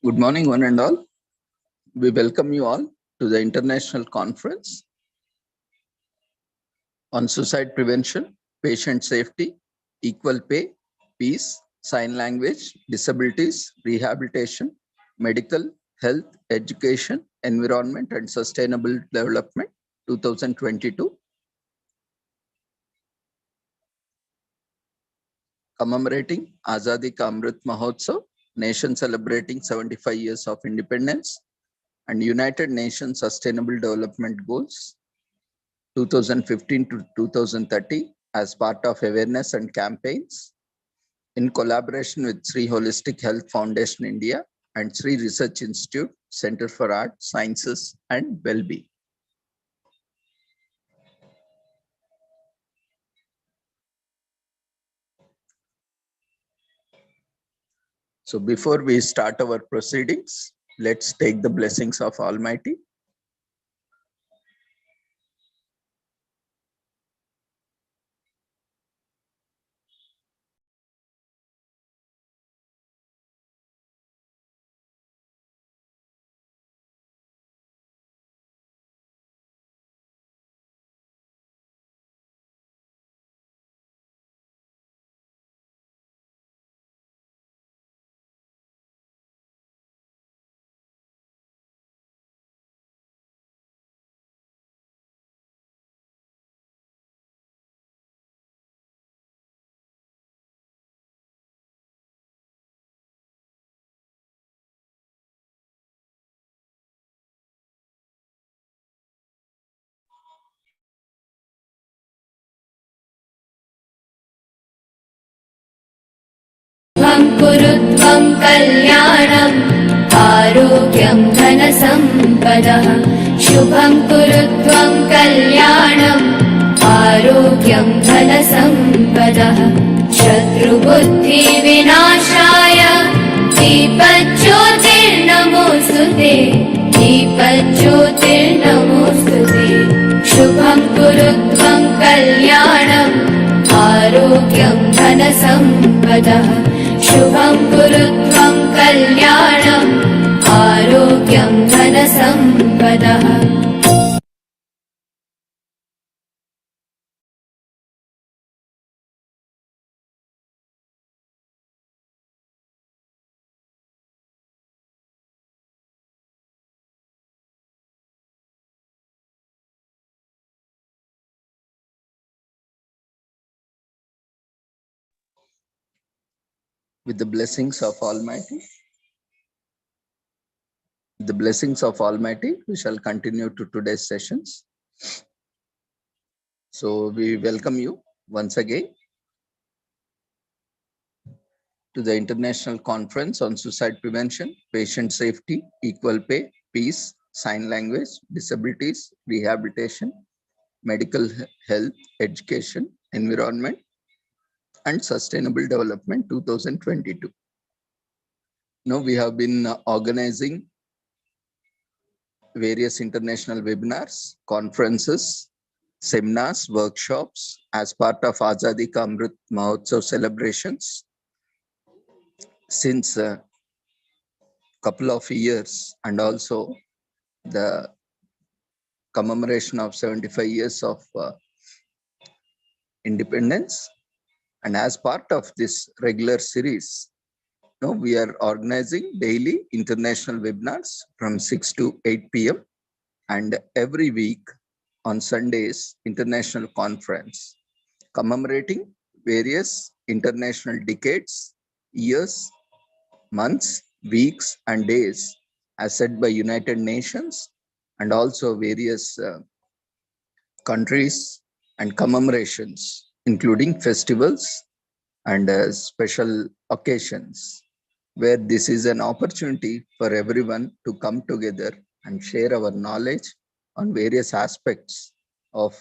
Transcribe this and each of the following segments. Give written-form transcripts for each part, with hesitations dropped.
Good morning, one and all. We welcome you all to the International Conference on Suicide Prevention, Patient Safety, Equal Pay, Peace, Sign Language, Disabilities, Rehabilitation, Medical, Health, Education, Environment, and Sustainable Development 2022. Commemorating Azadi Ka Amrit Mahotsav, nation celebrating 75 years of independence, and United Nations Sustainable Development Goals 2015 to 2030 as part of awareness and campaigns in collaboration with Sri Holistic Health Foundation India and Sri Research Institute, Center for Art, Sciences and Well-being. So before we start our proceedings, let's take the blessings of Almighty. कुरुत्वं कल्याणम् आरोग्यं धनसम्पदः शुभं कुरुत्वं कल्याणम् आरोग्यं धनसम्पदः शत्रुबुद्धिविनाशाय दीपज्योतिर्नमोऽस्तुते दीपज्योतिर्नमोऽस्तुते शुभं कुरुत्वं कल्याणम् आरोग्यं धनसम्पदः शुभं कुरुत्वं कल्याणम् आरोग्यं धनसम्पदः With the blessings of Almighty, we shall continue to today's sessions. So we welcome you once again to the International Conference on Suicide Prevention, Patient Safety, Equal Pay, Peace, Sign Language, Disabilities, Rehabilitation, Medical Health, Education, Environment, and Sustainable Development 2022. Now we have been organizing various international webinars, conferences, seminars, workshops as part of Azadi Ka Amrit Mahotsav celebrations since a couple of years, and also the commemoration of 75 years of independence. And as part of this regular series, we are organizing daily international webinars from 6 to 8 p.m. and every week on Sundays, international conference commemorating various international decades, years, months, weeks, and days as set by United Nations and also various countries and commemorations, including festivals and special occasions, where this is an opportunity for everyone to come together and share our knowledge on various aspects of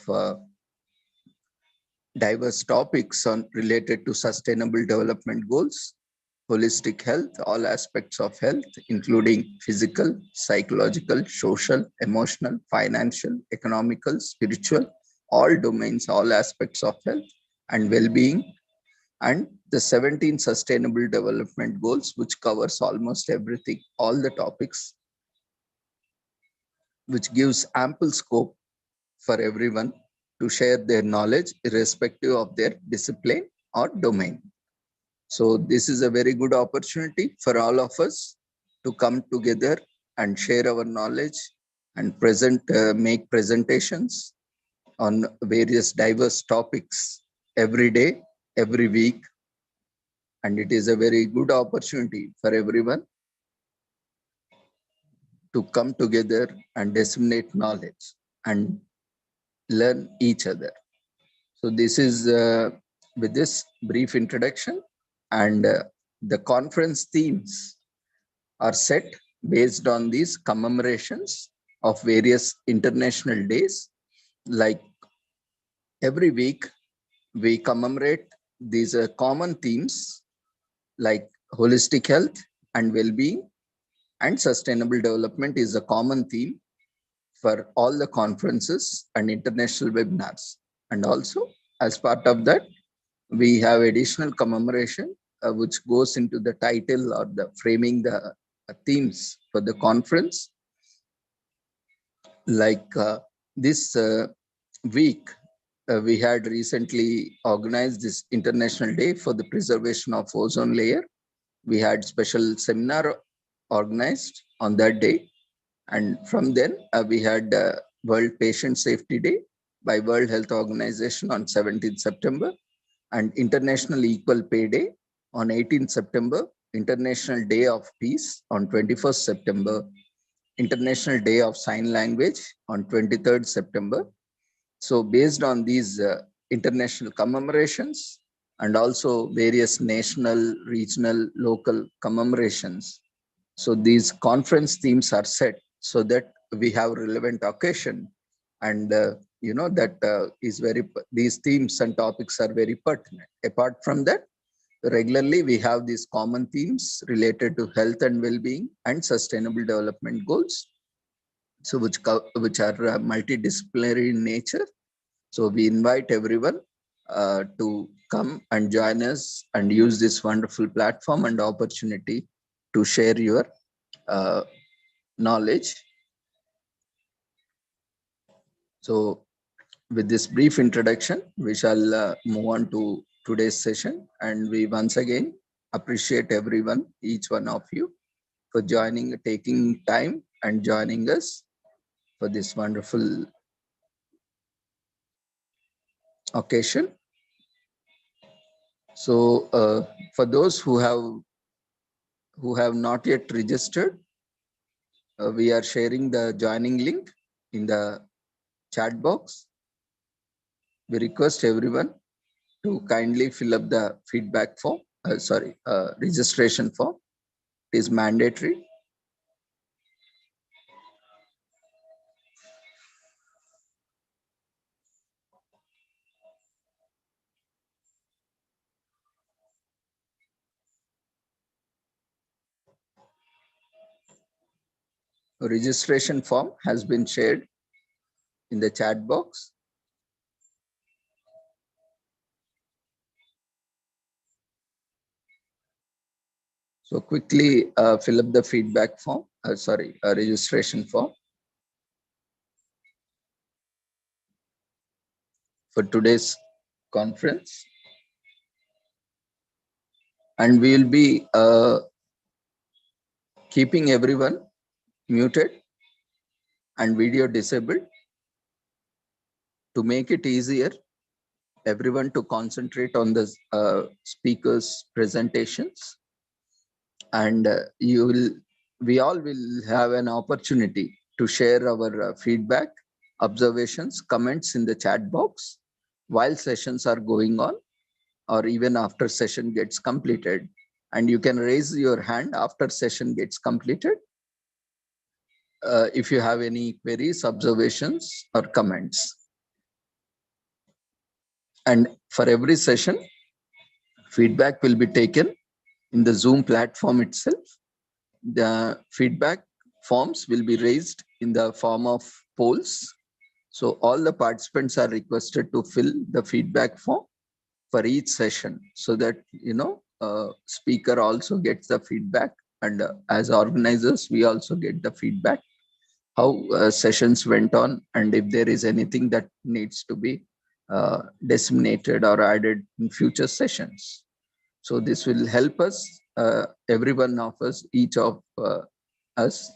diverse topics related to sustainable development goals, holistic health, all aspects of health, including physical, psychological, social, emotional, financial, economical, spiritual, all domains, all aspects of health and well-being, and the 17 Sustainable Development Goals, which covers almost everything, all the topics, which gives ample scope for everyone to share their knowledge irrespective of their discipline or domain. So this is a very good opportunity for all of us to come together and share our knowledge and make presentations on various diverse topics every day, every week. And it is a very good opportunity for everyone to come together and disseminate knowledge and learn each other. So this is with this brief introduction, and the conference themes are set based on these commemorations of various international days. Like every week, we commemorate these common themes like holistic health and well-being and sustainable development is a common theme for all the conferences and international webinars. And also, as part of that, we have additional commemoration which goes into the title or the framing the themes for the conference. Like this week, we had recently organized this International Day for the Preservation of Ozone Layer. We had special seminar organized on that day. And from then, we had World Patient Safety Day by World Health Organization on 17th September and International Equal Pay Day on 18th September, International Day of Peace on 21st September, International Day of Sign Language on 23rd September. So based on these international commemorations and also various national, regional, local commemorations, so these conference themes are set so that we have relevant occasion, and that is these themes and topics are very pertinent. Apart from that, regularly we have these common themes related to health and well-being and sustainable development goals, so which are multidisciplinary in nature. So we invite everyone to come and join us and use this wonderful platform and opportunity to share your knowledge. So with this brief introduction, we shall move on to today's session. And we once again appreciate everyone, each one of you, for taking time and joining us for this wonderful occasion. So for those who have not yet registered, we are sharing the joining link in the chat box. We request everyone to kindly fill up the feedback form, registration form. It is mandatory. A registration form has been shared in the chat box. So quickly fill up the feedback form, registration form for today's conference. And we will be keeping everyone muted and video disabled to make it easier everyone to concentrate on the speakers' presentations. And we all will have an opportunity to share our feedback, observations, comments in the chat box while sessions are going on, or even after session gets completed. And you can raise your hand after session gets completed if you have any queries, observations, or comments. And for every session, feedback will be taken in the Zoom platform itself. The feedback forms will be raised in the form of polls. So all the participants are requested to fill the feedback form for each session, so that, speaker also gets the feedback, and as organizers, we also get the feedback how sessions went on, and if there is anything that needs to be disseminated or added in future sessions. So this will help us, every one of us, each of us,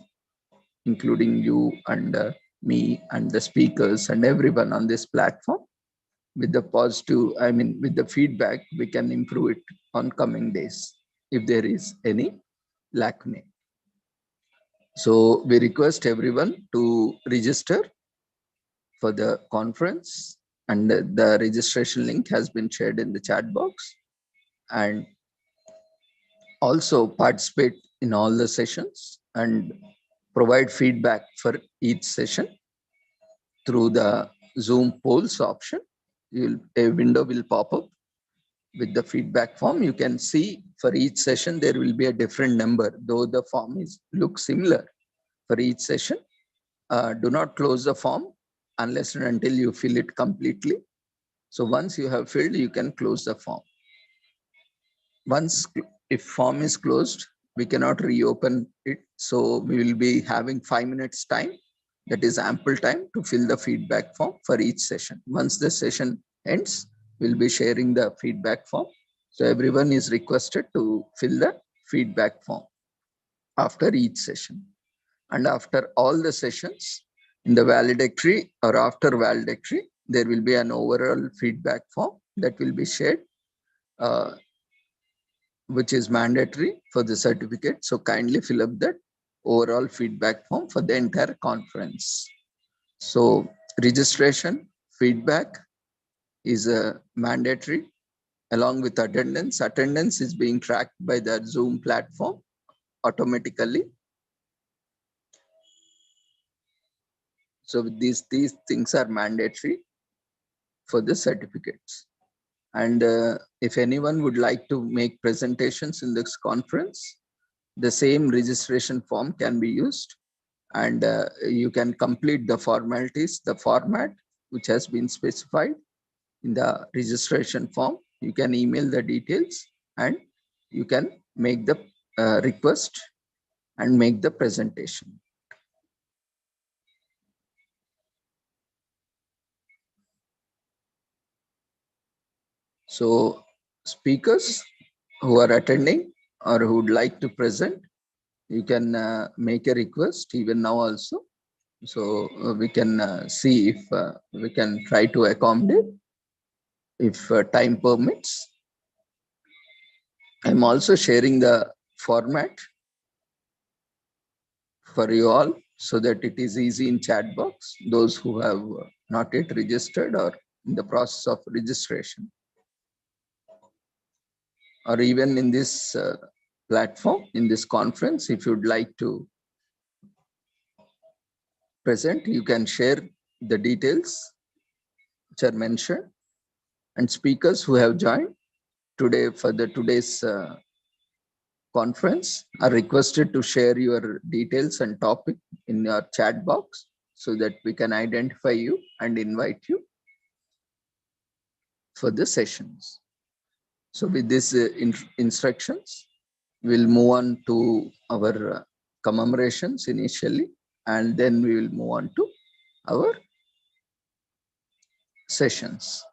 including you and me and the speakers and everyone on this platform, with the positive, with the feedback, we can improve it on coming days if there is any lacunae. So we request everyone to register for the conference, and the registration link has been shared in the chat box, and also participate in all the sessions and provide feedback for each session through the Zoom polls option. A window will pop up with the feedback form. You can see for each session there will be a different number, though the form looks similar for each session. Do not close the form unless and until you fill it completely. So once you have filled, you can close the form. If form is closed, we cannot reopen it. So we will be having 5 minutes time. That is ample time to fill the feedback form for each session. Once the session ends, we'll be sharing the feedback form. So everyone is requested to fill the feedback form after each session. And after all the sessions, in the valedictory or after valedictory, there will be an overall feedback form that will be shared, which is mandatory for the certificate. So kindly fill up that overall feedback form for the entire conference. So registration, feedback is mandatory along with attendance. Attendance is being tracked by the Zoom platform automatically. So these things are mandatory for the certificates. And if anyone would like to make presentations in this conference, the same registration form can be used, and you can complete the formalities, the format which has been specified in the registration form. You can email the details and you can make the request and make the presentation. So speakers who are attending or who would like to present, you can make a request even now also. So we can see if we can try to accommodate if time permits. I'm also sharing the format for you all so that it is easy in chat box, those who have not yet registered or in the process of registration, or even in this platform, in this conference, if you'd like to present, you can share the details which are mentioned. And speakers who have joined today for today's conference are requested to share your details and topic in your chat box so that we can identify you and invite you for the sessions. So with these instructions, we'll move on to our commemorations initially, and then we will move on to our sessions.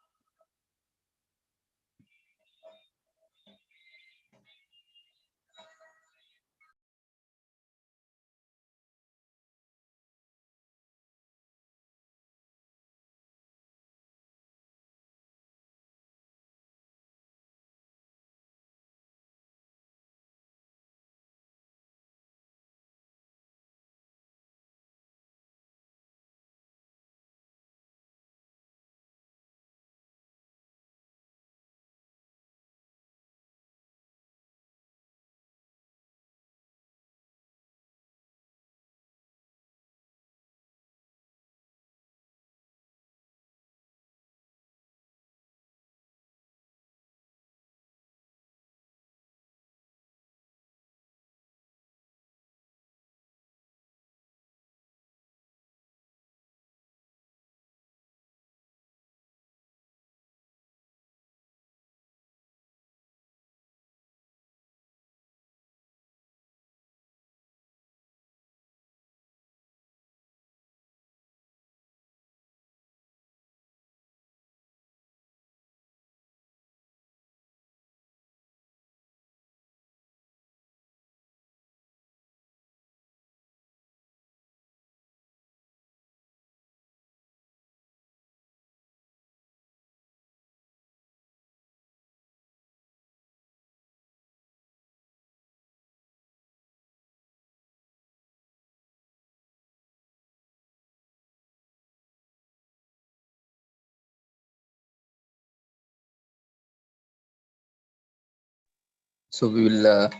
So we will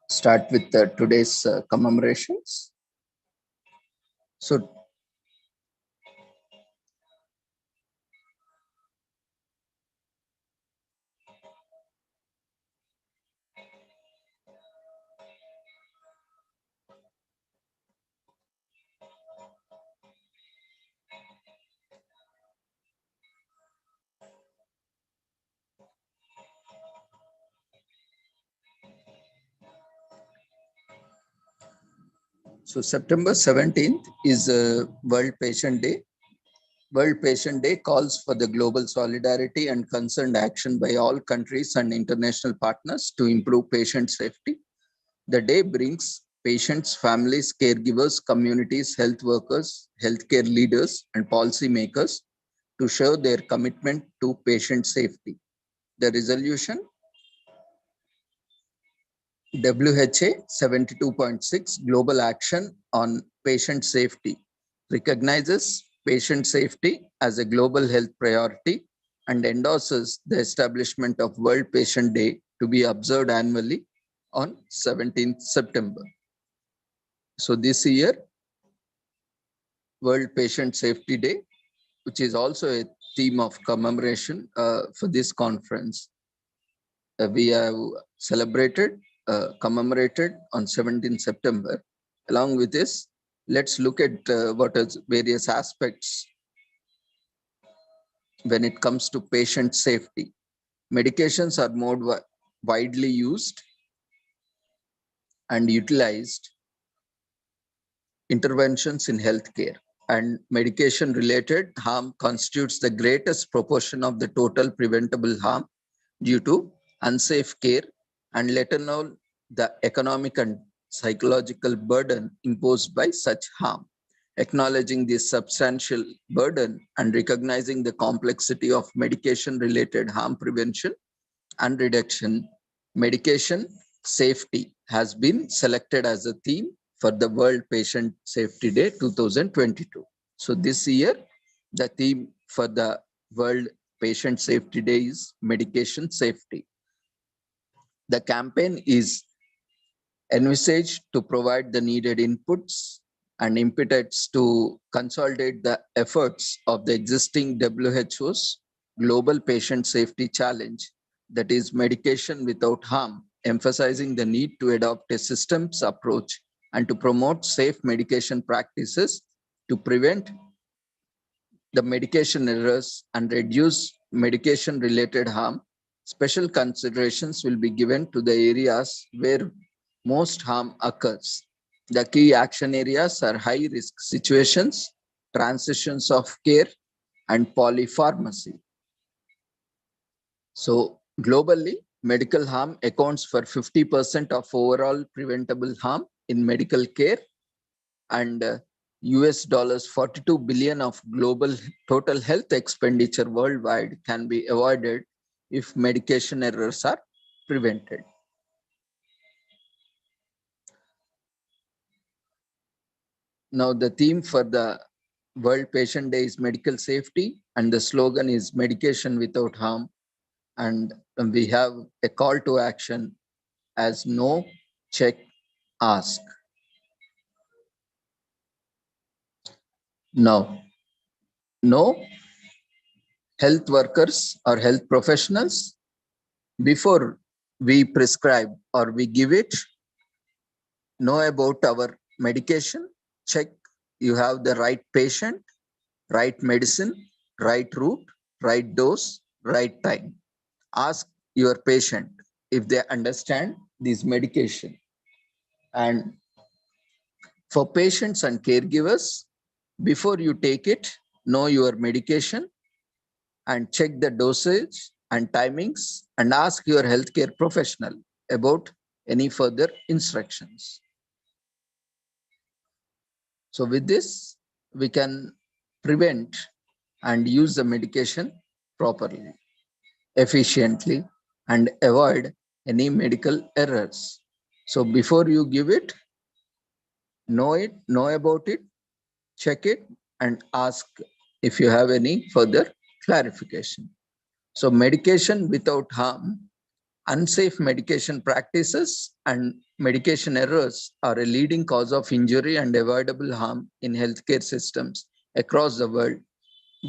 start with today's commemorations. So September 17th is World Patient Day. World Patient Day calls for the global solidarity and concerned action by all countries and international partners to improve patient safety. The day brings patients, families, caregivers, communities, health workers, healthcare leaders, and policymakers to show their commitment to patient safety. The resolution WHA 72.6 Global Action on Patient Safety recognizes patient safety as a global health priority and endorses the establishment of World Patient Day to be observed annually on 17th September. So this year, World Patient Safety Day, which is also a theme of commemoration for this conference, we have celebrated, commemorated on 17th September. Along with this, let's look at what are various aspects when it comes to patient safety. Medications are more widely used and utilized interventions in healthcare, and medication related harm constitutes the greatest proportion of the total preventable harm due to unsafe care, and let alone the economic and psychological burden imposed by such harm. Acknowledging this substantial burden and recognizing the complexity of medication related harm prevention and reduction, medication safety has been selected as a theme for the World Patient Safety Day 2022. So this year, the theme for the World Patient Safety Day is medication safety. The campaign is envisaged to provide the needed inputs and impetus to consolidate the efforts of the existing WHO's Global Patient Safety Challenge, that is medication without harm, emphasizing the need to adopt a systems approach and to promote safe medication practices to prevent the medication errors and reduce medication related harm. Special considerations will be given to the areas where most harm occurs. The key action areas are high risk situations, transitions of care, and polypharmacy. So globally, medical harm accounts for 50% of overall preventable harm in medical care, and US dollars 42 billion of global total health expenditure worldwide can be avoided if medication errors are prevented. Now, the theme for the World Patient Day is medical safety, and the slogan is medication without harm. And we have a call to action as know, check, ask. Now, know health workers or health professionals before we prescribe or we give it. Know about our medication, check you have the right patient, right medicine, right route, right dose, right time. Ask your patient if they understand this medication. And for patients and caregivers, before you take it, know your medication and check the dosage and timings and ask your healthcare professional about any further instructions. So with this, we can prevent and use the medication properly, efficiently, and avoid any medical errors. So before you give it, know about it, check it, and ask if you have any further clarification. So medication without harm Unsafe medication practices and medication errors are a leading cause of injury and avoidable harm in healthcare systems across the world.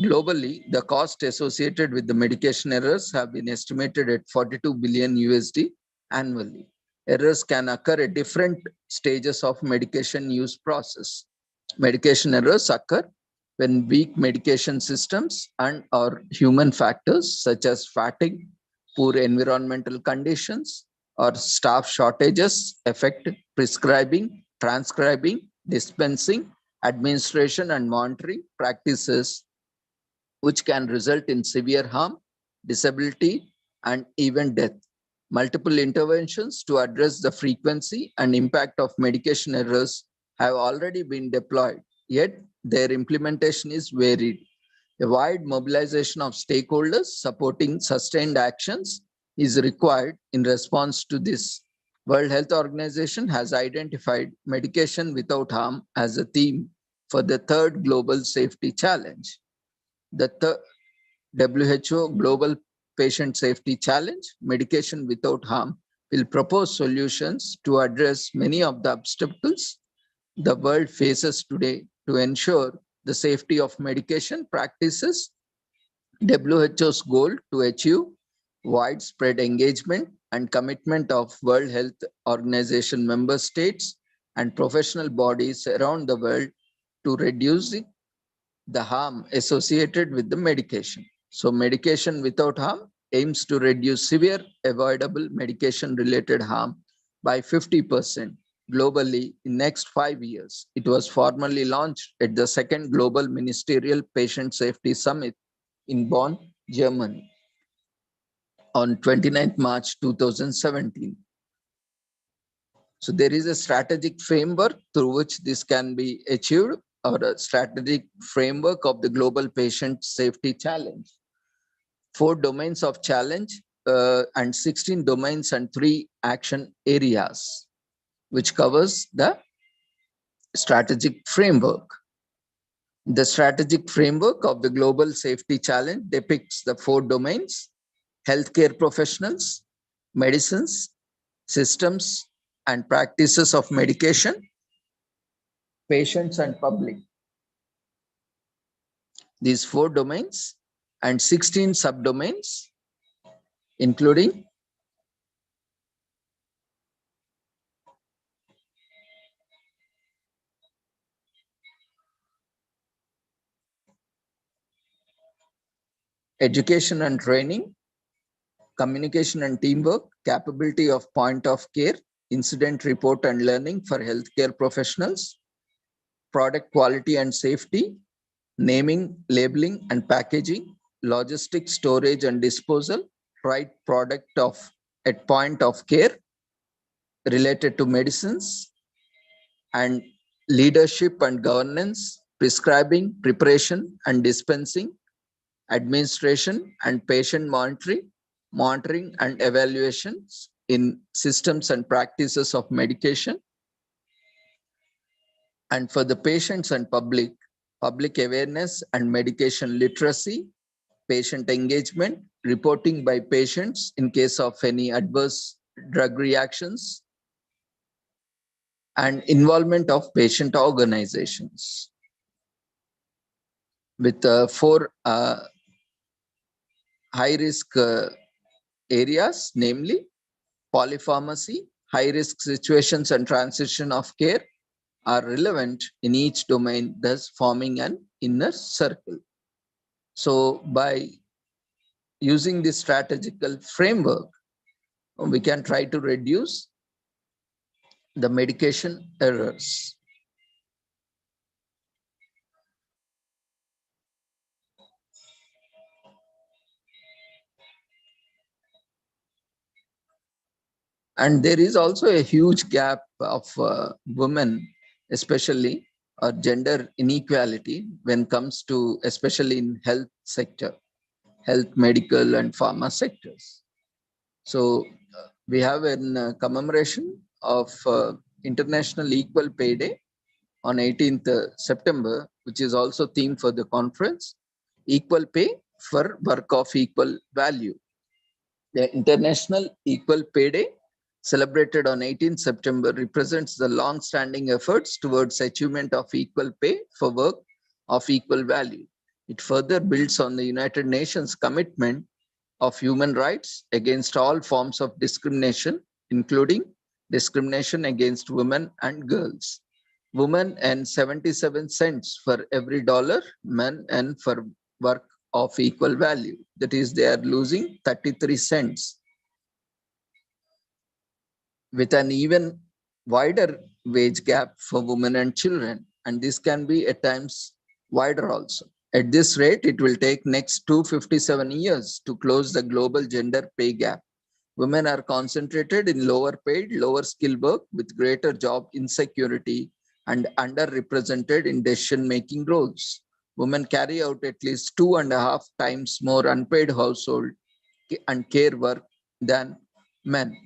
Globally, the cost associated with the medication errors have been estimated at 42 billion USD annually. Errors can occur at different stages of medication use process. Medication errors occur when weak medication systems and or human factors such as fatigue, poor environmental conditions, or staff shortages affect prescribing, transcribing, dispensing, administration, and monitoring practices, which can result in severe harm, disability, and even death. Multiple interventions to address the frequency and impact of medication errors have already been deployed, yet their implementation is varied. A wide mobilization of stakeholders supporting sustained actions is required in response to this. World Health Organization has identified medication without harm as a theme for the third global safety challenge. The WHO Global Patient Safety Challenge, Medication Without Harm, will propose solutions to address many of the obstacles the world faces today to ensure the safety of medication practices. WHO's goal to achieve widespread engagement and commitment of World Health Organization member states and professional bodies around the world to reduce the harm associated with the medication. So medication without harm aims to reduce severe avoidable medication related harm by 50% globally in next 5 years. It was formally launched at the second Global Ministerial Patient Safety Summit in Bonn, Germany on 29th March 2017. So there is a strategic framework through which this can be achieved, or a strategic framework of the Global Patient Safety Challenge. 4 domains of challenge and 16 domains and 3 action areas, which covers the strategic framework. The strategic framework of the Global Safety Challenge depicts the 4 domains: healthcare professionals, medicines, systems and practices of medication, patients and public. These 4 domains and 16 subdomains, including education and training, communication and teamwork, capability of point of care, incident report and learning for healthcare professionals, product quality and safety, naming, labeling and packaging, logistics, storage and disposal, right product of at point of care related to medicines, and leadership and governance, prescribing, preparation and dispensing, administration and patient monitoring and evaluations in systems and practices of medication. And for the patients and public awareness and medication literacy, patient engagement, reporting by patients in case of any adverse drug reactions, and involvement of patient organizations. With 4 high-risk areas, namely polypharmacy, high-risk situations and transition of care are relevant in each domain, thus forming an inner circle. So by using this strategical framework, we can try to reduce the medication errors. And there is also a huge gap of women, especially, or gender inequality when it comes to, especially in health sector, health, medical and pharma sectors. So we have a commemoration of International Equal Pay Day on 18th September, which is also theme for the conference, equal pay for work of equal value. The International Equal Pay Day, celebrated on 18 September, represents the long-standing efforts towards achievement of equal pay for work of equal value. It further builds on the United Nations commitment of human rights against all forms of discrimination, including discrimination against women and girls. Women earn 77 cents for every dollar, men earn for work of equal value. That is, they are losing 33 cents. With an even wider wage gap for women and children, and this can be at times wider also. At this rate, it will take next 257 years to close the global gender pay gap. Women are concentrated in lower paid, lower skill work with greater job insecurity and underrepresented in decision-making roles. Women carry out at least 2.5 times more unpaid household and care work than men.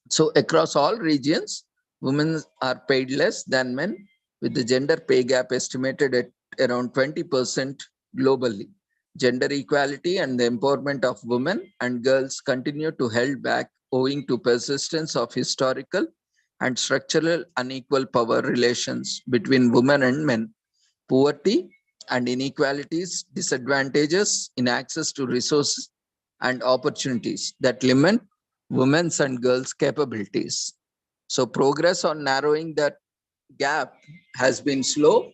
So across all regions, women are paid less than men, with the gender pay gap estimated at around 20% globally. Gender equality and the empowerment of women and girls continue to held back owing to persistence of historical and structural unequal power relations between women and men, poverty and inequalities, disadvantages in access to resources and opportunities that limit women's and girls' capabilities. So progress on narrowing that gap has been slow.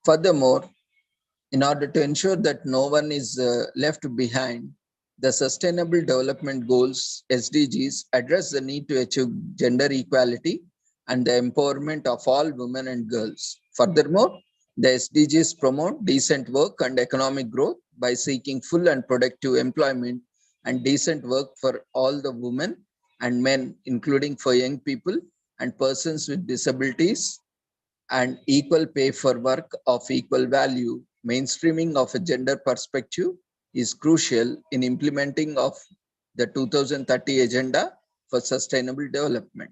Furthermore, in order to ensure that no one is left behind, the Sustainable Development Goals (SDGs) address the need to achieve gender equality and the empowerment of all women and girls. Furthermore, the SDGs promote decent work and economic growth by seeking full and productive employment and decent work for all the women and men, including for young people and persons with disabilities, and equal pay for work of equal value. Mainstreaming of a gender perspective is crucial in implementing of the 2030 Agenda for Sustainable Development.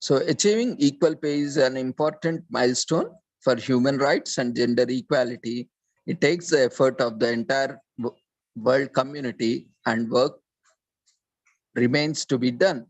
So achieving equal pay is an important milestone for human rights and gender equality. It takes the effort of the entire world community, and work remains to be done.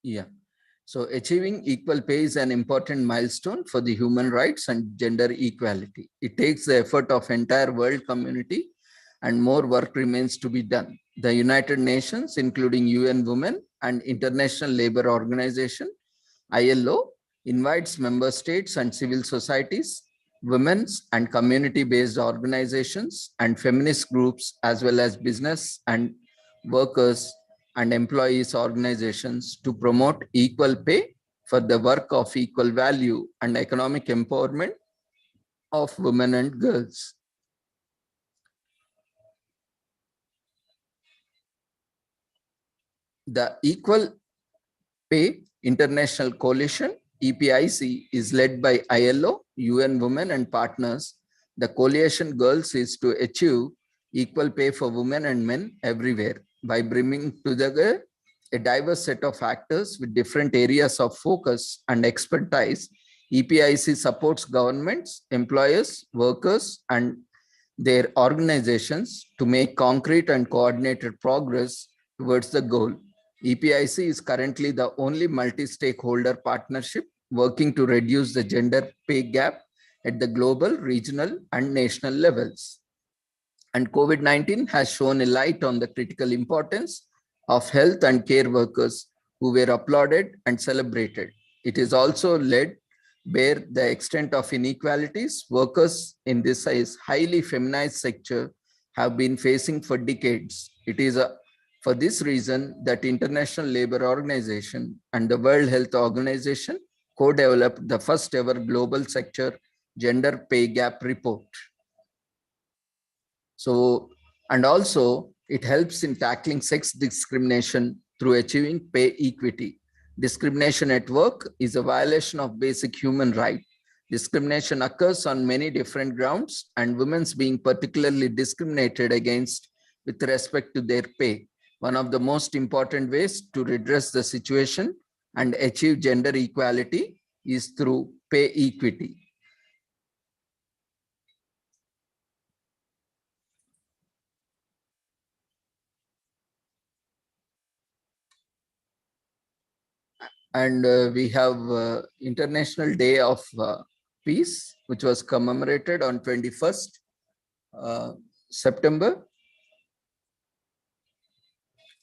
Yeah. So achieving equal pay is an important milestone for the human rights and gender equality. It takes the effort of entire world community and more work remains to be done. The United Nations, including UN Women and International Labour Organization, ILO, invites member states and civil societies, women's and community-based organizations and feminist groups, as well as business and workers and employees organizations to promote equal pay for the work of equal value and economic empowerment of women and girls. The Equal Pay International Coalition, EPIC, is led by ILO, UN Women and partners. The coalition goals is to achieve equal pay for women and men everywhere by bringing together a diverse set of actors with different areas of focus and expertise. EPIC supports governments, employers, workers, and their organizations to make concrete and coordinated progress towards the goal. EPIC is currently the only multi-stakeholder partnership working to reduce the gender pay gap at the global, regional, and national levels. And COVID-19 has shown a light on the critical importance of health and care workers who were applauded and celebrated. It is also led bare the extent of inequalities workers in this highly feminized sector have been facing for decades. It is for this reason that International Labour Organization and the World Health Organization co-developed the first ever global sector gender pay gap report. So, and also it helps in tackling sex discrimination through achieving pay equity. Discrimination at work is a violation of basic human rights. Discrimination occurs on many different grounds, and women's being particularly discriminated against with respect to their pay. One of the most important ways to redress the situation and achieve gender equality is through pay equity. And we have International Day of Peace, which was commemorated on 21st September.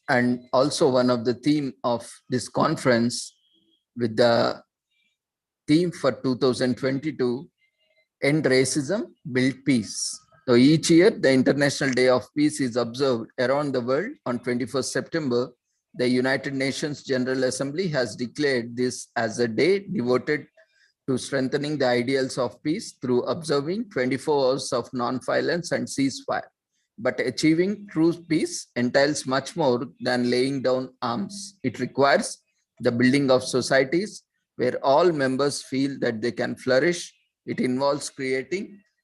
And also one of the theme of this conference with the theme for 2022, End Racism, Build Peace. So each year, the International Day of Peace is observed around the world on 21st September. The United Nations General Assembly has declared this as a day devoted to strengthening the ideals of peace through observing 24 hours of non-violence and ceasefire. But achieving true peace entails much more than laying down arms. It requires the building of societies where all members feel that they can flourish. It involves creating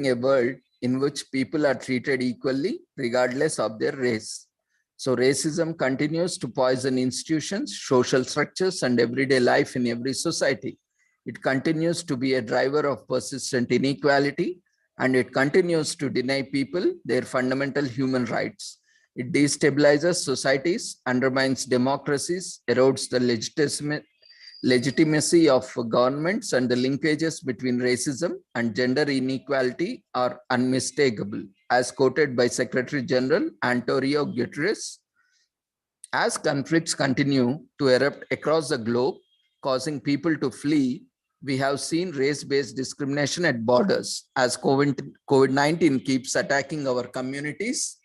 a world in which people are treated equally regardless of their race. So racism continues to poison institutions, social structures, and everyday life in every society. It continues to be a driver of persistent inequality, and it continues to deny people their fundamental human rights. It destabilizes societies, undermines democracies, erodes the legitimacy of governments, and the linkages between racism and gender inequality are unmistakable, as quoted by Secretary General Antonio Guterres. As conflicts continue to erupt across the globe, causing people to flee, we have seen race-based discrimination at borders. As COVID-19 keeps attacking our communities,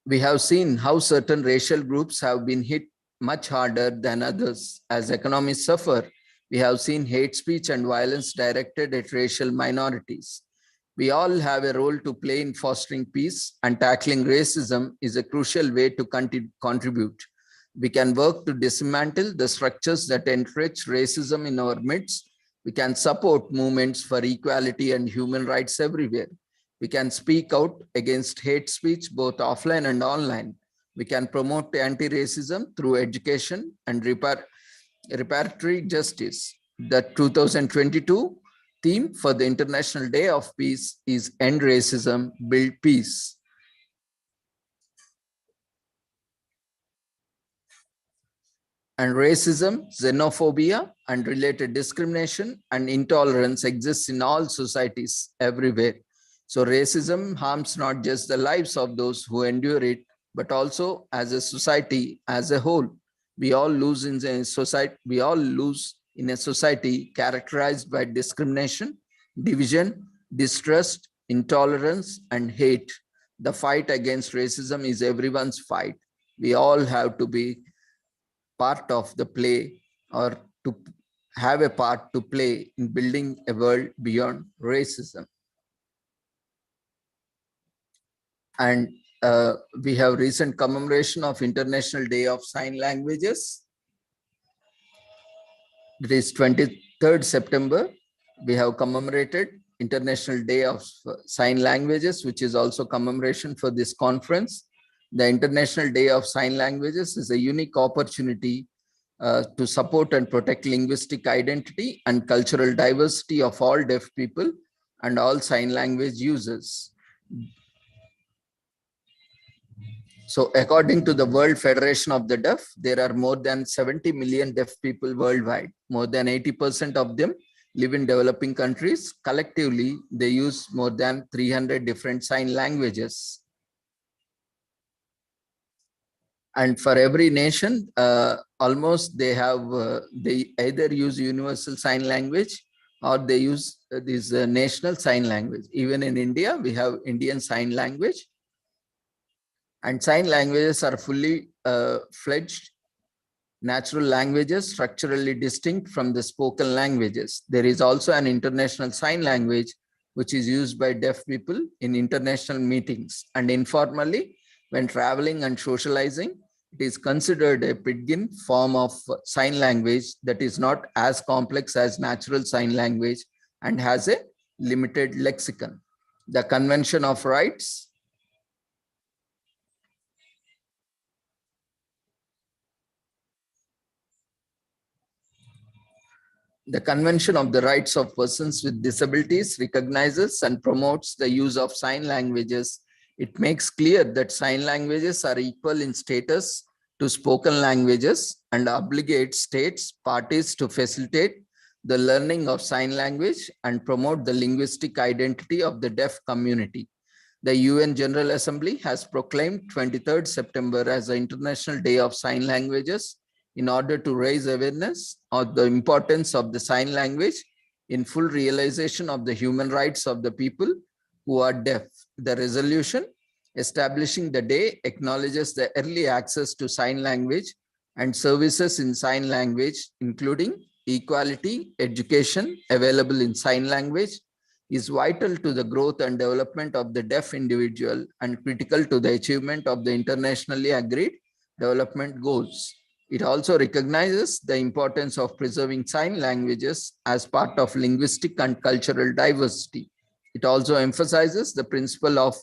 we have seen how certain racial groups have been hit much harder than others. As economies suffer, we have seen hate speech and violence directed at racial minorities. We all have a role to play in fostering peace, and tackling racism is a crucial way to contribute. We can work to dismantle the structures that encourage racism in our midst We can support movements for equality and human rights everywhere. We can speak out against hate speech, both offline and online. We can promote anti-racism through education and reparatory justice. The 2022 theme for the International Day of Peace is End Racism, Build Peace. And racism, xenophobia, and related discrimination and intolerance exists in all societies everywhere. So racism harms not just the lives of those who endure it, but also as a society as a whole. We all lose in a society. We all lose in a society characterized by discrimination, division, distrust, intolerance, and hate. The fight against racism is everyone's fight. We all have to be part of the play, or to have a part to play in building a world beyond racism. And we have recent commemoration of International Day of Sign Languages. It is 23rd September. We have commemorated International Day of Sign Languages, which is also commemoration for this conference. The International Day of Sign Languages is a unique opportunity to support and protect linguistic identity and cultural diversity of all deaf people and all sign language users. So according to the World Federation of the Deaf, there are more than 70 million deaf people worldwide. More than 80% of them live in developing countries. Collectively, they use more than 300 different sign languages. And for every nation, almost they have, they either use universal sign language or they use this national sign language. Even in India, we have Indian Sign Language. And sign languages are fully fledged natural languages, structurally distinct from the spoken languages. There is also an international sign language, which is used by deaf people in international meetings and informally when traveling and socializing. It is considered a pidgin form of sign language that is not as complex as natural sign language and has a limited lexicon. The Convention of Rights The Convention of the Rights of Persons with Disabilities recognizes and promotes the use of sign languages. It makes clear that sign languages are equal in status to spoken languages and obligates states parties to facilitate the learning of sign language and promote the linguistic identity of the deaf community. The UN General Assembly has proclaimed 23rd September as the International Day of Sign Languages in order to raise awareness of the importance of the sign language in full realization of the human rights of the people who are deaf. The resolution establishing the day acknowledges the early access to sign language and services in sign language, including equality, education available in sign language, is vital to the growth and development of the deaf individual and critical to the achievement of the internationally agreed development goals. It also recognizes the importance of preserving sign languages as part of linguistic and cultural diversity. It also emphasizes the principle of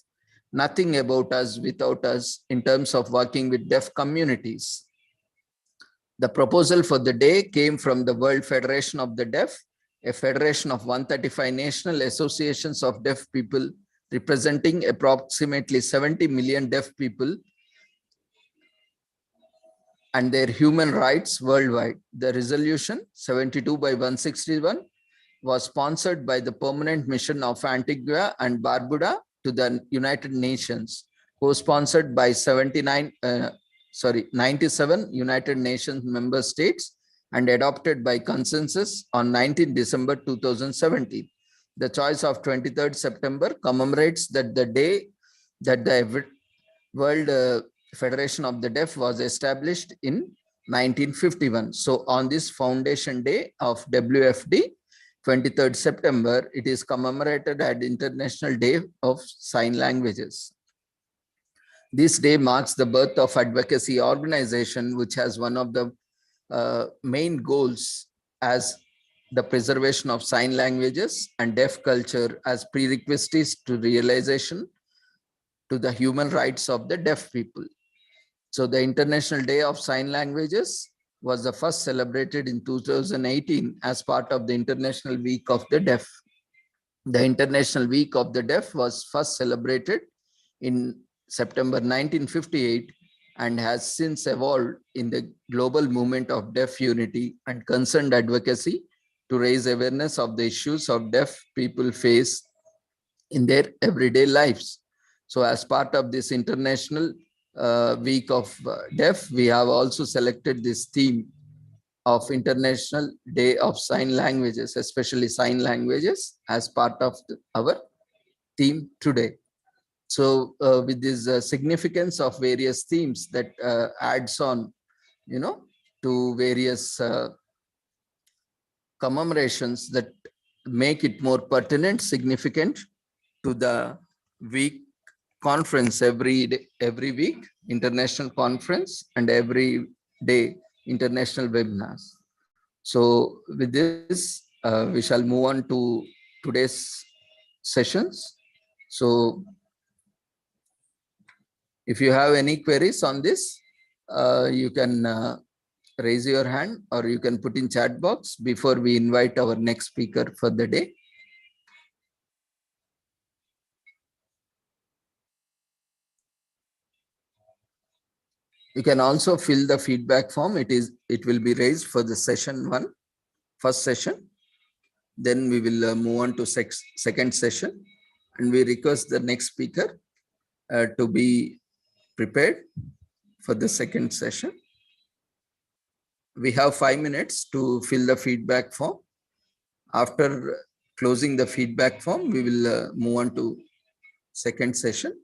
nothing about us without us in terms of working with deaf communities. The proposal for the day came from the World Federation of the Deaf, a federation of 135 national associations of deaf people representing approximately 70 million deaf people and their human rights worldwide. The resolution 72/161 was sponsored by the Permanent Mission of Antigua and Barbuda to the United Nations, co-sponsored by 97 United Nations member states and adopted by consensus on 19 December 2017. The choice of 23rd September commemorates that the day that the World Federation of the Deaf was established in 1951. So on this foundation day of WFD, 23rd September, it is commemorated at International Day of Sign Languages. This day marks the birth of advocacy organization, which has one of the main goals as the preservation of sign languages and deaf culture as prerequisites to realization to the human rights of the deaf people. So the International Day of Sign Languages was the first celebrated in 2018 as part of the International Week of the Deaf. The International Week of the Deaf was first celebrated in September 1958 and has since evolved in the global movement of deaf unity and concerned advocacy to raise awareness of the issues of deaf people face in their everyday lives. So as part of this International Week of Deaf, we have also selected this theme of International Day of Sign Languages, especially sign languages, as part of our theme today. So with this significance of various themes that adds on, to various commemorations that make it more pertinent, significant to the week conference every week, international conference, and every day international webinars. So with this, we shall move on to today's sessions. So if you have any queries on this, you can raise your hand or you can put in chat box before we invite our next speaker for the day. You can also fill the feedback form. It will be raised for the session one, first session. Then we will move on to second session, and we request the next speaker to be prepared for the second session. We have 5 minutes to fill the feedback form. After closing the feedback form, we will move on to second session.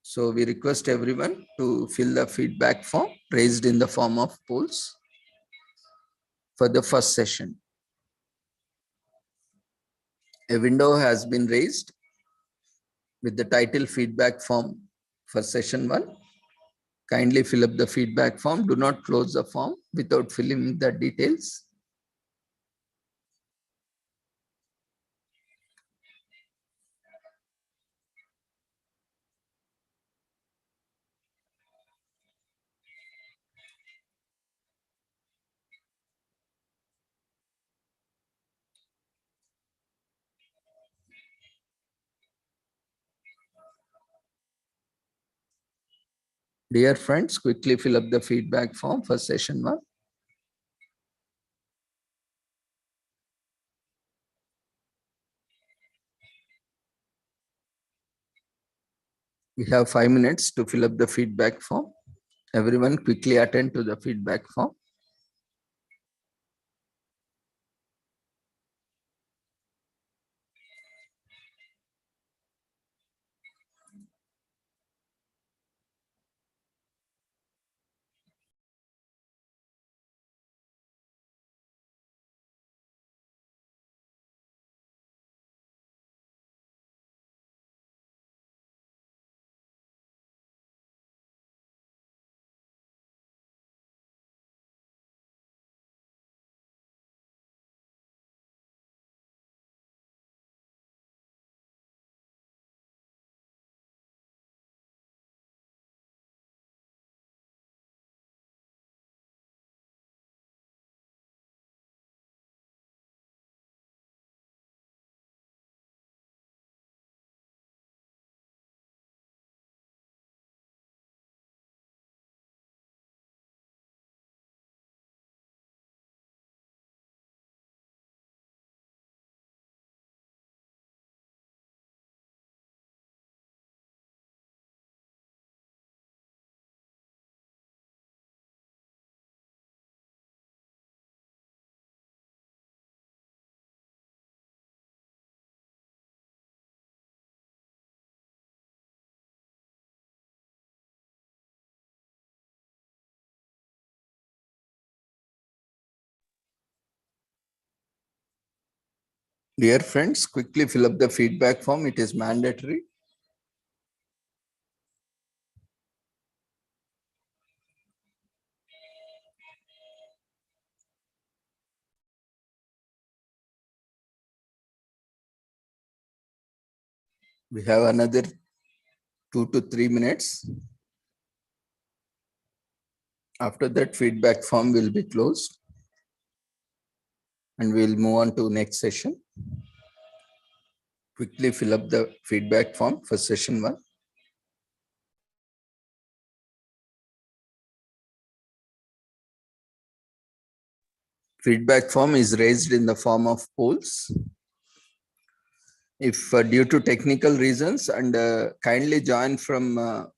So we request everyone to fill the feedback form raised in the form of polls for the first session. A window has been raised with the title feedback form for session one. Kindly fill up the feedback form. Do not close the form without filling the details. Dear friends, quickly fill up the feedback form for session one. We have 5 minutes to fill up the feedback form. Everyone quickly attend to the feedback form. Dear friends, quickly fill up the feedback form. It is mandatory. We have another 2 to 3 minutes. After that, feedback form will be closed and we'll move on to next session. Quickly fill up the feedback form for session 1. Feedback form is raised in the form of polls. If due to technical reasons, and kindly join from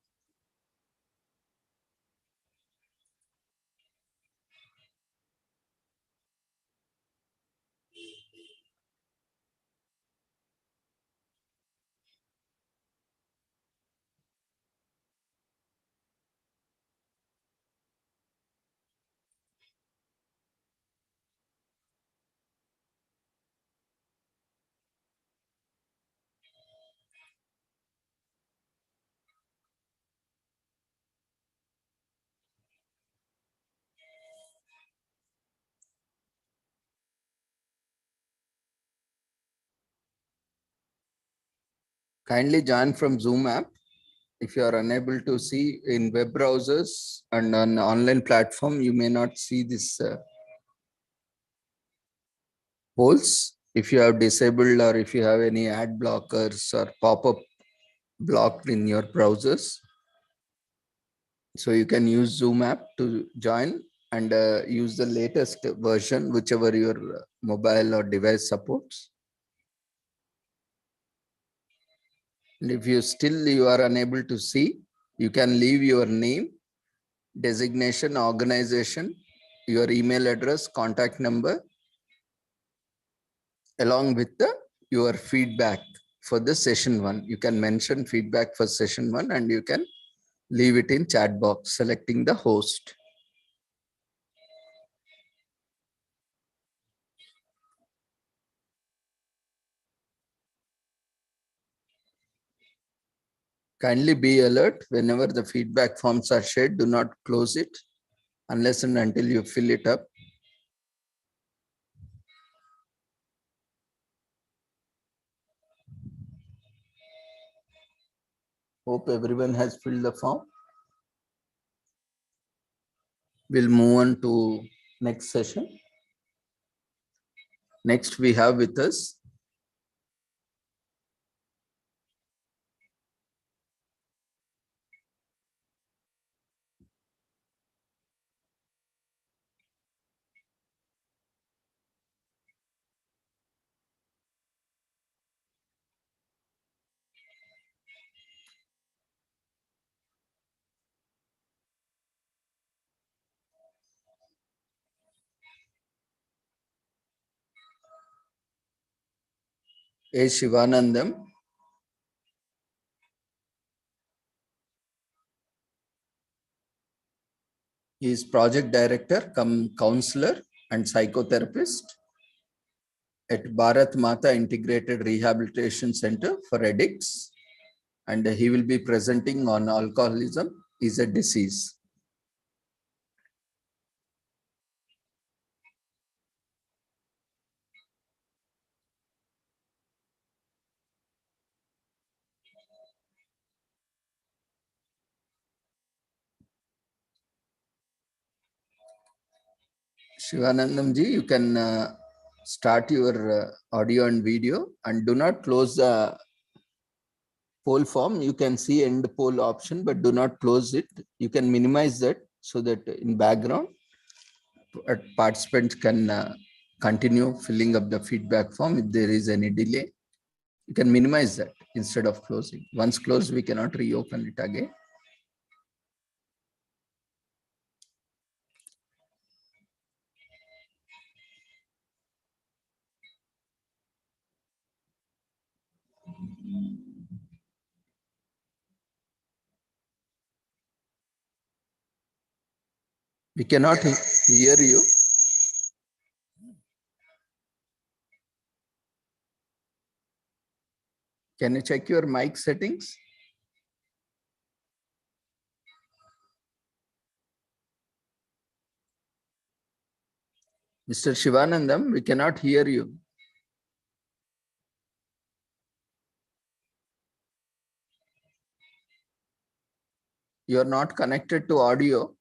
kindly join from Zoom app. If you are unable to see in web browsers and on online platform, you may not see this polls. If you have disabled or if you have any ad blockers or pop-up blocked in your browsers, so you can use Zoom app to join and use the latest version, whichever your mobile or device supports. And if you are unable to see, you can leave your name, designation, organization, your email address, contact number, along with your feedback for the session 1. You can mention feedback for session 1 and you can leave it in chat box, selecting the host. Kindly be alert whenever the feedback forms are shared. Do not close it unless and until you fill it up. Hope everyone has filled the form. We'll move on to next session. Next we have with us A. Shivanandam. He is project director, counselor and psychotherapist at Bharat Mata Integrated Rehabilitation Center for Addicts. And he will be presenting on alcoholism is a disease. Shivanandam ji, you can start your audio and video and do not close the poll form. You can see end poll option, but do not close it. You can minimize that so that in background, participants can continue filling up the feedback form. If there is any delay, you can minimize that instead of closing. Once closed, we cannot reopen it again. We cannot hear you. Can you check your mic settings? Mr. Shivanandam, we cannot hear you. You are not connected to audio.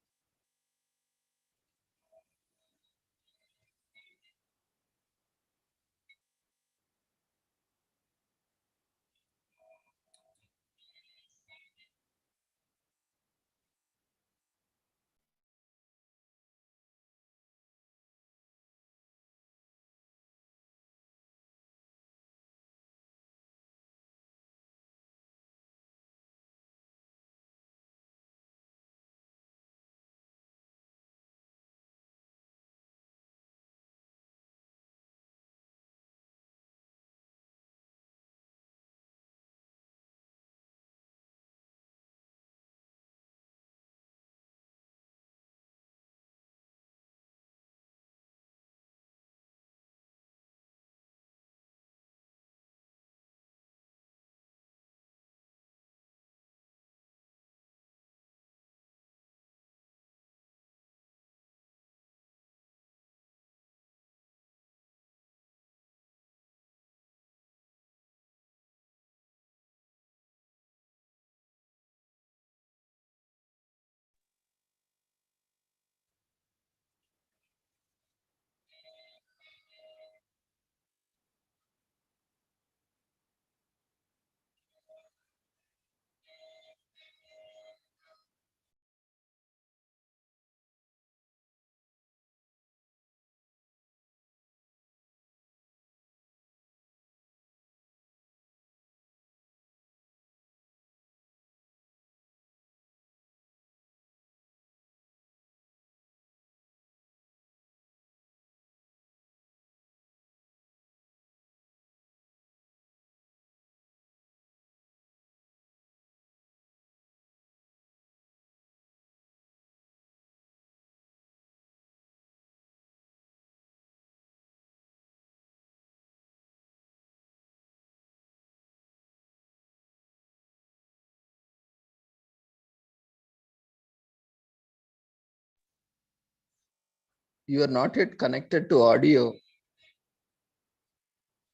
You are not yet connected to audio.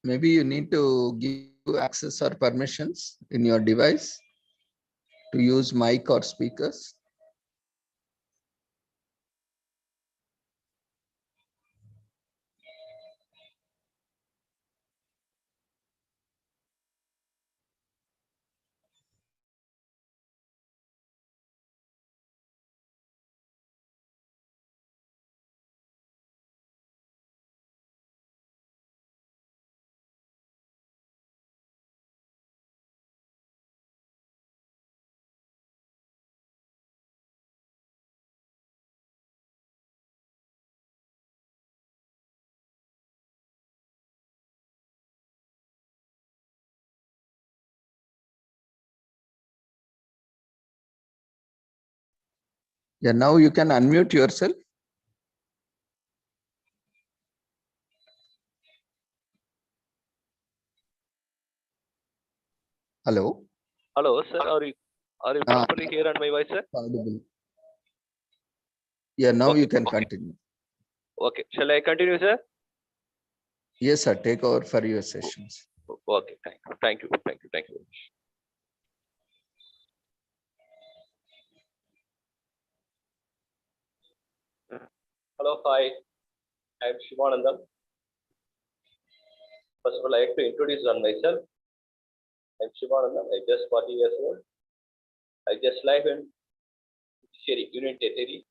Maybe you need to give access or permissions in your device to use mic or speakers. Yeah, now you can unmute yourself. Hello. Hello, sir. Are you properly here on my voice, sir? Audible. Yeah, now Okay, you can okay. continue. Okay. Shall I continue, sir? Yes, sir. Take over for your sessions. Okay. Thank you. Thank you. Thank you. Hello. Hi. I'm Shivanandam. First of all, I like to introduce on myself. I'm Shivanandam. I'm just 40 years old. I just live in Sherry, Union Territory.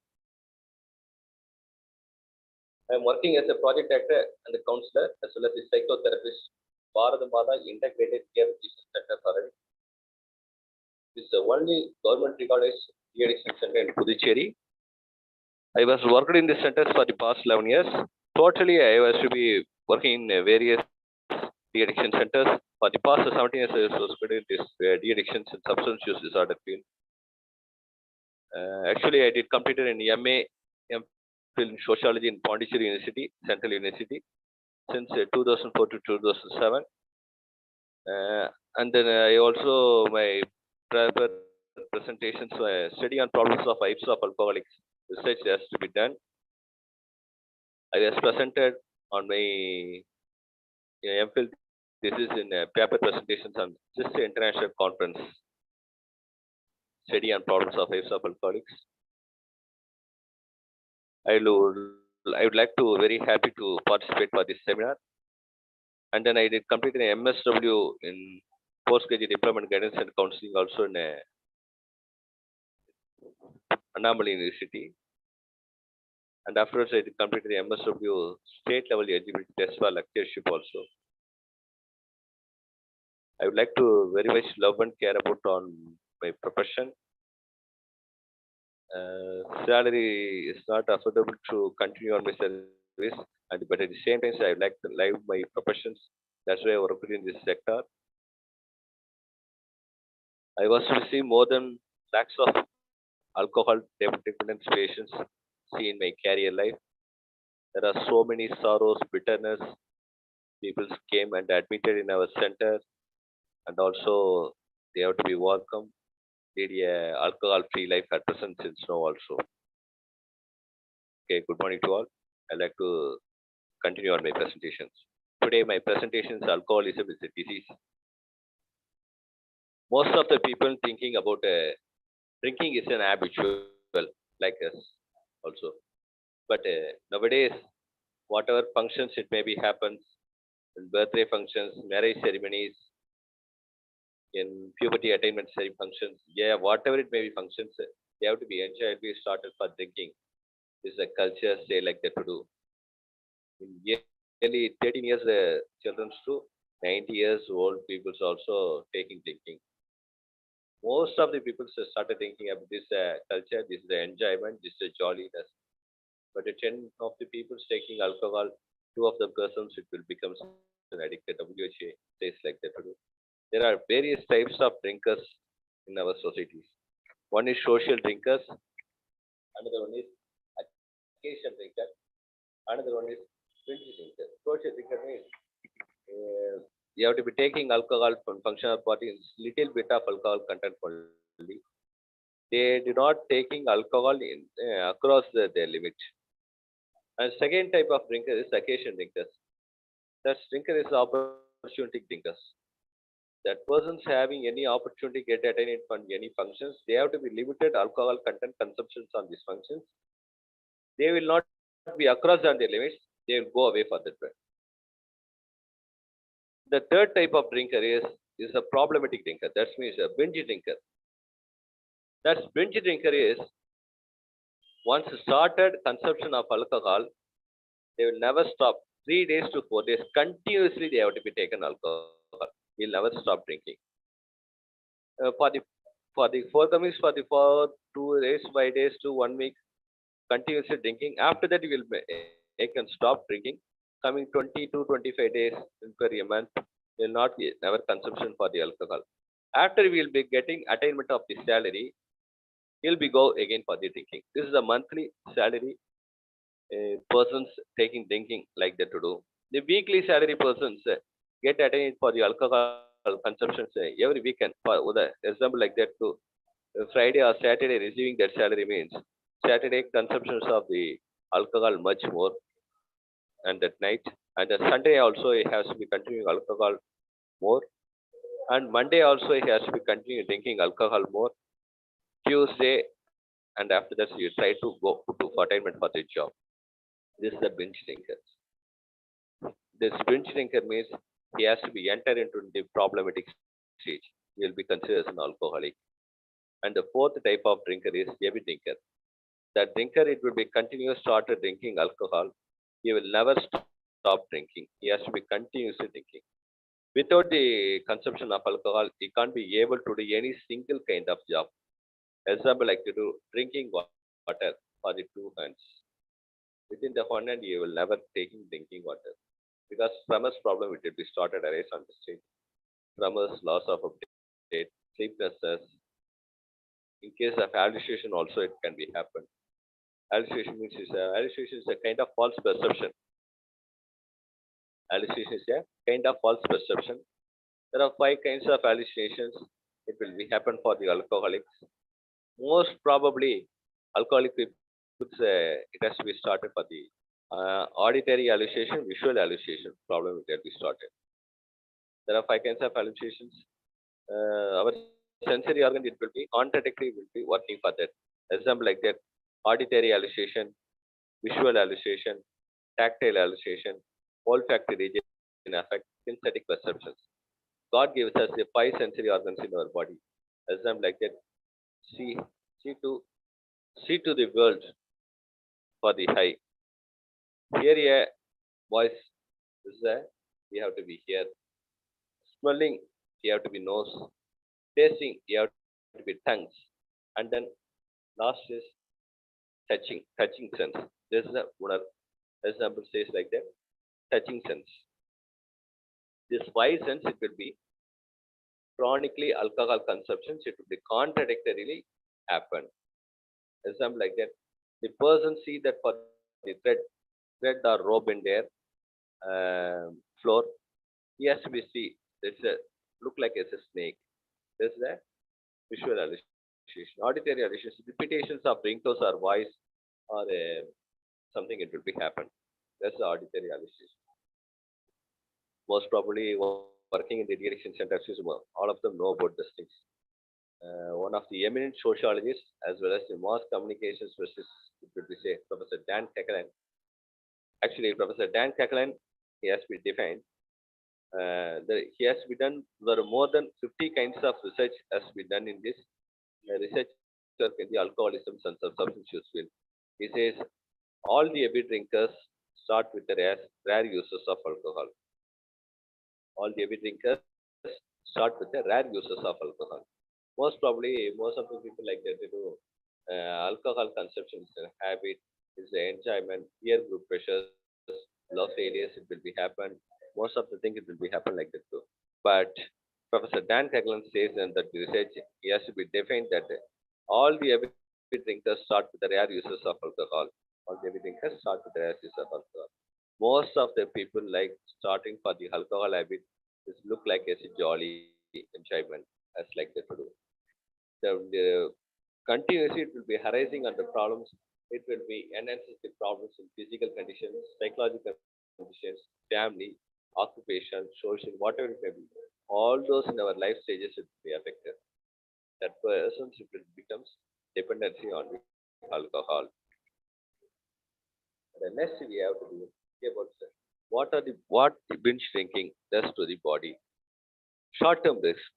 I'm working as a project actor and a counselor as well as a psychotherapist. Bharata Mata Integrated Care Research Center for Addiction. This is the only government recognized de-addiction center in Puducherry. I was working in this center for the past 11 years. Totally, I was to be working in various de-addiction centers. For the past 17 years, I was working in this de-addiction and substance use disorder field. Actually, I did completed in MA, MPhil in Sociology in Pondicherry University, Central University, since 2004 to 2007. And then I also, my private presentations, study on problems of types of alcoholics. Research has to be done. I was presented on my MPhil thesis in paper presentations on this international conference. study on problems of lives of alcoholics. I would like to very happy to participate for this seminar. And then I did complete an MSW in postgraduate diploma in guidance and counseling also in Annamalai University. And afterwards I did complete the MSW state level eligibility test for lectureship also. I would like to very much love and care about on my profession. Salary is not affordable to continue on my service, and but at the same time, I would like to live my professions. That's why I work in this sector. I was to see more than lakhs of alcohol dependence patients see in my career life. There are so many sorrows, bitterness. People came and admitted in our center, and also they have to be welcome. Lead a alcohol-free life at present since now also. Okay, good morning to all. I'd like to continue on my presentations. Today, my presentation is alcoholism is a disease. Most of the people thinking about drinking is an habitual like us also. But nowadays, whatever functions it may be happens, in birthday functions, marriage ceremonies, in puberty attainment functions, yeah, whatever it may be functions, they have to be enjoyed. We started for drinking. This is a culture, say like that to do. In nearly 13 years, children to 90 years old people also taking drinking. Most of the people started thinking about this culture, this is the enjoyment, this is the jolliness. But the 10 of the people taking alcohol, 2 of the persons it will become an addicted. WHO says like that. There are various types of drinkers in our societies. One is social drinkers, another one is occasion drinker, another one is binge drinker. Social drinker means you have to be taking alcohol from functional parties, little bit of alcohol content only. They do not taking alcohol in across their limit. And second type of drinker is occasion drinkers. That drinker is opportunity drinkers. That person's having any opportunity get attended from any functions, they have to be limited alcohol content consumptions on these functions. They will not be across on their limits. They will go away for that. The third type of drinker is a problematic drinker. That means a binge drinker. That binge drinker is once started consumption of alcohol, they will never stop. 3 days to 4 days continuously they have to be taken alcohol. Will never stop drinking. For the forthcoming for the for 2 days, 5 days to 1 week, continuously drinking. After that, you will they can stop drinking. Coming 20 to 25 days per a month, will not be never consumption for the alcohol. After we will be getting attainment of the salary, he'll be go again for the drinking. This is a monthly salary persons taking drinking like that to do. The weekly salary persons get attained for the alcohol consumption every weekend. For the example like that too. Friday or Saturday receiving that salary means Saturday consumptions of the alcohol much more, and that night and the Sunday also he has to be continuing alcohol more, and Monday also he has to be continuing drinking alcohol more. Tuesday and after that you try to go to attainment for the job. This is the binge drinker. This binge drinker means he has to be entered into the problematic stage. He will be considered as an alcoholic. And the fourth type of drinker is heavy drinker. That drinker, it will be continuous started drinking alcohol. He will never stop drinking. He has to be continuously drinking. Without the consumption of alcohol, he can't be able to do any single kind of job. Example like to do drinking water for the 2 hands. Within the 1 hand, you will never taking drinking water. Because tremors problem it will be started arise on the stage. Tremors, loss of appetite, sleeplessness. In case of hallucination also it can be happen. Hallucination is a kind of false perception. Hallucination is a kind of false perception. There are 5 kinds of hallucinations. It will be happen for the alcoholics. Most probably, alcoholic people, it has to be started for the auditory hallucination, visual hallucination problem. It will be started. There are 5 kinds of hallucinations. Our sensory organ, it will be contradictory, will be working for that. Example like that, auditory hallucination, visual hallucination, tactile hallucination, olfactory region affect synthetic perceptions. God gives us the five sensory organs in our body. Example like that, see, see to see to the world for the eye. Hear a voice, this is a, you have to be here. Smelling, you have to be nose. Tasting, you have to be tongues. And then last is touching sense. This is a one example says like that, touching sense. This five sense, it will be chronically alcohol consumption, it will be contradictorily happen. Example like that, the person see that for the thread or rope in their floor, he has to be see. There's a look like it's a snake. There's a visual hallucination, auditory hallucination, repetitions of ringtones or voice or something. It will be happen. That's the auditory hallucination. Most probably working in the direction center, all of them know about these things. One of the eminent sociologists as well as the mass communication specialist, it would be say Professor Dan Kekalen. Actually, Professor Dan Kekalen, he has been defined. He has been done. There are more than 50 kinds of research has been done in this research work in the alcoholism and substance use field. He says all the heavy drinkers start with the rare users of alcohol. All the heavy drinkers start with the rare users of alcohol. Most probably, most of the people like that, they do alcohol consumption is a habit, is the enjoyment, peer group pressures, love failures, it will be happen. Most of the things it will be happen like that too. But Professor Dan Keglan says in that research, he has to be defined that all the heavy drinkers start with the rare users of alcohol. All the heavy drinkers start with the rare users of alcohol. Most of the people like starting for the alcohol habit is look like as a jolly enjoyment as like that to do. The continuously it will be arising under problems. It will be enhances the problems in physical conditions, psychological conditions, family, occupation, social, whatever it may be. All those in our life stages will be affected. That person it becomes dependency on the alcohol. The next we have to do about what binge drinking does to the body. Short-term risk.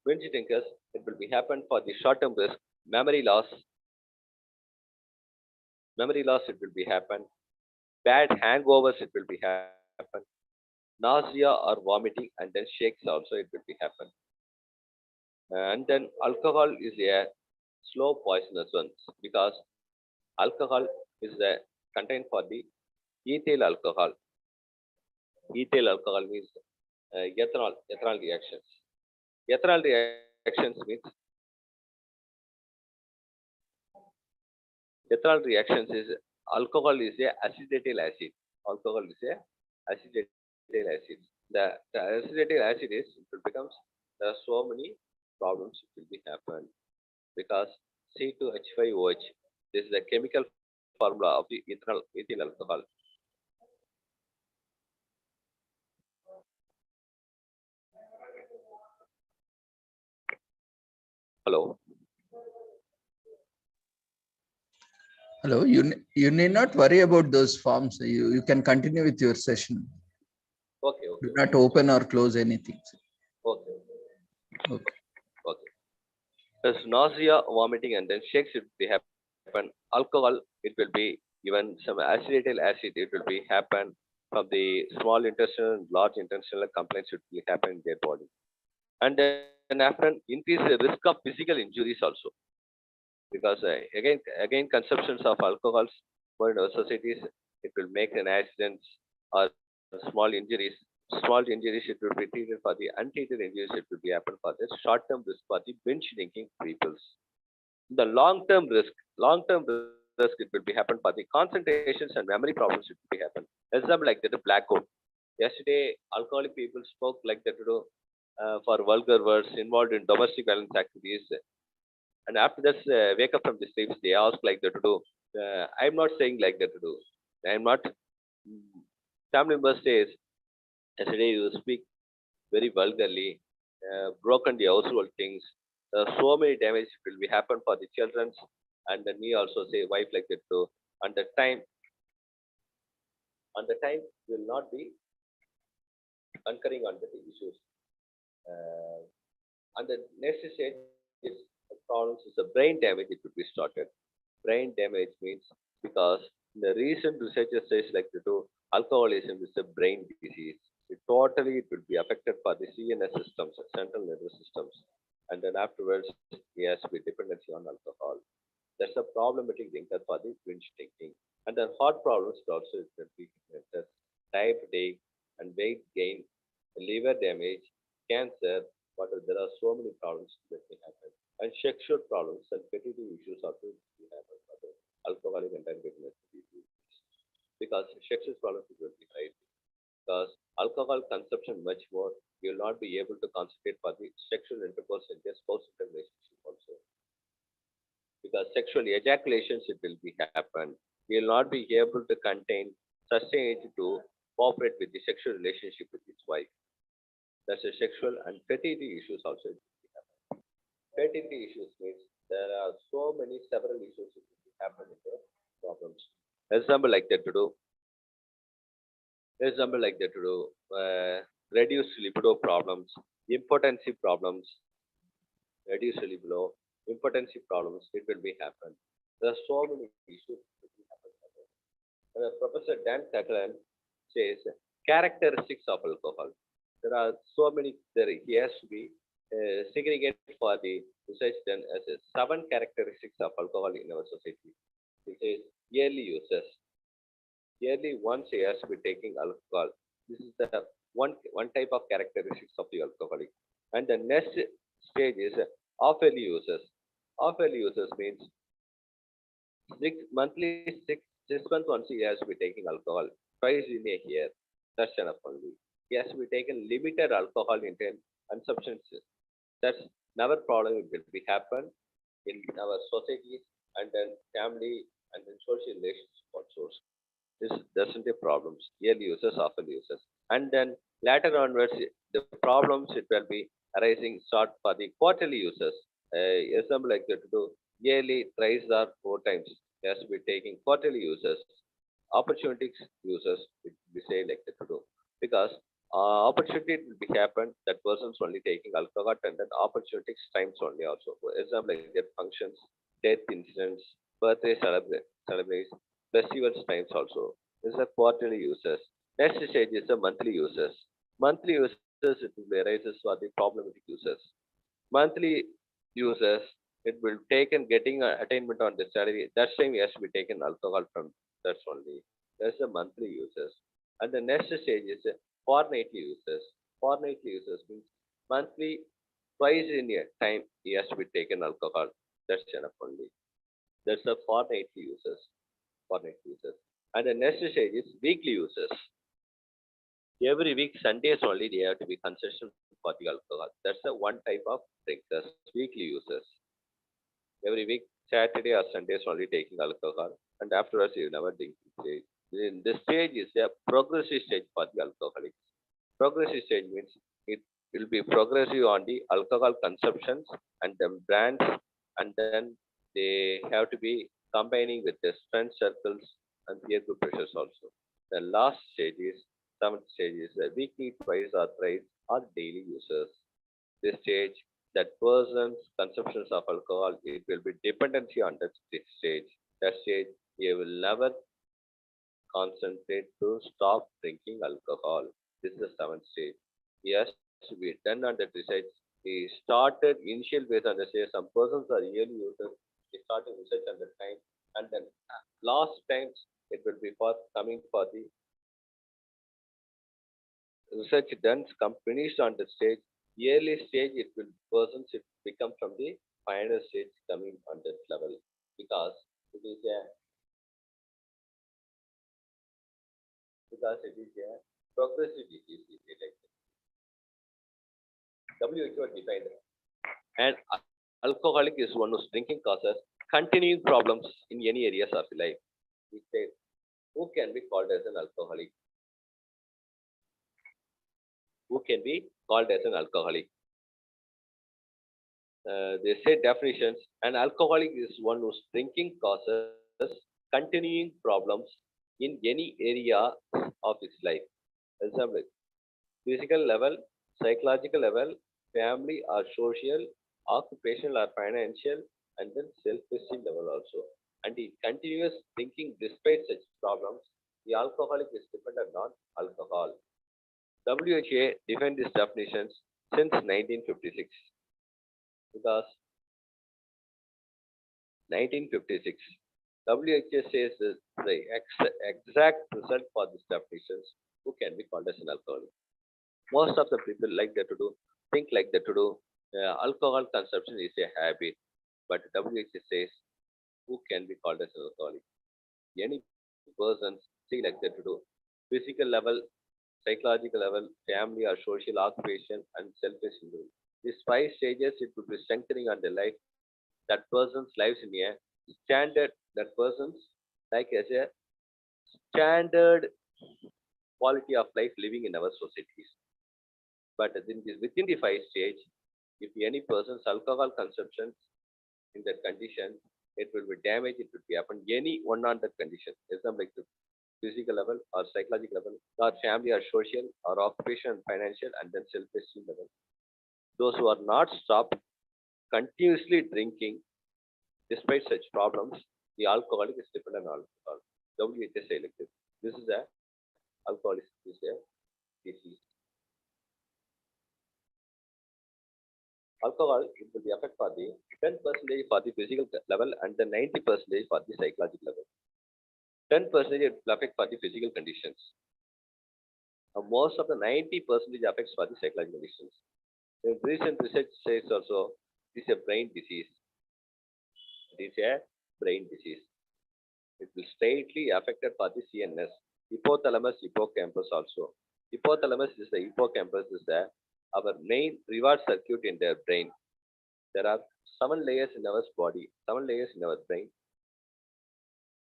Binge drinkers, it will be happen for the short-term risk. Memory loss it will be happen. Bad hangovers it will be happen. Nausea or vomiting and then shakes also it will be happen. And then alcohol is a slow poisonous one because alcohol is contained for the ethyl alcohol. Ethyl alcohol means ethanol reactions. Ethanol reactions means ethanol reactions is alcohol is a acetyl acid. Alcohol is a acetyl acid. The acetyl acid is it becomes there are so many problems it will be happen because C2H5OH. This is the chemical formula of the ethyl alcohol. Hello. Hello, you need not worry about those forms. You can continue with your session. Okay. Do not open or close anything. Okay. There's nausea, vomiting, and then shakes it will happen. Alcohol, it will be even some acetyl acid. It will be happen from the small intestinal, large intestinal complaints. It will happen in their body, and then after increase the risk of physical injuries also because again consumptions of alcohols for in our societies it will make an accidents or small injuries. Small injuries it will be treated for the untreated injuries it will be happen for the short-term risk for the binge drinking peoples. The long-term risk it will be happen for the concentrations and memory problems it will be happen. Example like that a blackout. Yesterday alcoholic people spoke like that for vulgar words involved in domestic violence activities. And after this, wake up from the sleep, they ask like that to do. I'm not saying like that to do. I'm not. Family member says, yesterday you speak very vulgarly, broken the household things. So many damage will be happen for the children, and then me also say wife like that too. And the time will not be concurring on the issues. Uh, and the next stage is problems is the brain damage. It will be started. Brain damage means because the recent researchers says like the two alcoholism is a brain disease. It will be affected for the CNS systems, central nervous systems, and then afterwards he has to be dependency on alcohol. That's a problematic thing that for the binge drinking. And then heart problems also is the big factor. Diabetic and weight gain, liver damage, cancer, but there are so many problems that may happen. And sexual problems and fertility issues also will happen for the alcoholic and diabetic disease. Because sexual problems will be high. Because alcohol consumption much more, you will not be able to concentrate for the sexual intercourse and just spousal relationship also, because sexual ejaculations it will be happen. He will not be able to contain sustain it to cooperate with the sexual relationship with his wife. That's a sexual and fertility issues also. It will be happen. Fertility issues means there are so many several issues that will be happen in the problems. Example like that to do. Example like that to do. Reduced libido problems, impotency problems, reduce libido, impotency problems, it will be happen. There are so many issues that will happen. Professor Dan Catlan says characteristics of alcohol. There are so many. He has to be segregated for the research done as a 7 characteristics of alcohol in our society. He says yearly users. Yearly once he has to be taking alcohol. This is the one type of characteristics of the alcoholic. And the next stage is off-yearly users. Off-yearly users means six months once he has to be taking alcohol, twice in a year. That's enough only. He has to be taken limited alcohol intake and substances. That's never problem will be happen in our society and then family and then social relationship also. This doesn't be problems. Yearly users, often users. And then later onwards, the problems it will be arising start for the quarterly users. Example like that to do yearly thrice or 4 times. He has to be taking quarterly users. Opportunities users, it we say like that to do. Because opportunity will be happen that person's only taking alcohol and then opportunities times only also. For example, like their functions, death incidents, birthday celebrations, festivals times also. This is a quarterly users. Next stage is the monthly users. Monthly users it will be arises for the problematic users. Monthly users it will take and getting attainment on the salary. That time he has to be taken alcohol from that's only. That's the monthly users. And the next stage is fortnightly users. Fortnightly users means monthly twice in a time he has to be taken alcohol. That's enough only. That's the fortnightly users. Fortnightly users. And the next stage is weekly users. Every week, Sundays only they have to be concession for the alcohol. That's the one type of drinkers, weekly users. Every week, Saturday or Sundays only taking alcohol, and afterwards you never drink. In this stage is a progressive stage for the alcoholics. Progressive stage means it will be progressive on the alcohol consumptions and then brands, and then they have to be combining with the friend circles and peer group pressures also. The last stage is seventh stage is weekly, twice or thrice or daily users. This stage, that person's consumptions of alcohol, it will be dependency on that stage. That stage, he will never concentrate to stop drinking alcohol. This is the seventh stage. He has to be done on that research. He started initial based on the stage. Some persons are yearly users. He started research at the time, and then last times it will be for coming for the research done, come finished on the stage. Yearly stage, it will persons it become from the final stage coming on that level because it is a progressive disease. WHO defined it. And alcoholic is one whose drinking causes continuing problems in any areas of life. We say, who can be called as an alcoholic? Who can be called as an alcoholic? They say definitions. An alcoholic is one whose drinking causes continuing problems in any area of its life. Example, physical level, psychological level, family or social, occupational or financial, and then self-esteem level also. And the continuous drinking despite such problems, the alcoholic is dependent on alcohol. WHA defined these definitions since 1956 because 1956 WHA says that the exact result for these definitions who can be called as an alcoholic. Most of the people like that to do, think like that to do. Alcohol consumption is a habit, but WHA says who can be called as an alcoholic. Any person see like that to do. Physical level, psychological level, family or social occupation, and self-esteem. These five stages it would be strengthening on the life that person's lives in a standard that person's like as a standard quality of life living in our societies. But within the five stage, if any person's alcohol consumption in that condition, it will be damaged, it will be happen any one on that condition. Example like the physical level or psychological level, or family or social or occupation, financial, and then self-esteem level. Those who are not stopped continuously drinking despite such problems, the alcoholic is dependent on alcohol. WHS selective. This is a alcoholism is a disease. Alcohol it will be affect for the 10% for the physical level and the 90% for the psychological level. 10% it will affect for the physical conditions. Most of the 90% affects for the psychological conditions. The recent research says also it is a brain disease. It is a brain disease. It will straightly affected for the CNS, hypothalamus, hippocampus also. Hypothalamus is the hippocampus is the our main reward circuit in their brain. There are 7 layers in our body, 7 layers in our brain.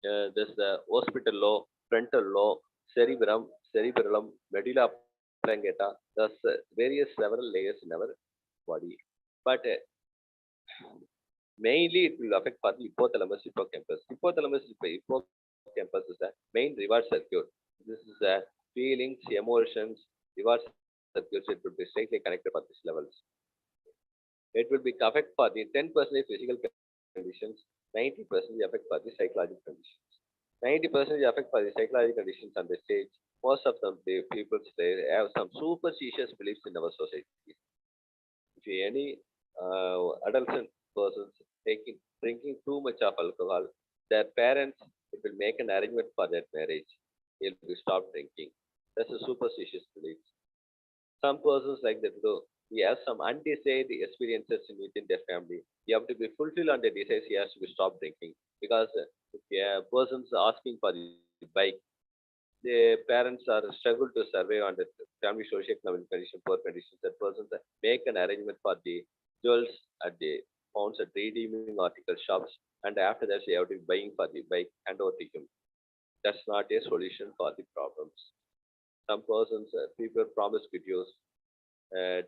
There's the occipital lobe, frontal lobe, cerebrum, cerebellum, medulla oblongata. There's various several layers in our body. But mainly it will affect for the hypothalamus, hippocampus. Hypothalamus, hippocampus is the main reward circuit. This is the feelings, emotions, reward circuits. It will be strictly connected for these levels. It will be affect for the 10% physical conditions, 90% affect for the psychological conditions. 90% affect for the psychological conditions on the stage. Most of them, the people they have some superstitious beliefs in our society. If any adolescent persons drinking too much of alcohol, their parents it will make an arrangement for that marriage. He'll be stop drinking. That's a superstitious belief. Some persons like that though he has some undesired experiences within their family. You have to be fulfilled on the desires. He has to be stop drinking because if a person's asking for the bike, the parents are struggle to survive on the family socio-economic condition, poor conditions. That persons make an arrangement for the jewels at the pounds at redeeming article shops, and after that they have to be buying for the bike and over to him. That's not a solution for the problems. Some persons, people promiscuous,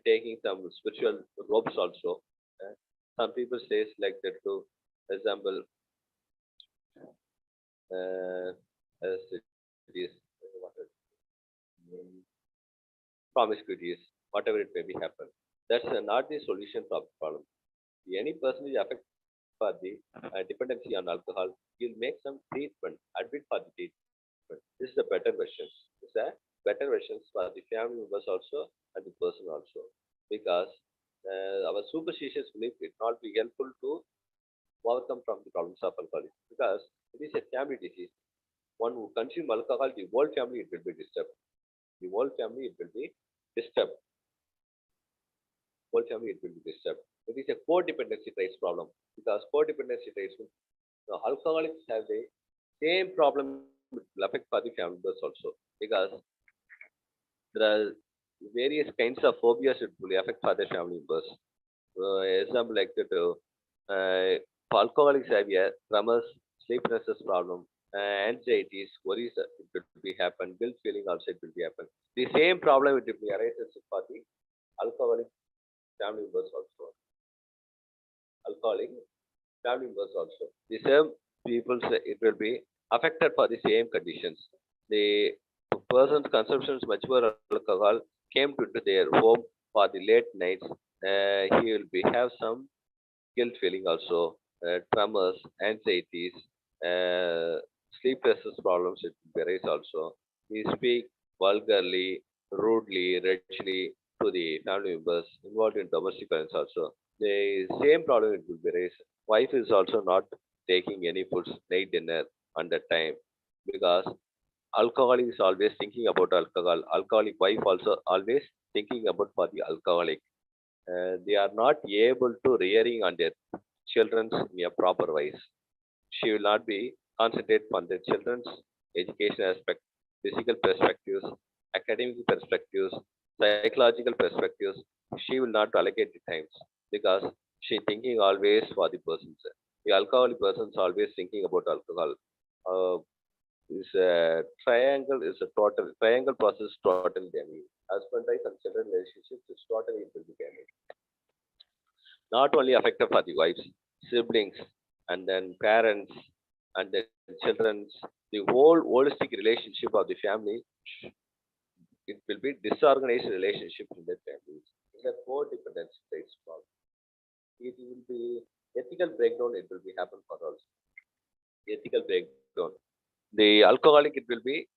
taking some spiritual ropes also. Some people says like that too. Example, as it is, promiscuities, whatever it may be happen. That's not the solution for the problem. Any person is affected for the dependency on alcohol, you'll make some treatment, admit for the treatment. This is a better version. This is a better versions for the family members also and the person also. Because our superstitious belief it not be helpful to overcome from the problems of alcoholism. Because it is a family disease. One who consume alcohol, the whole family it will be disturbed. The whole family it will be disturbed. Whole family it will be disturbed. It is a codependency traits problem because codependency traits the alcoholics have the same problem will affect for the family members also because there are various kinds of phobias it will affect for the family members. Example like that, for alcoholics have a tremors, sleepiness problem, anxieties, worries it will be happen, guilt feeling also it will be happen. The same problem it will be arises for the alcoholic family members also. alcoholic family members also. The same people, it will be affected for the same conditions. The person's consumption much more alcohol came to their home for the late nights. He will be have some guilt feeling also, tremors, anxieties, uh, sleeplessness problems it will arise also. He speak vulgarly, rudely, rashly to the family members involved in domestic violence also. The same problem it will be raised. Wife is also not taking any food, night dinner on the time because alcoholic is always thinking about alcohol. Alcoholic wife also always thinking about for the alcoholic. They are not able to rearing on their children in a proper ways. She will not be concentrate on the children's education aspect, physical perspectives, academic perspectives, psychological perspectives. She will not allocate the times because she thinking always for the persons. The alcoholic persons always thinking about alcohol. Uh, is a triangle is a total triangle process totally damaged. Husband wife and children relationships is totally it will be damaged. Not only affected for the wives, siblings, and then parents, and then children's, the whole holistic relationship of the family, it will be disorganized relationship in the families. In the co-dependence states problem. It will be ethical breakdown, it will be happen for also. Ethical breakdown. The alcoholic, it will be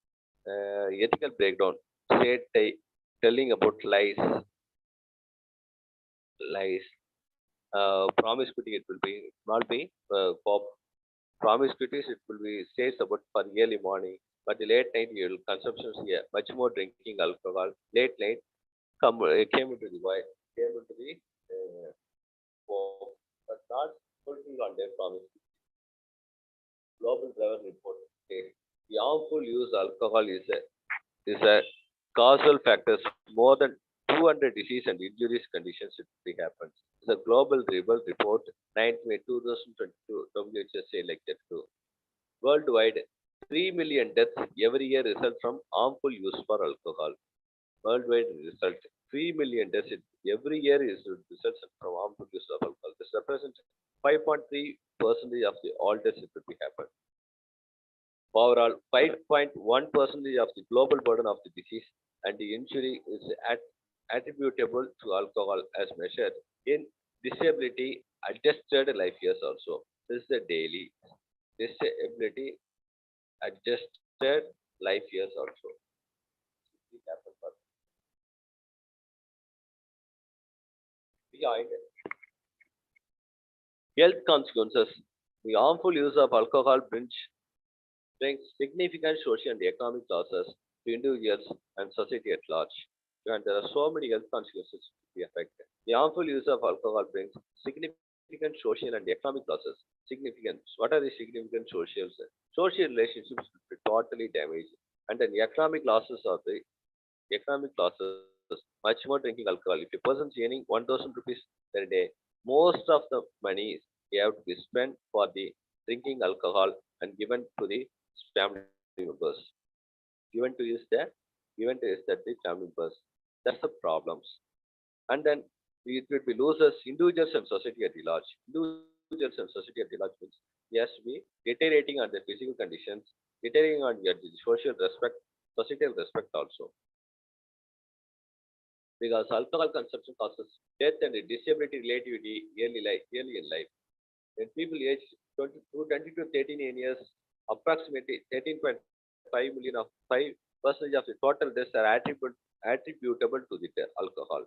ethical breakdown. Say telling about lies, promiscuity, it will be not be promiscuities, it will be stays about for early morning, but the late night you will consumption here, much more drinking alcohol. Late night came into the wife, came into the home, but not fulfilled on their promise. Global driver report says the harmful use alcohol is a causal factors more than 200 disease and injuries conditions it will happen. The global rebel report 9th May 2022 WHSA like that too. Worldwide, 3 million deaths every year result from harmful use for alcohol. Worldwide result 3 million deaths every year is results from harmful use of alcohol. This represents 5.3% of the all deaths it will be happen. Overall, 5.1 percentage of the global burden of the disease and the injury is attributable to alcohol as measured in disability adjusted life years also. This is the daily disability adjusted life years also. It happens for behind health consequences. The harmful use of alcohol brings significant social and economic losses to individuals and society at large. And there are so many health consequences to be affected. The harmful use of alcohol brings significant social and economic losses. Significant. What are the significant social? Social relationships will be totally damaged, and then economic losses of the economic losses. Much more drinking alcohol. If a person's earning 1,000 rupees per day, most of the money they have to be spent for the drinking alcohol and given to the family members. Given to is the given to is that the family members. That's the problems. And then it will be losers, individuals and society at the large. Individuals and society at the large means he has to be deteriorating on the physical conditions, deteriorating on the social respect, societal respect also. Because alcohol consumption causes death and disability relativity early in life. When people aged 20 to 13 years, approximately 13.5 million of 5% of the total deaths are attributable to the alcohol.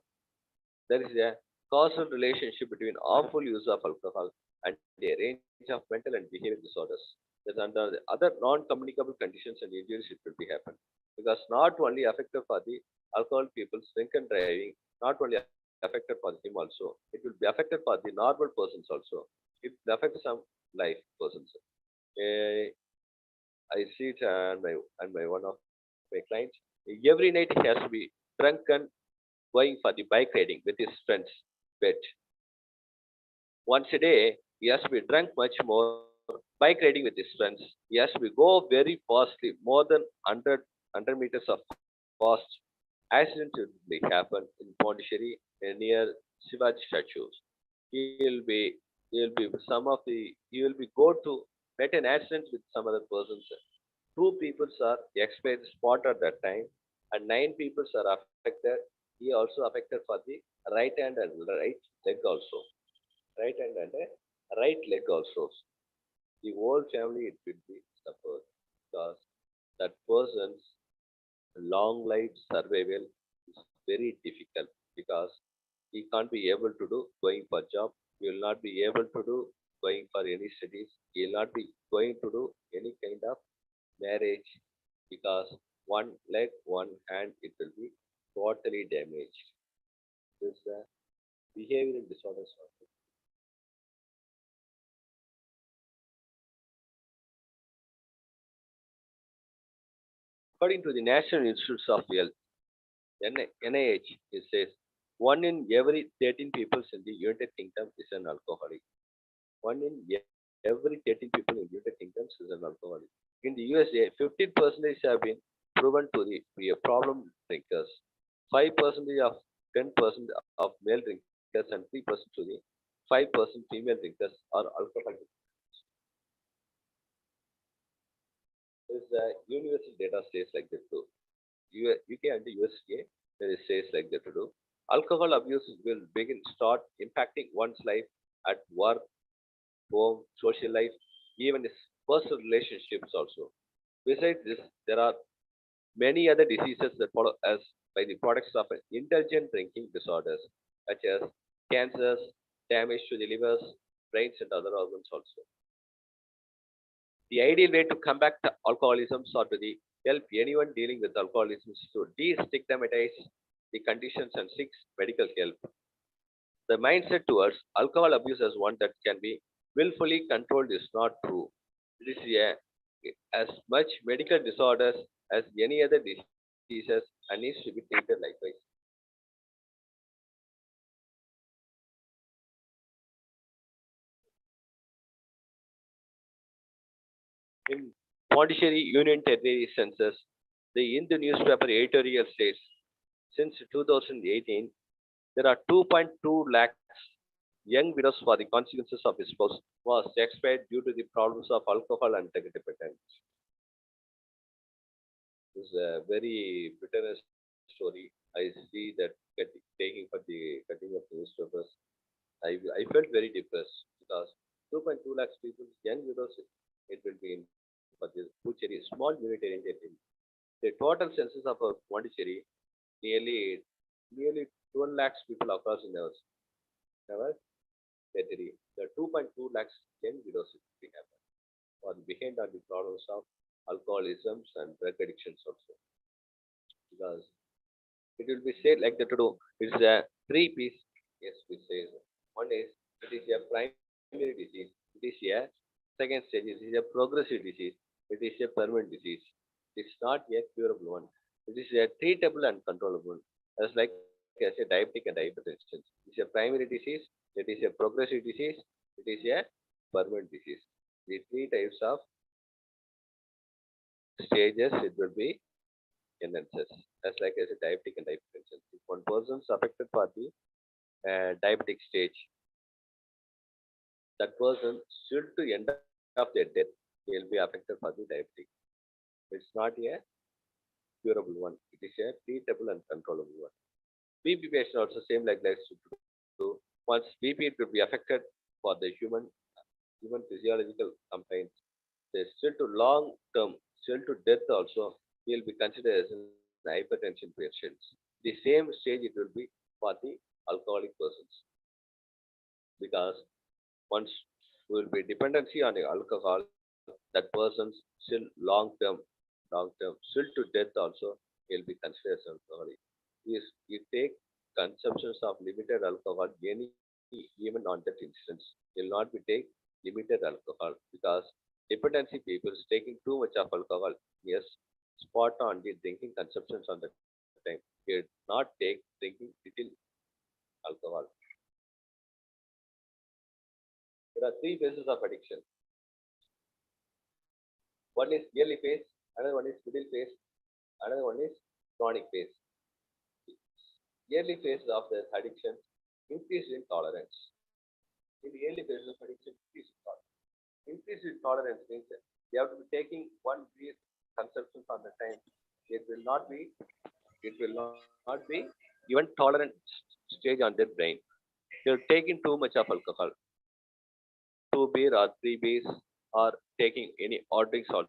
There is a causal relationship between harmful use of alcohol and a range of mental and behavioral disorders. That under the other non-communicable conditions and injuries it will be happen. Because not only affected for the alcohol people's drink and driving, not only affected for him also, it will be affected for the normal persons also. It will affect some life persons. Uh, I see it and my one of my clients. Every night he has to be drunken going for the bike riding with his friends. But once a day, he has to be drunk much more, bike riding with his friends. He has to be go very fastly, more than 100 meters of fast. Accidents will happen in Pondicherry near Shivaji statues. He will be You will be you will be go to met an accident with some other persons. Two people are expired spot at that time, and nine people are affected. He also affected for the right hand and right leg also. Right hand and right leg also. The whole family it will be suffered because that person's long life survival is very difficult because he can't be able to do going for job. He will not be able to do going for any studies. He will not be going to do any kind of marriage because one leg, one hand, it will be totally damaged. This is the behavioral disorders. According to the National Institutes of Health, NIH, it says one in every 13 people in the United Kingdom is an alcoholic. One in every 13 people in United Kingdom is an alcoholic. In the USA, 15% have been proven to be a problem drinkers. 5% of 10% of male drinkers and 3% to the 5% female drinkers are alcoholic. There's a universal data says like that too. UK and the USA, there is says like that to do. Alcohol abuse will start impacting one's life at work, home, social life, even his personal relationships also. Besides this, there are many other diseases that follow as by the products of intelligent drinking disorders, such as cancers, damage to the livers, brains, and other organs also. The ideal way to combat alcoholism or to help anyone dealing with alcoholism is to destigmatize the conditions and seek medical help. The mindset towards alcohol abuse as one that can be willfully controlled is not true. It is as much medical disorders as any other diseases and needs to be treated likewise. In Pondicherry Union Territory census, the Hindu newspaper editorial states, since 2018, there are 2.2 lakhs young widows for the consequences of his spouse was expired due to the problems of alcohol and drug dependence. This is a very bitter story. I see that taking for the cutting of newspapers. I felt very depressed because 2.2 lakhs people, young widows, it will be in for this Pucheri, small unitarian territory. The total census of Pondicherry, nearly nearly 12 lakhs people across in our territory. The 2.2 lakhs young widows we have are behind on the problems of alcoholisms and drug addictions also. Because it will be said like that to do. It's a three piece. Yes, we say one is it is a primary disease. It is a second stage. It is a progressive disease. It is a permanent disease. It's not a curable one. It is a treatable and controllable. As like as a diabetic and hypertension. It's a primary disease. It is a progressive disease. It is a permanent disease. The three types of stages it will be enhances. As like as a diabetic and hypertension. If one person is affected for the diabetic stage, that person should to end of their death, he will be affected for the diabetic. It's not a curable one. It is a treatable and controllable one. BP patient also same like that. So once BP it will be affected for the human physiological complaints, they still to long term, still to death also, he will be considered as an hypertension patient. The same stage it will be for the alcoholic persons because once will be dependency on the alcohol, that person's still long term, still to death also, he'll be considered as alcoholic. If you take consumptions of limited alcohol, any even on that instance, will not be take limited alcohol because dependency people is taking too much of alcohol. Yes, spot on the drinking consumptions on the time. He not take drinking little alcohol. There are three phases of addiction. One is early phase, another one is middle phase, another one is chronic phase. Early phase of the addiction increase in tolerance. In the early phases of addiction, increase in tolerance means that you have to be taking one beer consumption on the time. It will not be, it will not be even tolerant stage on their brain. You're taking too much of alcohol, 2 beer or 3 beers, or taking any odd drinks also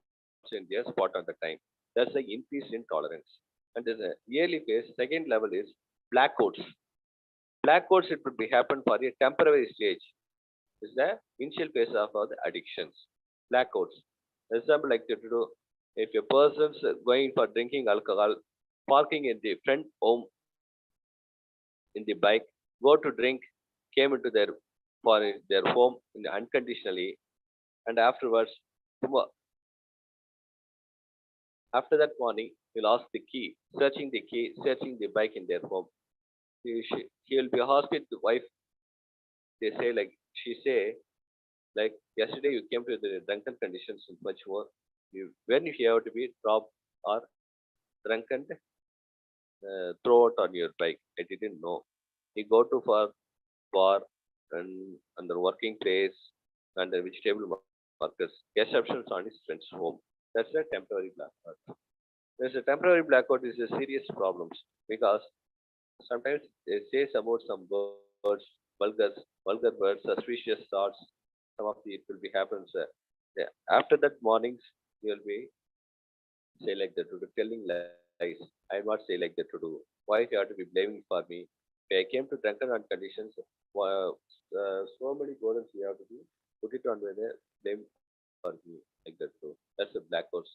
in their spot on the time. That's the increase in tolerance. And there's a yearly phase, second level is blackouts. Blackouts, it would be happen for a temporary stage. Is the initial phase of the addictions. Blackouts. Example like to do if a person's going for drinking alcohol, parking in the front home in the bike, go to drink, came into their for their home unconditionally, and afterwards, after that morning, he lost the key, searching the bike in their home. He will be asked with the wife. They say like she say like yesterday you came to the drunken conditions and much more. When you have to be dropped or drunken, throw out on your bike. I didn't know. He go to for bar and the working place and the vegetable markets. Guest options on his friend's home. That's a temporary blackout. There's a temporary blackout is a serious problems because sometimes it says about some words, vulgar, vulgar words, suspicious thoughts. Some of the it will be happens. Yeah. After that mornings, you will be say like that to do, telling lies. I will not say like that to do. Why you have to be blaming for me? If I came to drunken on conditions. So many burdens you have to be put it on the blame for me like that too. That's a black horse.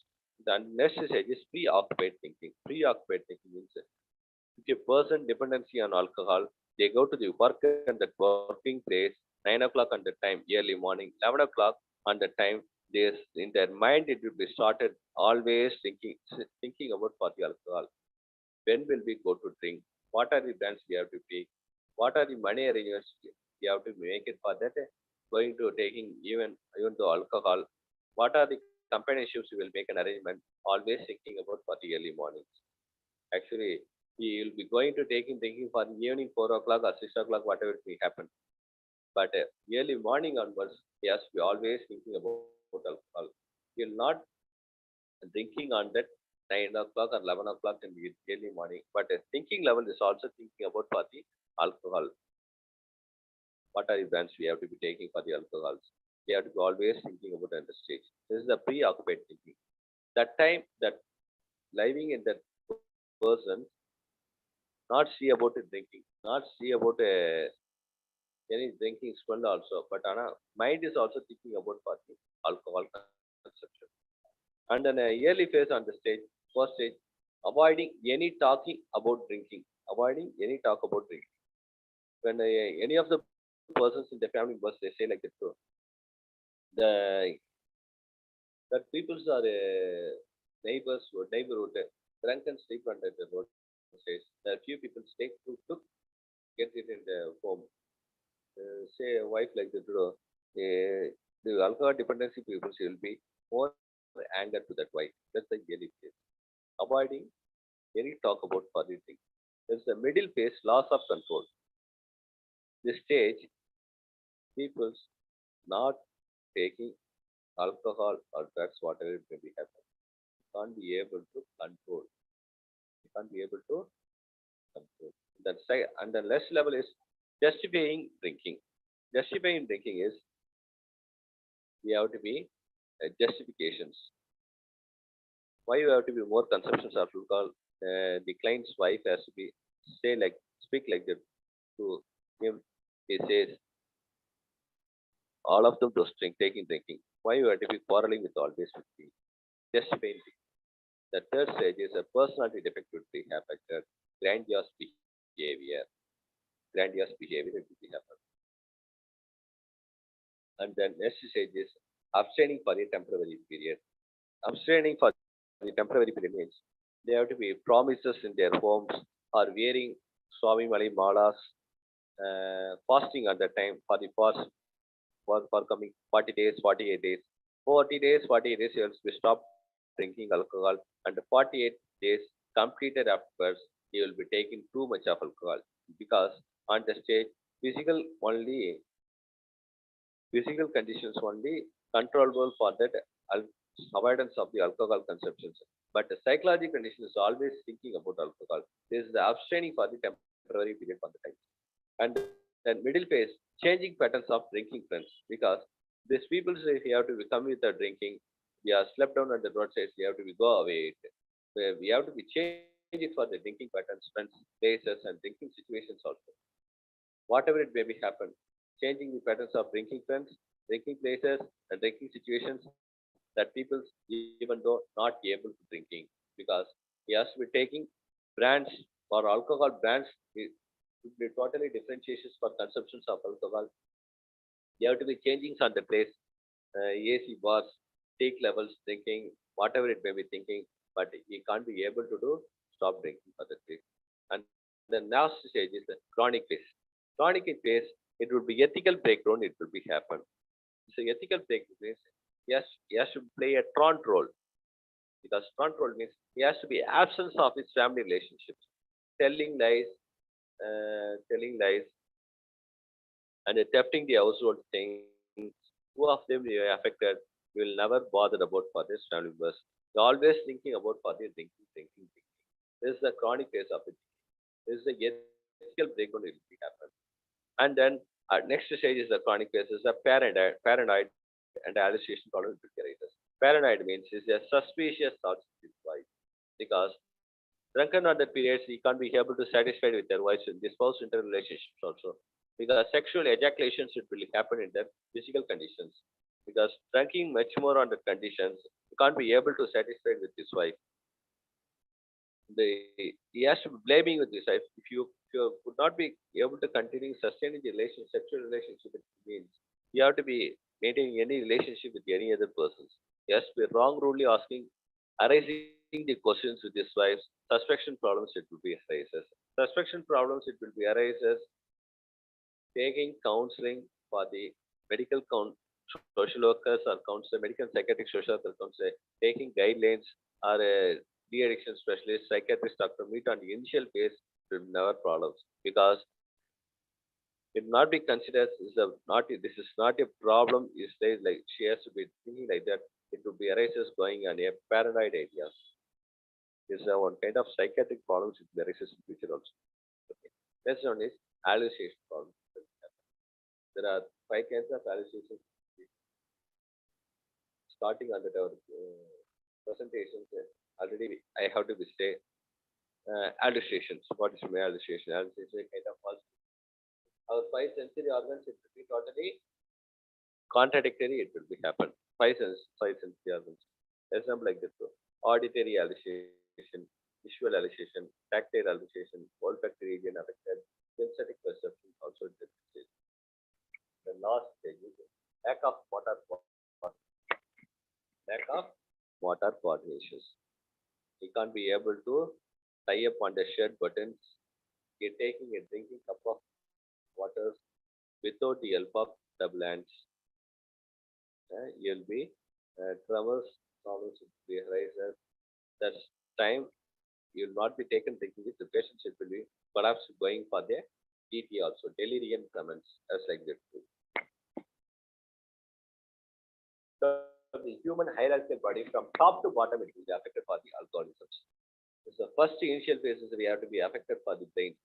The next stage is preoccupied thinking. Preoccupied thinking means if a person dependency on alcohol, they go to the work and the working place 9 o'clock on the time, early morning, 11 o'clock on the time. They in their mind it will be started always thinking about for the alcohol. When will we go to drink? What are the brands we have to take? What are the money arrangements we have to make it for that? Going to taking even the alcohol. What are the companionships we will make an arrangement? Always thinking about for the early mornings. Actually, he will be going to taking thinking for the evening 4 o'clock or 6 o'clock, whatever it may happen. But early morning onwards, he has to be always thinking about alcohol. He will not thinking on that 9 o'clock or 11 o'clock in the early morning. But thinking level is also thinking about for the alcohol. What are the brands we have to be taking for the alcohols? We have to be always thinking about at the stage. This is the preoccupied thinking. That time that living in that person, not see about it drinking, not see about any drinking smell also, but mind is also thinking about for the alcohol consumption. And then a yearly phase on the stage, first stage, avoiding any talking about drinking, avoiding any talk about drinking. When any of the persons in the family members they say like that too, the that peoples are neighborhood drunk and sleep under the road says that few people stay to get it in the home. Say a wife like that too, the alcohol dependency people will be more anger to that wife. That's the yearly phase. Avoiding any talk about further things. There's the middle phase, loss of control. This stage, people's not taking alcohol or drugs, whatever it may be happening, can't be able to control. You can't be able to control. And the last level is justifying drinking. Justifying drinking is we have to be justifications. Why you have to be more consumptions of alcohol? The client's wife has to be say like speak like that to him. He says all of them those taking drinking. Why you have to be quarreling with all this with me? Justifying drinking. The third stage is a personality defect would be affected. Grandiose behavior. Grandiose behavior will be happen. And then next stage is abstaining for a temporary period. Abstaining for the temporary period means they have to be promises in their homes or wearing Swami Mali malas, fasting at the time for the fast for coming 40 days, 48 days. 40 days, 48 days, you will stop drinking alcohol, and 48 days completed afterwards, you will be taking too much of alcohol because on the stage, physical only physical conditions only controllable for that avoidance of the alcohol consumption. But the psychological condition is always thinking about alcohol. This is the abstaining for the temporary period for the time. And then middle phase, changing patterns of drinking friends. Because these people say you have to come with the drinking. We are slept down at the roadside, you have to be go away. We have to be change it for the drinking patterns, friends, places, and drinking situations also. Whatever it may be happen, changing the patterns of drinking friends, drinking places, and drinking situations that people even though not able to drinking because he has to be taking brands or alcohol brands. It would be totally differentiations for consumptions of alcohol. You have to be changing on the place, AC bars, take levels, drinking, whatever it may be thinking, but he can't be able to do stop drinking for the place. And the last stage is the chronic phase. Chronic phase, it would be ethical breakdown, it will be happen. So ethical breakdown means he has to play a front role because front role means he has to be absence of his family relationships, telling lies, telling lies, and thefting the household things. Two of them you are affected. You will never bother about for this family members. You're always thinking about for the thinking. This is the chronic case of it. This is the ethical breakdown it will be happen. And then next stage is the chronic phase is the paranoid and hallucination problem will arises. Paranoid means is a suspicious thoughts with wife because drunken on the periods he can't be able to satisfy with their wives in the spouse interrelationships also because sexual ejaculations it will happen in their physical conditions because drinking much more on the conditions he can't be able to satisfy with his wife. He has to be blaming with his wife. If you could not be able to continue sustaining the sexual relationship, it means you have to be maintaining any relationship with any other persons. He has to be wrong rudely asking, arising the questions with his wife. Suspicion problems it will be arises. Suspicion problems it will be arises. Taking counseling for the medical social workers or counselor, medical psychiatric social worker counselor, taking guidelines or a de-addiction specialist, psychiatrist doctor meet on the initial phase will never problems because it not be considered this is not a problem. Is like she has to be thinking like that. It would be arises going on a paranoid areas. This is one kind of psychiatric problems it arises in future also. Okay. Next one is hallucination problems. There are five kinds of hallucinations starting under our presentations. Already I have to be say hallucinations. What is my hallucination? Hallucination is a kind of false. Our five sensory organs it will be totally contradictory. It will be happen. Five sensory organs. Example like this: auditory hallucination, visual hallucination, tactile hallucination, olfactory region affected, synthetic perception also differentiated. The last stage is lack of motor coordination. He can't be able to tie up on the shirt buttons. He taking a drinking cup of water without the help of double hands. You'll be tremors problems will be arises. That's time you'll not be taken drinking with the patients. It will be perhaps going for the DT also, delirium tremens, as like that too. So the human hierarchical body from top to bottom it will be affected for the alcoholism. So the first initial phases we have to be affected for the brain.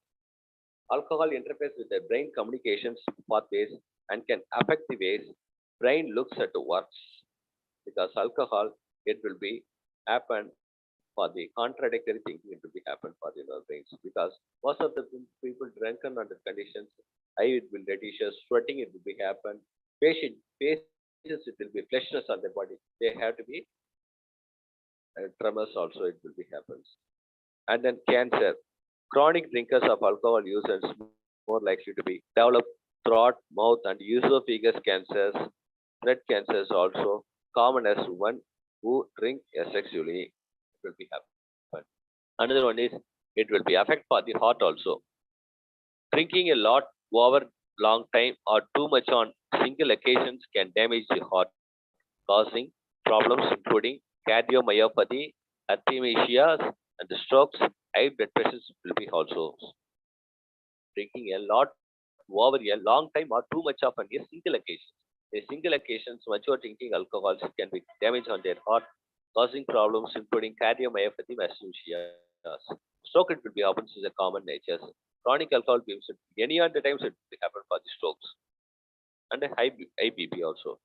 Alcohol interferes with the brain communications pathways and can affect the ways brain looks at works. Because alcohol it will be happen for the contradictory thinking it will be happen for the brains because most of the people drunken under conditions eye it will reddish, sweating it will be happen, faces it will be fleshness on the body. They have to be tremors also it will be happens. And then cancer. Chronic drinkers of alcohol users more likely to be develop throat, mouth, and esophagus cancers. Throat cancers also common as one who drink excessively. It will be happen. Another one is it will be affect for the heart also. Drinking a lot over long time or too much on single occasions can damage the heart, causing problems including cardiomyopathy, arrhythmias, and the strokes. High blood pressures will be also. Drinking a lot over a long time or too much of on a single occasion In single occasions, mature drinking alcohols can be damage on their heart, causing problems including cardiomyopathy, asphyxias. Stroke it will be happens is a common nature. Chronic alcohol abuse any other times it will happen for the strokes and a high BP also.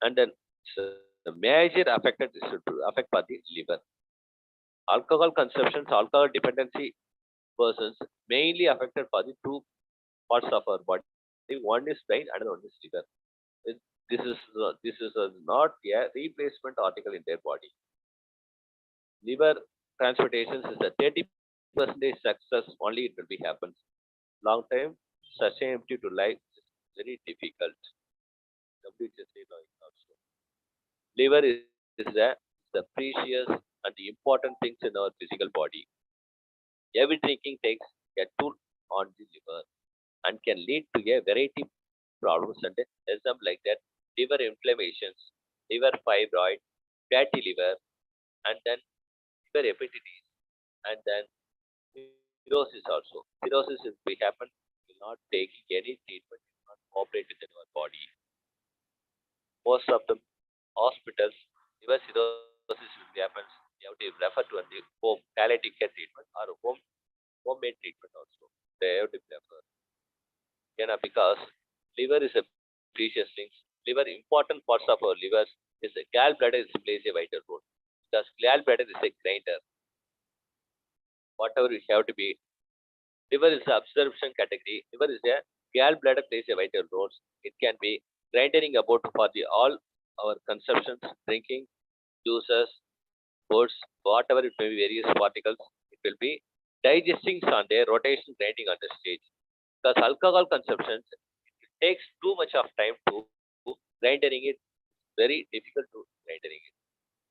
And then the major affected is to affect for the liver. Alcohol consumption, alcohol dependency persons mainly affected for the two parts of our body. One is brain, another one is liver. It- this is not a replacement article in their body. Liver transplantations is a 30% success only it will be happens. Long time sustainability to life is very difficult. WHSA law is also. Liver is the precious and the important things in our physical body. Every drinking takes a toll on the liver and can lead to a variety problems and some like that liver inflammations, liver fibroid, fatty liver, and then liver hepatitis, and then cirrhosis also. Cirrhosis if we happen will not take any treatment, will not operate within our body. Most of the hospitals, liver cirrhosis will be happens. You have to refer to the home palliative care treatment or homemade treatment also. They have to prefer. Because liver is a precious thing. Liver important parts of our livers is the gallbladder is plays a vital role. Because gallbladder is a grinder. Whatever we have to be. Liver is the absorption category. Liver is a gallbladder plays a vital role. It can be grinding about for the all our consumptions, drinking, juices, foods, whatever it may be, various particles. It will be digesting on their rotation grinding on the stage. Because alcohol consumption it takes too much of time to grinding it. Very difficult to grinding it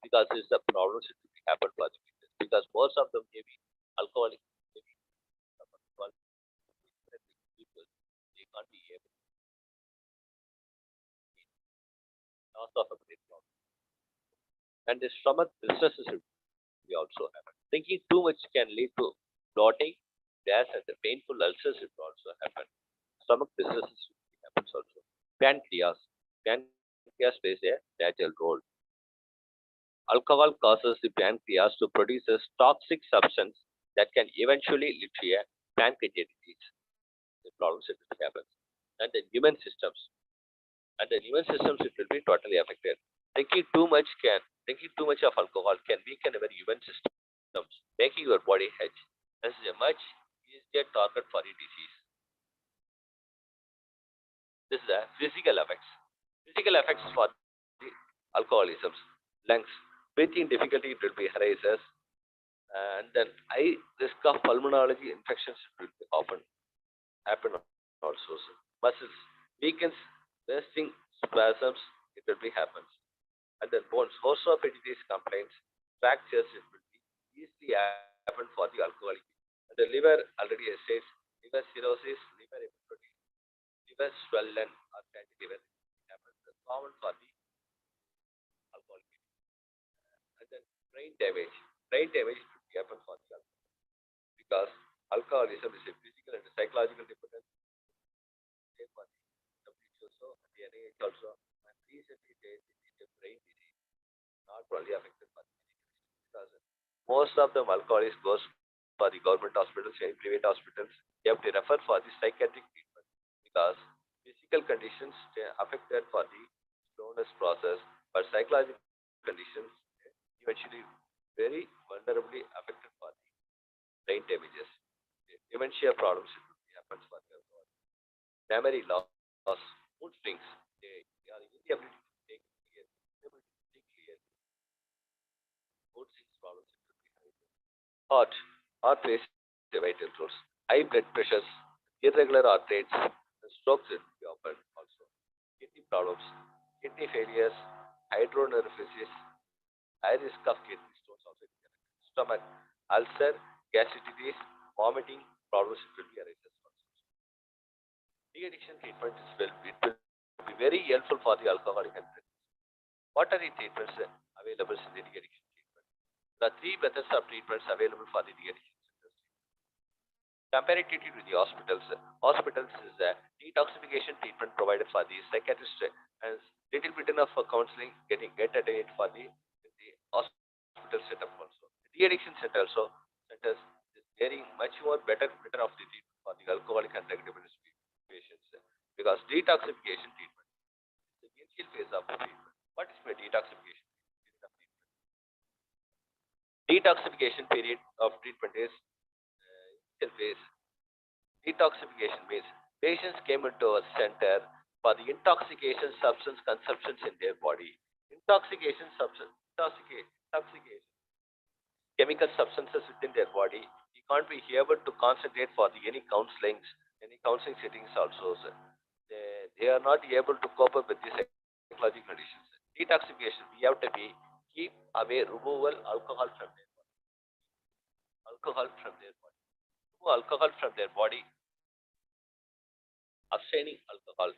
because it's the problems it will happen for the people. Because most of them may be alcoholic, maybe alcohol people they can't be able to loss of a brain problem. And the stomach distresses will be also happen. Thinking too much can lead to bloating, gas, and the painful ulcers will also happen. Stomach distresses happens also. Pancreas. Pancreas plays a natural role. Alcohol causes the pancreas to produce a toxic substance that can eventually lead to a pancreatitis. The problems it will happen. And the immune systems. And the immune systems it will be totally affected. Drinking too much of alcohol can weaken our immune systems, making your body hedge. This is a much easier target for a disease. This is the physical effects. Physical effects for the alcoholism. Lungs. Breathing difficulty it will be arises, and then high risk of pulmonology infections will be often happen also. So muscles weakens, wasting spasms it will be happens, and then bones osteoporosis complaints, fractures it will be easily happen for the alcoholic. And the liver already I said liver cirrhosis, liver hepatitis, liver swollen or fatty liver happens common for the alcoholic. And then brain damage. Brain damage will happen for the alcohol because alcoholism is a physical and psychological dependence same for the WHO also and the NIH also. And recently it is a brain disease, not only affected by the because most of the alcoholics goes for the government hospitals and private hospitals. They have to refer for the psychiatric treatment because physical conditions they are affected for the slowness process, but psychological conditions eventually very vulnerably affected for the brain damages. Dementia problems it will be happens for the alcohol. Memory loss, mood swings, they are inability to take clear, inability to think clear, mood swings problems it will be having. Heart, heart plays a vital role. High blood pressures, irregular heart rates, and strokes will be often also. Kidney problems, kidney failures, hydronephrosis, high risk of kidney stones also. Stomach, ulcer, gastritis, vomiting problems it will be arises also. De-addiction treatment is it will be very helpful for the alcoholic and drug. What are the treatments available in the de-addiction treatment? There are three methods of treatments available for the de-addiction centers. Comparatively to the hospitals is a detoxification treatment provided for the psychiatrist and little bit enough for counseling get attained for the hospital setup also. The de-addiction center also centers is very much more better of the treatment for the alcoholic and drug dependent patients because detoxification treatment is the initial phase of the treatment. What is the detoxification period of treatment? Detoxification period of treatment is initial phase. Detoxification means patients came into a center for the intoxication substance consumptions in their body. Intoxication, chemical substances within their body. He can't be able to concentrate for any counseling settings also. Sir. They are not able to cope up with these psychological conditions. Detoxification, we have to be keep away, removal alcohol from their body, remove alcohol from their body, abstaining alcohol.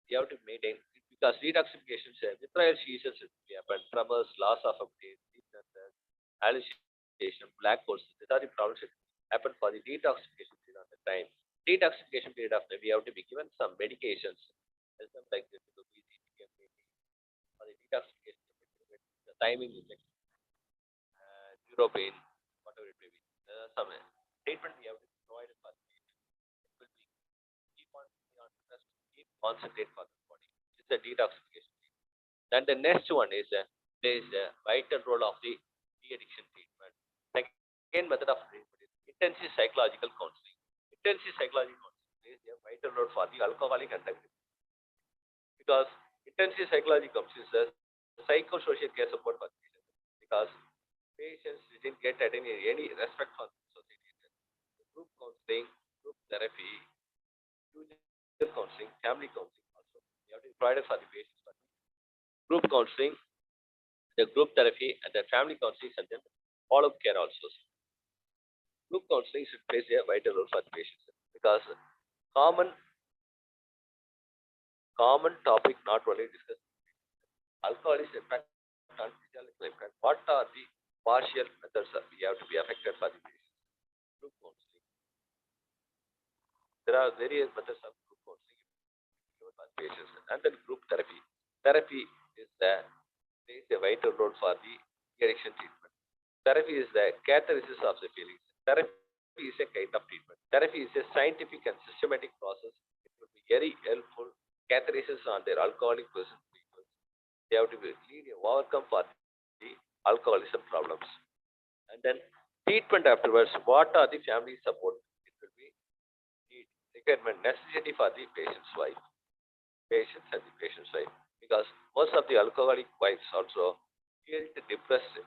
We have to maintain because detoxification, withdrawal seizures will happen, tremors, loss of appetite, sleeplessness, hallucination, black holes. These are the problems that happen for the detoxification period of the time. Detoxification period of time, we have to be given some medications, like the for the detoxification, the timing injection, neuropain, whatever it may be. Some treatment we have to provide for the patient. It will be keep on stress, keep concentrate for the body. It's a detoxification. Then the next one is plays a vital role of the de-addiction treatment. Second method of treatment is intensive psychological counseling. Intensive psychological counseling plays a vital role for the alcoholic and drug addict because intensive psychological counseling is a psychosocial care support for patients because patients didn't get any respect for society. Group counseling, group therapy, individual counseling, family counseling also. You have to provide it for the patients. Group counseling, the group therapy, and the family counseling, and then follow-up care also. Group counseling should play a vital role for the patients because common common topic not only discussed alcohol is impact on physiological impact. What are the partial methods that we have to be affected for the patients? Group counseling. There are various methods of group counseling given for the patients, and then group therapy. Therapy is plays a vital role for the addiction treatment. Therapy is the catharsis of the feelings. Therapy is a kind of treatment. Therapy is a scientific and systematic process. It will be very helpful. Catharsis on their alcoholic person people. They have to be overcome for the alcoholism problems. And then treatment afterwards. What are the family support? It will be need, requirement, necessity for the patient's wife, patients and the patient's wife. Because most of the alcoholic wives also feel depressed.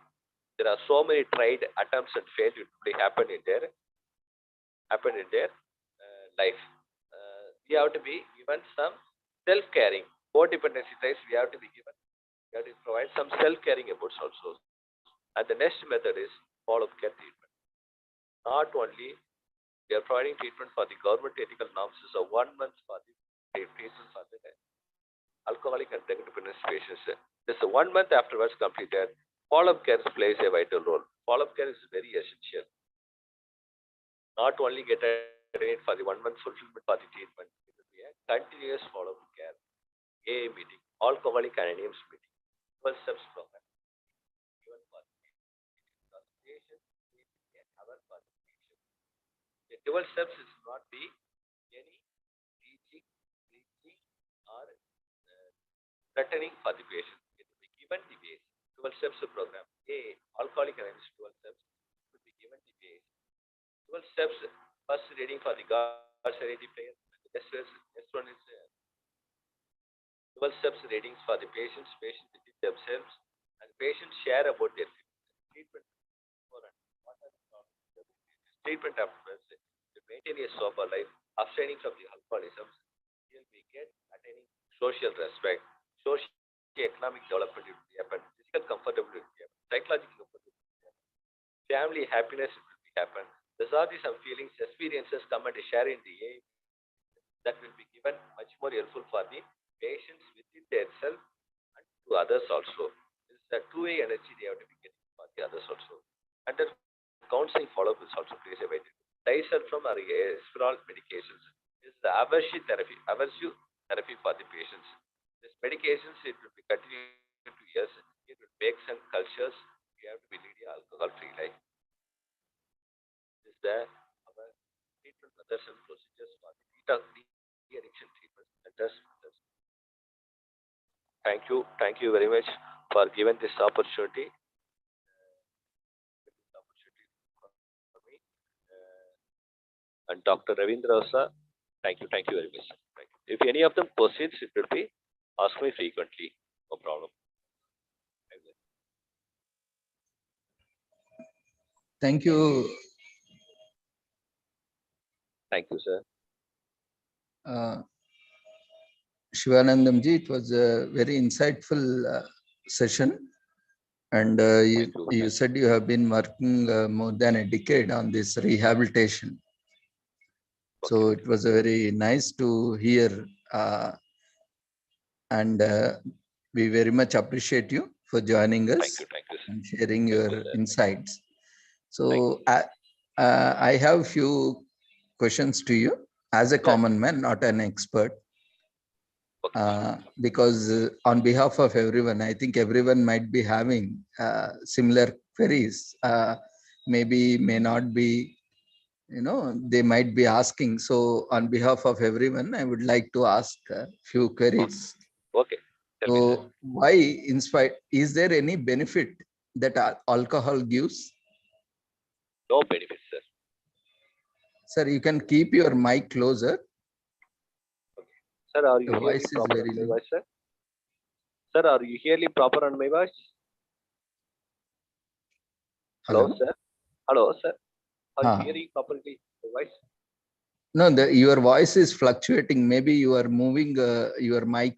There are so many tried attempts and failed to happen in their life. We have to be given some self-caring. Codependency types we have to be given. We have to provide some self-caring efforts also. And the next method is follow-up care treatment. Not only we are providing treatment for the government ethical norms, so 1 month for the treatment for the alcoholic and drug dependence patients. This 1 month afterwards completed. Follow-up care plays a vital role. Follow-up care is very essential. Not only get a for the 1 month fulfillment for the treatment, it will be a continuous follow-up care. AA meeting, Alcoholic Anonymous meeting, 12 steps program. Given for the patient, need to be aware for the patient. The 12 steps is not be any teaching, preaching, or threatening for the patient. It will be given the base. 12 steps program. A Alcoholic Anonymous 12 steps will be given the base. 12 steps. First reading for the God Serenity prayer. Next one is 12 steps readings for the patients within themselves, and patients share about their treatment. Treatment afterwards to maintain a sober life, abstaining from the alcoholism, you'll be attaining social respect, social economic development will be happen, physical comfortability will be happen, psychological comfortability will be happen, family happiness will be happen. These are some feelings, experiences come and share in the AA that will be given much more helpful for the patients within themselves and to others also. This is a two-way energy they have to be getting for the others also. And then counseling follow-up is also plays a vital role. Thyself from our espiral medications. This is the aversive therapy for the patients. This medications, it will be continued to years. It will make some cultures. We have to be leading alcohol-free life. This is the our treatment methods and procedures for the de-addiction treatment centers. Thank you very much for giving this opportunity. For me. And Dr. Ravindra sir, thank you very much. Thank you. If any of them proceeds, it will be ask me frequently. No problem. Thank you, Thank you, sir. Shivanandamji. It was a very insightful session. And you said you have been working more than a decade on this rehabilitation. So it was very nice to hear. And we very much appreciate you for joining us Thank you, and sharing your insights. So Thank I have few questions to you as a common man, not an expert. Because on behalf of everyone, I think everyone might be having similar queries. Maybe may not be, they might be asking. So on behalf of everyone, I would like to ask a few queries. Okay. So why, in spite, is there any benefit that alcohol gives? No benefits, sir. Sir, you can keep your mic closer. Sir, are you The hearing voice is proper very on my low. voice, sir? Sir, are you hearing proper on my voice? Hello, Hello? sir. Hello, sir. Are Ah. you hearing properly the voice? No, your voice is fluctuating. Maybe you are moving your mic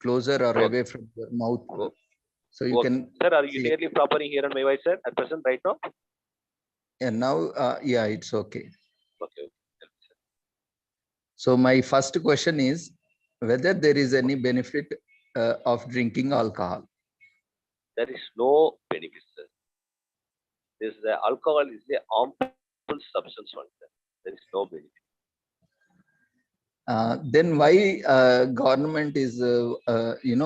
closer or away from your mouth. So you can. Sir, are you hearing properly here on my voice, sir? At present, right now? Yeah, now, yeah, it's okay. Okay. So my first question is whether there is any benefit of drinking alcohol. There is no benefit, sir. The alcohol is a harmful substance one, sir. There is no benefit. Then why government is,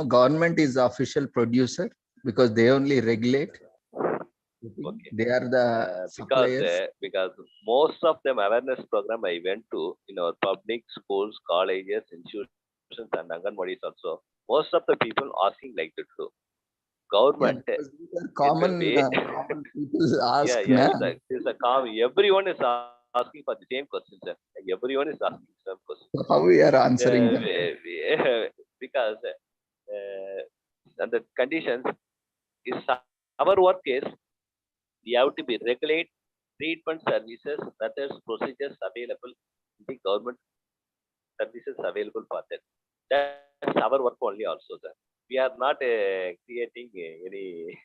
government is the official producer because they only regulate. Okay. They are the suppliers. Because most of them awareness program I went to in our public schools, colleges, institutions, and Anganwadis also. Most of the people asking like that too. Government, common people ask. it's a common. Everyone is asking for the same question, sir. Everyone is asking some question. So how we are answering them? Because under conditions is our work is we have to be regulate treatment services, methods, procedures available in the government services available for that. That's our work only also, sir. We are not creating any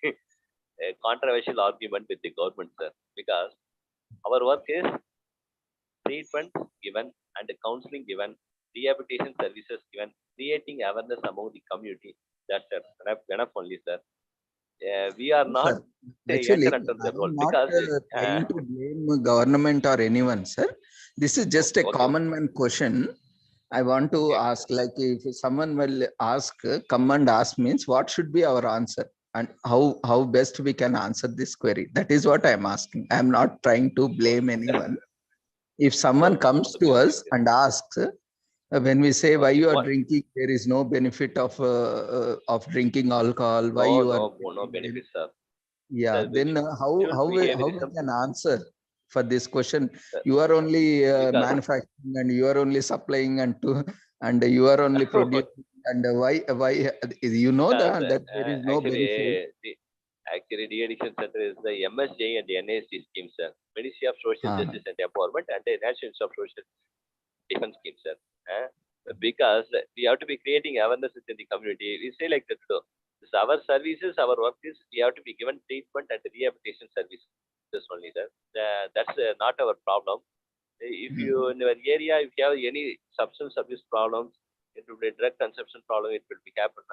controversial argument with the government, sir, because our work is treatment given and counseling given, rehabilitation services given, creating awareness among the community. That's enough only, sir. We are not actually I'm not trying to blame government or anyone, sir. This is just a common man question. I want to ask, like, if someone will ask, come and ask means what should be our answer and how best we can answer this query. That is what I'm asking. I'm not trying to blame anyone. If someone comes to us and asks, when we say why you are drinking, there is no benefit of drinking alcohol. Why you are no benefits, sir. Yeah, then how we can answer for this question? You are only manufacturing and you are only supplying and you are only producing, and why you know that there is no benefit. Actually, de-addiction center is the MSJ and the NASD scheme, sir. Ministry of Social Justice and Empowerment and the National Institute of Social Defense scheme, sir. Because we have to be creating awareness in the community. We say like that too. It's our services, our work is we have to be given treatment and rehabilitation services only, sir. That's not our problem. If you in your area, if you have any substance abuse problems, it will be drug consumption problem, it will be happen.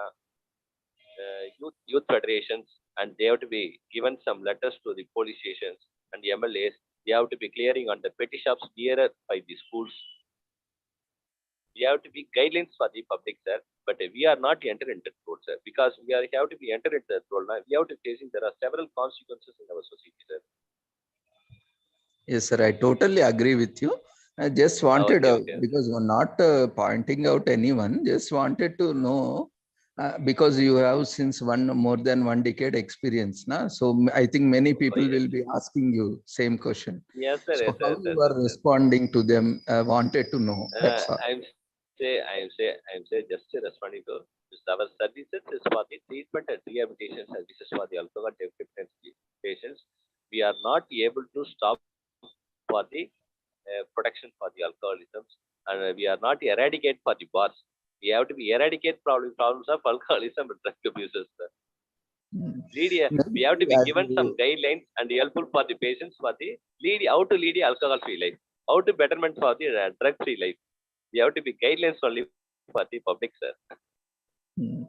Youth federations, and they have to be given some letters to the police stations and the MLAs. We have to be clearing on the petty shops nearer by the schools. We have to be guidelines for the public, sir. But we are not entering that role, sir, because have to be entering that role now. We have to facing there are several consequences in our society, sir. Yes, sir. I totally agree with you. I just wanted, Okay. because we're not pointing out anyone, just wanted to know, because you have since more than 1 decade experience, na? So I think many people yes. will be asking you same question. Yes, sir. So Yes, how sir. you are responding to them, wanted to know. That's all. I'm just responding to this. Our services is for the treatment and rehabilitation services for the alcohol dependency patients. We are not able to stop for the protection for the alcoholism, and we are not eradicate for the bars. We have to be eradicate problems of alcoholism and drug abusers. Mm. We have to Maybe be as given some you- guidelines and helpful for the patients for the how to lead a alcohol free life, how to betterment for the drug free life. We have to be guidelines only for the public, sir. Mm. No,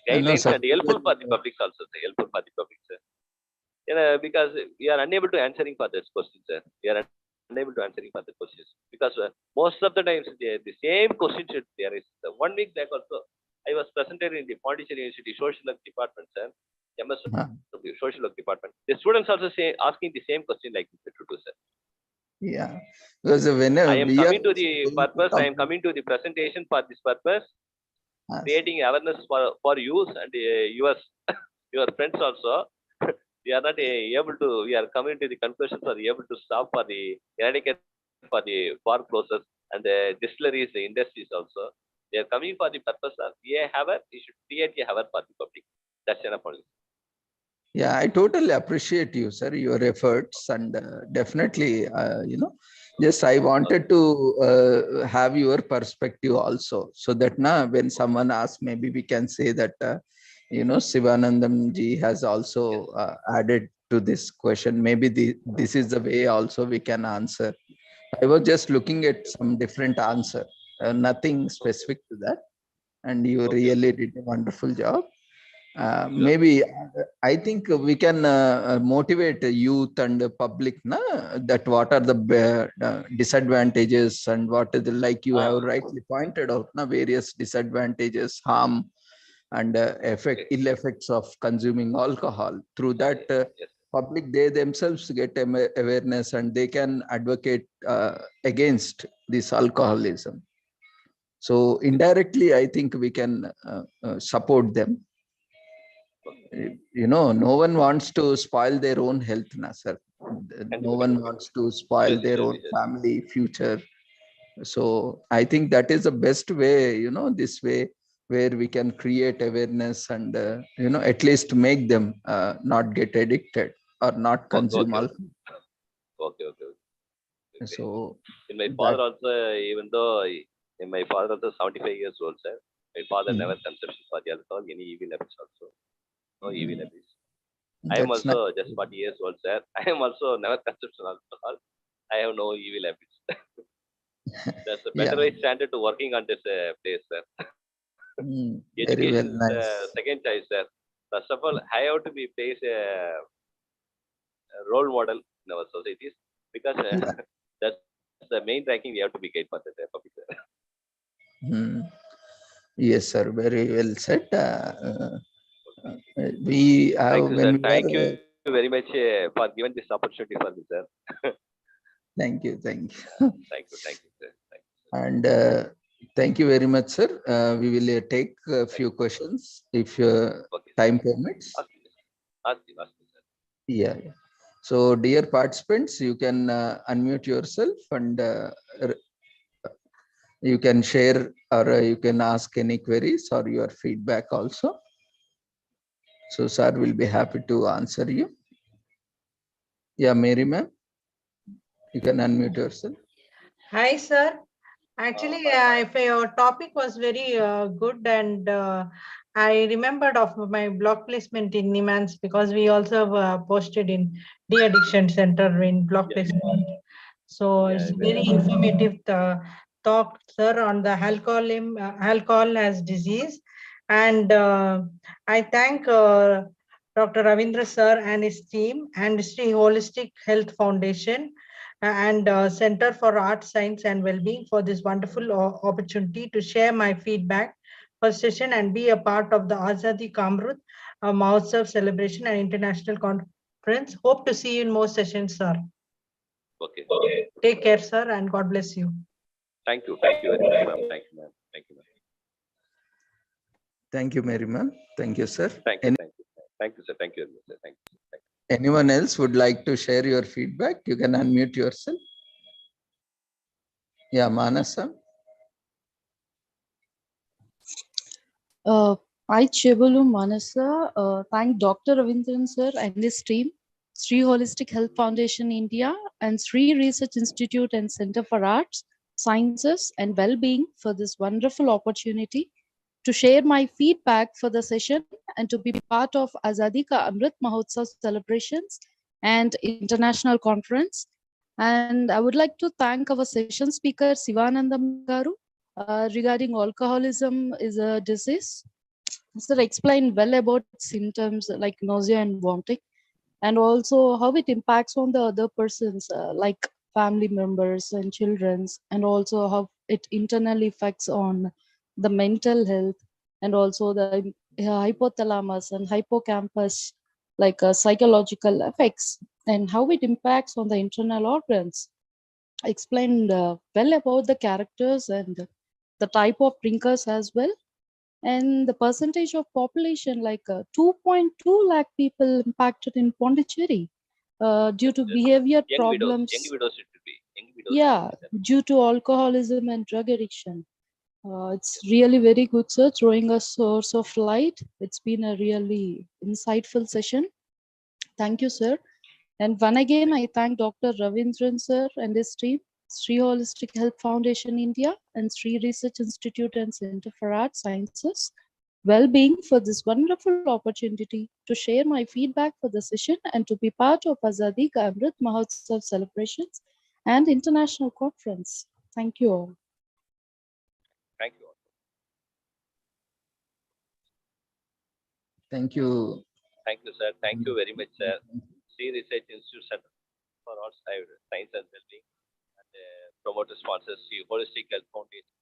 Guidelines sir. and helpful for the public also, sir. Helpful for the public, sir. Because we are unable to answering for this question, sir. We are unable to answering for the questions because most of the times the same question should there is 1 week back also. I was presented in the Pondicherry University Social Work Department, sir. MS Social Work Department. The students also asking the same question like Mr. Tutu, sir. Yeah, because whenever I am we coming are to the purpose. I am talk- coming to the presentation for this purpose, Yes. creating awareness for you and yours, your friends also. We are not able to. We are coming to the conclusion for able to stop for the eradicate for the bar closures and the distilleries, the industries also. They are coming for the purpose of we should create a haver for the public. That's enough only. Yeah, I totally appreciate you, sir, your efforts, and definitely, just I wanted to have your perspective also, so that now when someone asks, maybe we can say that, Sivanandam ji has also added to this question. Maybe this is the way also we can answer. I was just looking at some different answer, nothing specific to that, and you really did a wonderful job. Maybe I think we can motivate youth and the public that what are the disadvantages and what is the, like you have rightly pointed out various disadvantages, harm and ill effects of consuming alcohol. Through that public, they themselves get awareness and they can advocate against this alcoholism. So indirectly, I think we can support them. No one wants to spoil their own health, sir. No one wants to spoil their own family future. So I think that is the best way, this way where we can create awareness and, at least make them not get addicted or not consume alcohol. Okay. So in my father also, even though my father also 75 years old, sir, my father never consumption for the alcohol, any evil habits also. No evil habits. I am also just 40 years old, sir. I am also never consumption alcohol. I have no evil habits. That's a better way standard to working on this place, sir. Education is the second choice, sir. First of all, I have to be placed a role model in our societies because that's the main ranking we have to be get for the public, sir. Yes, sir. Very well said. We have Thank you very much for giving this opportunity for me, sir. Thank you. Thank you, sir. Thank you, sir. And thank you very much, sir. We will take a few questions if time permits. Ask me, sir. Yeah. So, dear participants, you can unmute yourself and you can share or you can ask any queries or your feedback also. So, sir will be happy to answer you. Yeah, Mary ma'am, you can unmute yourself. Hi, sir. Actually, if your topic was very good, and I remembered of my block placement in Nimans because we also posted in de-addiction center in block placement. So it's very informative talk, sir, on the alcohol as disease. And I thank Dr. Ravindra sir and his team and Sri Holistic Health Foundation and Center for Arts, Science and Wellbeing for this wonderful opportunity to share my feedback for session and be a part of the Azadi Ka Amrit Mahotsav celebration and international conference. Hope to see you in more sessions, sir. Okay. Take care, sir, and God bless you. Thank you. Thank you very much, ma'am. Thank you, ma'am. Thank you, ma'am. Thank you, Mary ma'am. Thank you, sir. Thank you. Thank you. Thank you, sir. Thank you, sir. Thank you. Thank you. Anyone else would like to share your feedback? You can unmute yourself. Yeah, Manasa. I, Chebulu Manasa, thank Dr. Ravindran sir and his team, Sri Holistic Health Foundation India, and Sri Research Institute and Center for Arts, Sciences and Wellbeing for this wonderful opportunity to share my feedback for the session and to be part of Azadi Ka Amrit Mahotsav celebrations and international conference. And I would like to thank our session speaker, Sivanandam Garu, regarding alcoholism is a disease. Sir explained well about symptoms like nausea and vomiting, and also how it impacts on the other persons, like family members and children's, and also how it internally affects on the mental health, and also the hypothalamus and hippocampus, like psychological effects, and how it impacts on the internal organs. Explained well about the characters and the type of drinkers as well, and the percentage of population, like 2.2 lakh people impacted in Pondicherry due to behavior problems. Young widows it will be. Young widows. Yeah, due to alcoholism and drug addiction. It's really very good, sir, throwing a source of light. It's been a really insightful session. Thank you, sir. And one again, I thank Dr. Ravindran sir and his team, Sri Holistic Health Foundation India, and Sri Research Institute and Center for Arts, Sciences, Wellbeing for this wonderful opportunity to share my feedback for the session and to be part of Azadi Ka Amrit Mahotsav celebrations and international conference. Thank you all. Thank you. Thank you. Thank you, sir. Thank you very much, sir. Sri Research Institute Center for Arts, Science and Wellbeing, and promoter sponsors, Sri Holistic Health Foundation.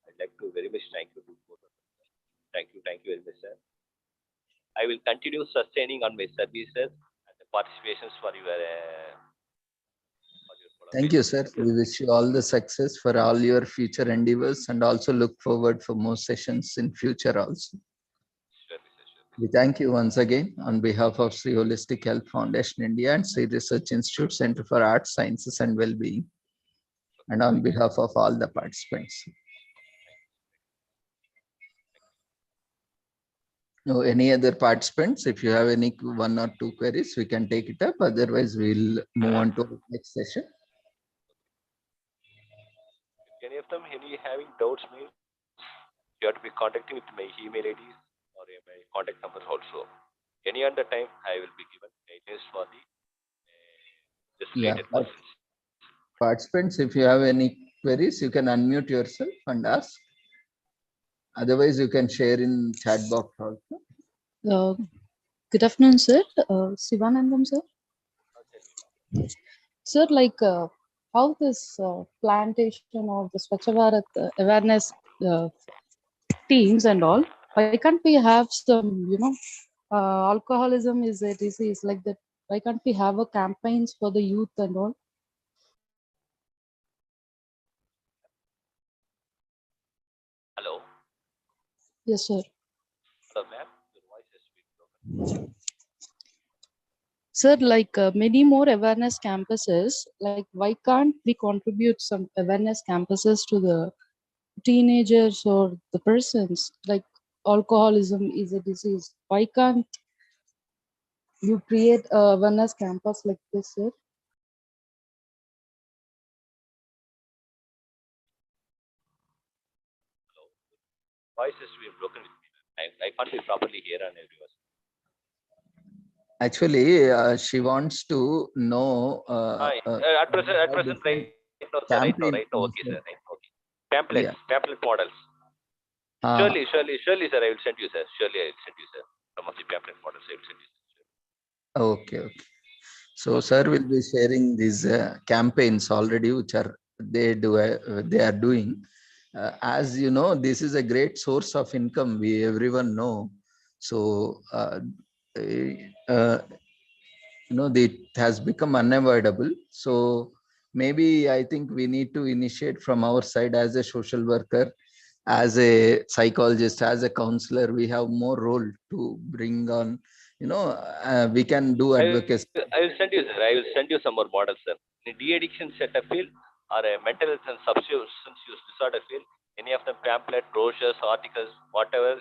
I'd like to very much thank you to both of them. Thank you very much, sir. I will continue sustaining on my services and the participations for your. Thank you, sir. We wish you all the success for all your future endeavors and also look forward for more sessions in future also. We thank you once again on behalf of Sri Holistic Health Foundation India and Sri Research Institute Center for Arts, Sciences and Wellbeing, and on behalf of all the participants. No, any other participants? If you have any one or two queries, we can take it up. Otherwise, we'll move on to the next session. If any of them having doubts, you have to be contacting with my email IDs or my contact numbers also. Any other time, I will be given guidance for the related persons. Participants, if you have any queries, you can unmute yourself and ask. Otherwise, you can share in chat box also. Good afternoon, sir. Sivanandam, sir. Sir, like how this plantation or the Swachh Bharat awareness teams and all, why can't we have some, alcoholism is a disease like that? Why can't we have a campaigns for the youth and all? Hello. Yes, sir. Hello, ma'am. Your voice has been broken. Sir, like many more awareness campuses, like why can't we contribute some awareness campuses to the teenagers or the persons? Like alcoholism is a disease. Why can't you create a awareness campus like this, sir? Hello. Voice has been broken with me. I can't be properly here on everyone. Actually, she wants to know. At present, right now, sir, right now, okay, sir, right, okay. Pamphlet models. Surely, sir, I will send you, sir. Surely, I will send you, sir. Some of the pamphlet models, I will send you. Okay. So sir will be sharing these campaigns already, which are they are doing. As you know, this is a great source of income. We everyone know. So uh, it has become unavoidable. So maybe I think we need to initiate from our side as a social worker, as a psychologist, as a counselor. We have more role to bring on. We can do advocacy. I will send you, sir. I will send you some more models, sir. In de-addiction sector field or a mental health and substance use disorder field, any of them pamphlet, brochures, articles, whatever.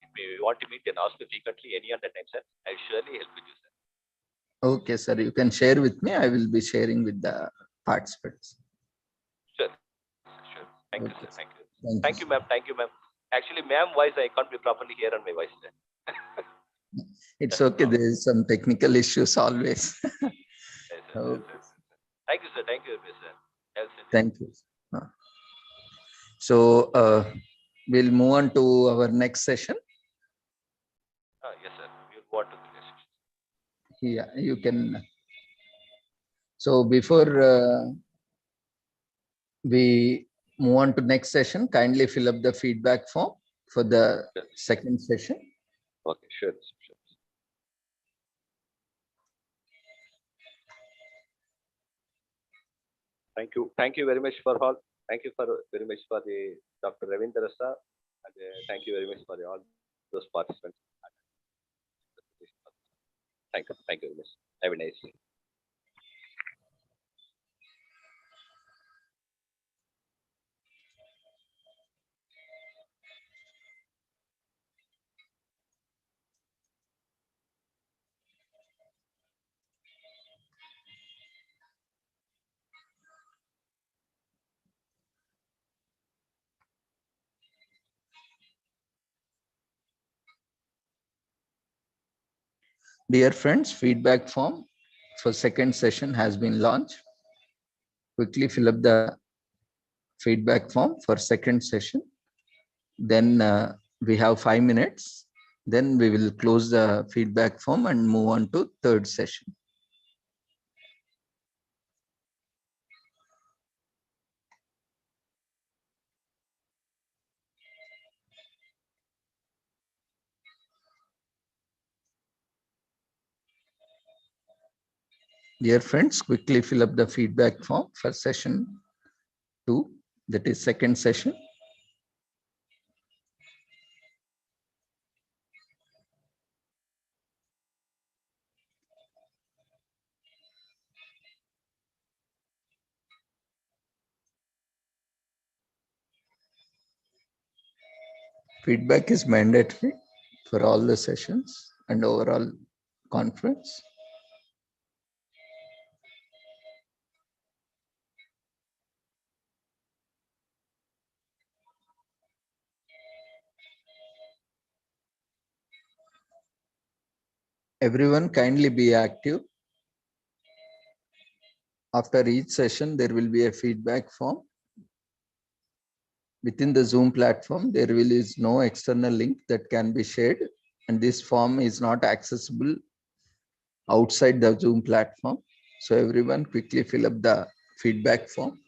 If you want to meet, then ask me frequently any other time, sir. I will surely help with you, sir. Okay, sir. You can share with me. I will be sharing with the participants. Sure. Sure. Thank you, Okay. sir. Thank you. Thank Thank you, ma'am. Thank you, ma'am. Actually, ma'am voice, I can't be properly hear on my voice, sir. It's okay. There is some technical issues always. Yes, sir, Okay. yes, sir. Thank you, sir. Thank you, sir. I'll send you. Thank you. So we'll move on to our next session. Yes, sir. We'll go on to the next section. Yeah, you can. So before we move on to next session, kindly fill up the feedback form for the Yes. second session. Okay, sure. Sure. Thank you. Thank you very much for all. Thank you for very much for the Dr. Ravindra sir, and thank you very much for all those participants. Thank you. Thank you very much. Have a nice day. Dear friends, feedback form for second session has been launched. Quickly fill up the feedback form for second session. Then we have 5 minutes. Then we will close the feedback form and move on to third session. Dear friends, quickly fill up the feedback form for session 2, that is second session. Feedback is mandatory for all the sessions and overall conference. Everyone kindly be active. After each session, there will be a feedback form. Within the Zoom platform, there is no external link that can be shared, and this form is not accessible outside the Zoom platform. So everyone quickly fill up the feedback form.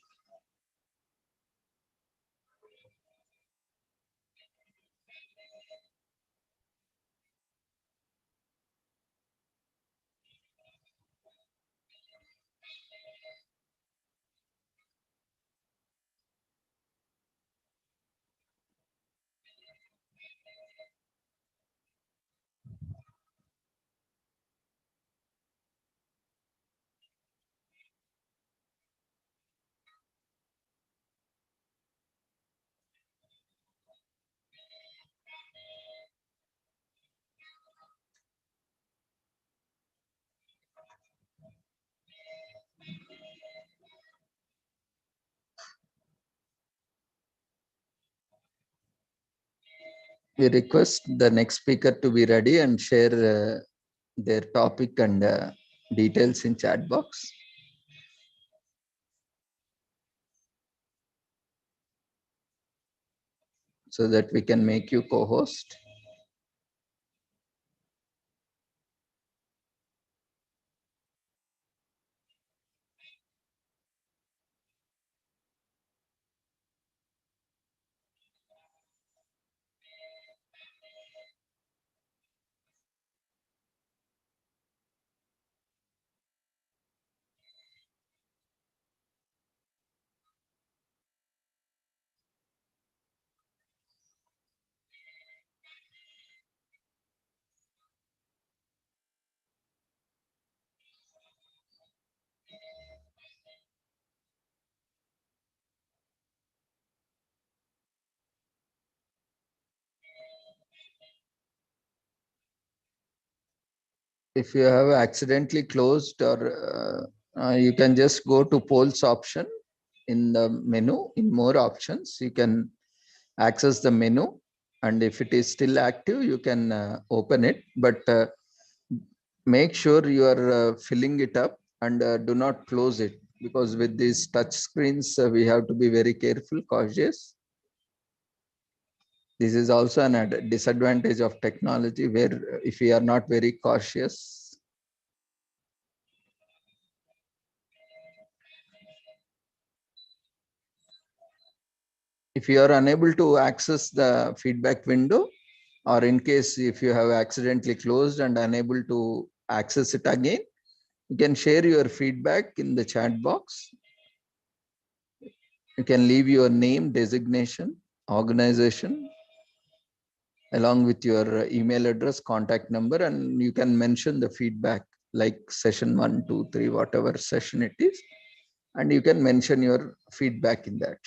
We request the next speaker to be ready and share their topic and details in chat box. So that we can make you co-host. if you have accidentally closed, or you can just go to polls option in the menu. In more options, you can access the menu, and if it is still active, you can open it, but make sure you are filling it up, and do not close it, because with these touch screens, we have to be very careful, cautious. This is also an disadvantage of technology, where if we are not very cautious. If you are unable to access the feedback window, or in case if you have accidentally closed and unable to access it again, you can share your feedback in the chat box. You can leave your name, designation, organization, along with your email address, contact number, and you can mention the feedback like session 1, 2, 3, whatever session it is, and you can mention your feedback in that,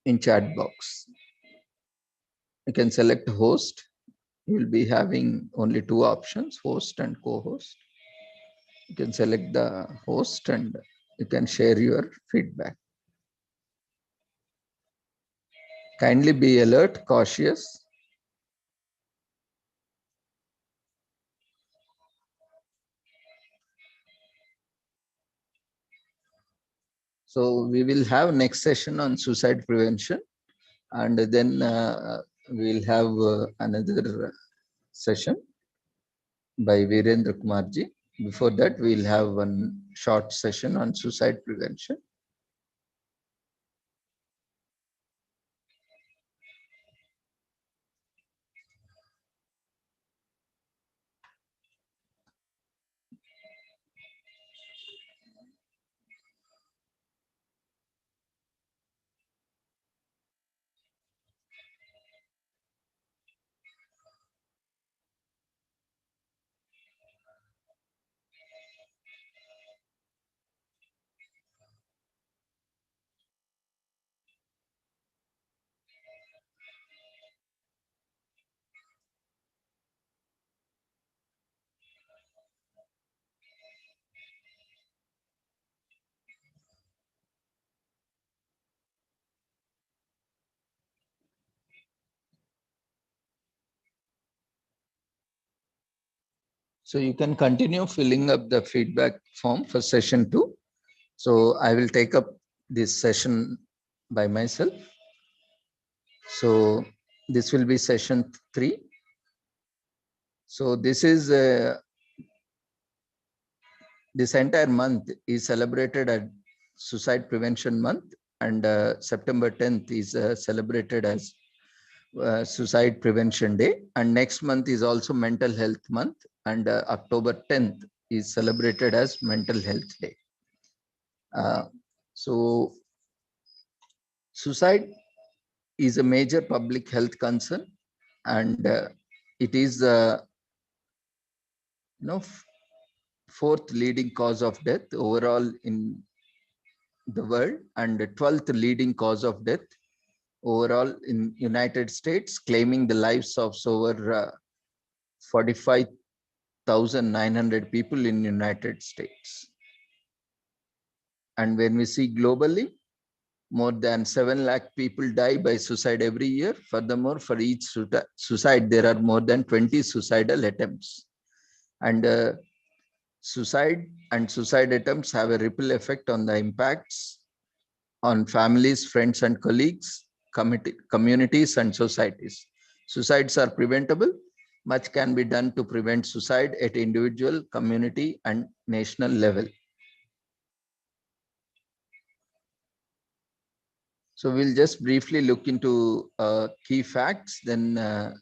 in chat box. You can select host. You will be having only 2 options, host and co-host. You can select the host and you can share your feedback. Kindly be alert, cautious. So we will have next session on suicide prevention, and then we'll have another session by Virendra Kumarji. Before that, we'll have one short session on suicide prevention. So you can continue filling up the feedback form for session 2. So I will take up this session by myself. So this will be session 3. So this is this entire month is celebrated as Suicide Prevention Month, and September 10th is celebrated as Suicide Prevention Day, and next month is also Mental Health Month, and October 10th is celebrated as Mental Health Day. So suicide is a major public health concern, and it is the fourth leading cause of death overall in the world, and the 12th leading cause of death overall in United States, claiming the lives of over 45,900 people in United States. And when we see globally, more than 7 lakh people die by suicide every year. Furthermore, for each suicide, there are more than 20 suicidal attempts. And suicide and suicide attempts have a ripple effect on the impacts on families, friends and colleagues, communities and societies. Suicides are preventable. Much can be done to prevent suicide at individual, community and national level. So we'll just briefly look into key facts, then the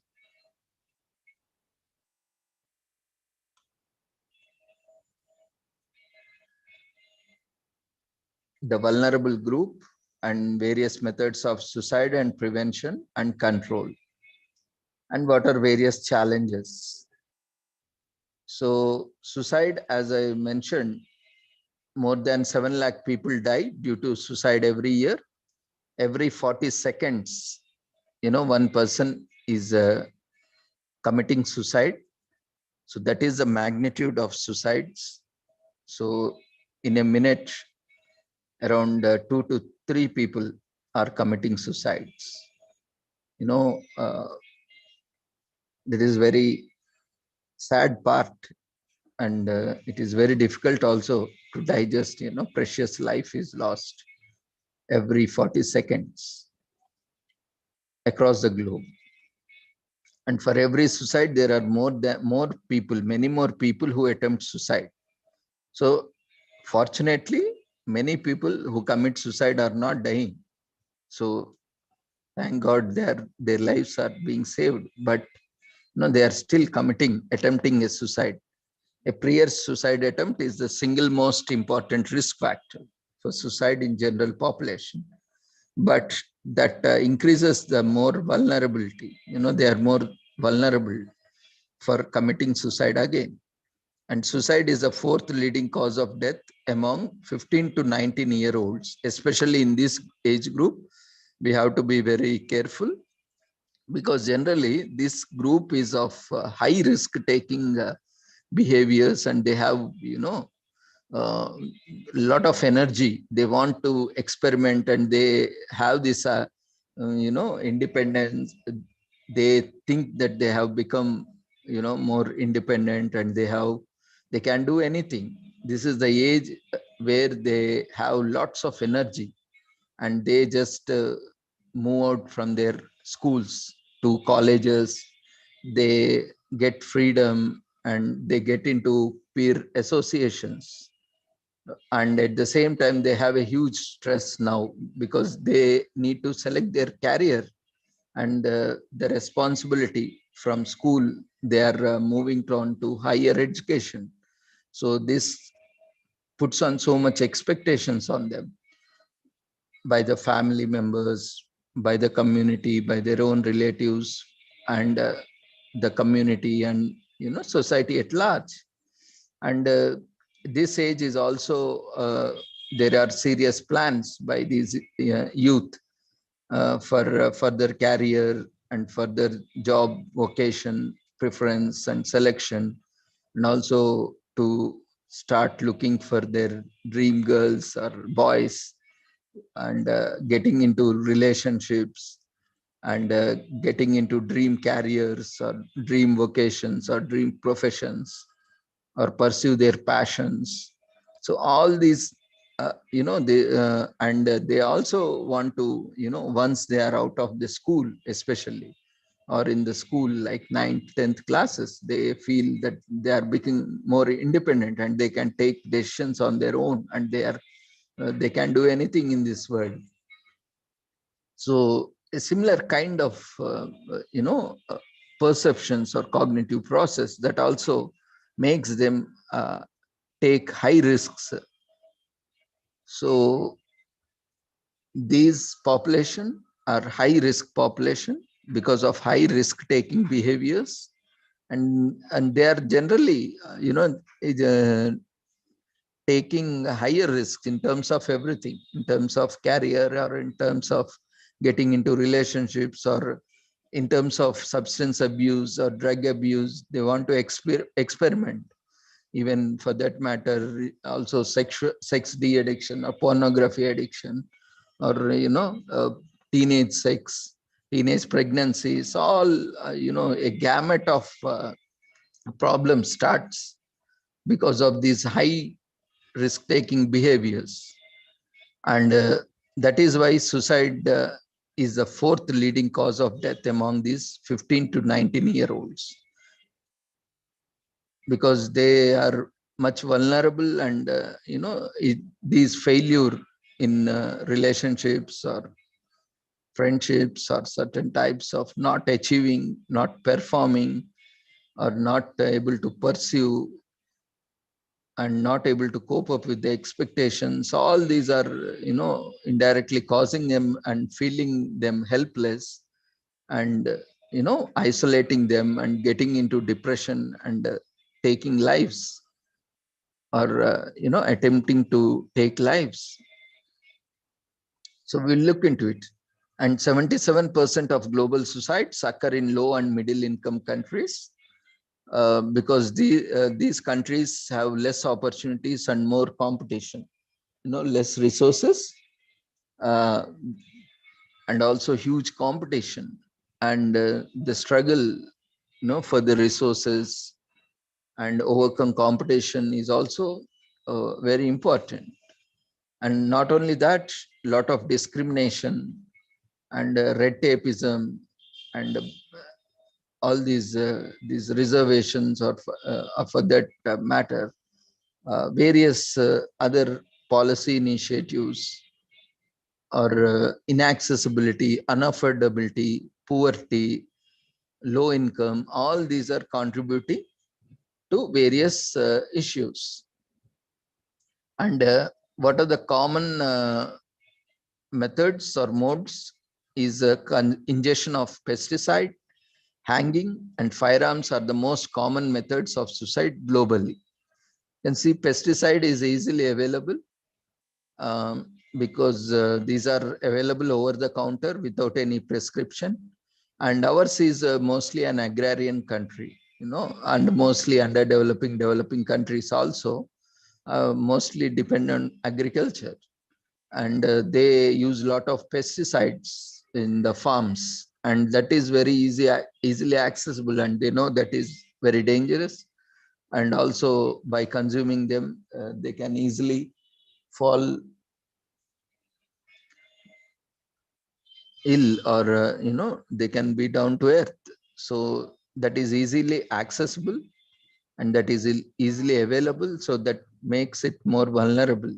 vulnerable group and various methods of suicide and prevention and control, and what are various challenges. So suicide, as I mentioned, more than 7 lakh people die due to suicide every year. Every 40 seconds, one person is committing suicide. So that is the magnitude of suicides. So in a minute, around 2 to 3 people are committing suicides. That is very sad part, and it is very difficult also to digest. Precious life is lost every 40 seconds across the globe, and for every suicide there are many more people who attempt suicide. So fortunately, many people who commit suicide are not dying. So thank God their lives are being saved, but they are still attempting a suicide. A prior suicide attempt is the single most important risk factor for suicide in general population. But that increases the more vulnerability. They are more vulnerable for committing suicide again. And suicide is the fourth leading cause of death among 15 to 19-year-olds, especially in this age group. We have to be very careful, because generally this group is of high risk taking behaviors, and they have lot of energy. They want to experiment, and they have this independence. They think that they have become more independent, and they can do anything. This is the age where they have lots of energy, and they just move out from their schools to colleges. They get freedom, and they get into peer associations, and at the same time they have a huge stress now, because they need to select their career, and the responsibility from school, they are moving on to higher education. So this puts on so much expectations on them, by the family members, by the community, by their own relatives, and the community, and society at large. And this age is also there are serious plans by these youth for further career and further job vocation preference and selection, and also to start looking for their dream girls or boys, and getting into relationships, and getting into dream careers or dream vocations or dream professions, or pursue their passions. So all these they also want to, once they are out of the school, especially, or in the school like 9th 10th classes, they feel that they are becoming more independent, and they can take decisions on their own, and they can do anything in this world. So a similar kind of perceptions or cognitive process that also makes them take high risks. So these population are high risk population because of high risk taking behaviors, and they are generally taking higher risks in terms of everything, in terms of career, or in terms of getting into relationships, or in terms of substance abuse or drug abuse. They want to experiment, even for that matter, also sex de-addiction or pornography addiction, or teenage sex, teenage pregnancies, all a gamut of problems starts because of these high risk-taking behaviors. And that is why suicide is the fourth leading cause of death among these 15 to 19-year-olds, because they are much vulnerable, and these failure in relationships or friendships, or certain types of not achieving, not performing, or not able to pursue, and not able to cope up with the expectations. All these are indirectly causing them and feeling them helpless, and isolating them, and getting into depression, and taking lives, or attempting to take lives. So we'll look into it. And 77% of global suicides occur in low and middle income countries because these countries have less opportunities and more competition, less resources, uh, and also huge competition, and the struggle, for the resources and overcome competition is also very important. And not only that, lot of discrimination and red tapeism and all these reservations, or for that matter, various other policy initiatives, or inaccessibility, unaffordability, poverty, low income, all these are contributing to various issues. And what are the common methods or modes is ingestion of pesticide, hanging, and firearms are the most common methods of suicide globally. You can see pesticide is easily available because these are available over the counter without any prescription. And ours is mostly an agrarian country, and mostly developing countries also mostly depend on agriculture. And they use a lot of pesticides in the farms, and that is very easily accessible, and they know that is very dangerous. And also by consuming them, they can easily fall ill, or they can be down to earth. So that is easily accessible, and that is easily available, so that makes it more vulnerable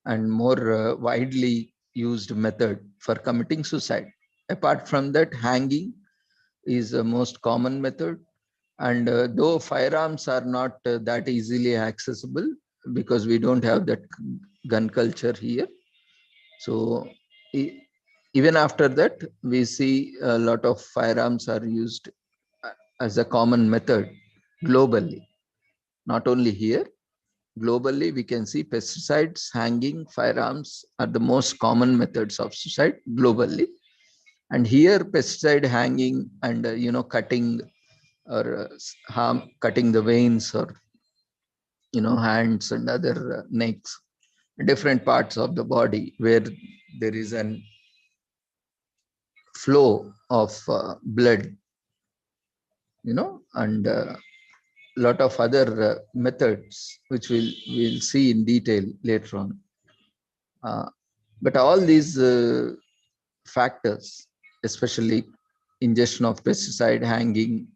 and more widely used method for committing suicide. Apart from that, hanging is the most common method. And though firearms are not that easily accessible because we don't have that gun culture here, so even after that, we see a lot of firearms are used as a common method globally. Not only here, globally, we can see pesticides, hanging, firearms are the most common methods of suicide globally. And here, pesticide, hanging, and cutting, or cutting the veins, or hands and other necks, different parts of the body where there is an flow of blood, and lot of other methods which we'll see in detail later on. But all these factors, especially ingestion of pesticide, hanging,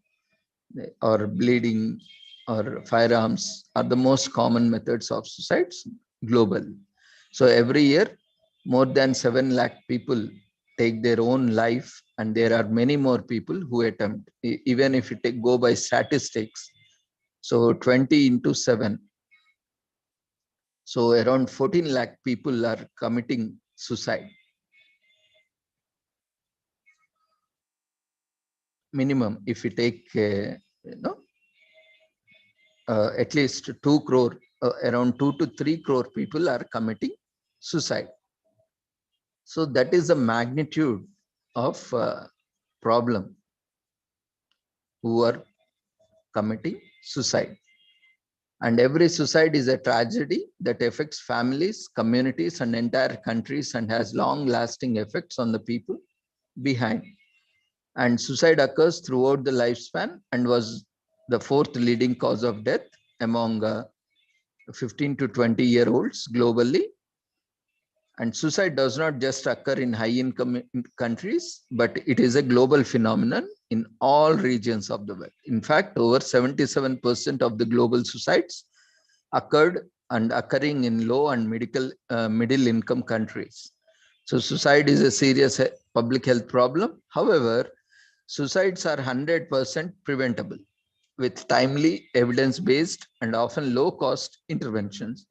or bleeding, or firearms, are the most common methods of suicides globally. So every year, more than 7 lakh people take their own life, and there are many more people who attempt. Even if you go by statistics, so 20 into 7, so around 14 lakh people are committing suicide. Minimum, if we take, at least 2 crore, around 2 to 3 crore people are committing suicide. So that is the magnitude of problem who are committing suicide. And every suicide is a tragedy that affects families, communities, and entire countries, and has long-lasting effects on the people behind. And suicide occurs throughout the lifespan and was the 4th leading cause of death among 15 to 20-year-olds globally. And suicide does not just occur in high-income countries, but it is a global phenomenon in all regions of the world. In fact, over 77% of the global suicides occurred and occurring in low and middle income countries. So suicide is a serious public health problem. However, suicides are 100% preventable with timely, evidence-based, and often low-cost interventions.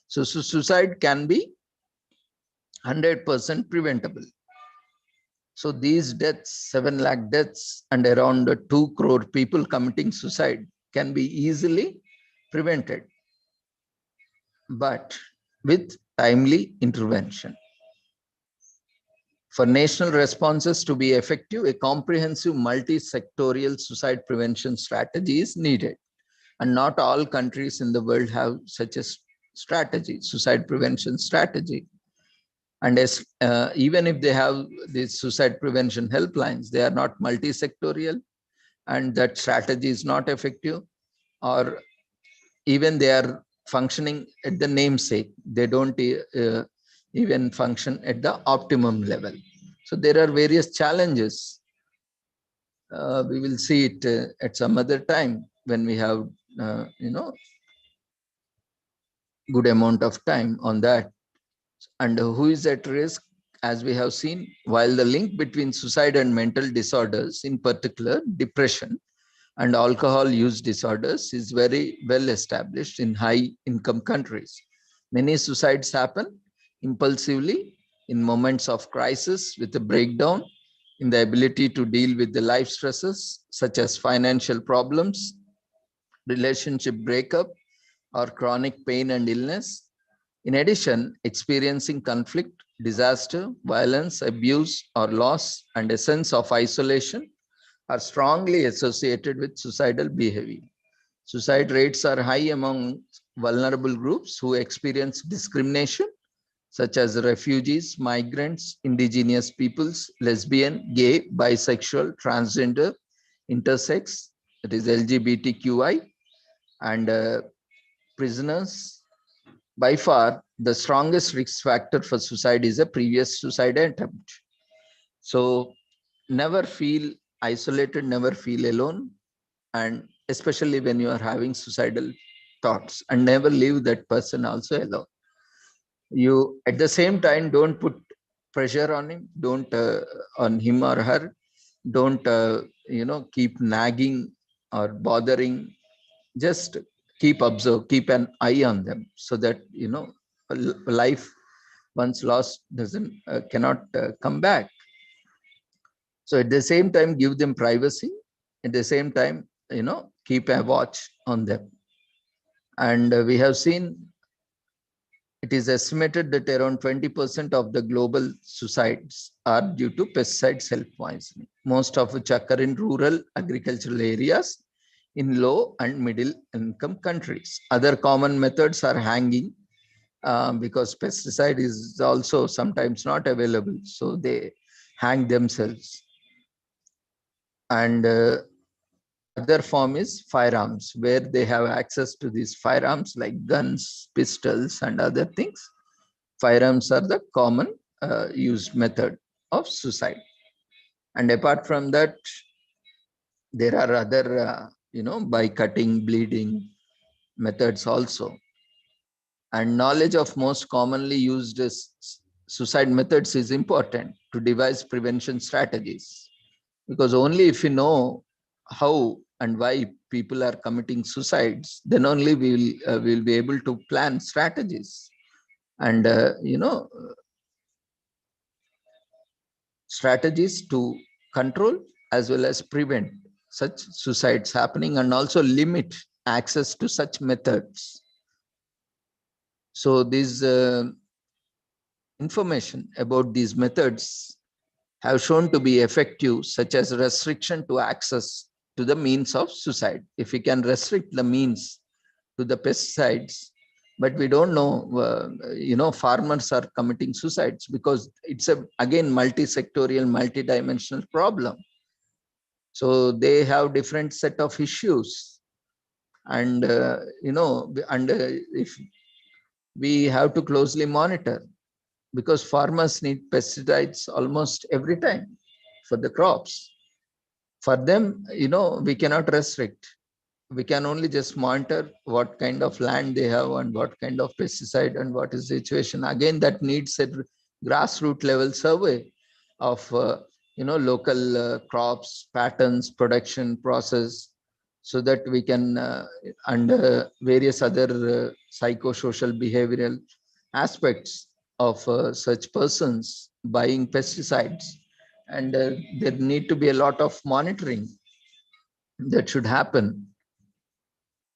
So suicide can be 100% preventable. So these deaths, 7 lakh deaths, and around 2 crore people committing suicide can be easily prevented, but with timely intervention. For national responses to be effective, a comprehensive multi-sectorial suicide prevention strategy is needed. And not all countries in the world have such a strategy, suicide prevention strategy. And even if they have these suicide prevention helplines, they are not multi-sectorial, and that strategy is not effective, or even they are functioning at the namesake. They don't even function at the optimum level. So there are various challenges. We will see it at some other time when we have, good amount of time on that. And who is at risk? As we have seen, while the link between suicide and mental disorders, in particular depression and alcohol use disorders, is very well established in high income countries. Many suicides happen impulsively in moments of crisis, with a breakdown in the ability to deal with the life stresses such as financial problems, relationship breakup, or chronic pain and illness. In addition, experiencing conflict, disaster, violence, abuse, or loss, and a sense of isolation are strongly associated with suicidal behavior. Suicide rates are high among vulnerable groups who experience discrimination, such as refugees, migrants, indigenous peoples, lesbian, gay, bisexual, transgender, intersex, that is LGBTQI, and prisoners. By far, the strongest risk factor for suicide is a previous suicide attempt. So never feel isolated, never feel alone, and especially when you are having suicidal thoughts, and never leave that person also alone. You at the same time don't put pressure on him, don't on him or her, don't keep nagging or bothering. Just keep an eye on them, so that life once lost doesn't cannot come back. So at the same time, give them privacy. At the same time, keep a watch on them. And we have seen, it is estimated that around 20% of the global suicides are due to pesticide self-poisoning, most of which occur in rural agricultural areas in low and middle income countries. Other common methods are hanging, because pesticide is also sometimes not available, so they hang themselves. And other form is firearms, where they have access to these firearms like guns, pistols, and other things. Firearms are the common used method of suicide. And apart from that, there are other by cutting, bleeding methods also. And knowledge of most commonly used suicide methods is important to devise prevention strategies, because only if you know how and why people are committing suicides, then only we will be able to plan strategies and strategies to control as well as prevent such suicides happening, and also limit access to such methods. So this information about these methods have shown to be effective, such as restriction to access to the means of suicide. If we can restrict the means to the pesticides, but we don't know, farmers are committing suicides, because it's again multi-sectorial, multi-dimensional problem. So they have different set of issues, and if we have to closely monitor, because farmers need pesticides almost every time for the crops. For them, we cannot restrict. We can only just monitor what kind of land they have and what kind of pesticide and what is the situation. Again, that needs a grassroots level survey of local crops, patterns, production process, so that we can under various other psychosocial behavioral aspects of such persons buying pesticides. And there need to be a lot of monitoring that should happen,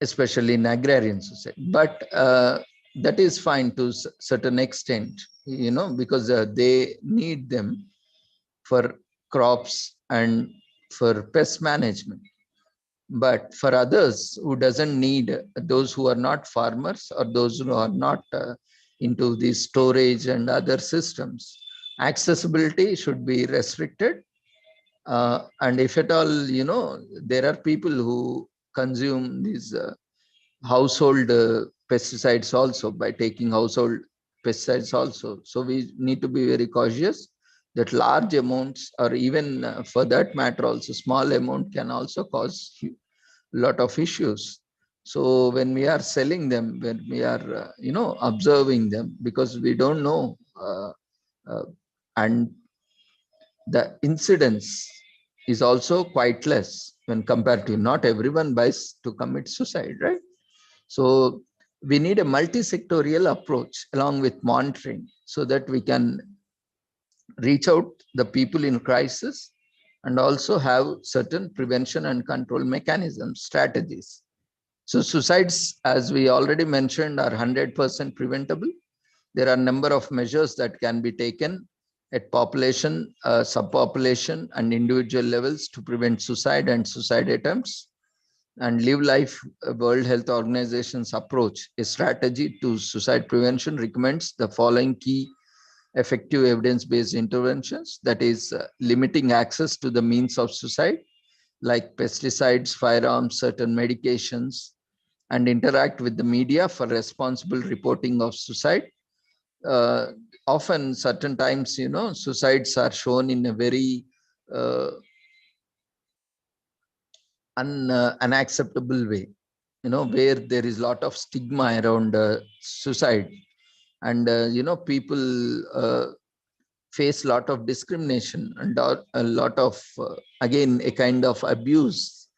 especially in agrarian society. But that is fine to a certain extent, because they need them. for crops and for pest management. But for others who doesn't need, those who are not farmers or those who are not into the storage and other systems, accessibility should be restricted. And if at all, there are people who consume these household pesticides also, by taking household pesticides also. So we need to be very cautious that large amounts, or even for that matter also small amount, can also cause a lot of issues. So when we are selling them, when we are observing them, because we don't know, and the incidence is also quite less when compared to, not everyone buys to commit suicide, right? So we need a multi-sectorial approach along with monitoring, so that we can reach out the people in crisis and also have certain prevention and control mechanisms, strategies. So suicides, as we already mentioned, are 100% preventable. There are a number of measures that can be taken at population, subpopulation, and individual levels to prevent suicide and suicide attempts. And Live Life World Health Organization's approach, a strategy to suicide prevention, recommends the following key effective evidence-based interventions, that is limiting access to the means of suicide, like pesticides, firearms, certain medications, and interact with the media for responsible reporting of suicide. Often, certain times, suicides are shown in a very unacceptable way, where there is a lot of stigma around suicide. And, people face a lot of discrimination and a lot of, again, a kind of abuse.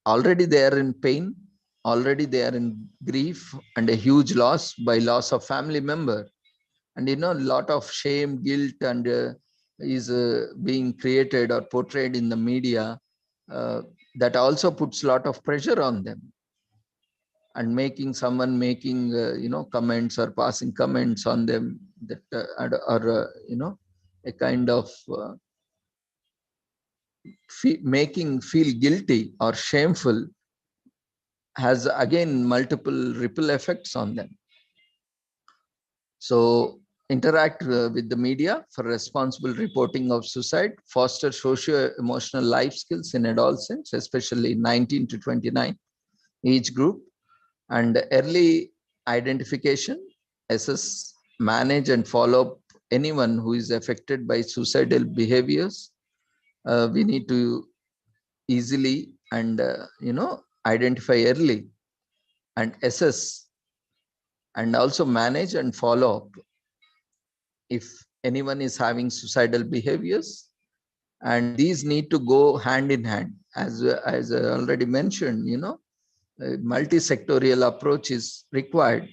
Already they are in pain, already they are in grief and a huge loss by loss of family member. And, a lot of shame, guilt, and is being created or portrayed in the media. That also puts a lot of pressure on them, and making comments or passing comments on them, that or a kind of making feel guilty or shameful, has again multiple ripple effects on them. So interact with the media for responsible reporting of suicide, foster socio-emotional life skills in adolescents, especially 19 to 29 age group, and early identification, assess, manage, and follow up anyone who is affected by suicidal behaviors. We need to easily and identify early and assess, and also manage and follow up if anyone is having suicidal behaviors. And these need to go hand in hand, as I already mentioned. A multi-sectorial approach is required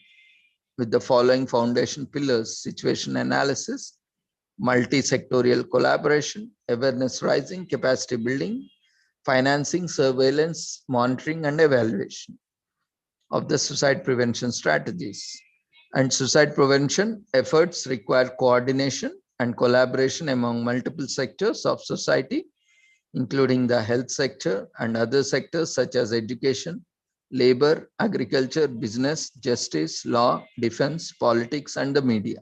with the following foundation pillars: situation analysis, multi-sectorial collaboration, awareness raising, capacity building, financing, surveillance, monitoring, and evaluation of the suicide prevention strategies. And suicide prevention efforts require coordination and collaboration among multiple sectors of society, including the health sector and other sectors such as education, labor, agriculture, business, justice, law, defense, politics, and the media.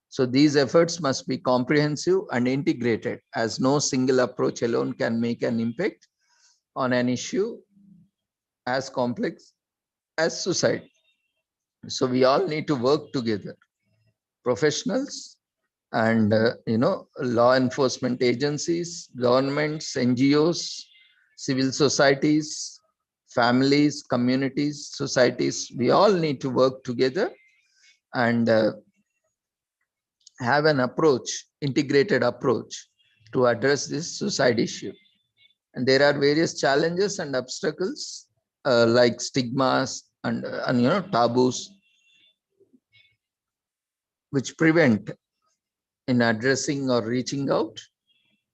So these efforts must be comprehensive and integrated, as no single approach alone can make an impact on an issue as complex as suicide. So we all need to work together, professionals and law enforcement agencies, governments, NGOs, civil societies, families, communities, societies. We all need to work together and have an approach, integrated approach, to address this suicide issue. And there are various challenges and obstacles like stigmas and taboos, which prevent in addressing or reaching out.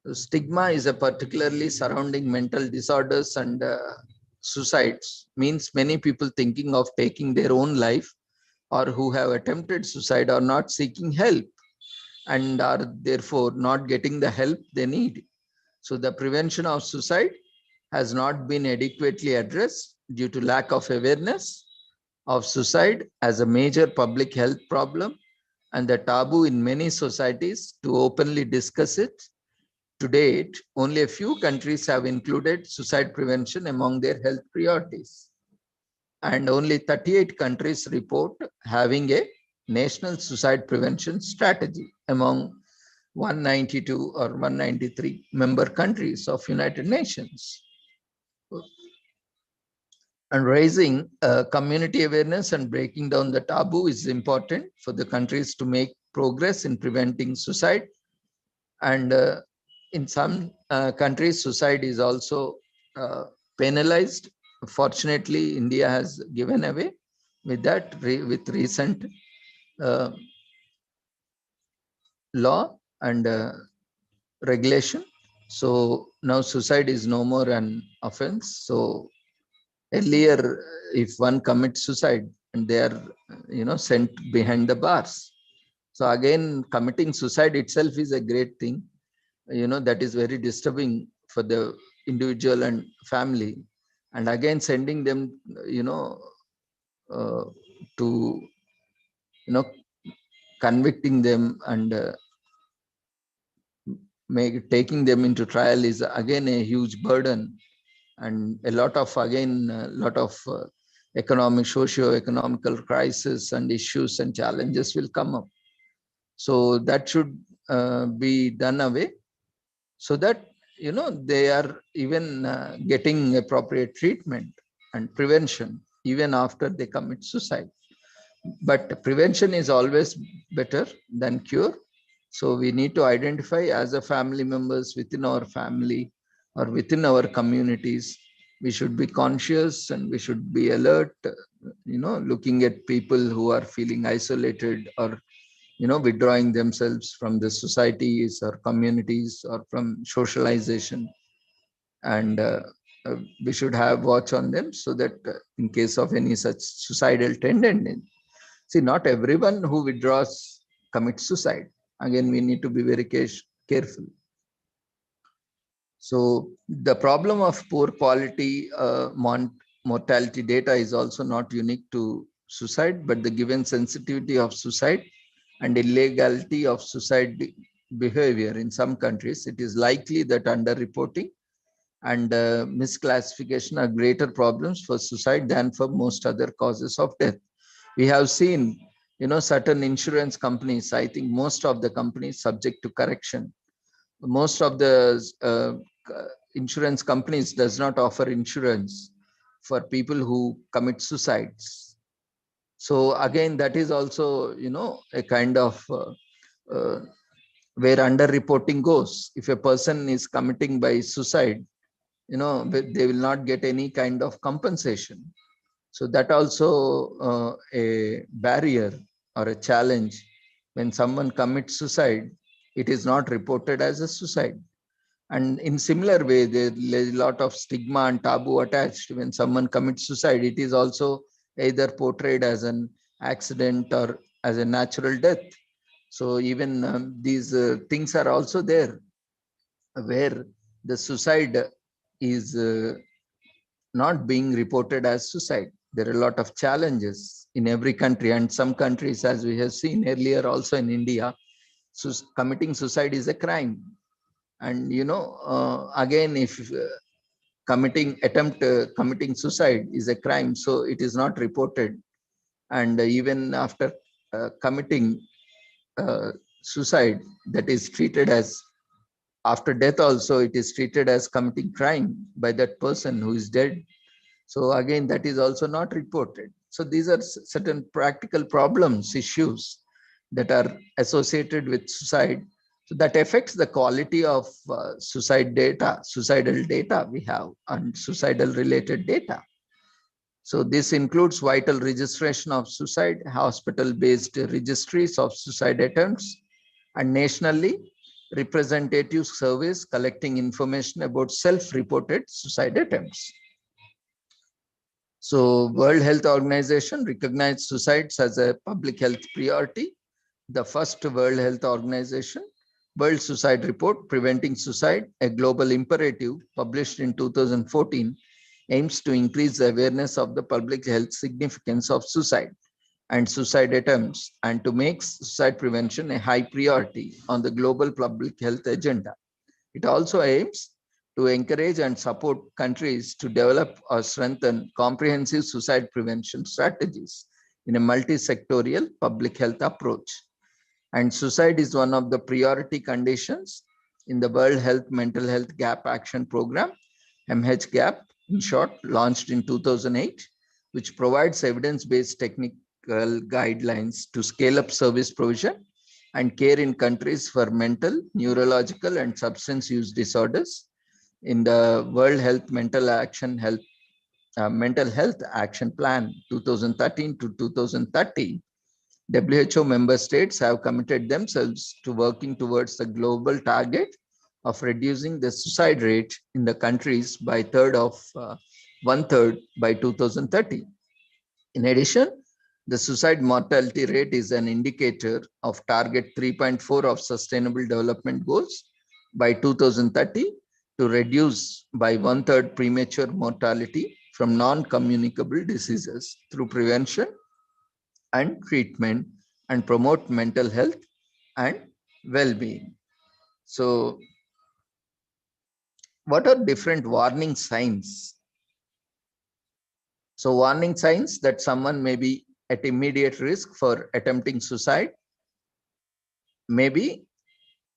So stigma is a particularly surrounding mental disorders and suicides, means many people thinking of taking their own life or who have attempted suicide are not seeking help. and are therefore not getting the help they need. So the prevention of suicide has not been adequately addressed due to lack of awareness of suicide as a major public health problem and the taboo in many societies to openly discuss it. To date, only a few countries have included suicide prevention among their health priorities. And only 38 countries report having a national suicide prevention strategy among 192 or 193 member countries of United Nations. And raising community awareness and breaking down the taboo is important for the countries to make progress in preventing suicide. And in some countries, suicide is also penalized. Fortunately, India has given away with that with recent law and regulation. So now suicide is no more an offense. So earlier, if one commits suicide and they are, sent behind the bars. So again, committing suicide itself is a great thing. That is very disturbing for the individual and family. And again, sending them, to, convicting them and taking them into trial is again a huge burden. And a lot of economic, socio-economical crisis and issues and challenges will come up. So that should be done away so that, they are even getting appropriate treatment and prevention even after they commit suicide. But prevention is always better than cure. So we need to identify as a family members within our family or within our communities. We should be conscious and we should be alert, looking at people who are feeling isolated or, withdrawing themselves from the societies or communities or from socialization. And we should have watch on them so that in case of any such suicidal tendency, see, not everyone who withdraws commits suicide. Again, we need to be very careful. So the problem of poor quality mortality data is also not unique to suicide, but the given sensitivity of suicide and illegality of suicide behavior in some countries, it is likely that underreporting and misclassification are greater problems for suicide than for most other causes of death. We have seen, certain insurance companies, I think most of the companies subject to correction. Most of the insurance companies does not offer insurance for people who commit suicides. So again, that is also, a kind of where underreporting goes. If a person is committing by suicide, they will not get any kind of compensation. So that also a barrier or a challenge. When someone commits suicide, it is not reported as a suicide. And in similar way, there is a lot of stigma and taboo attached. When someone commits suicide, it is also either portrayed as an accident or as a natural death. So even these things are also there, where the suicide is not being reported as suicide. There are a lot of challenges in every country, and some countries, as we have seen earlier also in India, committing suicide is a crime. And again, if committing suicide is a crime, so it is not reported. And even after committing suicide, that is treated as, after death also, it is treated as committing crime by that person who is dead. So again, that is also not reported. So these are certain practical problems, issues that are associated with suicide. So that affects the quality of suicidal data we have and suicidal related data. So this includes vital registration of suicide, hospital-based registries of suicide attempts, and nationally representative surveys collecting information about self-reported suicide attempts. So World Health Organization recognized suicides as a public health priority the first World Health Organization World Suicide Report, Preventing Suicide, a Global Imperative, published in 2014, aims to increase the awareness of the public health significance of suicide and suicide attempts, and to make suicide prevention a high priority on the global public health agenda. It also aims to encourage and support countries to develop or strengthen comprehensive suicide prevention strategies in a multi-sectorial public health approach. And suicide is one of the priority conditions in the World Health Mental Health Gap Action Program, MHGAP, in short, launched in 2008, which provides evidence-based technical guidelines to scale up service provision and care in countries for mental, neurological, and substance use disorders. In the World Health Mental Health Action Plan 2013 to 2030, WHO member states have committed themselves to working towards the global target of reducing the suicide rate in the countries by one-third by 2030. In addition, the suicide mortality rate is an indicator of target 3.4 of Sustainable Development Goals by 2030 to reduce by one-third premature mortality from non-communicable diseases through prevention and treatment, and promote mental health and well-being. So, what are different warning signs? So, warning signs that someone may be at immediate risk for attempting suicide maybe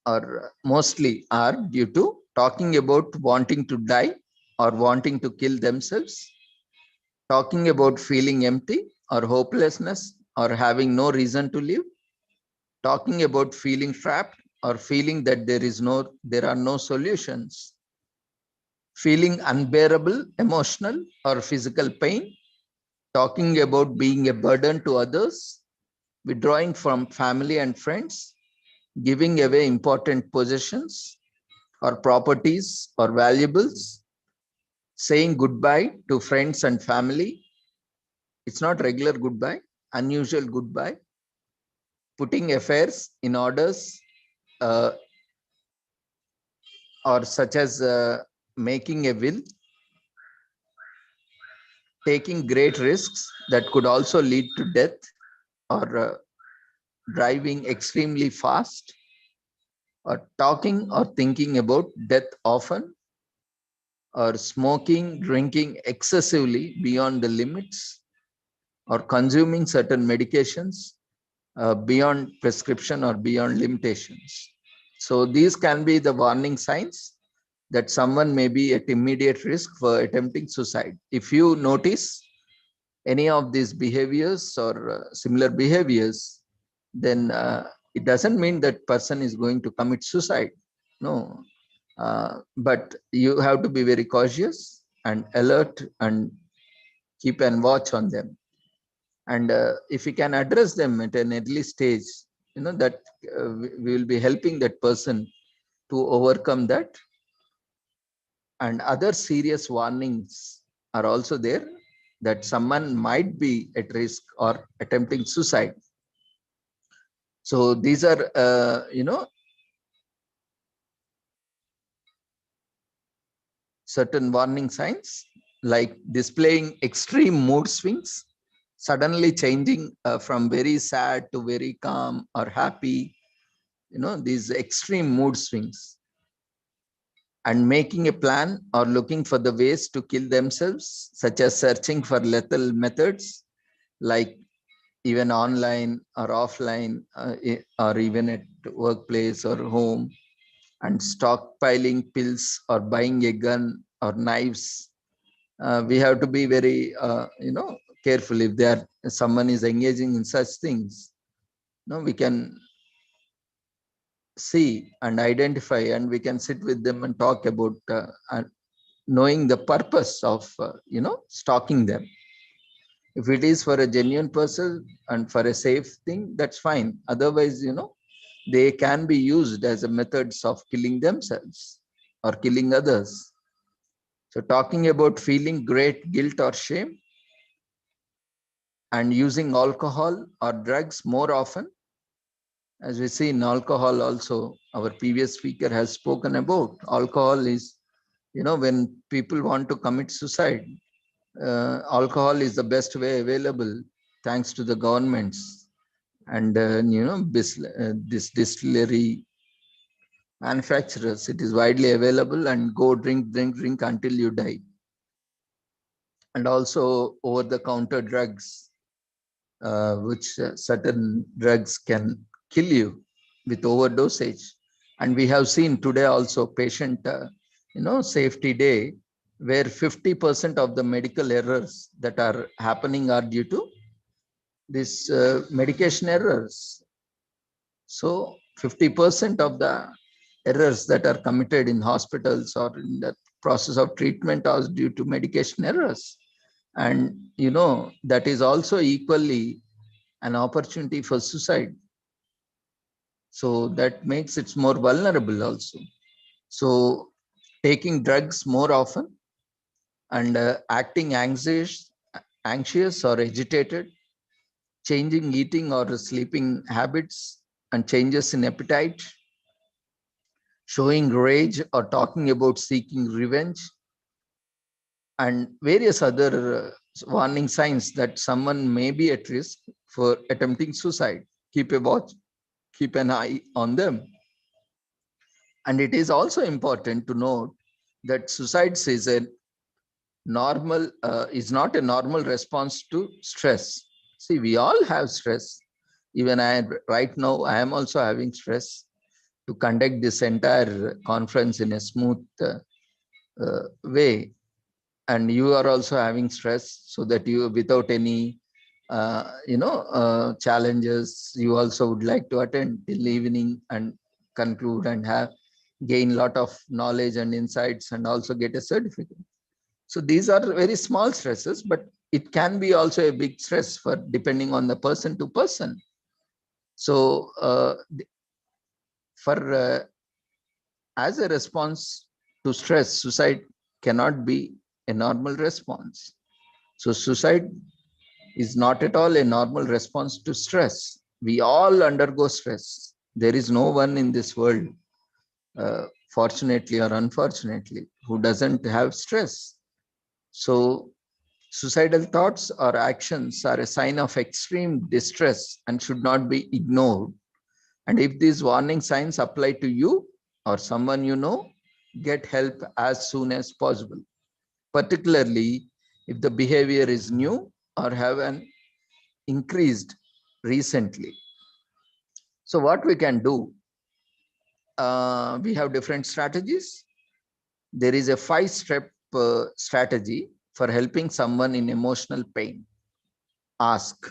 or mostly are due to talking about wanting to die or wanting to kill themselves, talking about feeling empty or hopelessness or having no reason to live, talking about feeling trapped or feeling that there are no solutions, feeling unbearable emotional or physical pain, talking about being a burden to others, withdrawing from family and friends, giving away important possessions or properties or valuables, saying goodbye to friends and family. It's not regular goodbye, unusual goodbye, putting affairs in orders, or such as making a will, taking great risks that could also lead to death, or driving extremely fast, or talking or thinking about death often, or smoking, drinking excessively beyond the limits, or consuming certain medications beyond prescription or beyond limitations. So these can be the warning signs that someone may be at immediate risk for attempting suicide. If you notice any of these behaviors or similar behaviors, then it doesn't mean that person is going to commit suicide. No, but you have to be very cautious and alert and keep and watch on them. And if we can address them at an early stage, that we will be helping that person to overcome that. And other serious warnings are also there that someone might be at risk or attempting suicide. So these are, certain warning signs, like displaying extreme mood swings, suddenly changing from very sad to very calm or happy, these extreme mood swings, and making a plan or looking for the ways to kill themselves, such as searching for lethal methods, like even online or offline, or even at workplace or home, and stockpiling pills or buying a gun or knives. We have to be very, careful if someone is engaging in such things. We can see and identify, and we can sit with them and talk about knowing the purpose of, stalking them. If it is for a genuine person and for a safe thing, that's fine. Otherwise, they can be used as a methods of killing themselves or killing others. So talking about feeling great guilt or shame, and using alcohol or drugs more often, As we see in alcohol also, our previous speaker has spoken about, alcohol is, when people want to commit suicide, alcohol is the best way available thanks to the governments and, this distillery manufacturers. It is widely available, and go drink until you die. And also over the counter drugs, which certain drugs can kill you with overdosage. And we have seen today also patient safety day, where 50% of the medical errors that are happening are due to this medication errors. So 50% of the errors that are committed in hospitals or in the process of treatment are due to medication errors. And that is also equally an opportunity for suicide. So that makes it more vulnerable also. So taking drugs more often and acting anxious or agitated, changing eating or sleeping habits and changes in appetite, showing rage or talking about seeking revenge, and various other warning signs that someone may be at risk for attempting suicide. Keep an eye on them. And it is also important to note that suicide is not a normal response to stress. See, we all have stress. Even right now, I am also having stress to conduct this entire conference in a smooth way. And you are also having stress, so that you, without any challenges, you also would like to attend till evening and conclude and gain lot of knowledge and insights and also get a certificate. So these are very small stresses, but it can be also a big stress for depending on the person to person. So as a response to stress, suicide cannot be a normal response. So suicide is not at all a normal response to stress. We all undergo stress. There is no one in this world, fortunately or unfortunately, who doesn't have stress. So suicidal thoughts or actions are a sign of extreme distress and should not be ignored. And if these warning signs apply to you or someone you know, get help as soon as possible, particularly if the behavior is new or have an increased recently. So what we can do, we have different strategies. There is a 5-step strategy for helping someone in emotional pain. Ask,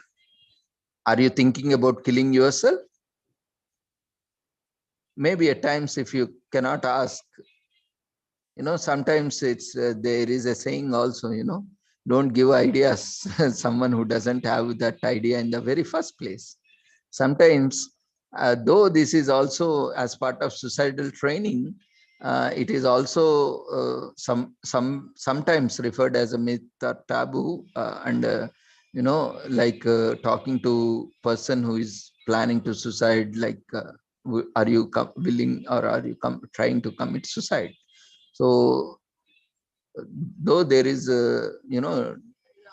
are you thinking about killing yourself? Maybe at times, if you cannot ask, sometimes it's there is a saying also, don't give ideas someone who doesn't have that idea in the very first place. Sometimes, though this is also as part of suicidal training, it is also sometimes referred as a myth or taboo, and like talking to person who is planning to suicide, like are you willing or are you trying to commit suicide? So though there is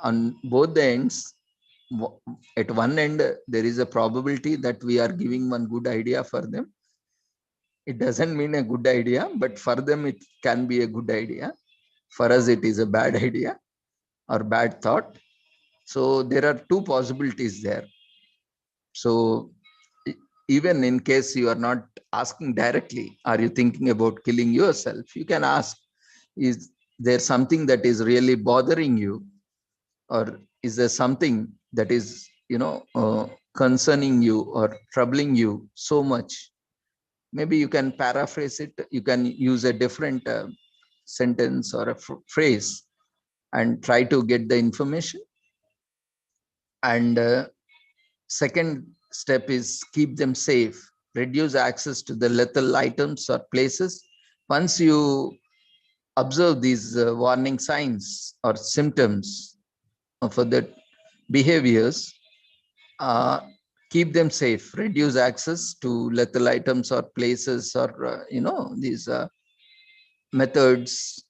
on both the ends, at one end there is a probability that we are giving one good idea for them. It doesn't mean a good idea, but for them it can be a good idea. For us it is a bad idea or bad thought. So there are two possibilities there. So even in case you are not asking directly, are you thinking about killing yourself, you can ask, is there something that is really bothering you, or is there something that is concerning you or troubling you so much? Maybe you can paraphrase it, you can use a different sentence or a phrase and try to get the information. And second step is keep them safe, reduce access to the lethal items or places. Once you observe these warning signs or symptoms for the behaviors, keep them safe, reduce access to lethal items or places or, these methods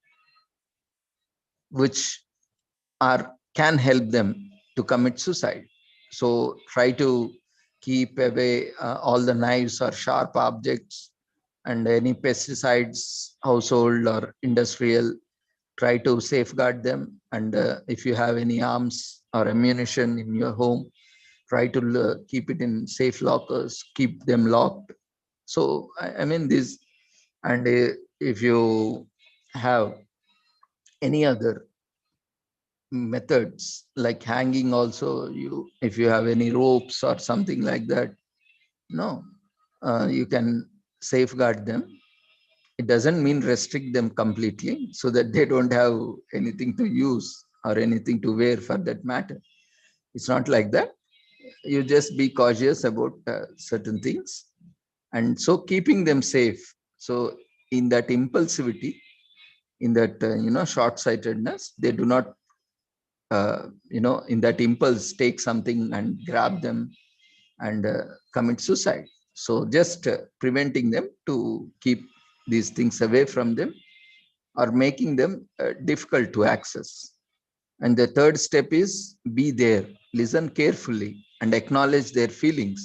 which can help them to commit suicide. So try to keep away all the knives or sharp objects and any pesticides, household or industrial. Try to safeguard them. And if you have any arms or ammunition in your home, try to keep it in safe lockers, keep them locked. So, I mean, this, and if you have any other methods like hanging also, if you have any ropes or something like that, no, you can safeguard them. It doesn't mean restrict them completely so that they don't have anything to use or anything to wear for that matter. It's not like that. You just be cautious about certain things, and so keeping them safe. So in that impulsivity, in that short-sightedness, they do not in that impulse take something and grab them and commit suicide. So just preventing them to keep these things away from them or making them difficult to access. And the third step is be there, listen carefully and acknowledge their feelings.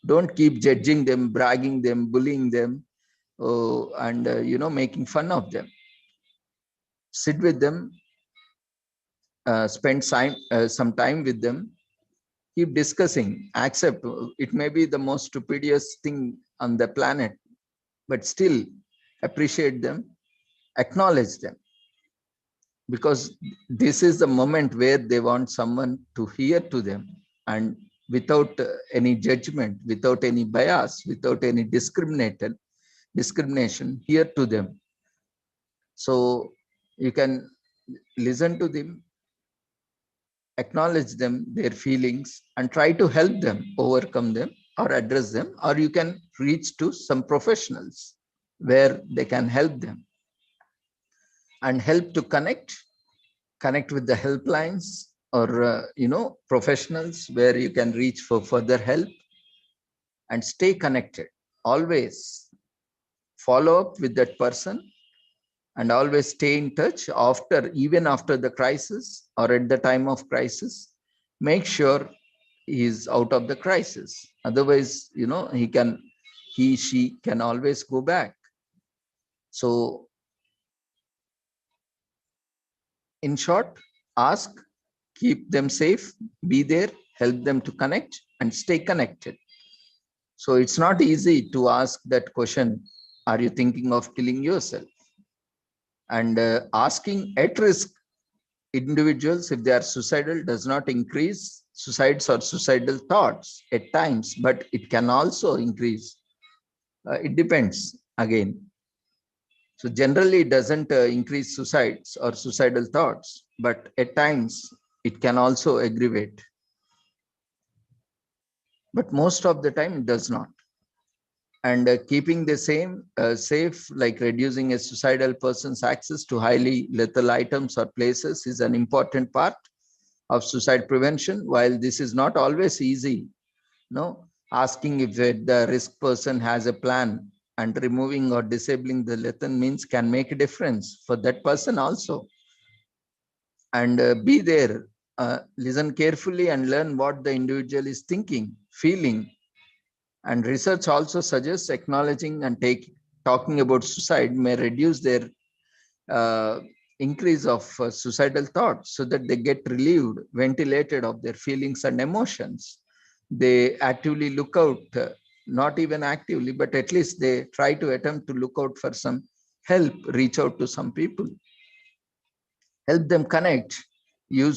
Don't keep judging them, bragging them, bullying them, and making fun of them. Sit with them, spend some time with them, keep discussing, accept. It may be the most stupidest thing on the planet, but still appreciate them, acknowledge them, because this is the moment where they want someone to hear to them, and without any judgment, without any bias, without any discrimination, hear to them. So you can listen to them, acknowledge them, their feelings, and try to help them overcome them or address them, or you can reach to some professionals where they can help them and help to connect with the helplines or professionals where you can reach for further help, and stay connected. Always follow up with that person and always stay in touch even after the crisis or at the time of crisis. Make sure he is out of the crisis. Otherwise, she can always go back. So in short, ask, keep them safe, be there, help them to connect and stay connected. So it's not easy to ask that question, are you thinking of killing yourself? And asking at risk individuals if they are suicidal does not increase suicides or suicidal thoughts at times, but it can also increase. It depends again. So generally it doesn't increase suicides or suicidal thoughts, but at times it can also aggravate. But most of the time it does not. And keeping the same safe, like reducing a suicidal person's access to highly lethal items or places, is an important part of suicide prevention. While this is not always easy, asking if the risk person has a plan and removing or disabling the lethal means can make a difference for that person also. And be there, listen carefully and learn what the individual is thinking, feeling. And research also suggests acknowledging and talking about suicide may reduce their increase of suicidal thoughts, so that they get relieved, ventilated of their feelings and emotions. They actively look out, not even actively, but at least they try to attempt to look out for some help, reach out to some people, help them connect.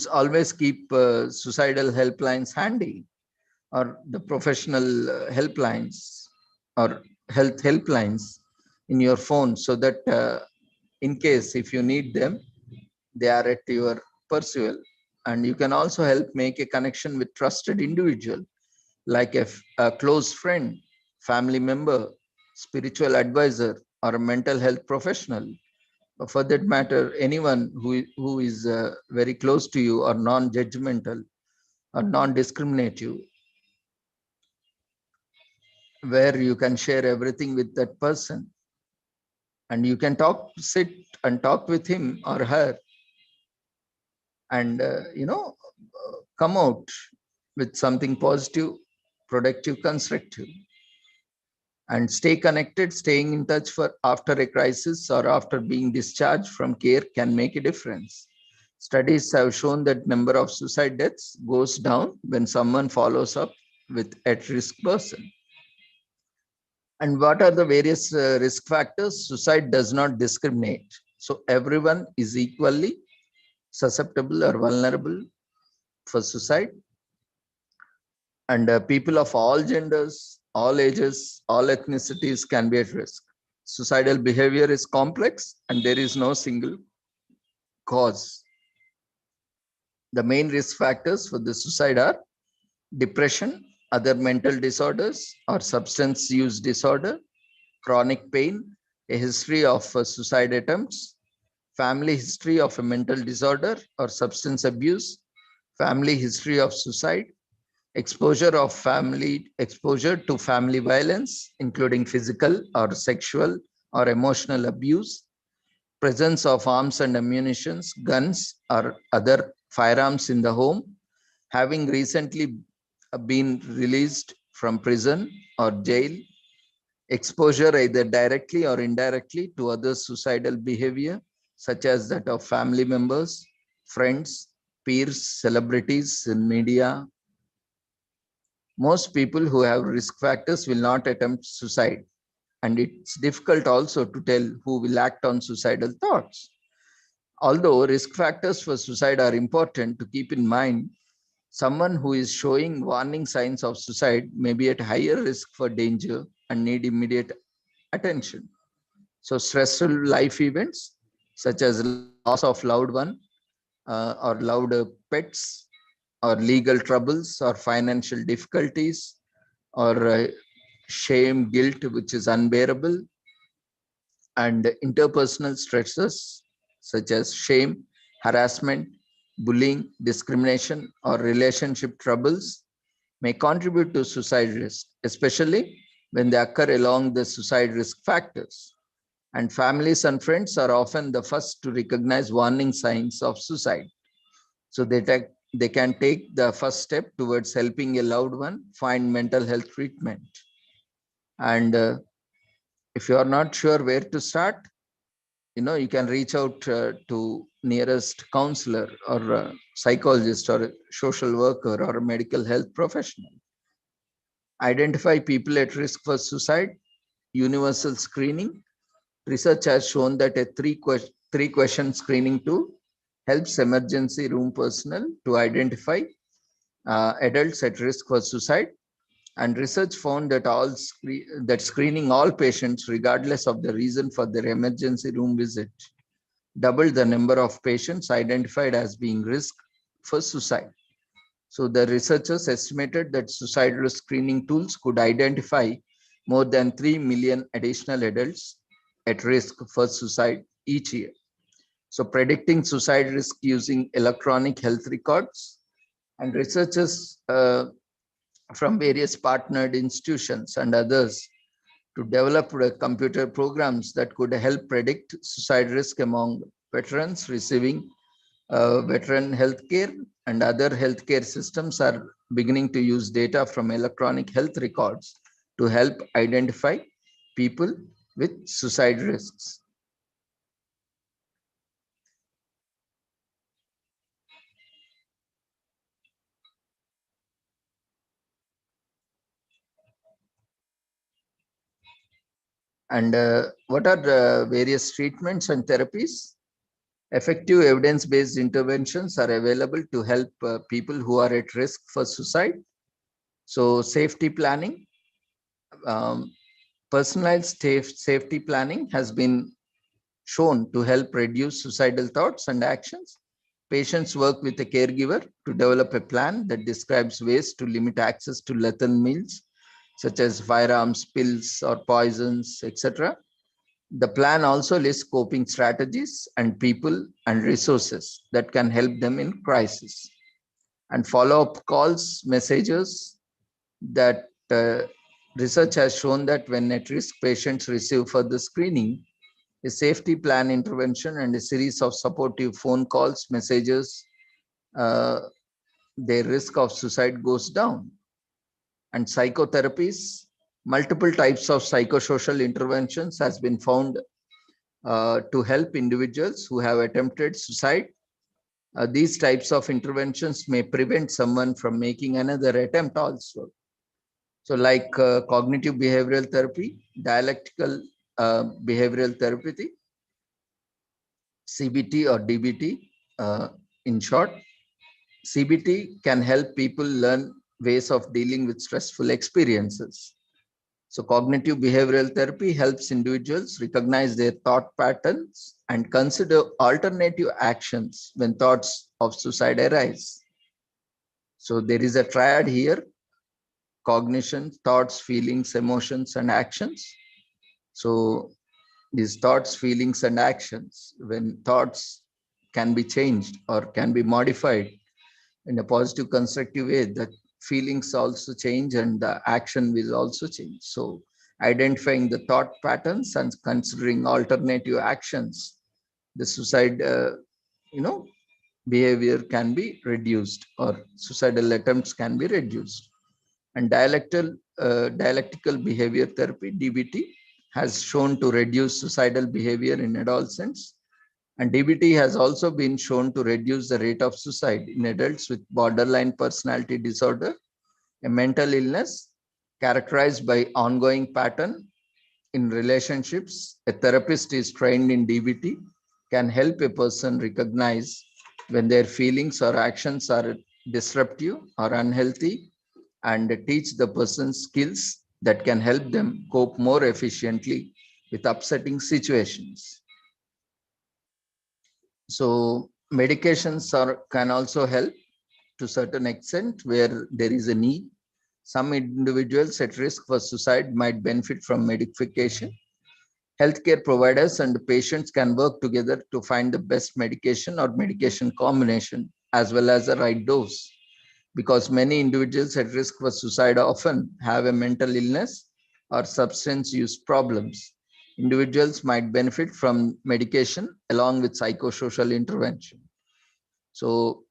Always keep suicidal helplines handy, or the professional helplines or health helplines in your phone, so that in case if you need them, they are at your pursuit. And you can also help make a connection with trusted individual, like a close friend, family member, spiritual advisor, or a mental health professional. For that matter, anyone who is very close to you or non-judgmental or non-discriminative. where you can share everything with that person, and you can sit and talk with him or her, and come out with something positive, productive, constructive, and stay connected. Staying in touch for after a crisis or after being discharged from care can make a difference. Studies have shown that number of suicide deaths goes down when someone follows up with at-risk person. And what are the various risk factors? Suicide does not discriminate. So everyone is equally susceptible or vulnerable for suicide. And people of all genders, all ages, all ethnicities can be at risk. Suicidal behavior is complex and there is no single cause. The main risk factors for the suicide are depression, other mental disorders or substance use disorder, chronic pain, a history of suicide attempts, family history of a mental disorder or substance abuse, family history of suicide, exposure to family violence, including physical or sexual or emotional abuse, presence of arms and ammunitions, guns or other firearms in the home, having recently been released from prison or jail, exposure either directly or indirectly to other suicidal behavior, such as that of family members, friends, peers, celebrities in media. Most people who have risk factors will not attempt suicide, and it's difficult also to tell who will act on suicidal thoughts. Although risk factors for suicide are important to keep in mind, someone who is showing warning signs of suicide may be at higher risk for danger and need immediate attention. So stressful life events such as loss of loved one or loved pets, or legal troubles or financial difficulties, or shame, guilt, which is unbearable, and interpersonal stresses such as shame, harassment, bullying, discrimination, or relationship troubles may contribute to suicide risk, especially when they occur along the suicide risk factors. And families and friends are often the first to recognize warning signs of suicide. So they can take the first step towards helping a loved one find mental health treatment. And if you are not sure where to start, you can reach out to nearest counselor or psychologist or a social worker or a medical health professional. Identify people at risk for suicide. Universal screening. Research has shown that a three-question screening tool helps emergency room personnel to identify adults at risk for suicide. And research found that screening all patients, regardless of the reason for their emergency room visit, doubled the number of patients identified as being risk for suicide. So the researchers estimated that suicide risk screening tools could identify more than 3 million additional adults at risk for suicide each year. So predicting suicide risk using electronic health records, and researchers from various partnered institutions and others to develop computer programs that could help predict suicide risk among veterans receiving veteran healthcare, and other healthcare systems are beginning to use data from electronic health records to help identify people with suicide risks. And what are the various treatments and therapies? Effective evidence-based interventions are available to help people who are at risk for suicide. So safety planning, personalized safety planning has been shown to help reduce suicidal thoughts and actions. Patients work with a caregiver to develop a plan that describes ways to limit access to lethal meals, such as firearms, pills, or poisons, etc. The plan also lists coping strategies and people and resources that can help them in crisis. And follow-up calls, messages that Research has shown that when at-risk patients receive further screening, a safety plan intervention and a series of supportive phone calls, messages, their risk of suicide goes down. And psychotherapies, multiple types of psychosocial interventions has been found to help individuals who have attempted suicide. These types of interventions may prevent someone from making another attempt also. So like cognitive behavioral therapy, dialectical behavioral therapy, CBT or DBT in short. CBT can help people learn ways of dealing with stressful experiences. So cognitive behavioral therapy helps individuals recognize their thought patterns and consider alternative actions when thoughts of suicide arise. So there is a triad here: cognition, thoughts, feelings, emotions, and actions. So these thoughts, feelings, and actions, when thoughts can be changed or can be modified in a positive, constructive way, the feelings also change and the action will also change. So identifying the thought patterns and considering alternative actions, the suicide, behavior can be reduced or suicidal attempts can be reduced. And dialectical behavior therapy, DBT, has shown to reduce suicidal behavior in adolescents. And DBT has also been shown to reduce the rate of suicide in adults with borderline personality disorder, a mental illness characterized by ongoing pattern in relationships. A therapist is trained in DBT can help a person recognize when their feelings or actions are disruptive or unhealthy and teach the person skills that can help them cope more efficiently with upsetting situations. So medications can also help to certain extent where there is a need. Some individuals at risk for suicide might benefit from medication. Healthcare providers and patients can work together to find the best medication or medication combination as well as the right dose, because many individuals at risk for suicide often have a mental illness or substance use problems. Individuals might benefit from medication along with psychosocial intervention. So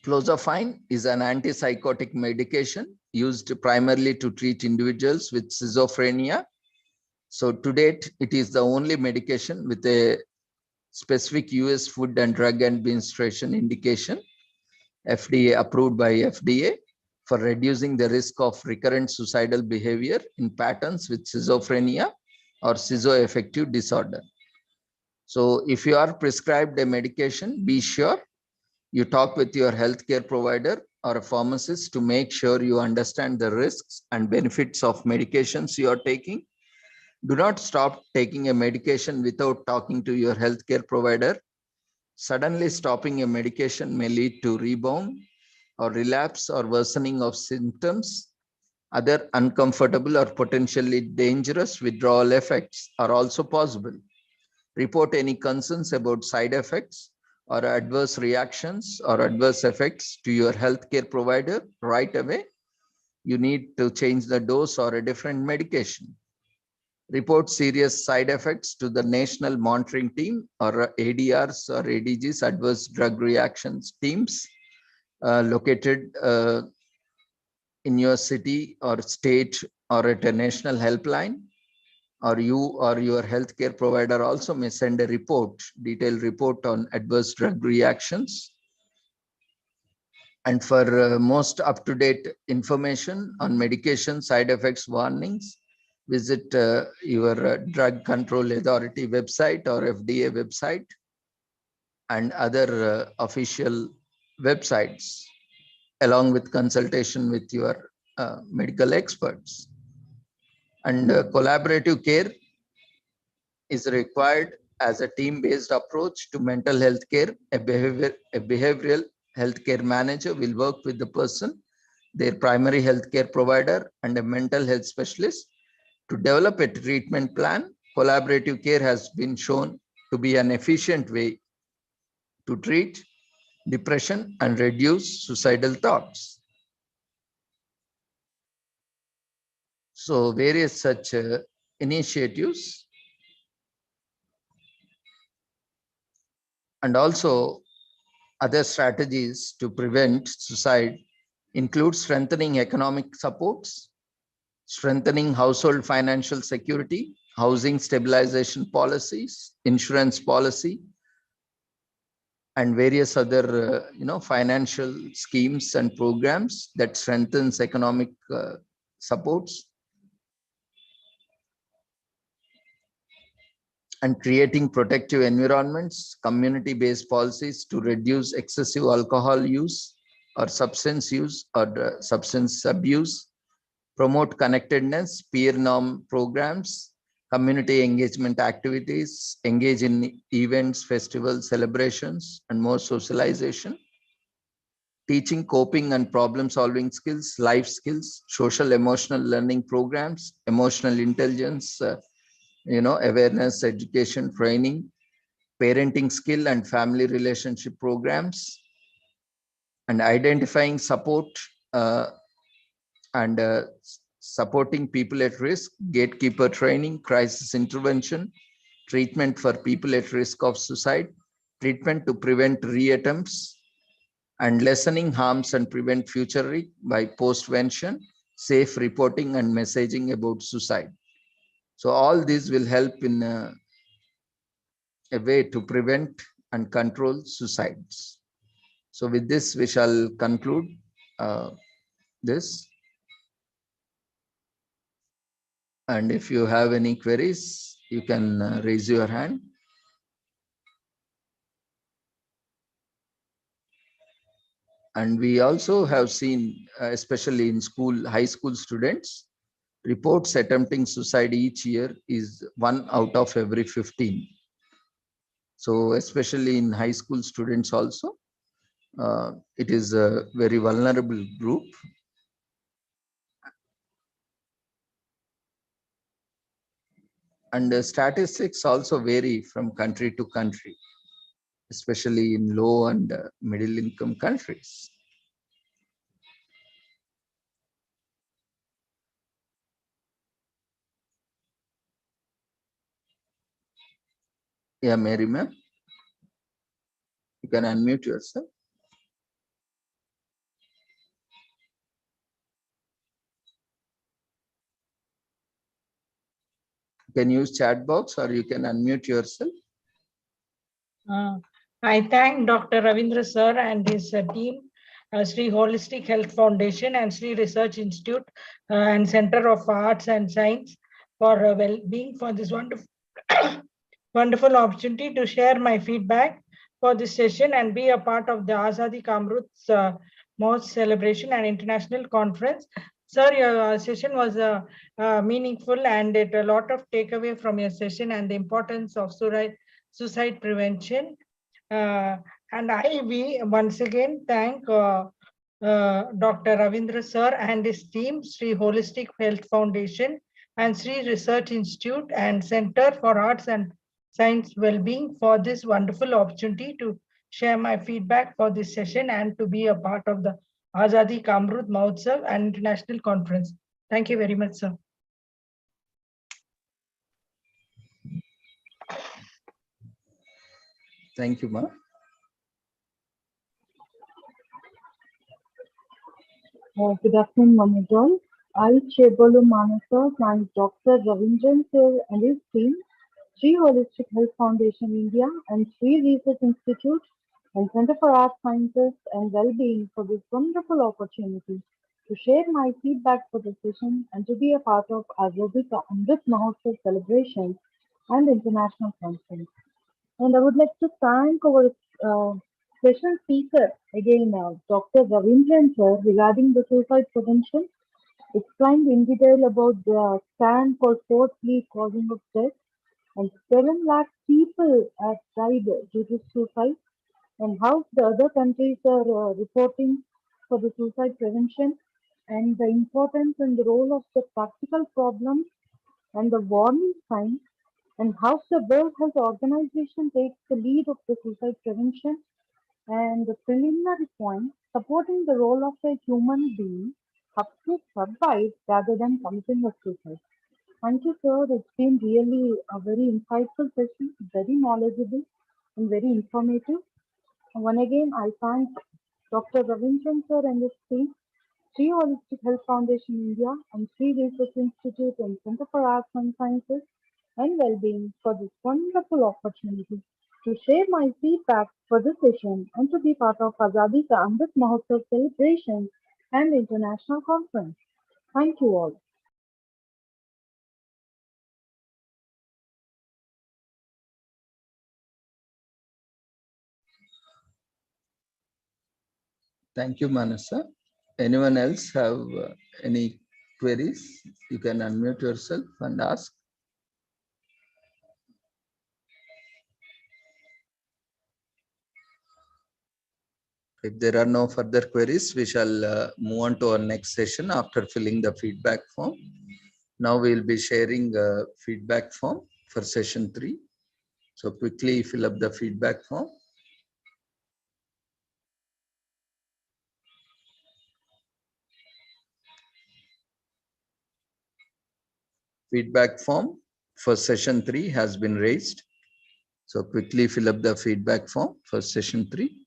clozapine is an antipsychotic medication used primarily to treat individuals with schizophrenia. So to date, it is the only medication with a specific US Food and Drug Administration indication, FDA approved by FDA, for reducing the risk of recurrent suicidal behavior in patterns with schizophrenia or schizoaffective disorder. So if you are prescribed a medication, be sure you talk with your healthcare provider or a pharmacist to make sure you understand the risks and benefits of medications you are taking. Do not stop taking a medication without talking to your healthcare provider. Suddenly stopping a medication may lead to rebound or relapse or worsening of symptoms. Other uncomfortable or potentially dangerous withdrawal effects are also possible. Report any concerns about side effects or adverse reactions or adverse effects to your healthcare provider right away. You need to change the dose or a different medication. Report serious side effects to the National Monitoring Team or ADRs or ADGs, Adverse Drug Reactions Teams, located in your city or state or at a national helpline. Or you or your healthcare provider also may send a report, detailed report on adverse drug reactions. And for most up-to-date information on medication side effects warnings, visit your Drug Control Authority website or FDA website and other official websites, along with consultation with your medical experts. And collaborative care is required as a team-based approach to mental health care. A behavioral healthcare manager will work with the person, their primary healthcare provider, and a mental health specialist to develop a treatment plan. Collaborative care has been shown to be an efficient way to treat depression and reduce suicidal thoughts. So various such initiatives, and also other strategies to prevent suicide include strengthening economic supports, strengthening household financial security, housing stabilization policies, insurance policy, and various other financial schemes and programs that strengthens economic supports, and creating protective environments, community-based policies to reduce excessive alcohol use or substance use or substance abuse, promote connectedness, peer norm programs, community engagement activities, engage in events, festivals, celebrations, and more socialization, teaching coping and problem solving skills, life skills, social emotional learning programs, emotional intelligence, awareness, education, training, parenting skill and family relationship programs, and identifying support and supporting people at risk, gatekeeper training, crisis intervention, treatment for people at risk of suicide, treatment to prevent reattempts, and lessening harms and prevent future by postvention, safe reporting and messaging about suicide. So all these will help in a way to prevent and control suicides. So with this, we shall conclude this. And if you have any queries, you can raise your hand. And we also have seen, especially in school, high school students, reports attempting suicide each year is 1 out of every 15. So especially in high school students also, it is a very vulnerable group. And the statistics also vary from country to country, especially in low and middle income countries. Yeah, Mary ma'am, you can unmute yourself. You can use chat box or you can unmute yourself. I thank Dr. Ravindra sir and his team, Sri Holistic Health Foundation and Sri Research Institute and Center of Arts and Science for well-being for this wonderful, wonderful opportunity to share my feedback for this session and be a part of the Azadi Kamrut's Most celebration and international conference. Sir, your session was meaningful and it a lot of takeaway from your session and the importance of suicide prevention. And we once again thank Dr. Ravindra sir and his team, Sri Holistic Health Foundation and Sri Research Institute and Center for Arts and Science Wellbeing for this wonderful opportunity to share my feedback for this session and to be a part of the Azadi Kamrut Mahotsav and International Conference. Thank you very much, sir. Thank you, Ma. Good afternoon, Manojal. I, Chebolu Manasa, thank Dr. Ravindran sir and his team, Sri Holistic Health Foundation India and Sri Research Institute and Center for Art Sciences and Wellbeing for this wonderful opportunity to share my feedback for the session and to be a part of Azadi Amrit Mahotsav celebrations and international conference. And I would like to thank our special speaker again, Dr. Ravindran sir, regarding the suicide prevention, explained in detail about the scan called fourth lead causing of death, and 7 lakh people have died due to suicide, and how the other countries are reporting for the suicide prevention, and the importance and the role of the practical problems and the warning signs, and how the World Health Organization takes the lead of the suicide prevention, and the preliminary point supporting the role of a human being to survive rather than committing a suicide. Thank you, sir. It's been really a very insightful session, very knowledgeable and very informative. Once again, I thank Dr. Ravindran sir and his team, Sri Holistic Health Foundation India and Sri Research Institute and Center for Arts and Sciences and Wellbeing for this wonderful opportunity to share my feedback for this session and to be part of Azadi Ka Amrit Mahotsav celebration and international conference. Thank you all. Thank you, Manasa. Anyone else have any queries? You can unmute yourself and ask. If there are no further queries, we shall move on to our next session after filling the feedback form. Now we will be sharing a feedback form for session 3. So quickly fill up the feedback form. Feedback form for session 3 has been raised. So quickly fill up the feedback form for session 3.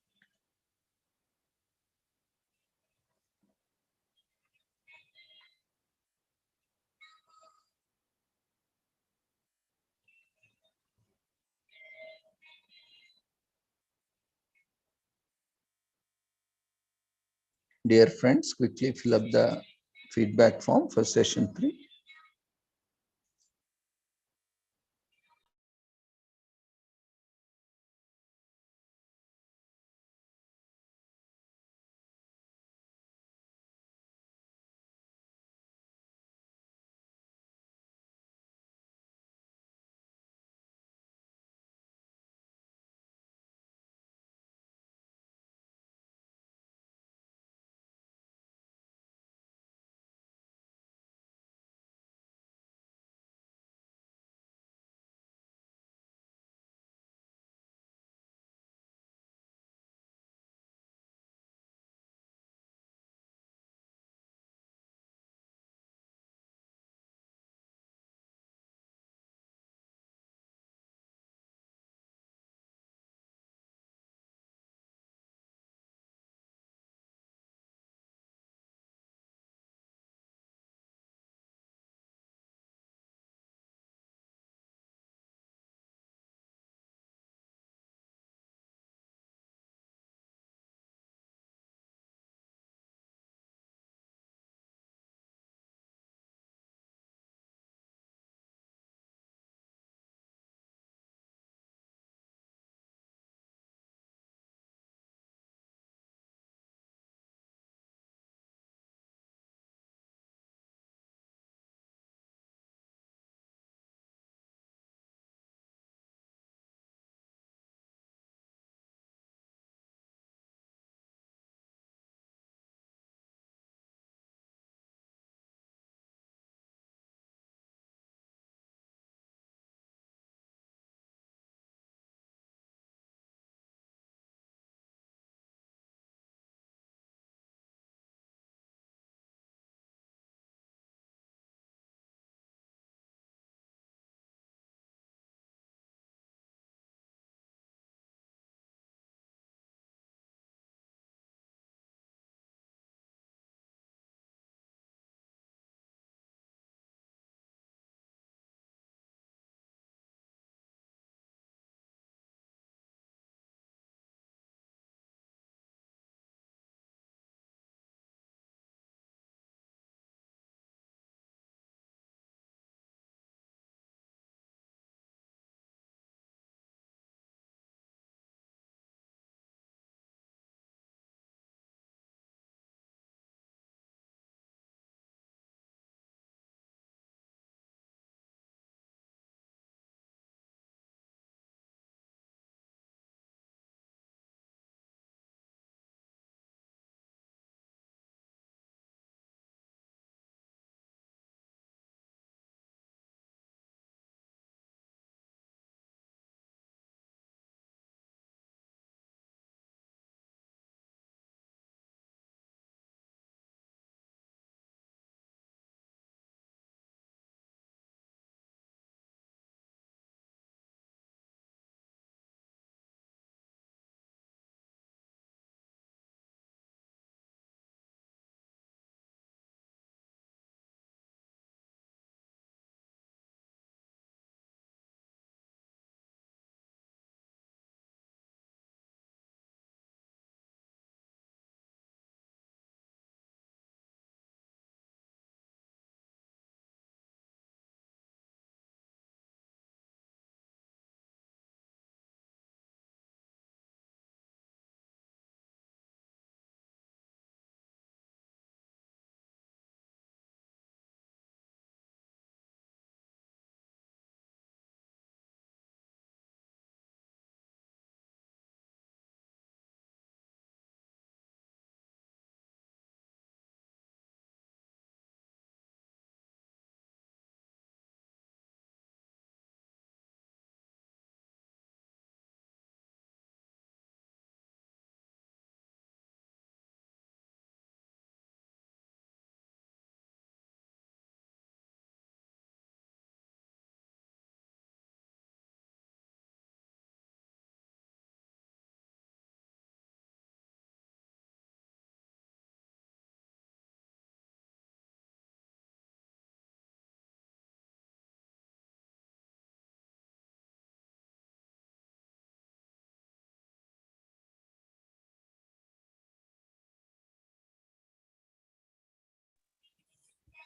Dear friends, quickly fill up the feedback form for session 3.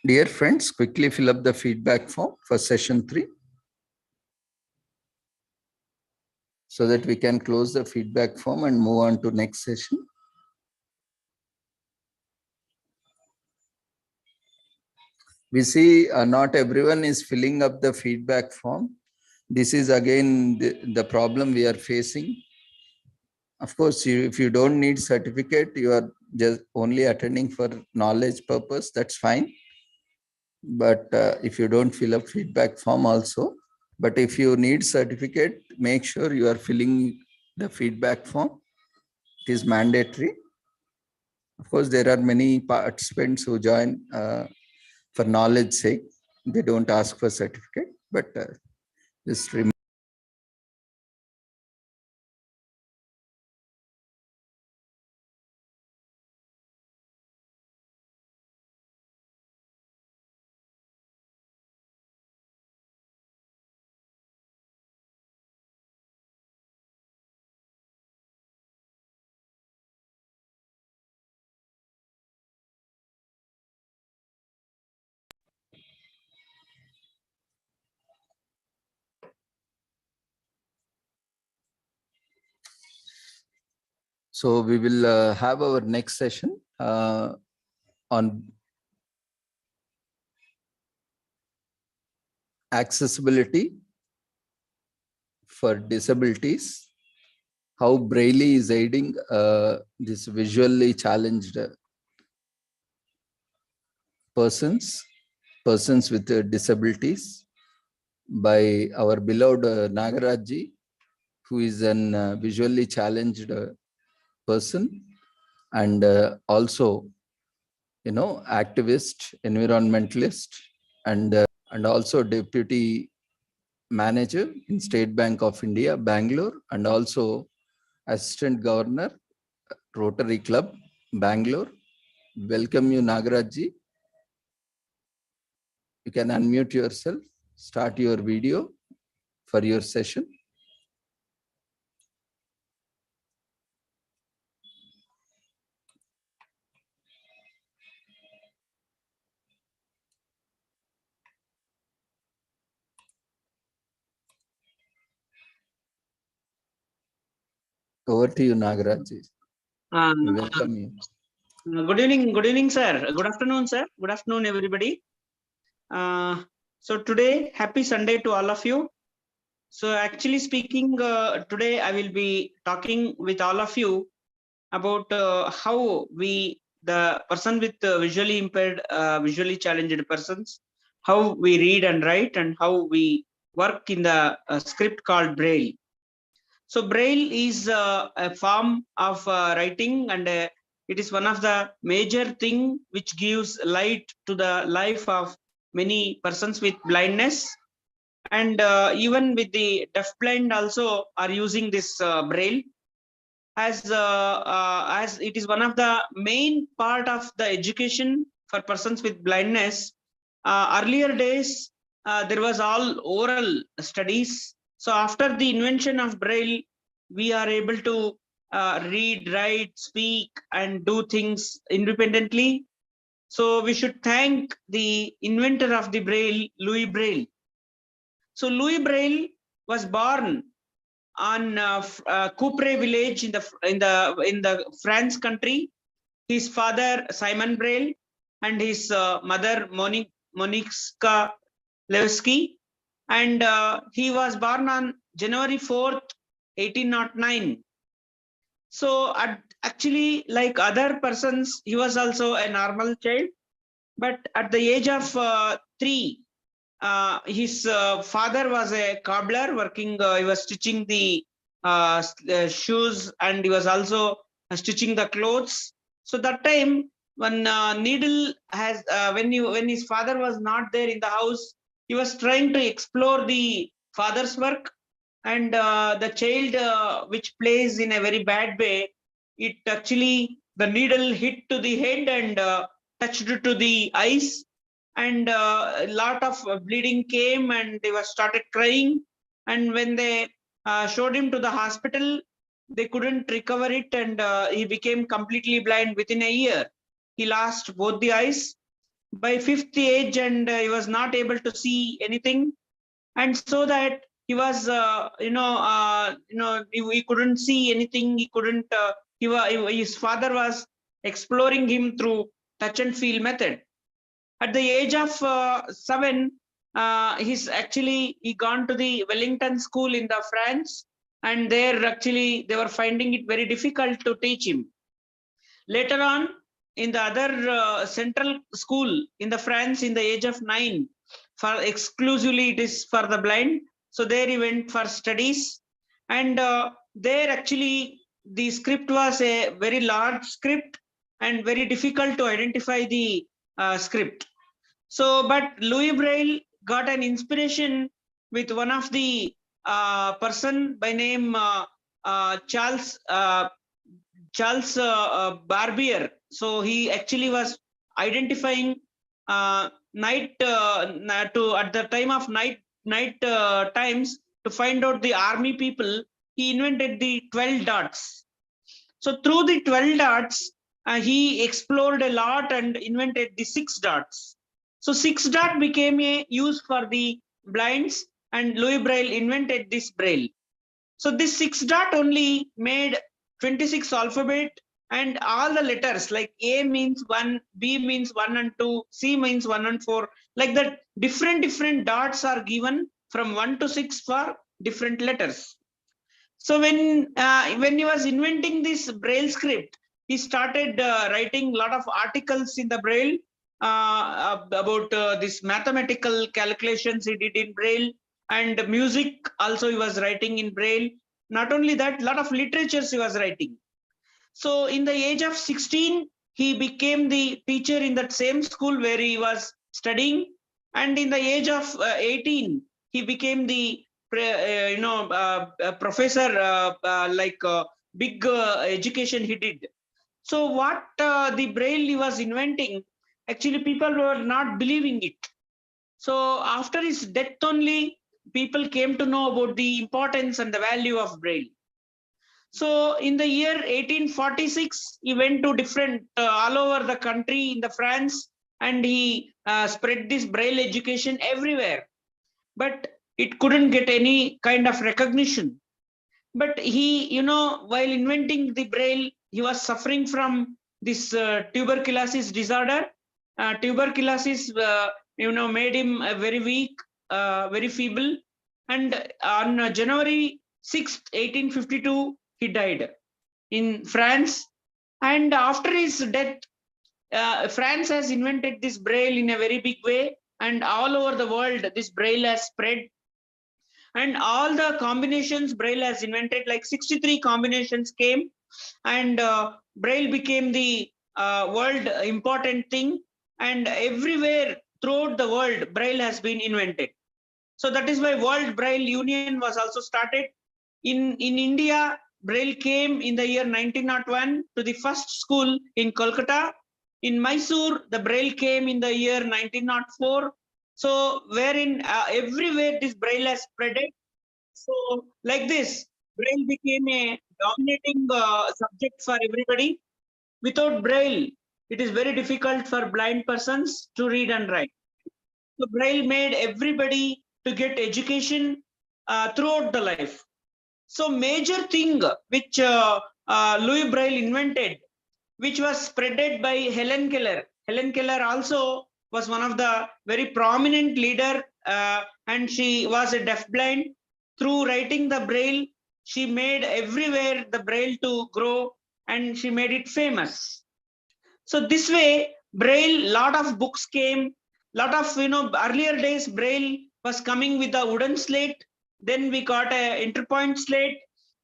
Dear friends, quickly fill up the feedback form for session 3 so that we can close the feedback form and move on to next session. We see not everyone is filling up the feedback form. This is again the problem we are facing. Of course, if you don't need certificate, you are just only attending for knowledge purpose, that's fine. But if you don't fill up feedback form also, but if you need certificate, make sure you are filling the feedback form. It is mandatory. Of course, there are many participants who join for knowledge sake. They don't ask for certificate, but just remember. So we will have our next session on accessibility for disabilities, how Braille is aiding this visually challenged persons with disabilities by our beloved Nagaraj ji, who is an visually challenged person and also, activist, environmentalist, and also deputy manager in State Bank of India, Bangalore, and also assistant governor, Rotary Club, Bangalore. Welcome you, Nagaraj ji. You can unmute yourself, start your video for your session. Over to you, Nagaraj ji. We welcome you. Good evening, sir. Good afternoon, sir. Good afternoon, everybody. So today, happy Sunday to all of you. So actually speaking, today I will be talking with all of you about how the person with visually impaired, visually challenged persons, how we read and write and how we work in the script called Braille. So Braille is a form of writing, and it is one of the major thing which gives light to the life of many persons with blindness, and even with the deafblind also are using this Braille, as it is one of the main part of the education for persons with blindness. Earlier days, there was all oral studies. So after the invention of Braille, we are able to read, write, speak, and do things independently. So we should thank the inventor of the Braille, Louis Braille. So Louis Braille was born on Couperet village in the France country. His father Simon Braille and his mother Moniska Levski, and he was born on January 4th, 1809. So actually, like other persons, he was also a normal child, but at the age of 3, his father was a cobbler working. He was stitching the shoes, and he was also stitching the clothes. So that time, when needle has when his father was not there in the house, he was trying to explore the father's work, and the child which plays in a very bad way, it actually the needle hit to the head and touched to the eyes, and a lot of bleeding came, and they were started crying, and when they showed him to the hospital, they couldn't recover it, and he became completely blind within a year. He lost both the eyes, by 5th age, and he was not able to see anything, and so that he was he couldn't see anything. He couldn't his father was exploring him through touch and feel method. At the age of 7, he gone to the Wellington school in the France, and there actually they were finding it very difficult to teach him. Later on, in the other central school in the France, in the age of 9, for exclusively it is for the blind. So there he went for studies, and there actually the script was a very large script and very difficult to identify the script. So, but Louis Braille got an inspiration with one of the person by name Charles Barbier. So he actually was identifying night at the time of night times to find out the army people. He invented the 12 dots. So through the 12 dots, he explored a lot and invented the 6 dots. So 6 dot became a use for the blinds, and Louis Braille invented this Braille. So this 6 dot only made 26 alphabet, and all the letters like A means 1, B means 1 and 2, C means 1 and 4, like that different dots are given from 1 to 6 for different letters. So when he was inventing this Braille script, he started writing a lot of articles in the Braille about this mathematical calculations he did in Braille, and music also he was writing in Braille. Not only that, a lot of literatures he was writing. So in the age of 16, he became the teacher in that same school where he was studying, and in the age of 18, he became the professor, big education he did. So what the Braille he was inventing, actually people were not believing it. So after his death only, people came to know about the importance and the value of Braille. So in the year 1846, he went to different all over the country in the France, and he spread this Braille education everywhere. But it couldn't get any kind of recognition. But he, while inventing the Braille, he was suffering from this tuberculosis disorder. Tuberculosis, made him very weak, very feeble. And on January 6th, 1852, he died in France. And after his death, France has invented this Braille in a very big way. And all over the world, this Braille has spread. And all the combinations Braille has invented, like 63 combinations came, and Braille became the world important thing. And everywhere throughout the world, Braille has been invented. So that is why World Braille Union was also started. In India, Braille came in the year 1901 to the first school in Kolkata. In Mysore, the Braille came in the year 1904. So wherein everywhere this Braille has spread it. So like this, Braille became a dominating subject for everybody. Without Braille, it is very difficult for blind persons to read and write. So Braille made everybody to get education throughout the life. So major thing which Louis Braille invented, which was spreaded by Helen Keller. Helen Keller also was one of the very prominent leader, and she was a deafblind. Through writing the Braille, she made everywhere the Braille to grow, and she made it famous. So this way, Braille, lot of books came, lot of, earlier days Braille was coming with a wooden slate. Then we got a interpoint slate.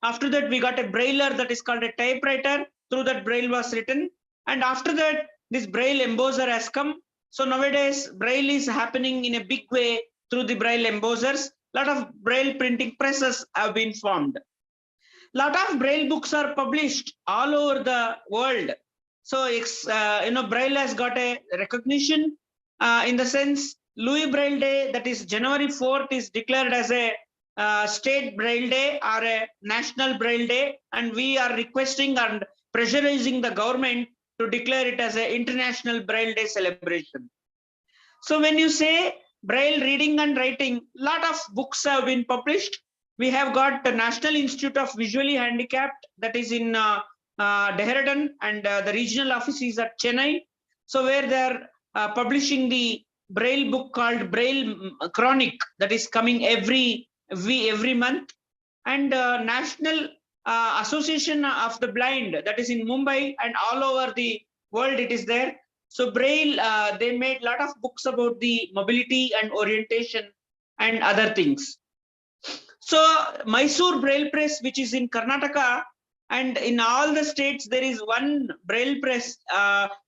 After that, we got a Brailler that is called a typewriter. Through that, Braille was written. And after that, this Braille embosser has come. So nowadays, Braille is happening in a big way through the Braille embossers. A lot of Braille printing presses have been formed. A lot of Braille books are published all over the world. So, Braille has got a recognition in the sense Louis Braille Day, that is January 4th, is declared as a state Braille Day or a national Braille Day, and we are requesting and pressurizing the government to declare it as an international Braille Day celebration. So when you say Braille reading and writing, lot of books have been published. We have got the National Institute of Visually Handicapped that is in Dehradun, and the regional office is at Chennai. So where they're publishing the Braille book called Braille Chronic that is coming every month, and National Association of the Blind that is in Mumbai, and all over the world it is there. So Braille, they made a lot of books about the mobility and orientation and other things. So Mysore Braille Press, which is in Karnataka, and in all the states, there is one Braille Press,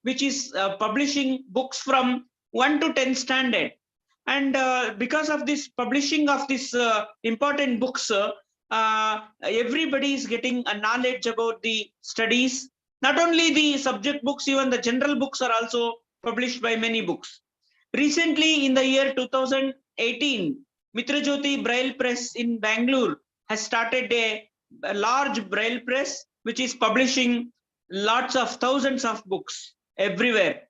which is publishing books from 1 to 10 standard. And because of this publishing of this important books, everybody is getting a knowledge about the studies. Not only the subject books, even the general books are also published by many books. Recently, in the year 2018, Mitra Jyoti Braille Press in Bangalore has started a large Braille press, which is publishing lots of thousands of books everywhere.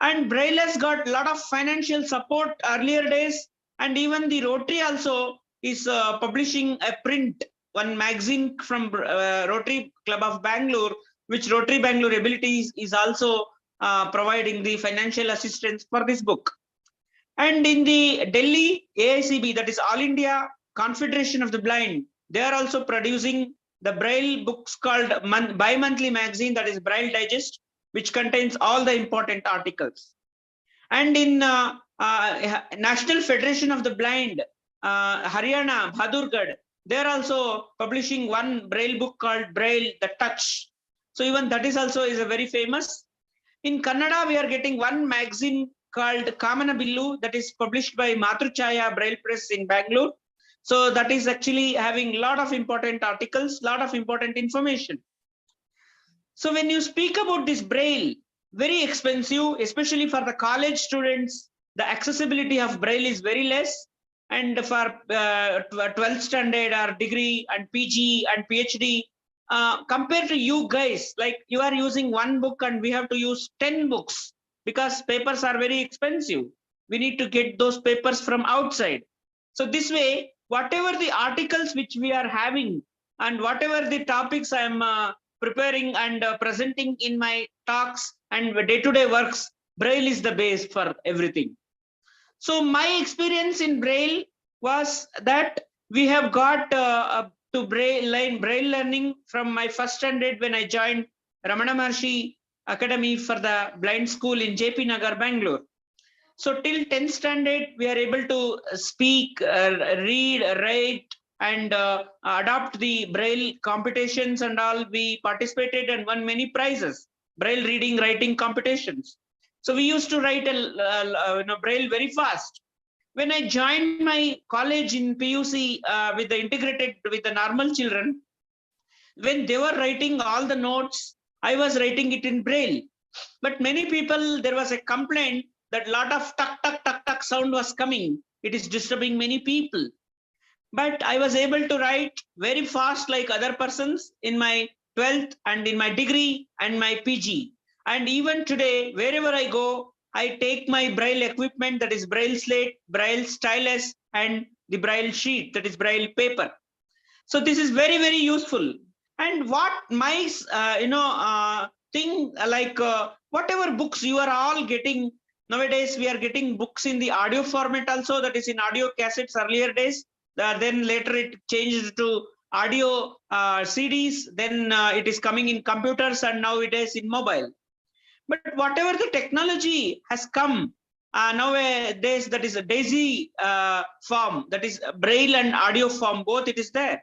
And Braille has got a lot of financial support earlier days, and even the Rotary also is publishing a print, one magazine from Rotary Club of Bangalore, which Rotary Bangalore Abilities is also providing the financial assistance for this book. And in the Delhi AICB, that is All India Confederation of the Blind, they are also producing the Braille books called bi-monthly magazine, that is Braille Digest, which contains all the important articles. And in National Federation of the Blind, Haryana, Bhadurgarh, they are also publishing one Braille book called Braille The Touch. So even that is also a very famous. In Kannada, we are getting one magazine called Kamanabillu that is published by Matruchaya Braille Press in Bangalore. So that is actually having a lot of important articles, lot of important information. So when you speak about this Braille, very expensive, especially for the college students, the accessibility of Braille is very less. And for 12th standard or degree and PG and PhD, compared to you guys, like you are using one book and we have to use 10 books because papers are very expensive. We need to get those papers from outside. So this way, whatever the articles which we are having and whatever the topics I am preparing and presenting in my talks and day-to-day works, Braille is the base for everything. So my experience in Braille was that we have got to Braille learning from my first standard when I joined Ramana Maharshi Academy for the Blind School in JP Nagar, Bangalore. So till 10th standard, we are able to speak, read, write, and adopt the Braille competitions and all. We participated and won many prizes, Braille reading, writing competitions. So we used to write Braille very fast. When I joined my college in PUC with the normal children, when they were writing all the notes, I was writing it in Braille. But many people, there was a complaint that lot of tuck, tuck, tuck, tuck sound was coming. It is disturbing many people. But I was able to write very fast like other persons in my 12th and in my degree and my PG. And even today, wherever I go, I take my Braille equipment, that is Braille slate, Braille stylus, and the Braille sheet, that is Braille paper. So this is very, very useful. And what my, thing like whatever books you are all getting, nowadays we are getting books in the audio format also, that is in audio cassettes earlier days. Then later it changed to audio CDs, then it is coming in computers, and now it is in mobile. But whatever the technology has come nowadays, that is a DAISY form, that is Braille and audio form, both it is there.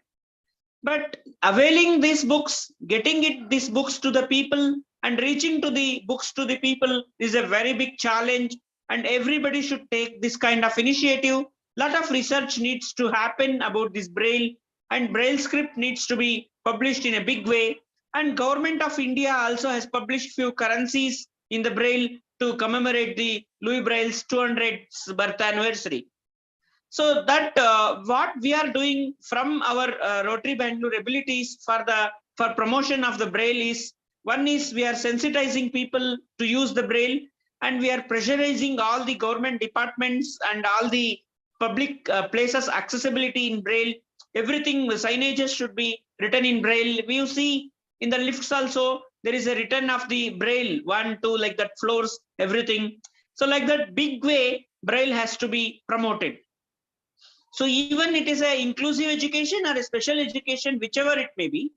But availing these books, getting these books to the people and reaching to the books to the people is a very big challenge, and everybody should take this kind of initiative. Lot of research needs to happen about this Braille, and Braille script needs to be published in a big way. And Government of India also has published few currencies in the Braille to commemorate the Louis Braille's 200th birth anniversary. So that what we are doing from our Rotary Bangalore Abilities for promotion of the Braille is, one is we are sensitizing people to use the Braille, and we are pressurizing all the government departments and all the public places accessibility in Braille. Everything, the signages should be written in Braille. You see in the lifts also, there is a written of the Braille, 1, 2, like that, floors, everything. So like that big way, Braille has to be promoted. So even it is a inclusive education or a special education, whichever it may be,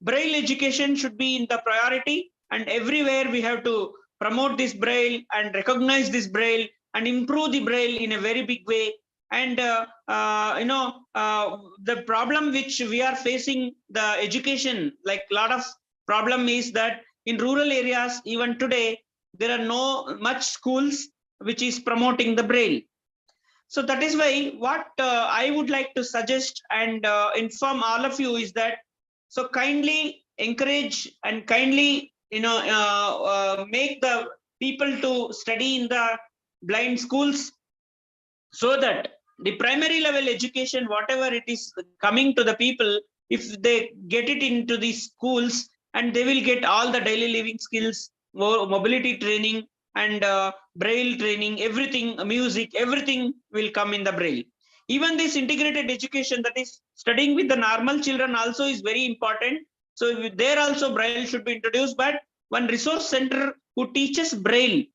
Braille education should be in the priority, and everywhere we have to promote this Braille and recognize this Braille and improve the Braille in a very big way. And the problem which we are facing, the education, like a lot of problem is that in rural areas, even today, there are no much schools which is promoting the Braille. So that is why what I would like to suggest and inform all of you is that, so kindly encourage and kindly make the people to study in the blind schools, so that the primary level education, whatever it is coming to the people, if they get it into these schools, and they will get all the daily living skills, mobility training, and Braille training, everything, music, everything will come in the Braille. Even this integrated education, that is studying with the normal children, also is very important. So there also Braille should be introduced, but one resource center who teaches Braille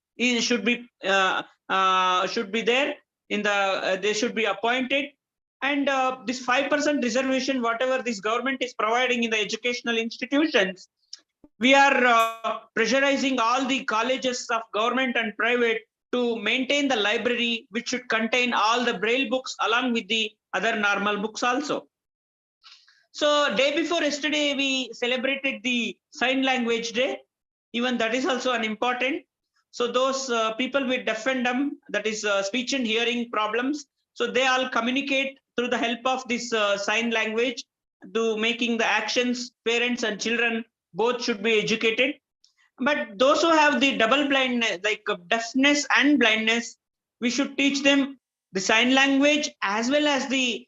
should be there in the, they should be appointed. And this 5% reservation, whatever this government is providing in the educational institutions, we are pressurizing all the colleges of government and private to maintain the library, which should contain all the Braille books along with the other normal books also. So day before yesterday, we celebrated the Sign Language Day. Even that is also an important. So those people with deaf and dumb, that is speech and hearing problems, so they all communicate through the help of this sign language, to making the actions, parents and children both should be educated. But those who have the double blindness, like deafness and blindness, we should teach them the sign language as well as the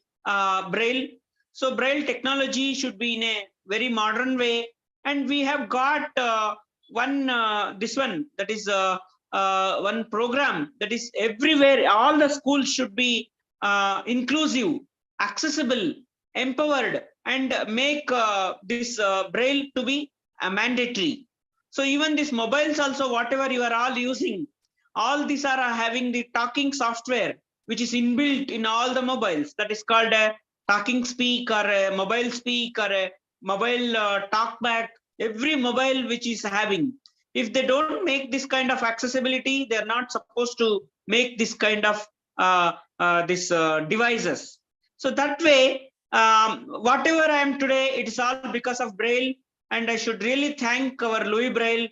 Braille. So Braille technology should be in a very modern way. And we have got one program that is everywhere. All the schools should be inclusive, accessible, empowered, and make this Braille to be mandatory. So even these mobiles also, whatever you are all using, all these are having the talking software, which is inbuilt in all the mobiles. That is called a talking speak, or a mobile speak, or a mobile talk back. Every mobile which is having, if they don't make this kind of accessibility, they're not supposed to make this kind of devices. So that way, whatever I am today, it is all because of Braille. And I should really thank our Louis Braille.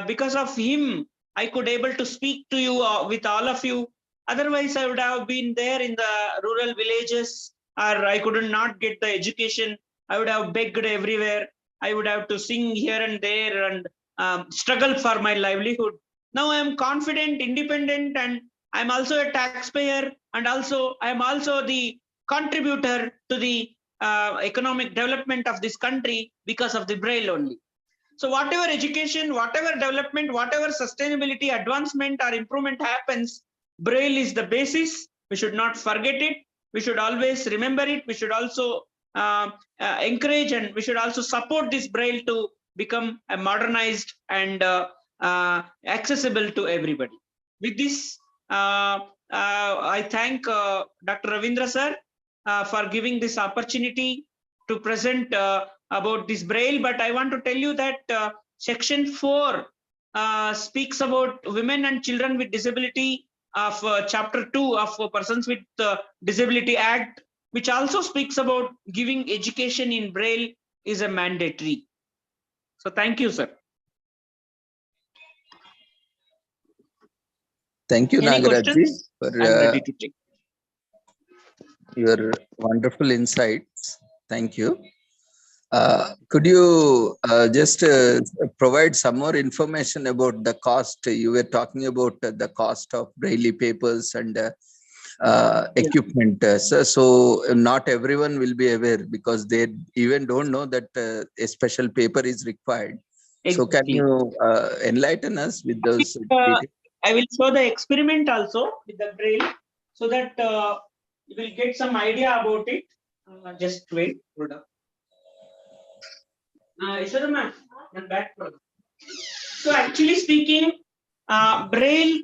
Because of him, I could able to speak to you with all of you. Otherwise, I would have been there in the rural villages, or I could not get the education. I would have begged everywhere. I would have to sing here and there and struggle for my livelihood. Now I am confident, independent, and I'm also a taxpayer, and also I am also the contributor to the economic development of this country because of the Braille only. So whatever education, whatever development, whatever sustainability, advancement or improvement happens, Braille is the basis. We should not forget it. We should always remember it. We should also encourage, and we should also support this Braille to become a modernized and accessible to everybody. With this, I thank Dr. Ravindra sir for giving this opportunity to present about this Braille. But I want to tell you that section 4 speaks about women and children with disability of chapter 2 of Persons with Disability Act, which also speaks about giving education in Braille is a mandatory. So thank you, sir. Thank you, Any Nagaraj, questions? for I'm ready to take. your wonderful insights. Thank you. Could you just provide some more information about the cost? You were talking about the cost of Braille papers and equipment. So not everyone will be aware, because they even don't know that a special paper is required. So can Exactly. you enlighten us with those Uh, details? I will show the experiment also with the braille so that you will get some idea about it. Just wait. Hold up. Ishwara ma'am, one back. So actually speaking, braille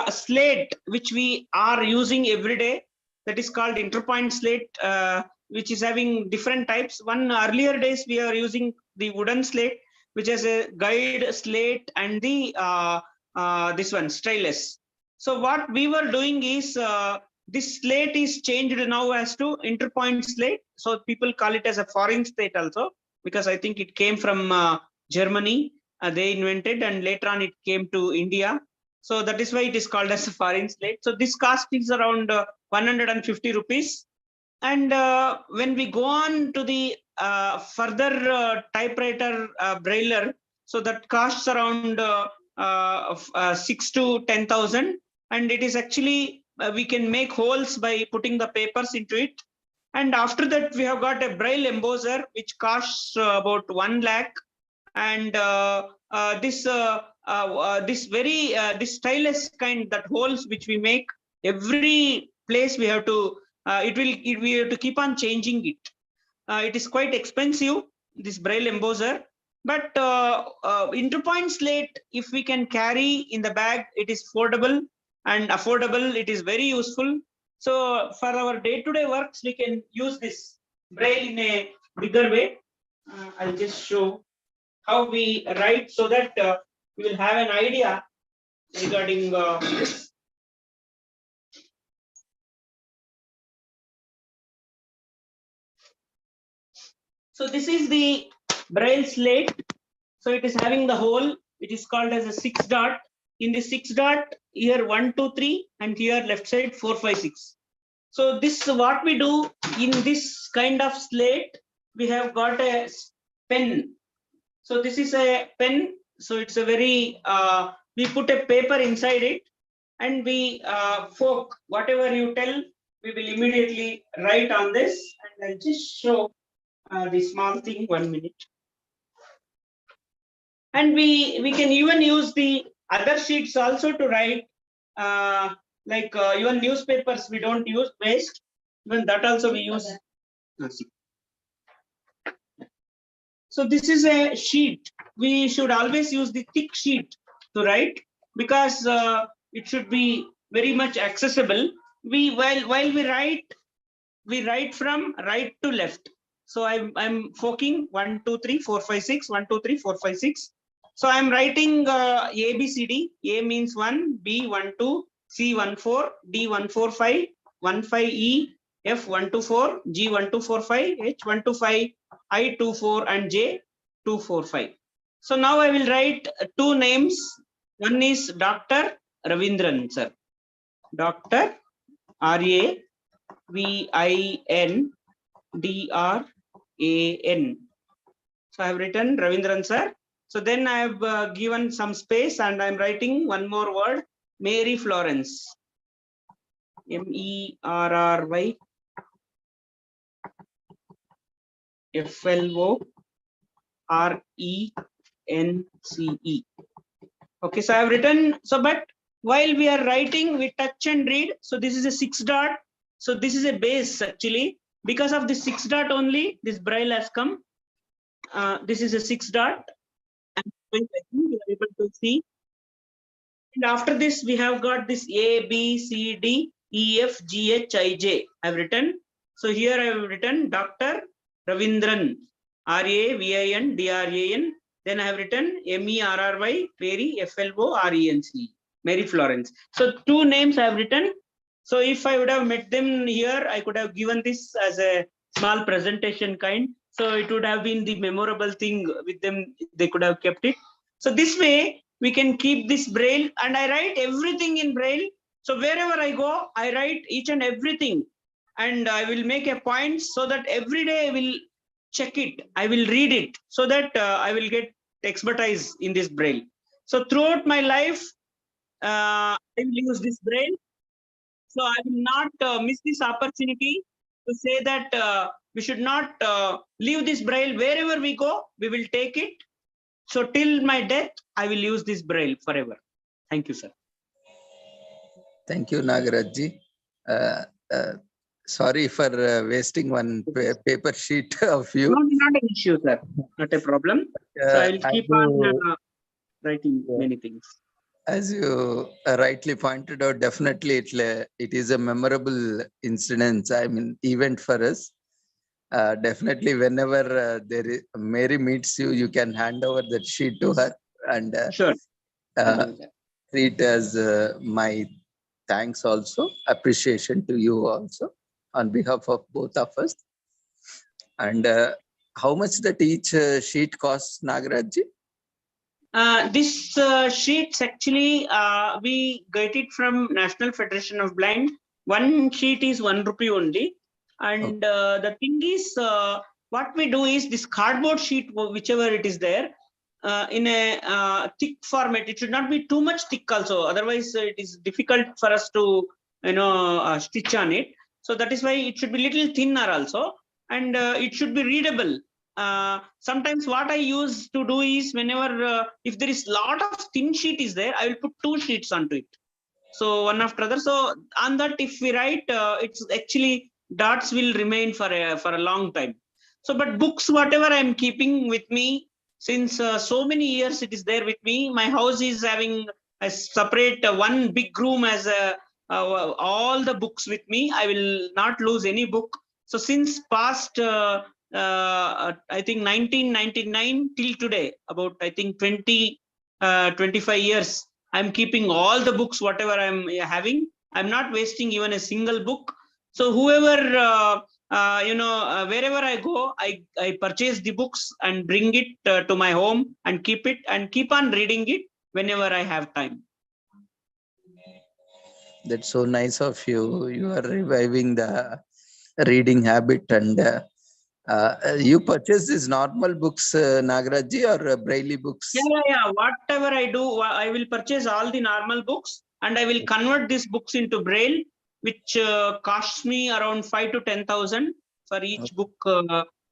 slate which we are using every day, that is called interpoint slate, which is having different types. One earlier days we are using the wooden slate, which has a guide slate and the this one stylus. So what we were doing is this slate is changed now as to interpoint slate. So people call it as a foreign slate also, because I think it came from Germany. They invented, and later on it came to India. So that is why it is called as a foreign slate. So this cost is around 150 rupees. And when we go on to the further typewriter brailler, so that costs around 6 to 10,000. And it is actually, we can make holes by putting the papers into it. And after that, we have got a braille embosser, which costs about 1 lakh. And this stylus kind, that holes which we make, every place we have to we have to keep on changing it. It is quite expensive, this braille embosser, but interpoint slate, if we can carry in the bag, it is affordable and affordable. It is very useful. So for our day-to-day works, we can use this braille in a bigger way. I'll just show how we write so that we will have an idea regarding this. So this is the braille slate. So it is having the hole, which is called as a 6 dot. In the 6 dot, here 1, 2, 3, and here left side 4, 5, 6. So this is what we do in this kind of slate. We have got a pen. So this is a pen. So it's a very, we put a paper inside it, and we fork, whatever you tell, we will immediately write on this. And I'll just show the small thing, 1 minute. And we can even use the other sheets also to write, like even newspapers we don't use waste, even that also we use. So this is a sheet. We should always use the thick sheet to write, because it should be very much accessible. While we write from right to left. So I'm forking 1, 2, 3, 4, 5, 6, 1, 2, 3, 4, 5, 6. So I'm writing A, B, C, D. A means 1, B 1, 2, C 1, 4, D 1, 4, 5, 1, 5, E, F 1, 2, 4, G 1, 2, 4, 5, H 1, 2, 5, I 2, 4, and J 2, 4, 5. So now I will write 2 names. One is Dr. Ravindran, sir. Dr. R-A-V-I-N-D-R-A-N. So I have written Ravindran, sir. So then I have given some space, and I'm writing one more word, Mary Florence. M-E-R-R-Y-F-L-O-R-E-N-C-E. Okay, so I have written, so but while we are writing, we touch and read. So this is a 6 dot. So this is a base actually. Because of the 6 dot only, this braille has come. This is a 6 dot. And you are able to see. And after this, we have got this A, B, C, D, E, F, G, H, I, J. I have written. So here I have written Dr. Ravindran, R-A-V-I-N-D-R-A-N. Then I have written M-E-R-R-Y, Mary, F-L-O-R-E-N-C, Mary Florence. So 2 names I have written. So if I would have met them here, I could have given this as a small presentation kind. So it would have been the memorable thing with them. They could have kept it. So this way we can keep this braille, and I write everything in braille. So wherever I go, I write each and everything, and I will make a point so that every day I will check it. I will read it so that I will get expertise in this braille. So throughout my life, I will use this braille. So I will not miss this opportunity to say that we should not leave this braille. Wherever we go, we will take it. So till my death, I will use this braille forever. Thank you, sir. Thank you, Nagarajji. Sorry for wasting one paper sheet of you. No, not an issue, sir. Not a problem. So I will As keep on you- writing Yeah. many things. As you rightly pointed out, definitely it is a memorable incident. I mean, event for us. Definitely, whenever Mary meets you, you can hand over that sheet to her and Sure. I'll uh, do that. treat as my thanks also, appreciation to you also on behalf of both of us. And how much that each sheet costs, Nagarajji? This sheets actually we get it from National Federation of Blind. One sheet is ₹1 only, and the thing is, what we do is this cardboard sheet, whichever it is there, in a thick format. It should not be too much thick also. Otherwise, it is difficult for us to stitch on it. So that is why it should be little thinner also, and it should be readable. Sometimes what I use to do is whenever if there is lot of thin sheet is there, I will put 2 sheets onto it. So one after other. So on that, if we write, it's actually dots will remain for a long time. So, but books, whatever I'm keeping with me since so many years, it is there with me. My house is having a separate one big room as all the books with me. I will not lose any book. So since past I think 1999 till today, about I think 25 years, I'm keeping all the books, whatever I'm having. I'm not wasting even a single book. So whoever, wherever I go, I purchase the books and bring it to my home and keep it and keep on reading it whenever I have time. That's so nice of you. You are reviving the reading habit, and you purchase these normal books, Nagarajji, or Braille books? Yeah. Whatever I do, I will purchase all the normal books and I will convert these books into Braille, which costs me around 5 to 10,000 for each book.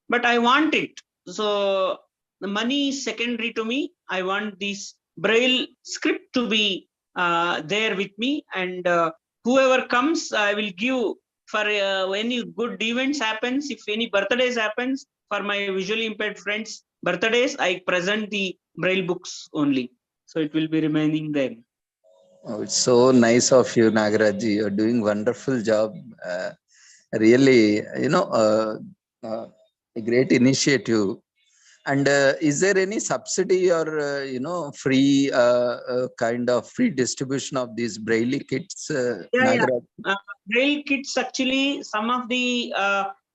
But I want it. So the money is secondary to me. I want this Braille script to be there with me, and whoever comes, I will give for any good events happens. If any birthdays happens for my visually impaired friends' birthdays, I present the Braille books only. So it will be remaining there. Oh, it's so nice of you, Nagarajji. You're doing wonderful job. Really, a great initiative. And is there any subsidy or free kind of free distribution of these Braille kits, Nagarajji? Braille kits, actually, some of the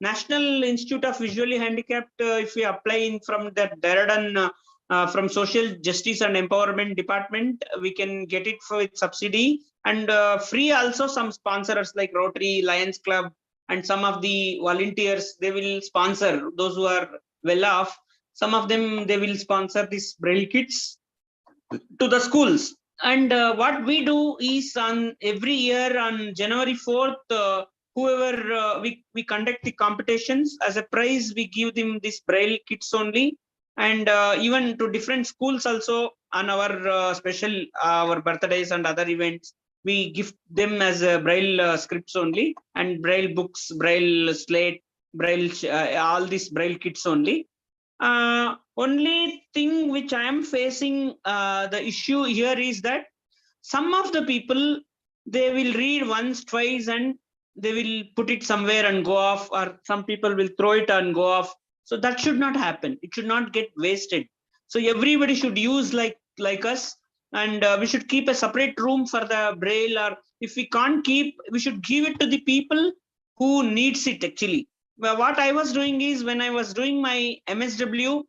National Institute of Visually Handicapped, if we apply in from the Dehradun, from Social Justice and Empowerment Department, we can get it with subsidy, and free also. Some sponsors like Rotary, Lions Club, and some of the volunteers, they will sponsor those who are well off. Some of them, they will sponsor these Braille kits to the schools. And what we do is on every year on January 4th, whoever we conduct the competitions, as a prize, we give them this Braille kits only. And even to different schools also on our special, our birthdays and other events, we gift them as Braille scripts only, and Braille books, Braille slate, Braille, all these Braille kits only. Only thing which I am facing the issue here is that some of the people, they will read once, twice, and they will put it somewhere and go off, or some people will throw it and go off. So that should not happen. It should not get wasted. So everybody should use like us, and we should keep a separate room for the Braille, or if we can't keep, we should give it to the people who needs it actually. Well, what I was doing is, when I was doing my MSW,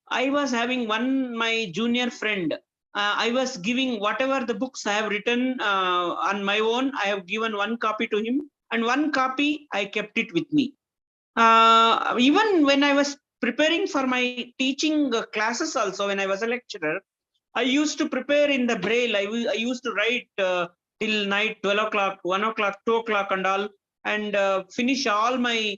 I was having my junior friend. I was giving whatever the books I have written on my own. I have given one copy to him, and one copy I kept it with me. Even when I was preparing for my teaching classes also, when I was a lecturer, I used to prepare in the Braille. I used to write till night, 12 o'clock, 1 o'clock, 2 o'clock and all, and finish all my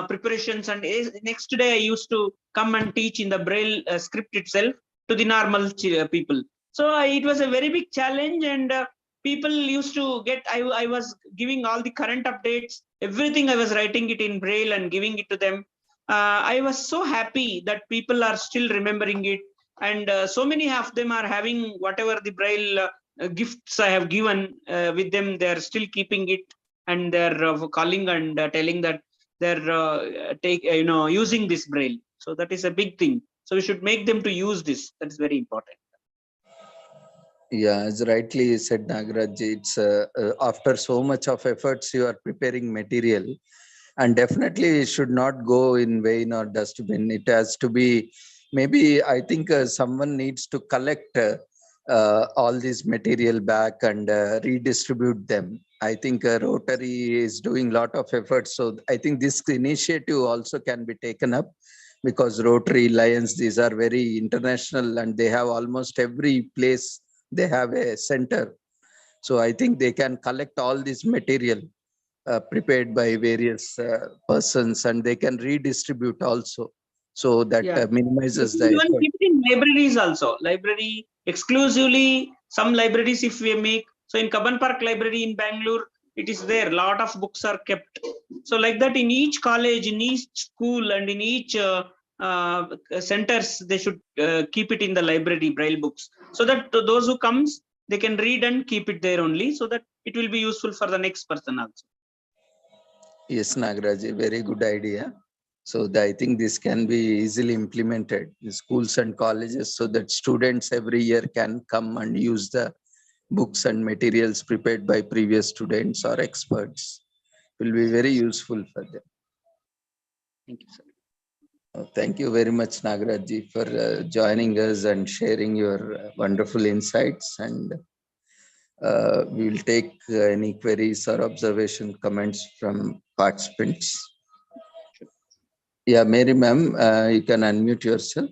preparations. And next day I used to come and teach in the Braille script itself to the normal people. So it was a very big challenge, and people used to get, I was giving all the current updates, everything I was writing it in Braille and giving it to them. I was so happy that people are still remembering it. And so many of them are having whatever the Braille gifts I have given with them, they are still keeping it, and they're calling and telling that they're using this Braille. So that is a big thing. So we should make them to use this. That's very important. Yeah, as rightly said Nagaraj, it's after so much of efforts you are preparing material, and definitely it should not go in vain or dustbin. It has to be, maybe I think someone needs to collect all this material back and redistribute them. I think Rotary is doing a lot of efforts. So I think this initiative also can be taken up, because Rotary, Lions, these are very international and they have almost every place, they have a center. So I think they can collect all this material prepared by various persons, and they can redistribute also. So that Yeah. minimizes We the even effort. keep it in libraries also. Library exclusively, some libraries if we make. So in Kaban Park Library in Bangalore, it is there. Lot of books are kept. So like that in each college, in each school, and in each centers, they should keep it in the library, Braille books, so that those who comes, they can read and keep it there only, so that it will be useful for the next person also. Yes, Nagaraj, very good idea. So I think this can be easily implemented in schools and colleges, so that students every year can come and use the books and materials prepared by previous students or experts. It will be very useful for them. Thank you, sir. Thank you very much, Nagaraj, for joining us and sharing your wonderful insights. And we will take any queries or observation comments from participants. Yeah, Mary ma'am, you can unmute yourself.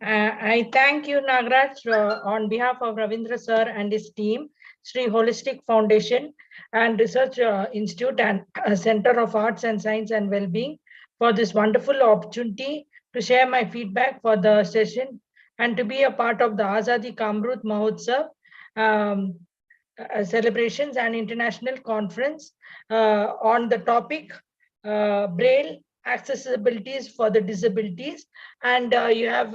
I thank you, Nagraj, on behalf of Ravindra sir and his team, Sri Holistic Foundation and Research Institute and Center of Arts and Science and Wellbeing for this wonderful opportunity to share my feedback for the session and to be a part of the Azadi Ka Amrut Mahotsav celebrations and international conference on the topic Braille accessibilities for the disabilities. And you have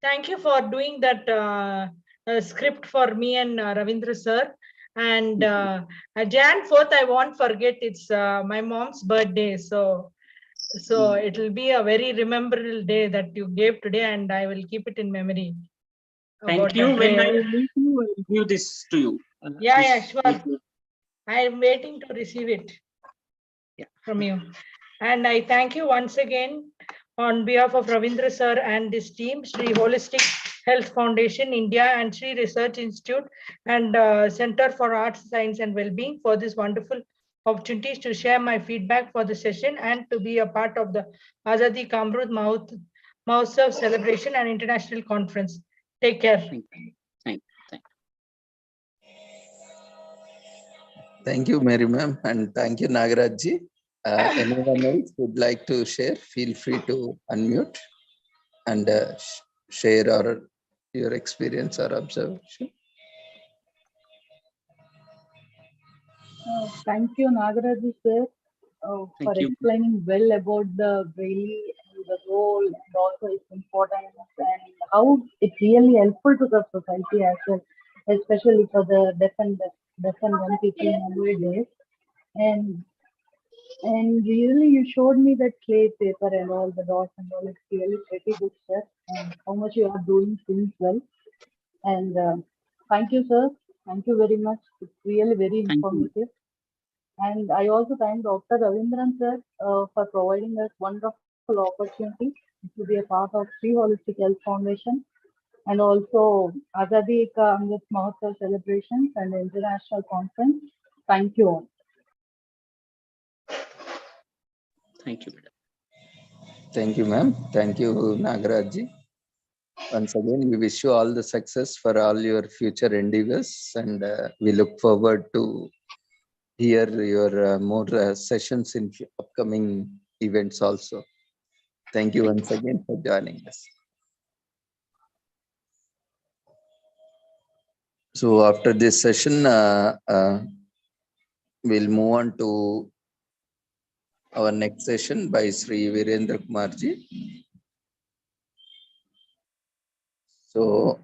thank you for doing that script for me and Ravindra sir. And Jan 4th, I won't forget, it's my mom's birthday. So it will be a very memorable day that you gave today, and I will keep it in memory. Thank you. When I meet you, I will give this to you. Yeah, sure. I am waiting to receive it from you. And I thank you once again on behalf of Ravindra sir and his team, Sri Holistic Health Foundation India and Sri Research Institute and Center for Arts, Science and Wellbeing for this wonderful opportunities to share my feedback for the session and to be a part of the Azadi Ka Amrut Mahotsav celebration and international conference. Take care. Thank you, Mary ma'am, and thank you, Nagaraj. Anyone else would like to share? Feel free to unmute and share your experience or observation. Thank you, Nagaraj sir, for explaining well about the Braille and the role and also its importance and how it's really helpful to the society as well, especially for the deaf and dumb people nowadays. And really, you showed me that clay paper and all the dots and all. It's really pretty good, sir. And how much you are doing things well. And thank you, sir. Thank you very much. It's really very informative. And I also thank Dr. Ravindran, sir, for providing us wonderful opportunity to be a part of Sri Holistic Health Foundation and also Azadi Ka Amrut Mahotsav celebrations and the international conference. Thank you all. Thank you, madam. Thank you, ma'am. Thank you, Nagaraj. Once again, we wish you all the success for all your future endeavors, and we look forward to hear your more sessions in upcoming events also. Thank you once again for joining us. So after this session, we'll move on to our next session by Sri Virendra Kumarji. So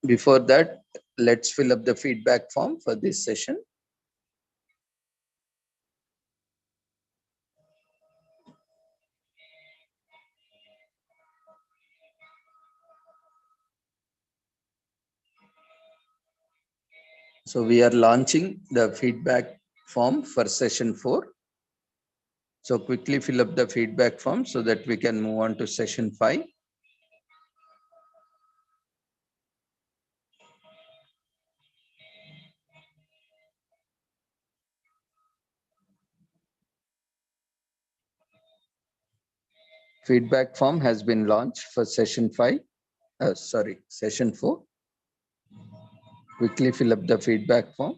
before that, let's fill up the feedback form for this session. So we are launching the feedback form for session 4. So quickly fill up the feedback form so that we can move on to session 5. Feedback form has been launched for session 5. Session 4. Quickly fill up the feedback form.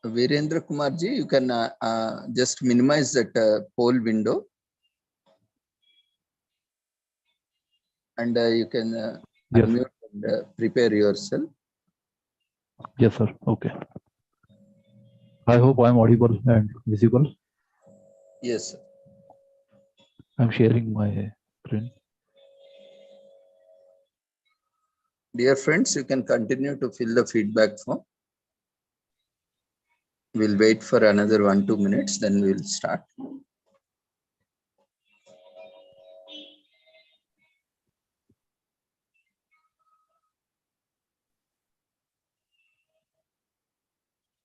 Virendra Kumarji, you can just minimize that poll window, and you can Yes. unmute and prepare yourself. Yes, sir. Okay. I hope I am audible and visible. Yes, sir. I'm sharing my screen. Dear friends, you can continue to fill the feedback form. We'll wait for another 1-2 minutes, then we'll start.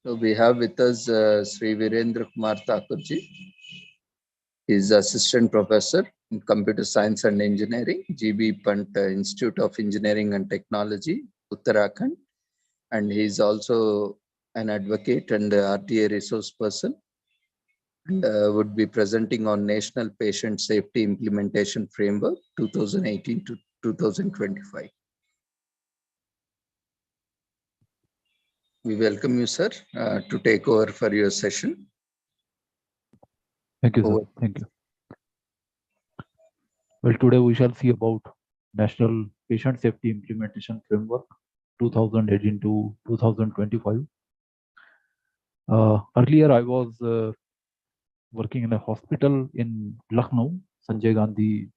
So we have with us Sri Virendra Kumar Thakurji. He is Assistant Professor in Computer Science and Engineering, GB Pant Institute of Engineering and Technology, Uttarakhand. And he is also an advocate and RTA resource person, and would be presenting on National Patient Safety Implementation Framework 2018 to 2025. We welcome you, sir, to take over for your session. Thank you, sir. Over. Thank you. Well, today we shall see about National Patient Safety Implementation Framework 2018 to 2025. Earlier, I was working in a hospital in Lucknow, Sanjay Gandhi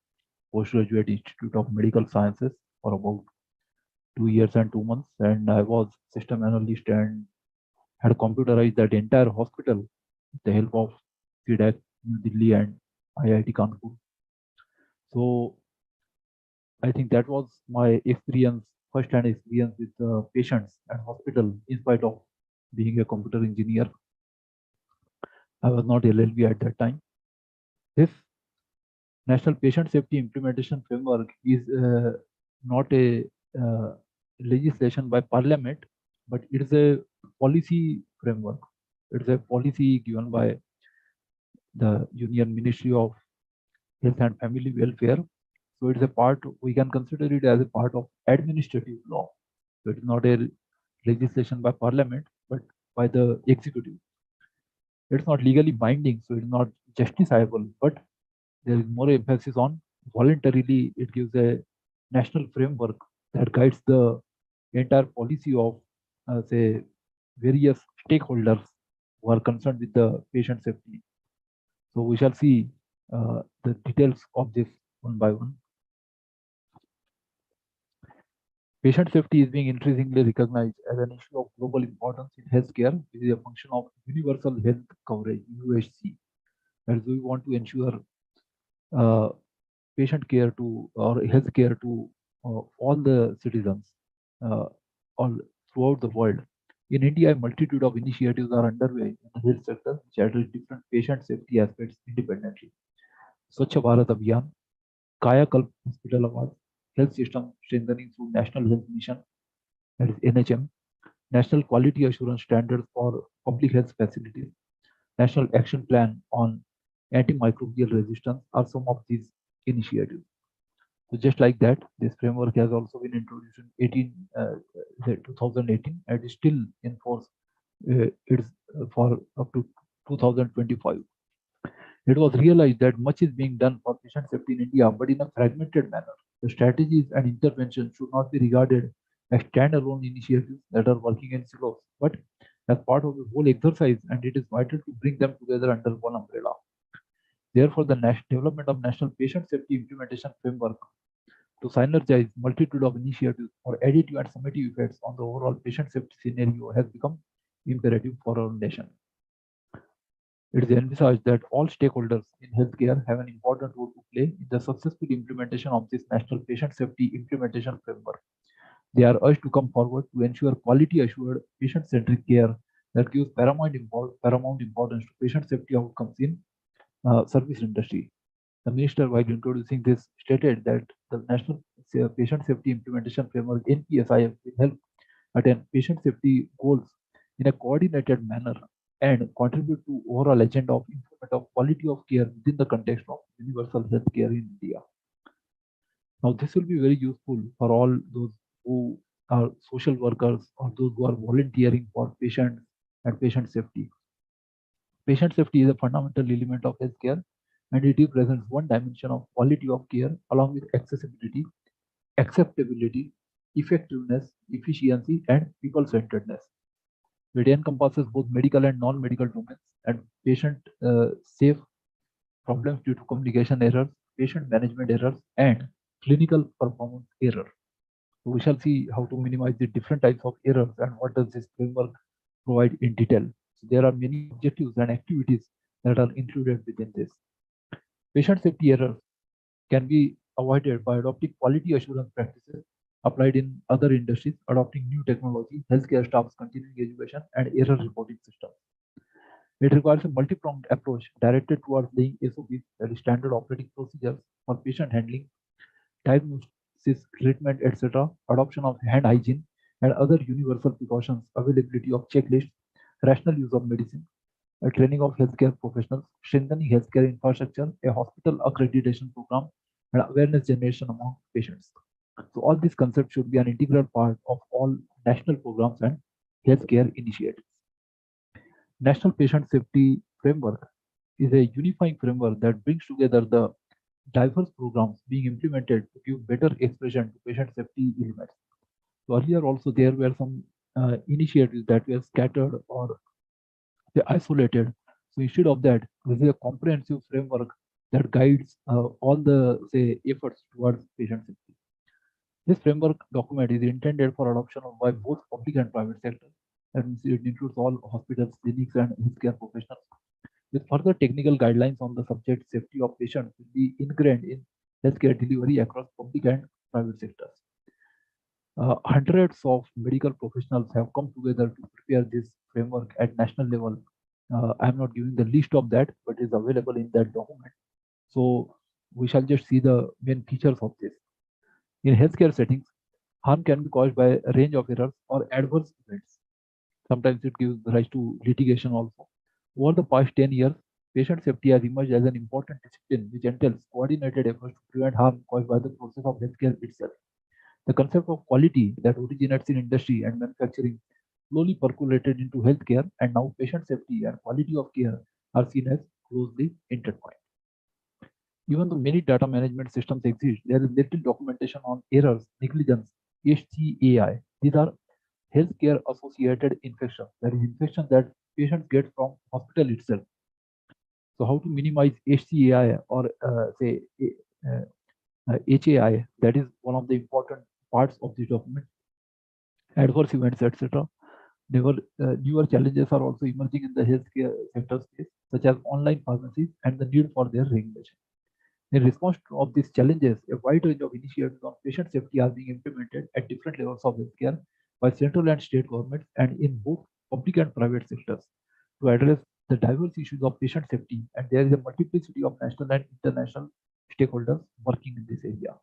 Postgraduate Institute of Medical Sciences, for about 2 years and 2 months, and I was system analyst and had computerized that entire hospital with the help of CDAC, New Delhi, and IIT Kanpur. So I think that was my experience, first-hand experience with the patients at hospital, in spite of being a computer engineer. I was not LLB at that time. This National Patient Safety Implementation Framework is not a legislation by Parliament, but it is a policy framework. It's a policy given by the Union Ministry of Health and Family Welfare. So it's a part, we can consider it as a part of administrative law. So it's not a legislation by Parliament, but by the executive. It's not legally binding, so it's not justiciable, but there is more emphasis on voluntarily. It gives a national framework that guides the entire policy of say various stakeholders who are concerned with the patient safety. So we shall see the details of this one by one. Patient safety is being increasingly recognized as an issue of global importance in healthcare. It is a function of universal health coverage, UHC, as we want to ensure patient care to or health care to all the citizens all throughout the world. In India, a multitude of initiatives are underway in the health sector which address different patient safety aspects independently. Swachh Bharat Abhiyan, Kaya Kalp Hospital Award, Health System Strengthening through National Health Mission, that is NHM, National Quality Assurance Standards for Public Health Facilities, National Action Plan on Antimicrobial Resistance are some of these initiatives. So just like that, this framework has also been introduced in 2018 and is still in force. It's for up to 2025. It was realized that much is being done for patient safety in India, but in a fragmented manner. The strategies and interventions should not be regarded as standalone initiatives that are working in silos, but as part of the whole exercise, and it is vital to bring them together under one umbrella. Therefore, the development of National Patient Safety Implementation Framework to synergize multitude of initiatives for additive and summative effects on the overall patient safety scenario has become imperative for our nation. It is envisaged that all stakeholders in healthcare have an important role to play in the successful implementation of this National Patient Safety Implementation Framework. They are urged to come forward to ensure quality assured patient-centric care that gives paramount importance to patient safety outcomes in service industry. The minister, while introducing this, stated that the National Patient Safety Implementation Framework (NPSI) will help attain patient safety goals in a coordinated manner and contribute to overall agenda of improvement of quality of care within the context of universal health care in India. Now, this will be very useful for all those who are social workers or those who are volunteering for patients and patient safety. Patient safety is a fundamental element of healthcare, and it represents one dimension of quality of care along with accessibility, acceptability, effectiveness, efficiency, and people-centeredness. It encompasses both medical and non-medical domains and patient safe problems due to communication errors, patient management errors, and clinical performance error. So we shall see how to minimize the different types of errors and what does this framework provide in detail. So there are many objectives and activities that are included within this. Patient safety errors can be avoided by adopting quality assurance practices applied in other industries, adopting new technology, healthcare staff's continuing education, and error reporting systems. It requires a multi-pronged approach directed towards laying SOPs, that is standard operating procedures for patient handling, diagnosis, treatment, etc., adoption of hand hygiene and other universal precautions, availability of checklists, rational use of medicine, a training of healthcare professionals, strengthening healthcare infrastructure, a hospital accreditation program, and awareness generation among patients. So all these concepts should be an integral part of all national programs and healthcare initiatives. National Patient Safety Framework is a unifying framework that brings together the diverse programs being implemented to give better expression to patient safety elements. So earlier also there were some initiatives that were scattered or isolated. So instead of that, this is a comprehensive framework that guides all the efforts towards patient safety. This framework document is intended for adoption by both public and private sectors, and it includes all hospitals, clinics, and healthcare professionals. With further technical guidelines on the subject, safety of patients will be ingrained in healthcare delivery across public and private sectors. Hundreds of medical professionals have come together to prepare this framework at national level. I'm not giving the list of that, but it is available in that document. So we shall just see the main features of this. In healthcare settings, harm can be caused by a range of errors or adverse events. Sometimes it gives rise to litigation also. Over the past 10 years, patient safety has emerged as an important discipline which entails coordinated efforts to prevent harm caused by the process of healthcare itself. The concept of quality that originates in industry and manufacturing slowly percolated into healthcare, and now patient safety and quality of care are seen as closely intertwined. Even though many data management systems exist, there is little documentation on errors, negligence, HCAI. These are healthcare associated infection, that is infection that patients get from hospital itself. So how to minimize HCAI or say HAI, that is one of the important parts of the document. Adverse events, etc. Newer challenges are also emerging in the healthcare sector space, such as online pharmacies and the need for their regulation. In response to of these challenges, a wide range of initiatives on patient safety are being implemented at different levels of healthcare by central and state governments and in both public and private sectors to address the diverse issues of patient safety. And there is a multiplicity of national and international stakeholders working in this area.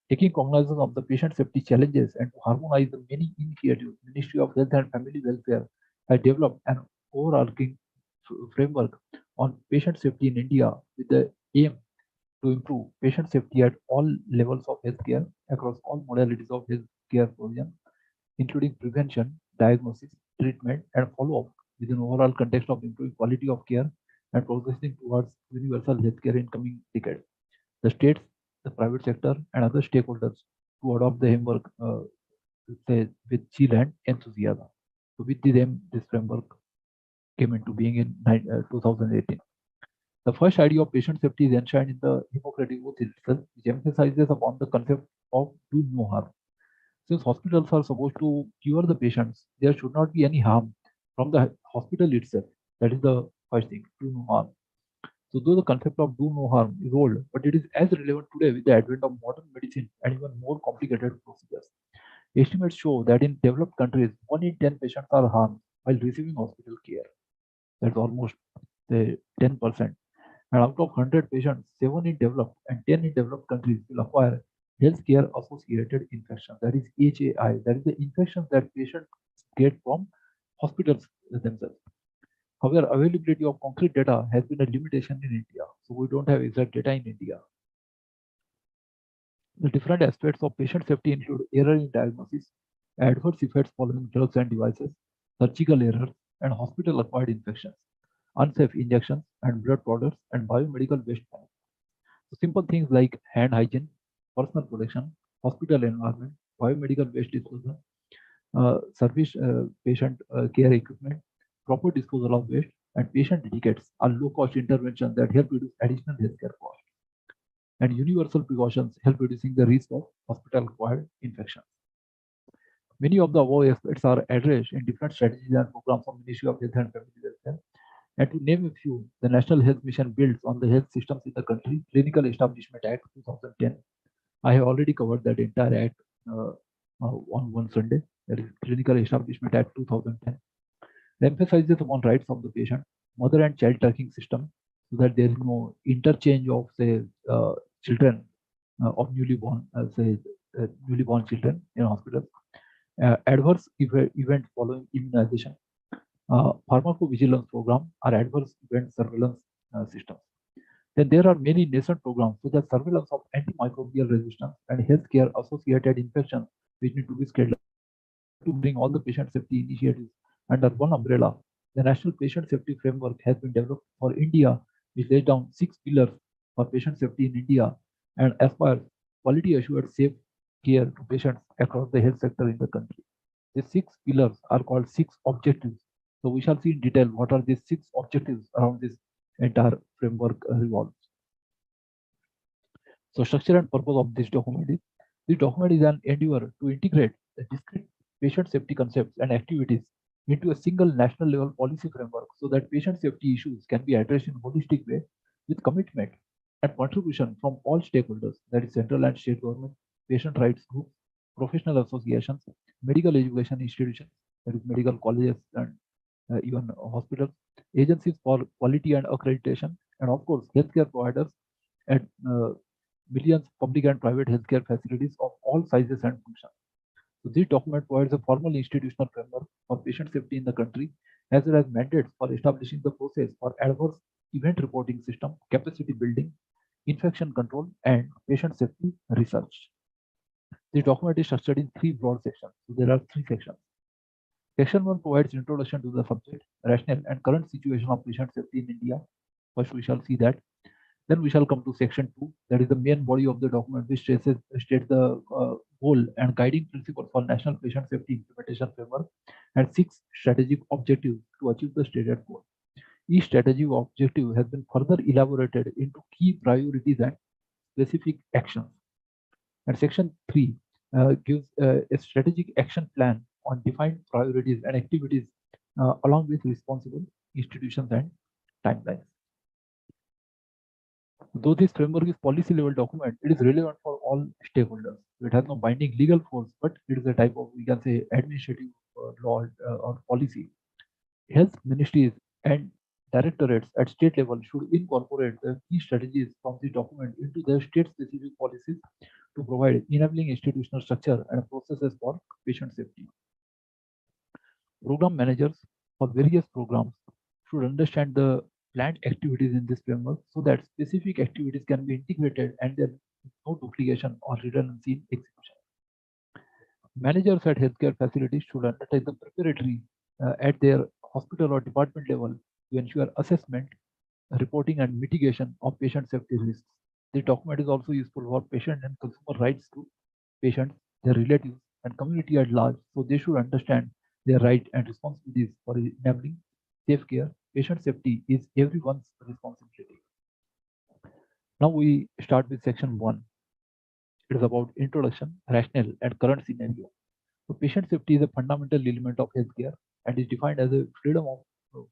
Taking cognizance of the patient safety challenges and to harmonize the many initiatives, Ministry of Health and Family Welfare has developed an overarching framework on patient safety in India with the aim to improve patient safety at all levels of healthcare across all modalities of healthcare provision, including prevention, diagnosis, treatment, and follow-up with an overall context of improving quality of care and progressing towards universal healthcare in coming decades. The states, the private sector, and other stakeholders to adopt the framework with zeal and enthusiasm. So with this framework came into being in 2018. The first idea of patient safety is enshrined in the Hippocratic Oath itself, which emphasizes upon the concept of do no harm. Since hospitals are supposed to cure the patients, there should not be any harm from the hospital itself. That is the first thing, do no harm. So though the concept of do no harm is old, but it is as relevant today with the advent of modern medicine and even more complicated procedures. Estimates show that in developed countries, 1 in 10 patients are harmed while receiving hospital care. That's almost 10%. And out of 100 patients, 7 in developed and 10 in developed countries will acquire healthcare associated infection. That is HAI. That is the infections that patients get from hospitals themselves. However, availability of concrete data has been a limitation in India. So we don't have exact data in India. The different aspects of patient safety include error in diagnosis, adverse effects following drugs and devices, surgical errors, and hospital-acquired infections, unsafe injections and blood products, and biomedical waste management. So simple things like hand hygiene, personal protection, hospital environment, biomedical waste disposal, service patient care equipment, proper disposal of waste, and patient etiquettes are low-cost interventions that help reduce additional healthcare costs. And universal precautions help reducing the risk of hospital-acquired infections. Many of the above aspects are addressed in different strategies and programs of Ministry of Health and Family Welfare. And to name a few, the National Health Mission builds on the health systems in the country, Clinical Establishment Act 2010. I have already covered that entire act on one Sunday. That is Clinical Establishment Act 2010. It emphasizes upon rights of the patient, mother and child tracking system, so that there is no interchange of say children of newly born children in hospitals. Adverse event following immunization, pharmacovigilance program, or adverse event surveillance systems. Then there are many nascent programs such as surveillance of antimicrobial resistance and healthcare associated infections, which need to be scaled up to bring all the patient safety initiatives under one umbrella. The National Patient Safety Framework has been developed for India, which lays down 6 pillars for patient safety in India and aspires quality assured safe care to patients across the health sector in the country. The 6 pillars are called 6 objectives. So we shall see in detail what are these 6 objectives around this entire framework revolves. So structure and purpose of this document is an endeavor to integrate the discrete patient safety concepts and activities into a single national level policy framework so that patient safety issues can be addressed in a holistic way with commitment and contribution from all stakeholders, that is central and state government, patient rights groups, professional associations, medical education institutions, that is medical colleges and even hospitals, agencies for quality and accreditation, and of course healthcare providers and millions public and private healthcare facilities of all sizes and functions. So this document provides a formal institutional framework for patient safety in the country, as well as mandates for establishing the process for adverse event reporting system, capacity building, infection control, and patient safety research. The document is structured in 3 broad sections. So there are 3 sections. Section 1 provides introduction to the subject, rationale, and current situation of patient safety in India. First, we shall see that. Then we shall come to section 2, that is the main body of the document, which states the goals goal and guiding principle for National Patient Safety Implementation Framework and 6 strategic objectives to achieve the stated goal. Each strategic objective has been further elaborated into key priorities and specific actions. And Section 3 gives a strategic action plan on defined priorities and activities along with responsible institutions and timelines. Though this framework is policy level document, it is relevant for all stakeholders. It has no binding legal force, but it is a type of, we can say, administrative law or policy. Health ministries and directorates at state level should incorporate the key strategies from this document into their state-specific policies to provide enabling institutional structure and processes for patient safety. Program managers for various programs should understand the planned activities in this framework so that specific activities can be integrated and there is no duplication or redundancy in execution. Managers at healthcare facilities should undertake the preparatory at their hospital or department level to ensure assessment, reporting, and mitigation of patient safety risks. The document is also useful for patient and consumer rights to patients, their relatives, and community at large, so they should understand their rights and responsibilities for enabling safe care. Patient safety is everyone's responsibility. Now we start with section 1. It is about introduction, rationale, and current scenario. So patient safety is a fundamental element of healthcare and is defined as a freedom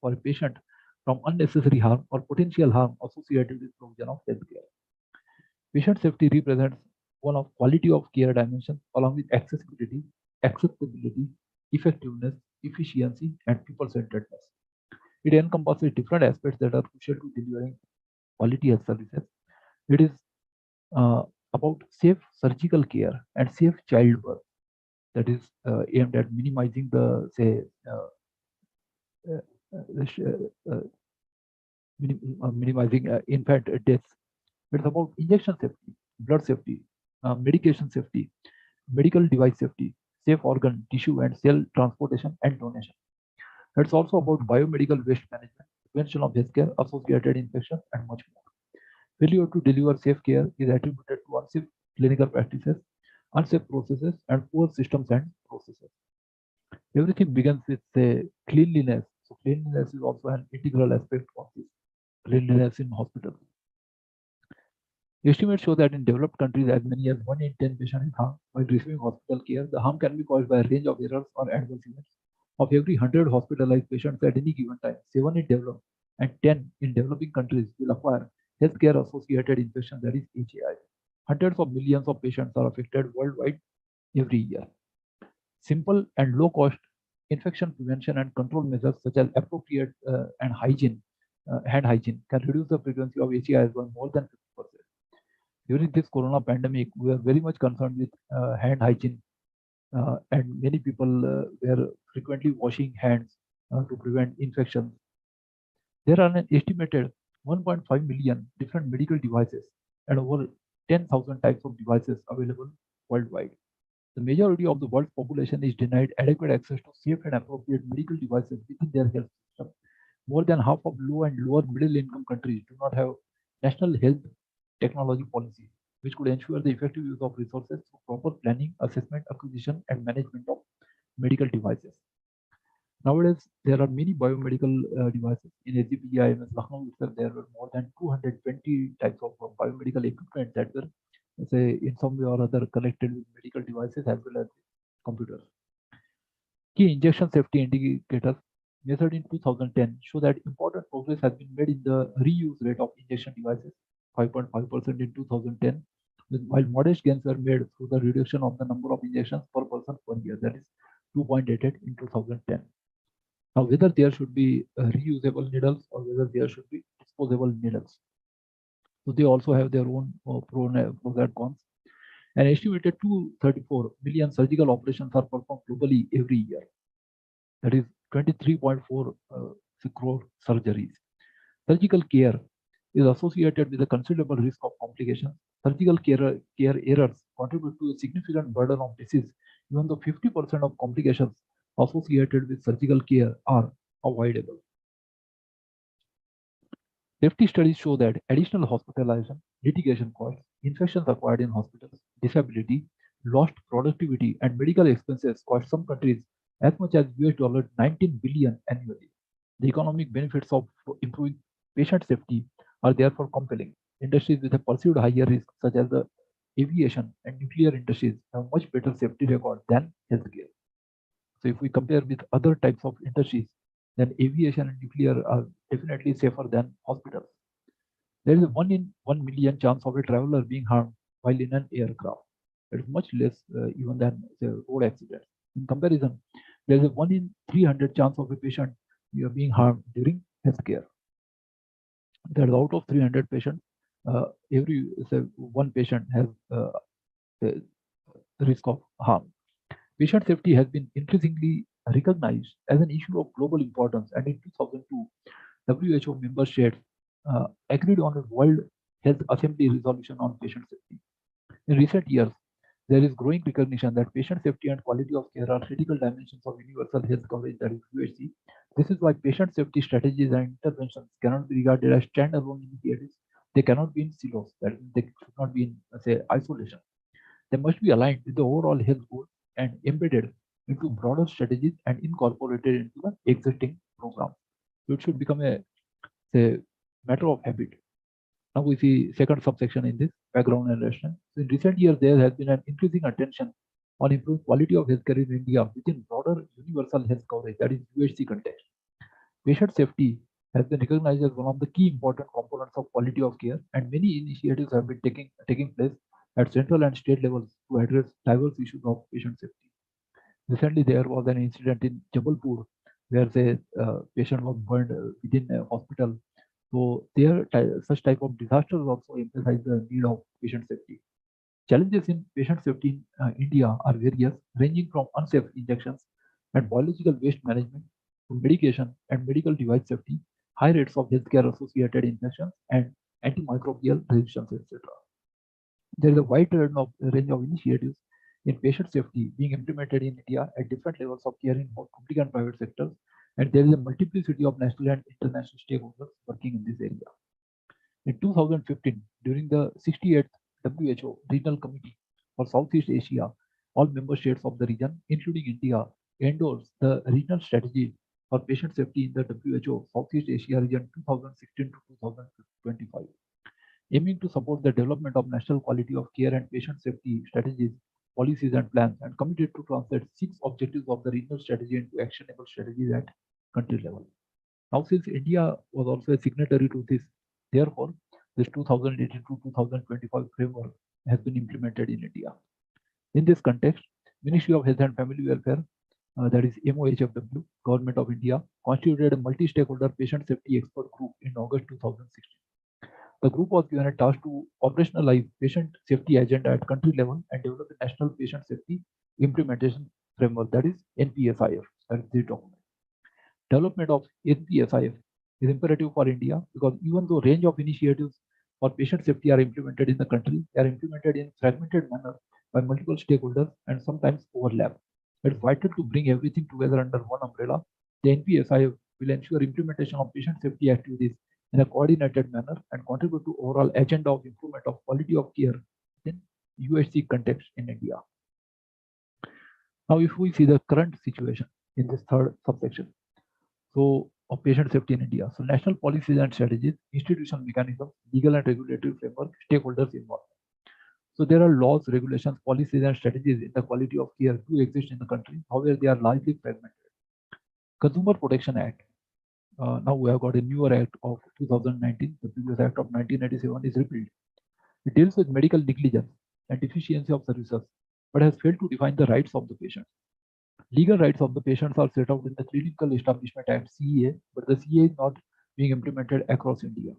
for a patient from unnecessary harm or potential harm associated with provision of healthcare. Patient safety represents one of quality of care dimensions along with accessibility, acceptability, effectiveness, efficiency, and people-centeredness. It encompasses different aspects that are crucial to delivering quality health services. It is about safe surgical care and safe childbirth, that is aimed at minimizing the minimizing infant deaths. It's about injection safety, blood safety, medication safety, medical device safety, safe organ, tissue, and cell transportation and donation. It's also about biomedical waste management, prevention of healthcare associated infections, and much more. Failure to deliver safe care is attributed to unsafe clinical practices, unsafe processes, and poor systems and processes. Everything begins with cleanliness. So cleanliness is also an integral aspect of this cleanliness in hospitals. Estimates show that in developed countries, as many as 1 in 10 patients is harmed while receiving hospital care. The harm can be caused by a range of errors or adverse events. Of every 100 hospitalized patients at any given time, 7 in developed and 10 in developing countries will acquire healthcare associated infection, that is HAI. Hundreds of millions of patients are affected worldwide every year. Simple and low cost infection prevention and control measures such as appropriate and hygiene, hand hygiene, can reduce the frequency of HAIs by more than 50%. During this corona pandemic, we are very much concerned with hand hygiene, and many people were frequently washing hands to prevent infections. There are an estimated 1.5 million different medical devices and over 10,000 types of devices available worldwide. The majority of the world's population is denied adequate access to safe and appropriate medical devices within their health system. More than half of low and lower middle income countries do not have national health technology policy, which could ensure the effective use of resources for proper planning, assessment, acquisition, and management of medical devices. Nowadays, there are many biomedical devices. In AGPIMS Lucknow itself, there were more than 220 types of biomedical equipment that were, say, in some way or other connected with medical devices as well as computers. Key injection safety indicators measured in 2010 show that important progress has been made in the reuse rate of injection devices, 5.5% in 2010, while modest gains were made through the reduction of the number of injections per person per year, that is 2.88 in 2010. Now, whether there should be reusable needles or whether there should be disposable needles. So they also have their own pros and cons. An estimated 234 million surgical operations are performed globally every year. That is 23.4 crore surgeries. Surgical care is associated with a considerable risk of complications. Surgical care errors contribute to a significant burden of disease, even though 50% of complications associated with surgical care are avoidable. Safety studies show that additional hospitalization, litigation costs, infections acquired in hospitals, disability, lost productivity and medical expenses cost some countries as much as $19 billion annually. The economic benefits of improving patient safety are therefore compelling. Industries with a perceived higher risk, such as the aviation and nuclear industries, have much better safety record than healthcare. So if we compare with other types of industries, then aviation and nuclear are definitely safer than hospitals. There is a 1 in 1 million chance of a traveler being harmed while in an aircraft. It is much less even than say, road accidents. In comparison, there is a 1 in 300 chance of a patient being harmed during healthcare. That is out of 300 patients, every say, one patient has the risk of harm. Patient safety has been increasingly recognized as an issue of global importance, and in 2002, WHO member states agreed on a World Health Assembly resolution on patient safety. In recent years, there is growing recognition that patient safety and quality of care are critical dimensions of universal health coverage, that is UHC. This is why patient safety strategies and interventions cannot be regarded as standalone initiatives. They cannot be in silos, that is, they should not be in, say, isolation. They must be aligned with the overall health goals and embedded into broader strategies and incorporated into the existing program. So it should become a matter of habit. Now we see second subsection in this background and rationale. So in recent years, there has been an increasing attention on improving quality of healthcare in India within broader universal health coverage, that is UHC context. Patient safety has been recognized as one of the key important components of quality of care, and many initiatives have been taking place at central and state levels to address diverse issues of patient safety. Recently, there was an incident in Jabalpur where the patient was burned within a hospital. So there, such type of disasters also emphasize the need of patient safety. Challenges in patient safety in India are various, ranging from unsafe injections and biological waste management to medication and medical device safety, high rates of healthcare associated infections, and antimicrobial resistance, etc. There is a wide range of initiatives in patient safety being implemented in India at different levels of care in both public and private sectors, and there is a multiplicity of national and international stakeholders working in this area. In 2015, during the 68th WHO Regional Committee for Southeast Asia, all member states of the region, including India, endorsed the regional strategy for patient safety in the WHO Southeast Asia region 2016 to 2025, aiming to support the development of national quality of care and patient safety strategies, policies, and plans, and committed to translate 6 objectives of the regional strategy into actionable strategies at country level. Now, since India was also a signatory to this, therefore, this 2018 to 2025 framework has been implemented in India. In this context, Ministry of Health and Family Welfare, that is MOHFW, Government of India, constituted a multi-stakeholder patient safety expert group in August 2016. The group was given a task to operationalize patient safety agenda at country level and develop a national patient safety implementation framework, that is NPSIF, that is the document. Development of NPSIF is imperative for India because even though range of initiatives for patient safety are implemented in the country, they are implemented in fragmented manner by multiple stakeholders and sometimes overlap. It's vital to bring everything together under one umbrella. The NPSIF will ensure implementation of patient safety activities in a coordinated manner and contribute to overall agenda of improvement of quality of care in UHC context in India. Now, if we see the current situation in this third subsection, so of patient safety in India, so national policies and strategies, institutional mechanisms, legal and regulatory framework, stakeholders involved. So there are laws, regulations, policies, and strategies in the quality of care do exist in the country. However, they are largely fragmented. Consumer Protection Act. Now we have got a newer act of 2019. The previous act of 1987 is repealed. It deals with medical negligence and deficiency of services, but has failed to define the rights of the patient. Legal rights of the patients are set out in the Clinical Establishment Act (CEA), but the CEA is not being implemented across India.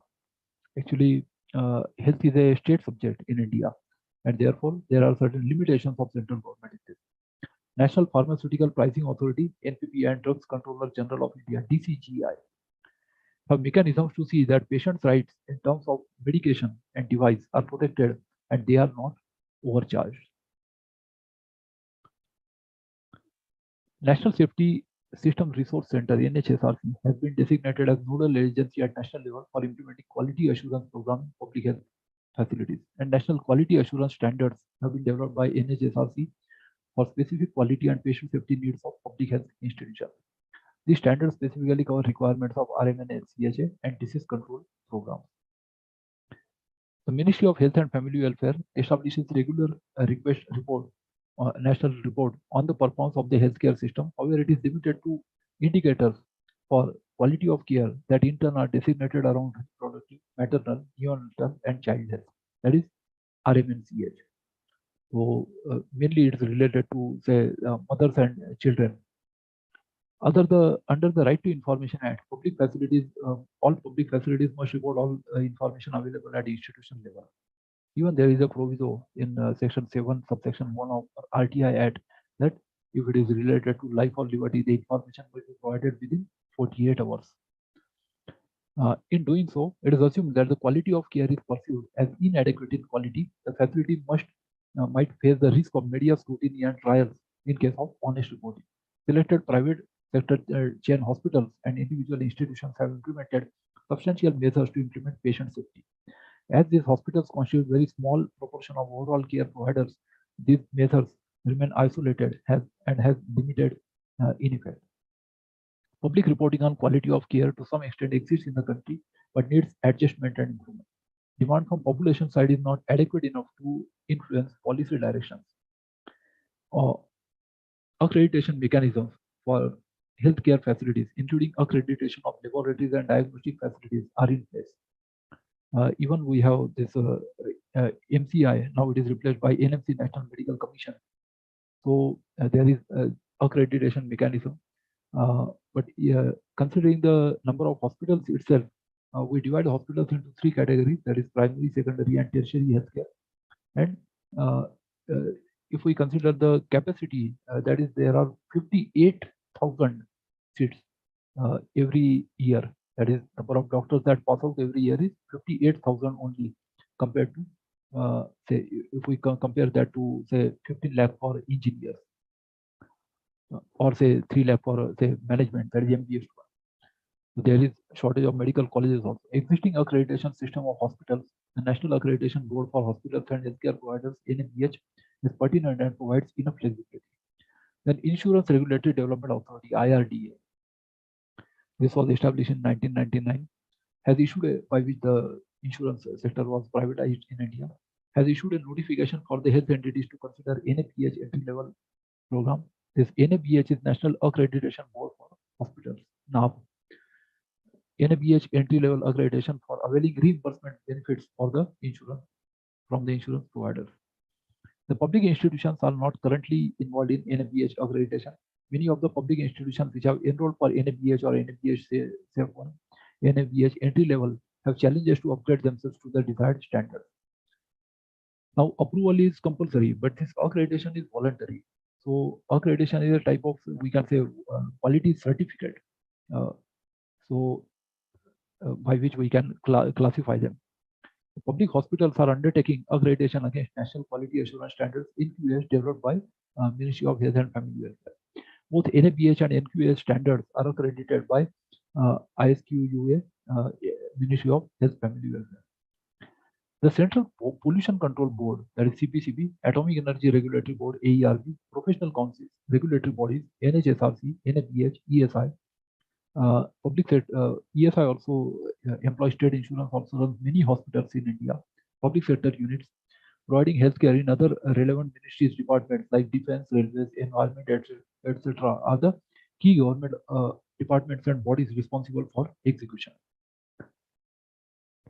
Actually, health is a state subject in India, and therefore there are certain limitations of central government in this. National Pharmaceutical Pricing Authority (NPP) and Drugs Controller General of India (DCGI) have mechanisms to see that patients' rights in terms of medication and device are protected and they are not overcharged. National Safety System Resource Center (NHSRC) has been designated as nodal agency at national level for implementing quality assurance program in public health facilities. And national quality assurance standards have been developed by NHSRC for specific quality and patient safety needs of public health institutions. These standards specifically cover requirements of RMN, CHA, and disease control programs. The Ministry of Health and Family Welfare establishes regular request report, national report on the performance of the healthcare system. However, it is limited to indicators for quality of care that in turn are designated around reproductive, maternal, neonatal, and child health. That is RMNCH. So mainly it is related to say mothers and children. Under the Right to Information Act, public facilities, all public facilities must report all information available at institution level. Even there is a proviso in section 7, subsection 1 of RTI Act that if it is related to life or liberty, the information will be provided within 48 hours. In doing so, it is assumed that the quality of care is perceived as inadequate in quality. The facility might face the risk of media scrutiny and trials in case of honest reporting. Selected private sector chain hospitals and individual institutions have implemented substantial measures to implement patient safety. As these hospitals constitute very small proportion of overall care providers, these measures remain isolated and have limited effect. Public reporting on quality of care to some extent exists in the country, but needs adjustment and improvement. Demand from population side is not adequate enough to influence policy directions. Accreditation mechanisms for healthcare facilities, including accreditation of laboratories and diagnostic facilities, are in place. Even we have this MCI, now it is replaced by NMC, National Medical Commission. So there is accreditation mechanism. But considering the number of hospitals itself, we divide hospitals into 3 categories, that is primary, secondary, and tertiary healthcare. And if we consider the capacity, that is there are 58,000 seats every year. That is number of doctors that pass out every year is 58,000 only, compared to say if we compare that to say 15 lakh for engineers, or say 3 lakh for say management, that is MBA. There is shortage of medical colleges also. Existing accreditation system of hospitals, the National Accreditation Board for Hospitals and Healthcare Providers (NABH) is pertinent and provides enough flexibility. Then Insurance Regulatory Development Authority (IRDA), this was established in 1999, has issued by which the insurance sector was privatized in India, has issued a notification for the health entities to consider NABH entry-level program. This NABH is National Accreditation Board for Hospitals. Now, NABH entry-level accreditation for availing reimbursement benefits for the insurance from the insurance providers. The public institutions are not currently involved in NABH accreditation. Many of the public institutions which have enrolled for NABH or NABH SAFE 1, NABH entry level have challenges to upgrade themselves to the desired standard. Now, approval is compulsory, but this accreditation is voluntary. So, accreditation is a type of, we can say, quality certificate. By which we can classify them. Public hospitals are undertaking accreditation against National Quality Assurance Standards (NQAS) developed by Ministry of Health and Family Welfare. Both NABH and NQAS standards are accredited by ISQUA, Ministry of Health and Family Welfare. The Central Pollution Control Board, that is CPCB, Atomic Energy Regulatory Board (AERB), professional councils, regulatory bodies, NHSRC, NABH, ESI. Public sector, ESI also employs state insurance, also runs many hospitals in India, public sector units, providing healthcare in other relevant ministries, departments like defense, railways, environment, etc. are the key government departments and bodies responsible for execution.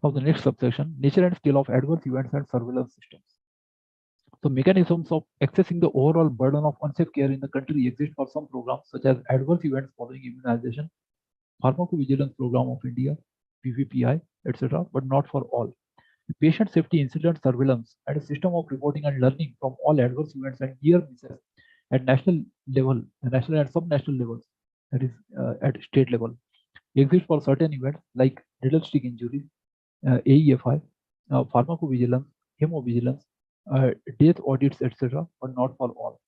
Now the next subsection, nature and scale of adverse events and surveillance systems. So mechanisms of accessing the overall burden of unsafe care in the country exist for some programs such as adverse events following immunization, Pharmacovigilance Program of India, PVPI, etc., but not for all. Patient safety incident surveillance and a system of reporting and learning from all adverse events and near misses at national level, national and sub-national levels, that is at state level, exist for certain events like needle stick injuries, AEFI, pharmacovigilance, hemovigilance, death audits, etc., but not for all.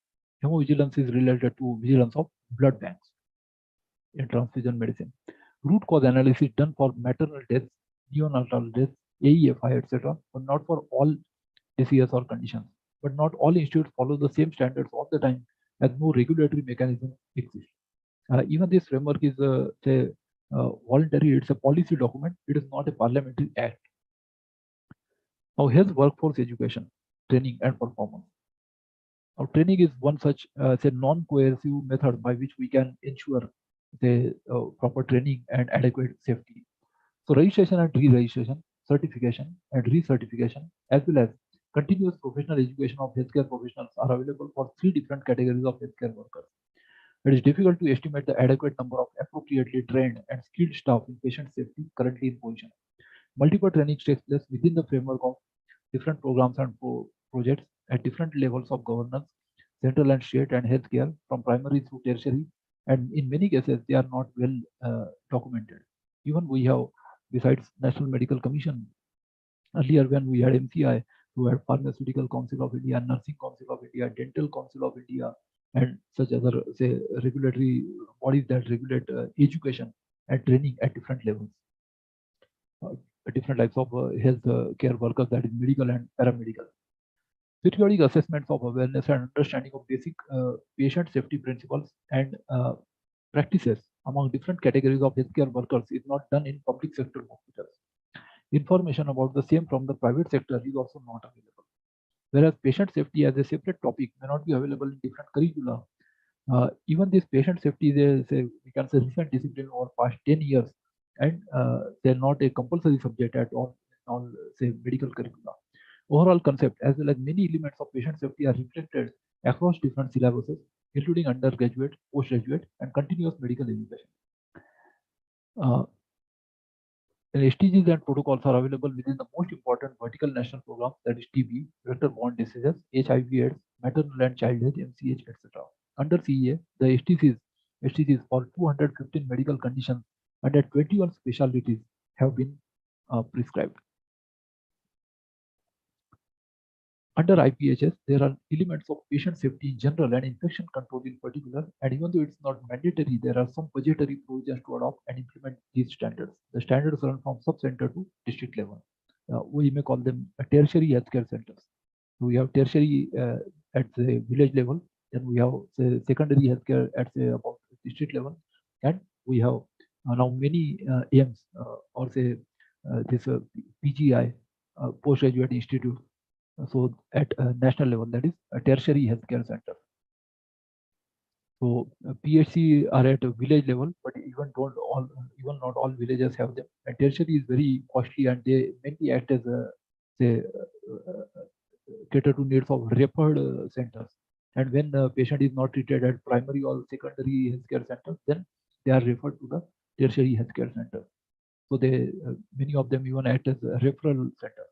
Hemovigilance is related to vigilance of blood banks in transfusion medicine. Root cause analysis done for maternal deaths, neonatal deaths, AEFI, etc., but not for all diseases or conditions. But not all institutes follow the same standards all the time, as no regulatory mechanism exists. Even this framework is voluntary, it's a policy document, it is not a parliamentary act. Now, health workforce education, training and performance. Now, training is one such say non-coercive method by which we can ensure the proper training and adequate safety. So registration and re-registration, certification and recertification, as well as continuous professional education of healthcare professionals are available for 3 different categories of healthcare workers. It is difficult to estimate the adequate number of appropriately trained and skilled staff in patient safety currently in position. Multiple training takes place within the framework of different programs and projects at different levels of governance, central and state and healthcare, from primary through tertiary, and in many cases they are not well documented. Even we have, besides National Medical Commission, earlier when we had MCI, we had Pharmaceutical Council of India, Nursing Council of India, Dental Council of India, and such other say regulatory bodies that regulate education and training at different levels. Different types of health care workers, that is medical and paramedical. Periodic assessments of awareness and understanding of basic patient safety principles and practices among different categories of healthcare workers is not done in public sector hospitals. Information about the same from the private sector is also not available. Whereas patient safety as a separate topic may not be available in different curricula. Even this patient safety is we can say recent discipline over past 10 years, and they're not a compulsory subject at all say medical curricula. Overall concept as well as many elements of patient safety are reflected across different syllabuses, including undergraduate, postgraduate, and continuous medical education. SDGs and protocols are available within the most important vertical national programs, that is TB, vector-borne diseases, HIV/AIDS, maternal and child health, MCH, etc. Under CEA, the SDGs for 215 medical conditions and 21 specialties have been prescribed. Under IPHS, there are elements of patient safety in general and infection control in particular, and even though it's not mandatory, there are some budgetary provisions to adopt and implement these standards. The standards run from sub-center to district level. We may call them tertiary healthcare centers. We have tertiary at the village level, then we have say, secondary healthcare at say about district level, and we have now many AIMS or say this PGI, postgraduate institute. So at national level, that is a tertiary healthcare center. So PHC are at a village level, but even not all villages have them. And tertiary is very costly, and they mainly act as a say cater to needs of referred centers. And when the patient is not treated at primary or secondary healthcare centers, then they are referred to the tertiary healthcare center. So they many of them even act as a referral center.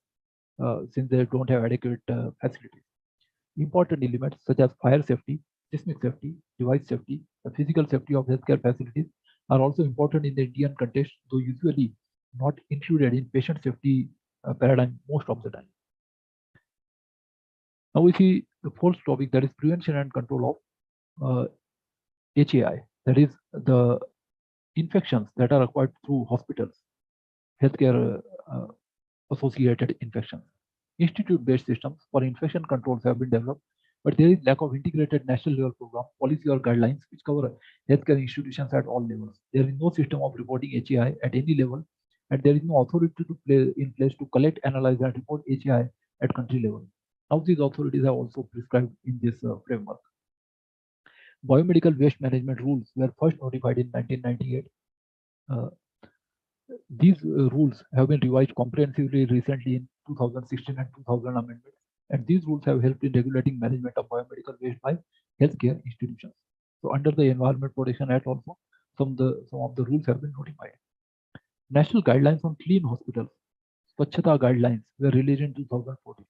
Since they don't have adequate facilities. Important elements such as fire safety, seismic safety, device safety, the physical safety of healthcare facilities are also important in the Indian context, though usually not included in patient safety paradigm most of the time. Now we see the fourth topic, that is prevention and control of HAI, that is the infections that are acquired through hospitals, healthcare associated infections. Institute-based systems for infection controls have been developed, but there is lack of integrated national level program, policy or guidelines which cover healthcare institutions at all levels. There is no system of reporting HAI at any level, and there is no authority in place to collect, analyze, and report HAI at country level. Now these authorities are also prescribed in this framework. Biomedical waste management rules were first notified in 1998. These rules have been revised comprehensively recently in 2016 and 2000 amendments, and these rules have helped in regulating management of biomedical waste by healthcare institutions. So under the Environment Protection Act also, some of the rules have been notified. National guidelines on clean hospitals, Swachhata guidelines, were released in 2014.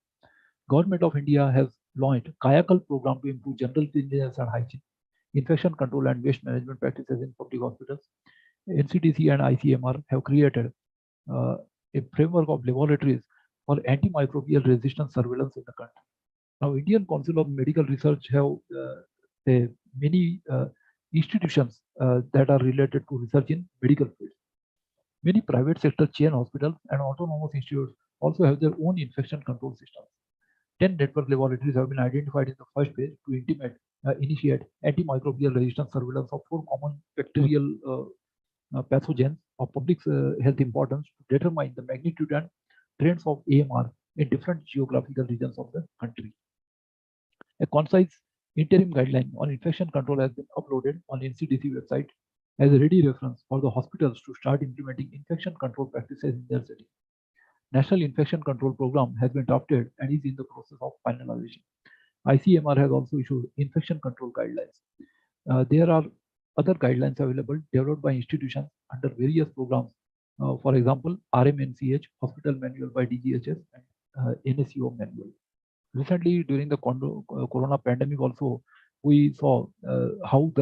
Government of India has launched Kayakalp program to improve general cleanliness and hygiene, infection control and waste management practices in public hospitals. NCDC and ICMR have created a framework of laboratories for antimicrobial resistance surveillance in the country. Now, Indian Council of Medical Research have many institutions that are related to research in medical fields. Many private sector chain hospitals and autonomous institutes also have their own infection control systems. 10 network laboratories have been identified in the first phase to initiate antimicrobial resistance surveillance of 4 common bacterial pathogens of public health importance to determine the magnitude and trends of AMR in different geographical regions of the country. A concise interim guideline on infection control has been uploaded on NCDC website as a ready reference for the hospitals to start implementing infection control practices in their setting. National Infection Control Program has been drafted and is in the process of finalization. ICMR has also issued infection control guidelines. There are other guidelines available developed by institutions under various programs. For example, RMNCH, Hospital Manual by DGHS, and NSCO Manual. Recently, during the corona pandemic also, we saw how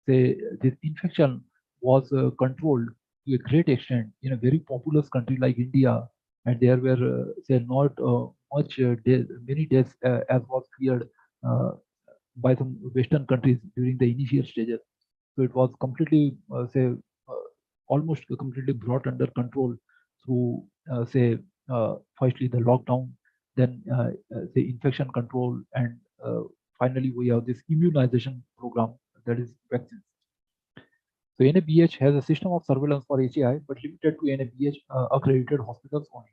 this infection was controlled to a great extent in a very populous country like India, and there were not many deaths as was feared by some Western countries during the initial stages. So it was completely almost completely brought under control through firstly the lockdown, then the infection control, and finally we have this immunization program, that is vaccines. So NABH has a system of surveillance for HAI, but limited to NABH accredited hospitals only.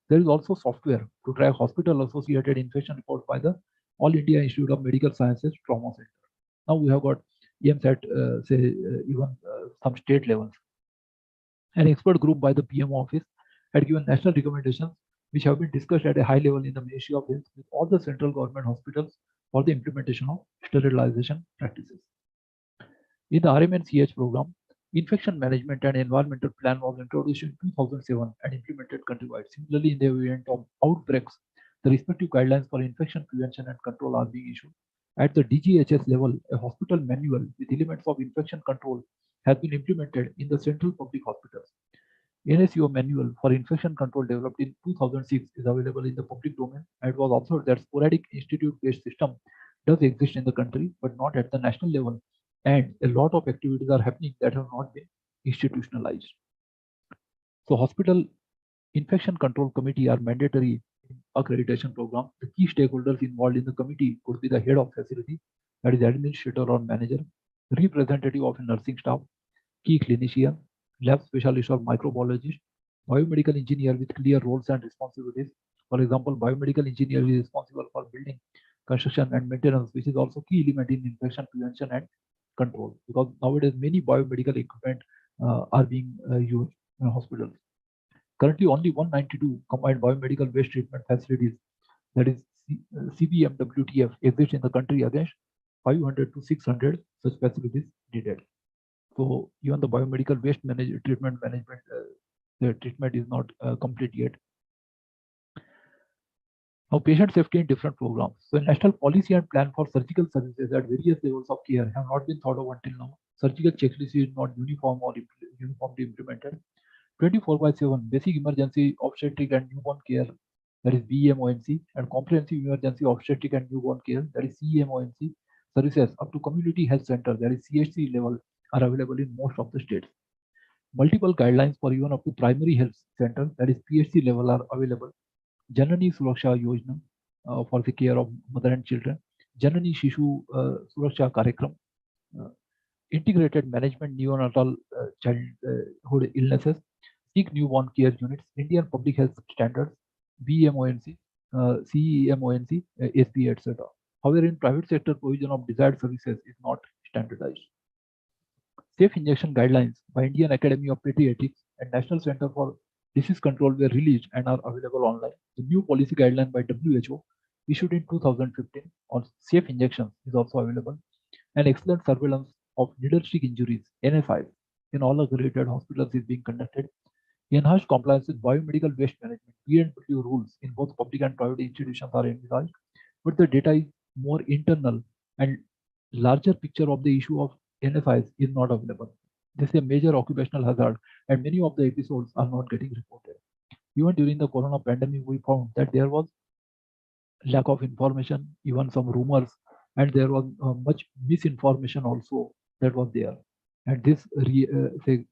There is also software to track hospital-associated infection reports by the All India Institute of Medical Sciences Trauma Center. Now we have got EMS at even some state levels. An expert group by the PM office had given national recommendations which have been discussed at a high level in the Ministry of Health with all the central government hospitals for the implementation of sterilization practices. In the RMNCH program, infection management and environmental plan was introduced in 2007 and implemented countrywide. Similarly, in the event of outbreaks, the respective guidelines for infection prevention and control are being issued. At the DGHS level, a hospital manual with elements of infection control has been implemented in the central public hospitals. NSCO manual for infection control developed in 2006 is available in the public domain, and it was observed that sporadic institute-based system does exist in the country, but not at the national level, and a lot of activities are happening that have not been institutionalized. So hospital infection control committee are mandatory in accreditation program. The key stakeholders involved in the committee could be the head of facility, that is administrator or manager, representative of a nursing staff, key clinician, lab specialist or microbiologist, biomedical engineer with clear roles and responsibilities. For example, biomedical engineer is responsible for building, construction and maintenance, which is also key element in infection prevention and control, because nowadays many biomedical equipment are being used in hospitals. Currently, only 192 combined biomedical waste treatment facilities, that is CBMWTF, exist in the country against 500 to 600 such facilities needed. So even the biomedical waste treatment management, the treatment is not complete yet. Now, patient safety in different programs. So, national policy and plan for surgical services at various levels of care have not been thought of until now. Surgical checklist is not uniform or uniformly implemented. 24/7 basic emergency obstetric and newborn care, that is BEMONC, and comprehensive emergency obstetric and newborn care, that is CEMONC, services up to community health center, that is CHC level, are available in most of the states. Multiple guidelines for even up to primary health center, that is PHC level, are available. Janani Suraksha Yojana for the care of mother and children, Janani Shishu Suraksha Karyakram, integrated management neonatal childhood illnesses, Sikh newborn care units, Indian public health standards, BEMONC, CEMONC, SP, etc. However, in private sector, provision of desired services is not standardized. Safe injection guidelines by Indian Academy of Pediatrics and National Center for Disease Control were released and are available online. The new policy guideline by WHO issued in 2015 on safe injections is also available. And excellent surveillance of needle stick injuries, NSIs, in all accredited hospitals is being conducted. Enhanced compliance with biomedical waste management, B&W rules in both public and private institutions are envisaged, but the data is more internal and larger picture of the issue of NSIs is not available. This is a major occupational hazard, and many of the episodes are not getting reported. Even during the corona pandemic, we found that there was lack of information, even some rumors, and there was much misinformation also that was there. And this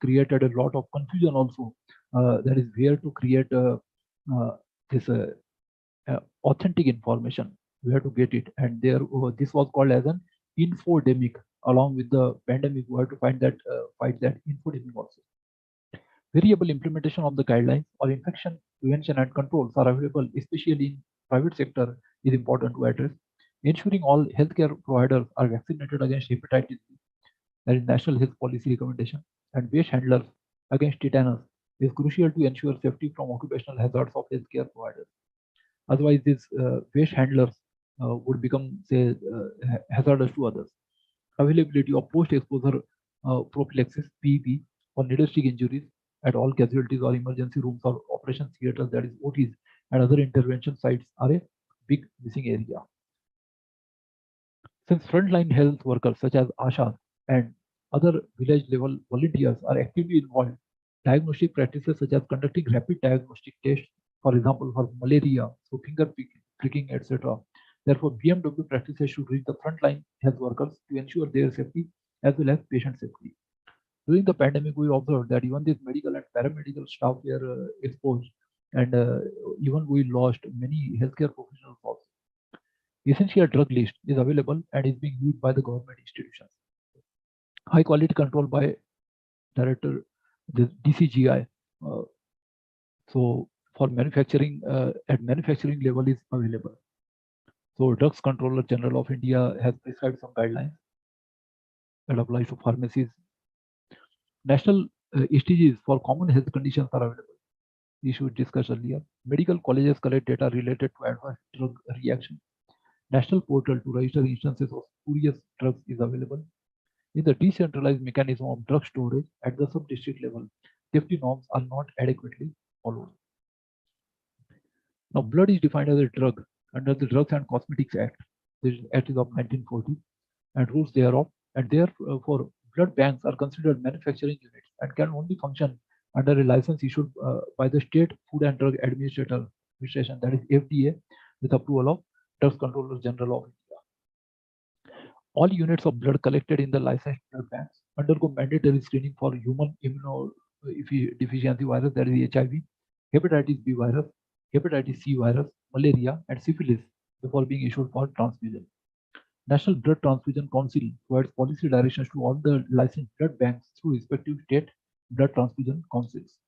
created a lot of confusion also. That is where to create this authentic information. We have to get it, and there this was called as an infodemic. Along with the pandemic, we have to fight that infodemic also. Variable implementation of the guidelines or infection prevention and controls are available, especially in private sector, is important to address. Ensuring all healthcare providers are vaccinated against hepatitis B, that is national health policy recommendation, and waste handlers against tetanus is crucial to ensure safety from occupational hazards of healthcare providers. Otherwise, these waste handlers would become, say, hazardous to others. Availability of post-exposure prophylaxis (PEP) for needle stick injuries at all casualties or emergency rooms or operations theaters, that is OTs, and other intervention sites are a big missing area. Since frontline health workers such as ASHA and other village level volunteers are actively involved, diagnostic practices such as conducting rapid diagnostic tests, for example, for malaria, so finger pricking, etc. Therefore, BMW practices should reach the frontline health workers to ensure their safety as well as patient safety. During the pandemic, we observed that even these medical and paramedical staff were exposed, and even we lost many healthcare professionals also. Essential drug list is available and is being used by the government institutions. High quality control by director, the DCGI. So for manufacturing, at manufacturing level is available. So Drugs Controller General of India has prescribed some guidelines that apply to pharmacies. National SDGs for common health conditions are available. Issue discussed earlier. Medical colleges collect data related to adverse drug reaction. National portal to register instances of spurious drugs is available. In the decentralized mechanism of drug storage at the sub-district level, safety norms are not adequately followed. Now, blood is defined as a drug under the Drugs and Cosmetics Act. This act is of 1940 and rules thereof, and therefore blood banks are considered manufacturing units and can only function under a license issued by the State Food and Drug Administration, that is FDA, with approval of Drugs Controller General of India. All units of blood collected in the licensed blood banks undergo mandatory screening for human immunodeficiency virus, that is HIV, hepatitis B virus, hepatitis C virus, malaria, and syphilis before being issued for transfusion. National Blood Transfusion Council provides policy directions to all the licensed blood banks through respective state blood transfusion councils.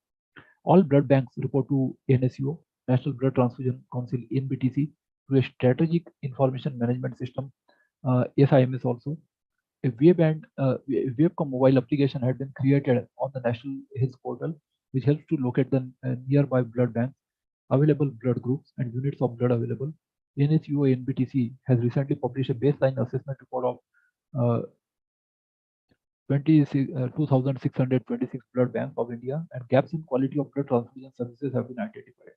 All blood banks report to NSUO, National Blood Transfusion Council, NBTC, through a strategic information management system, SIMS also. A webcam mobile application had been created on the National Health Portal, which helps to locate the nearby blood banks, available blood groups, and units of blood available. NSUO NBTC has recently published a baseline assessment report of 2,626 blood banks of India, and gaps in quality of blood transfusion services have been identified.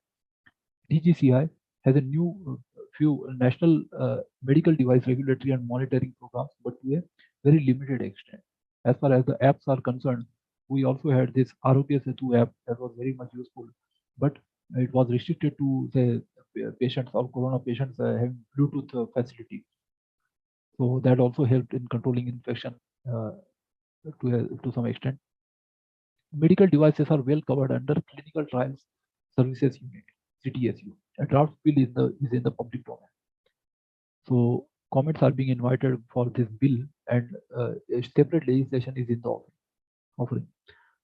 DGCI has a new few national medical device regulatory and monitoring programs, but to a very limited extent. As far as the apps are concerned, we also had this Arogya Setu app that was very much useful, but it was restricted to the patients or corona patients having Bluetooth facility. So that also helped in controlling infection to some extent. Medical devices are well covered under Clinical Trials Services Unit, CTSU. A draft bill is in the public domain. So comments are being invited for this bill, and a separate legislation is in the offering.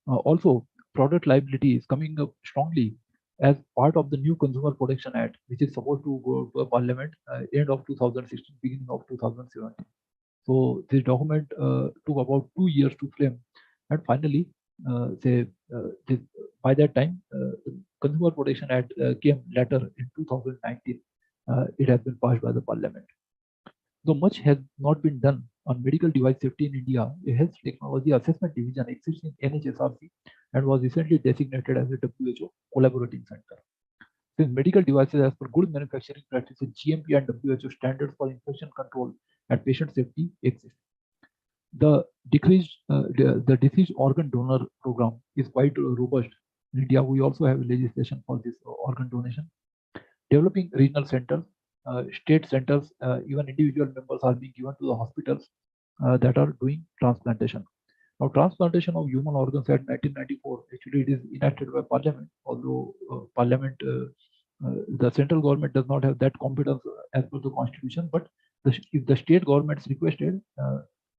Also, product liability is coming up strongly as part of the new Consumer Protection Act, which is supposed to go to Parliament end of 2016, beginning of 2017. So this document took about 2 years to frame, and finally, by that time, the Consumer Protection Act came later in 2019. It has been passed by the Parliament. Though much has not been done on medical device safety in India, a health technology assessment division exists in NHSRC and was recently designated as a WHO collaborating center. Since medical devices, as per good manufacturing practices, GMP and WHO standards for infection control and patient safety exist. The disease organ donor program is quite robust. In India, we also have legislation for this organ donation. Developing regional centers, state centers, even individual members are being given to the hospitals that are doing transplantation. Now, transplantation of human organs at 1994, actually it is enacted by Parliament, although Parliament the central government does not have that competence as per the constitution, but if the state governments requested,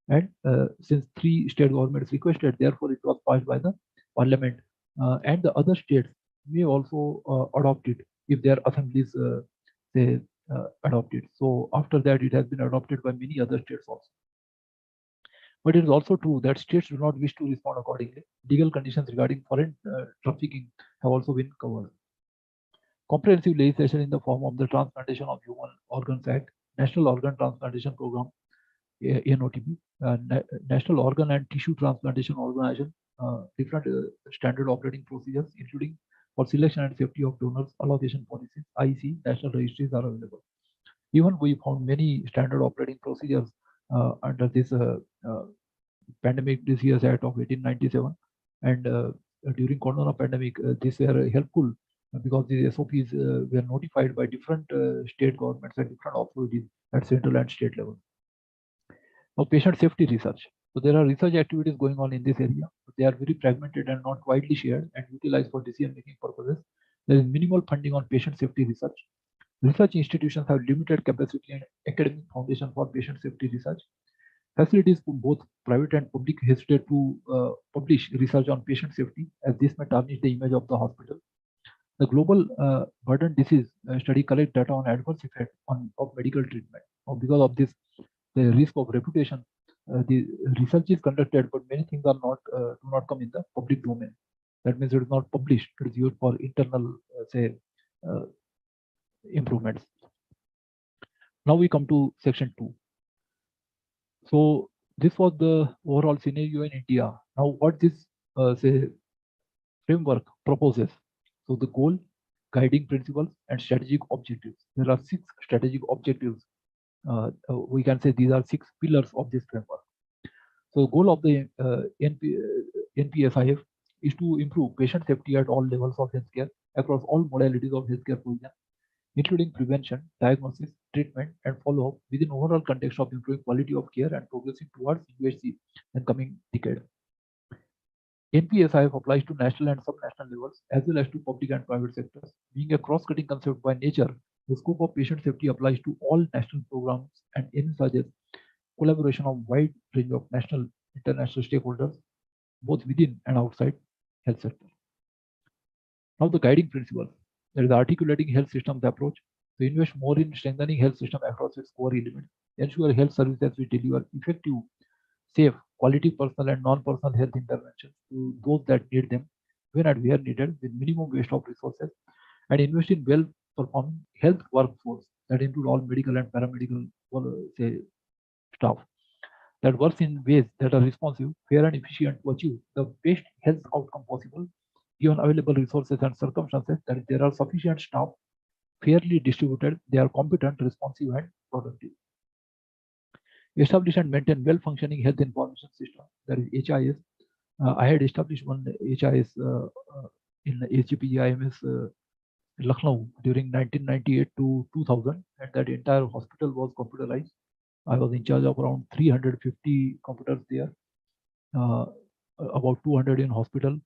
and since 3 state governments requested, therefore it was passed by the parliament, and the other states may also adopt it if their assemblies say adopt it. So after that, it has been adopted by many other states also. But it is also true that states do not wish to respond accordingly. Legal conditions regarding foreign trafficking have also been covered. Comprehensive legislation in the form of the Transplantation of Human Organs Act, National Organ Transplantation Program, NOTP, National Organ and Tissue Transplantation Organization, different standard operating procedures, including for selection and safety of donors, allocation policies, IEC, national registries are available. Even we found many standard operating procedures under this Pandemic Disease Act of 1897, and during Corona pandemic, these were helpful because the SOPs were notified by different state governments and different authorities at central and state level. Now, patient safety research. So there are research activities going on in this area, but they are very fragmented and not widely shared and utilized for decision-making purposes. There is minimal funding on patient safety research. Research institutions have limited capacity and academic foundation for patient safety research. Facilities for both private and public hesitate to publish research on patient safety, as this may tarnish the image of the hospital. The global burden disease study collects data on adverse effect of medical treatment. Now, because of this, the risk of reputation, the research is conducted, but many things are not do not come in the public domain. That means it is not published. It is used for internal, say, improvements. Now we come to section 2. So this was the overall scenario in India. Now what this say framework proposes. So the goal, guiding principles, and strategic objectives. There are 6 strategic objectives. We can say these are 6 pillars of this framework. So the goal of the NPSIF is to improve patient safety at all levels of healthcare across all modalities of healthcare provision, including prevention, diagnosis, treatment, and follow-up within overall context of improving quality of care and progressing towards UHC in coming decade. NPSIF applies to national and subnational levels as well as to public and private sectors. Being a cross-cutting concept by nature, the scope of patient safety applies to all national programs and envisages collaboration of wide range of national, international stakeholders, both within and outside health sector. Now the guiding principles. There is articulating health systems approach to invest more in strengthening health system across its core elements, ensure health services will deliver effective, safe, quality personal and non-personal health interventions to those that need them when and where needed with minimum waste of resources, and invest in well-performing health workforce that include all medical and paramedical say, staff that works in ways that are responsive, fair and efficient to achieve the best health outcome possible given available resources and circumstances, that if there are sufficient staff, fairly distributed, they are competent, responsive, and productive. Establish and maintain well-functioning health information system, that is HIS. I had established one HIS in HGPG IMS Lucknow during 1998 to 2000, and that entire hospital was computerized. I was in charge of around 350 computers there, about 200 in hospital,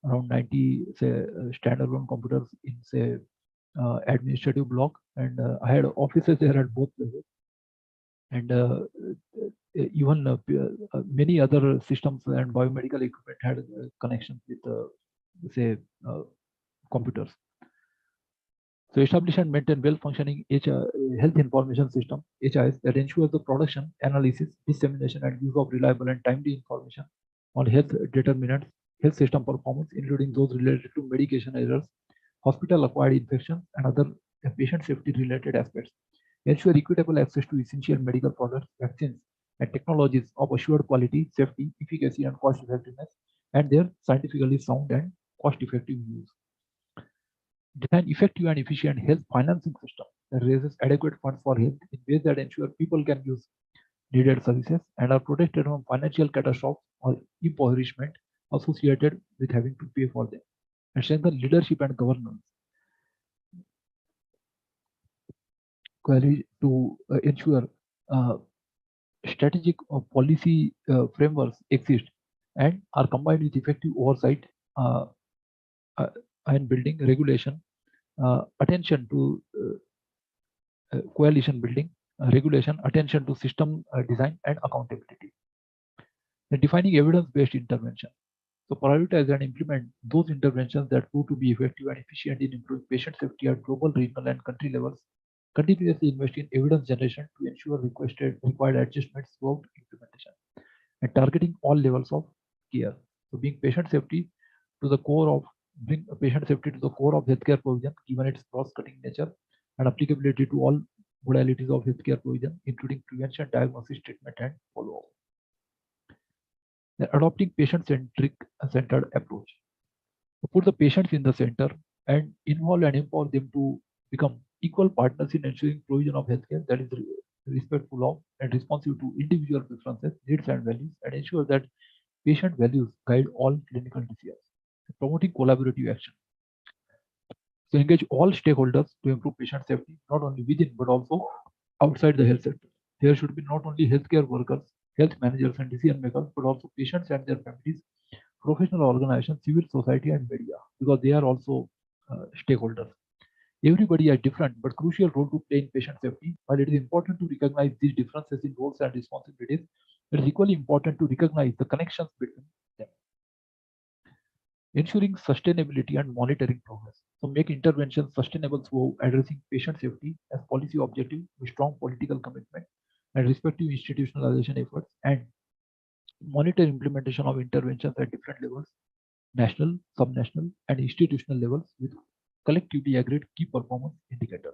around 90 say standalone computers in say administrative block, and I had offices there at both places, and even many other systems and biomedical equipment had connections with say computers. So establish and maintain well-functioning health information system (HIS) that ensures the production, analysis, dissemination, and use of reliable and timely information on health determinants, health system performance, including those related to medication errors, hospital-acquired infections, and other patient safety-related aspects. Ensure equitable access to essential medical products, vaccines, and technologies of assured quality, safety, efficacy, and cost-effectiveness, and their scientifically sound and cost-effective use. Design effective and efficient health financing system that raises adequate funds for health in ways that ensure people can use needed services and are protected from financial catastrophes or impoverishment associated with having to pay for them. And strengthen leadership and governance to ensure strategic policy frameworks exist and are combined with effective oversight and building regulation attention to coalition building, regulation, attention to system design and accountability. Then defining evidence-based intervention. So prioritize and implement those interventions that prove to be effective and efficient in improving patient safety at global, regional, and country levels. Continuously invest in evidence generation to ensure required adjustments throughout implementation, and targeting all levels of care. So bring patient safety to the core of healthcare provision, given its cross-cutting nature and applicability to all modalities of healthcare provision, including prevention, diagnosis, treatment, and follow-up. Adopting patient-centered approach. So put the patients in the center and involve and empower them to become equal partners in ensuring provision of healthcare that is respectful of and responsive to individual preferences, needs, and values, and ensure that patient values guide all clinical decisions. Promoting collaborative action. So engage all stakeholders to improve patient safety, not only within but also outside the health sector. There should be not only healthcare workers, health managers, and decision makers, but also patients and their families, professional organizations, civil society, and media, because they are also stakeholders. Everybody has different but crucial role to play in patient safety. While it is important to recognize these differences in roles and responsibilities, it is equally important to recognize the connections between them. Ensuring sustainability and monitoring progress. So make interventions sustainable through addressing patient safety as policy objective with strong political commitment and respective institutionalization efforts, and monitor implementation of interventions at different levels, national, subnational, and institutional levels with collectively agreed key performance indicators.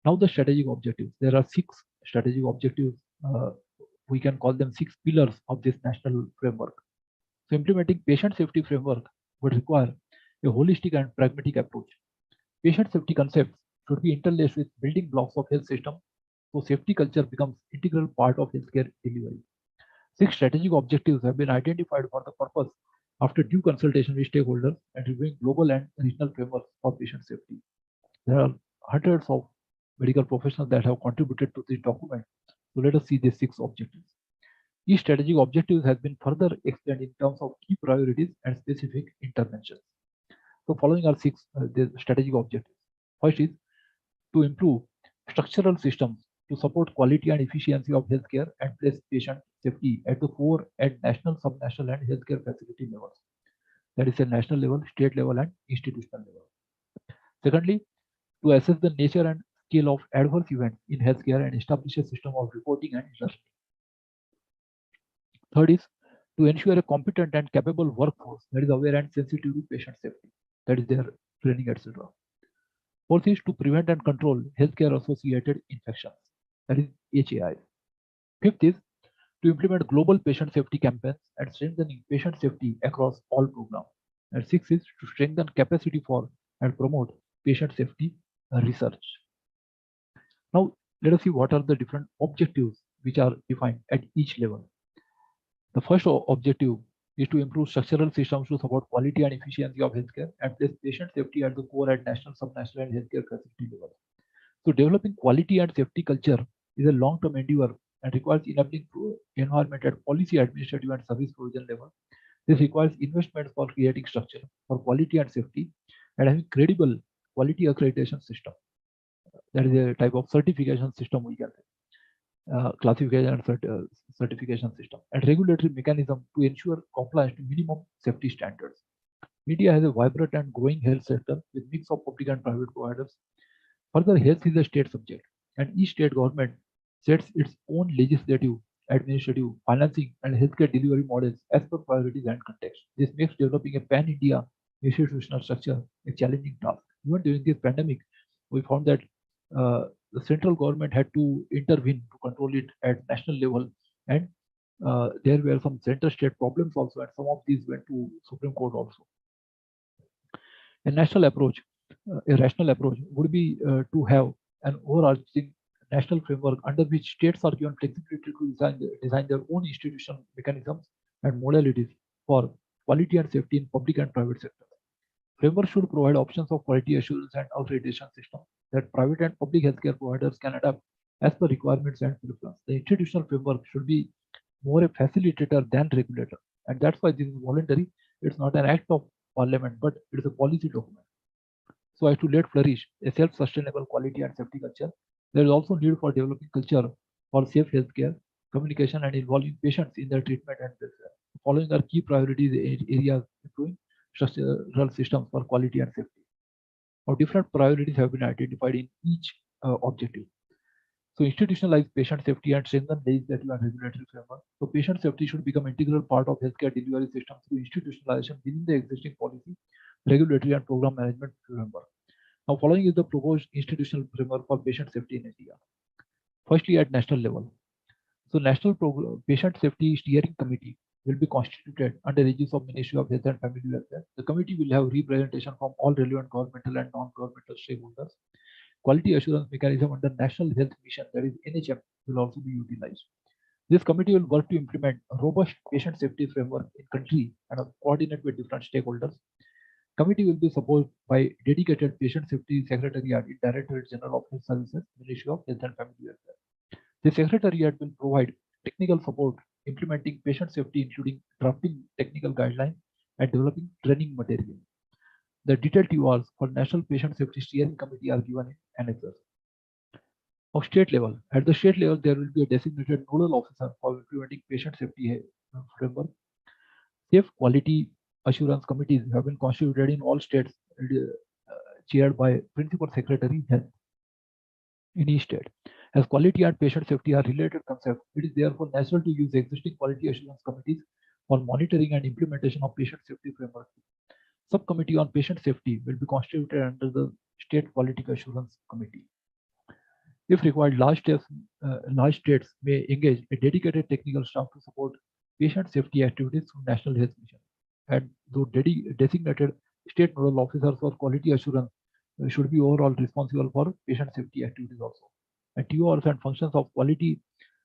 Now the strategic objectives. There are 6 strategic objectives. We can call them 6 pillars of this national framework. So implementing patient safety framework would require a holistic and pragmatic approach. Patient safety concepts should be interlaced with building blocks of health system, so safety culture becomes integral part of healthcare delivery. 6 strategic objectives have been identified for the purpose after due consultation with stakeholders and reviewing global and regional frameworks for patient safety. There are hundreds of medical professionals that have contributed to this document. So let us see these 6 objectives. Each strategic objective has been further explained in terms of key priorities and specific interventions. So following are 6 the strategic objectives. First is to improve structural systems to support quality and efficiency of healthcare and place patient safety at the core at national, subnational, and healthcare facility levels. That is a national level, state level, and institutional level. Secondly, to assess the nature and scale of adverse events in healthcare and establish a system of reporting and learning. Third is to ensure a competent and capable workforce that is aware and sensitive to patient safety, that is their training, etc. Fourth is to prevent and control healthcare associated infections, that is HAI. Fifth is to implement global patient safety campaigns and strengthening patient safety across all programs. And sixth is to strengthen capacity for and promote patient safety research. Now let us see what are the different objectives which are defined at each level. The first objective is to improve structural systems to support quality and efficiency of healthcare and place patient safety at the core at national, subnational, and healthcare facility level. So developing quality and safety culture is a long-term endeavor and requires enabling environment at policy, administrative, and service provision level. This requires investment for creating structure for quality and safety and having credible quality accreditation system. That is a type of certification system we can say. Classification and certification system and regulatory mechanism to ensure compliance to minimum safety standards. India has a vibrant and growing health sector with mix of public and private providers. Further, health is a state subject, and each state government sets its own legislative, administrative, financing, and healthcare delivery models as per priorities and context. This makes developing a pan-India institutional structure a challenging task. Even during this pandemic, we found that the central government had to intervene to control it at national level, and there were some center-state problems also, and some of these went to Supreme Court also. A national approach, a rational approach would be to have an overarching national framework under which states are given flexibility to design their own institutional mechanisms and modalities for quality and safety in public and private sectors. Framework should provide options of quality assurance and accreditation system that private and public healthcare providers can adapt as per requirements and preference. The institutional framework should be more a facilitator than regulator, and that's why this is voluntary. It's not an act of parliament, but it is a policy document. so as to let flourish a self-sustainable quality and safety culture. There is also need for developing culture for safe healthcare, communication, and involving patients in their treatment and welfare. Following are key priorities areas improving structural systems for quality and safety. Now, different priorities have been identified in each objective. So, institutionalize patient safety and strengthen legislative and regulatory framework. So, patient safety should become integral part of healthcare delivery system through institutionalization within the existing policy, regulatory, and program management framework. Now, following is the proposed institutional framework for patient safety in India. Firstly, at national level. So, National Patient Safety Steering Committee will be constituted under the aegis of Ministry of Health and Family Welfare. The committee will have representation from all relevant governmental and non-governmental stakeholders. Quality assurance mechanism under National Health Mission, that is NHM, will also be utilized. This committee will work to implement a robust patient safety framework in country and coordinate with different stakeholders. Committee will be supported by dedicated patient safety secretariat in Directorate General of Health Services, Ministry of Health and Family Welfare. The secretariat will provide technical support implementing patient safety, including drafting technical guidelines and developing training material. The detailed TORs for National Patient Safety Steering Committee are given in annexes. Of state level, at the state level, there will be a designated nodal officer for implementing patient safety framework. Safe quality assurance committees have been constituted in all states, chaired by Principal Secretary Health in each state. As quality and patient safety are related concepts, it is therefore natural to use existing quality assurance committees for monitoring and implementation of patient safety framework. Subcommittee on patient safety will be constituted under the State Quality Assurance Committee. If required, large states may engage a dedicated technical staff to support patient safety activities through National Health Mission. And though designated state nodal officers for quality assurance should be overall responsible for patient safety activities also. And TORs and functions of quality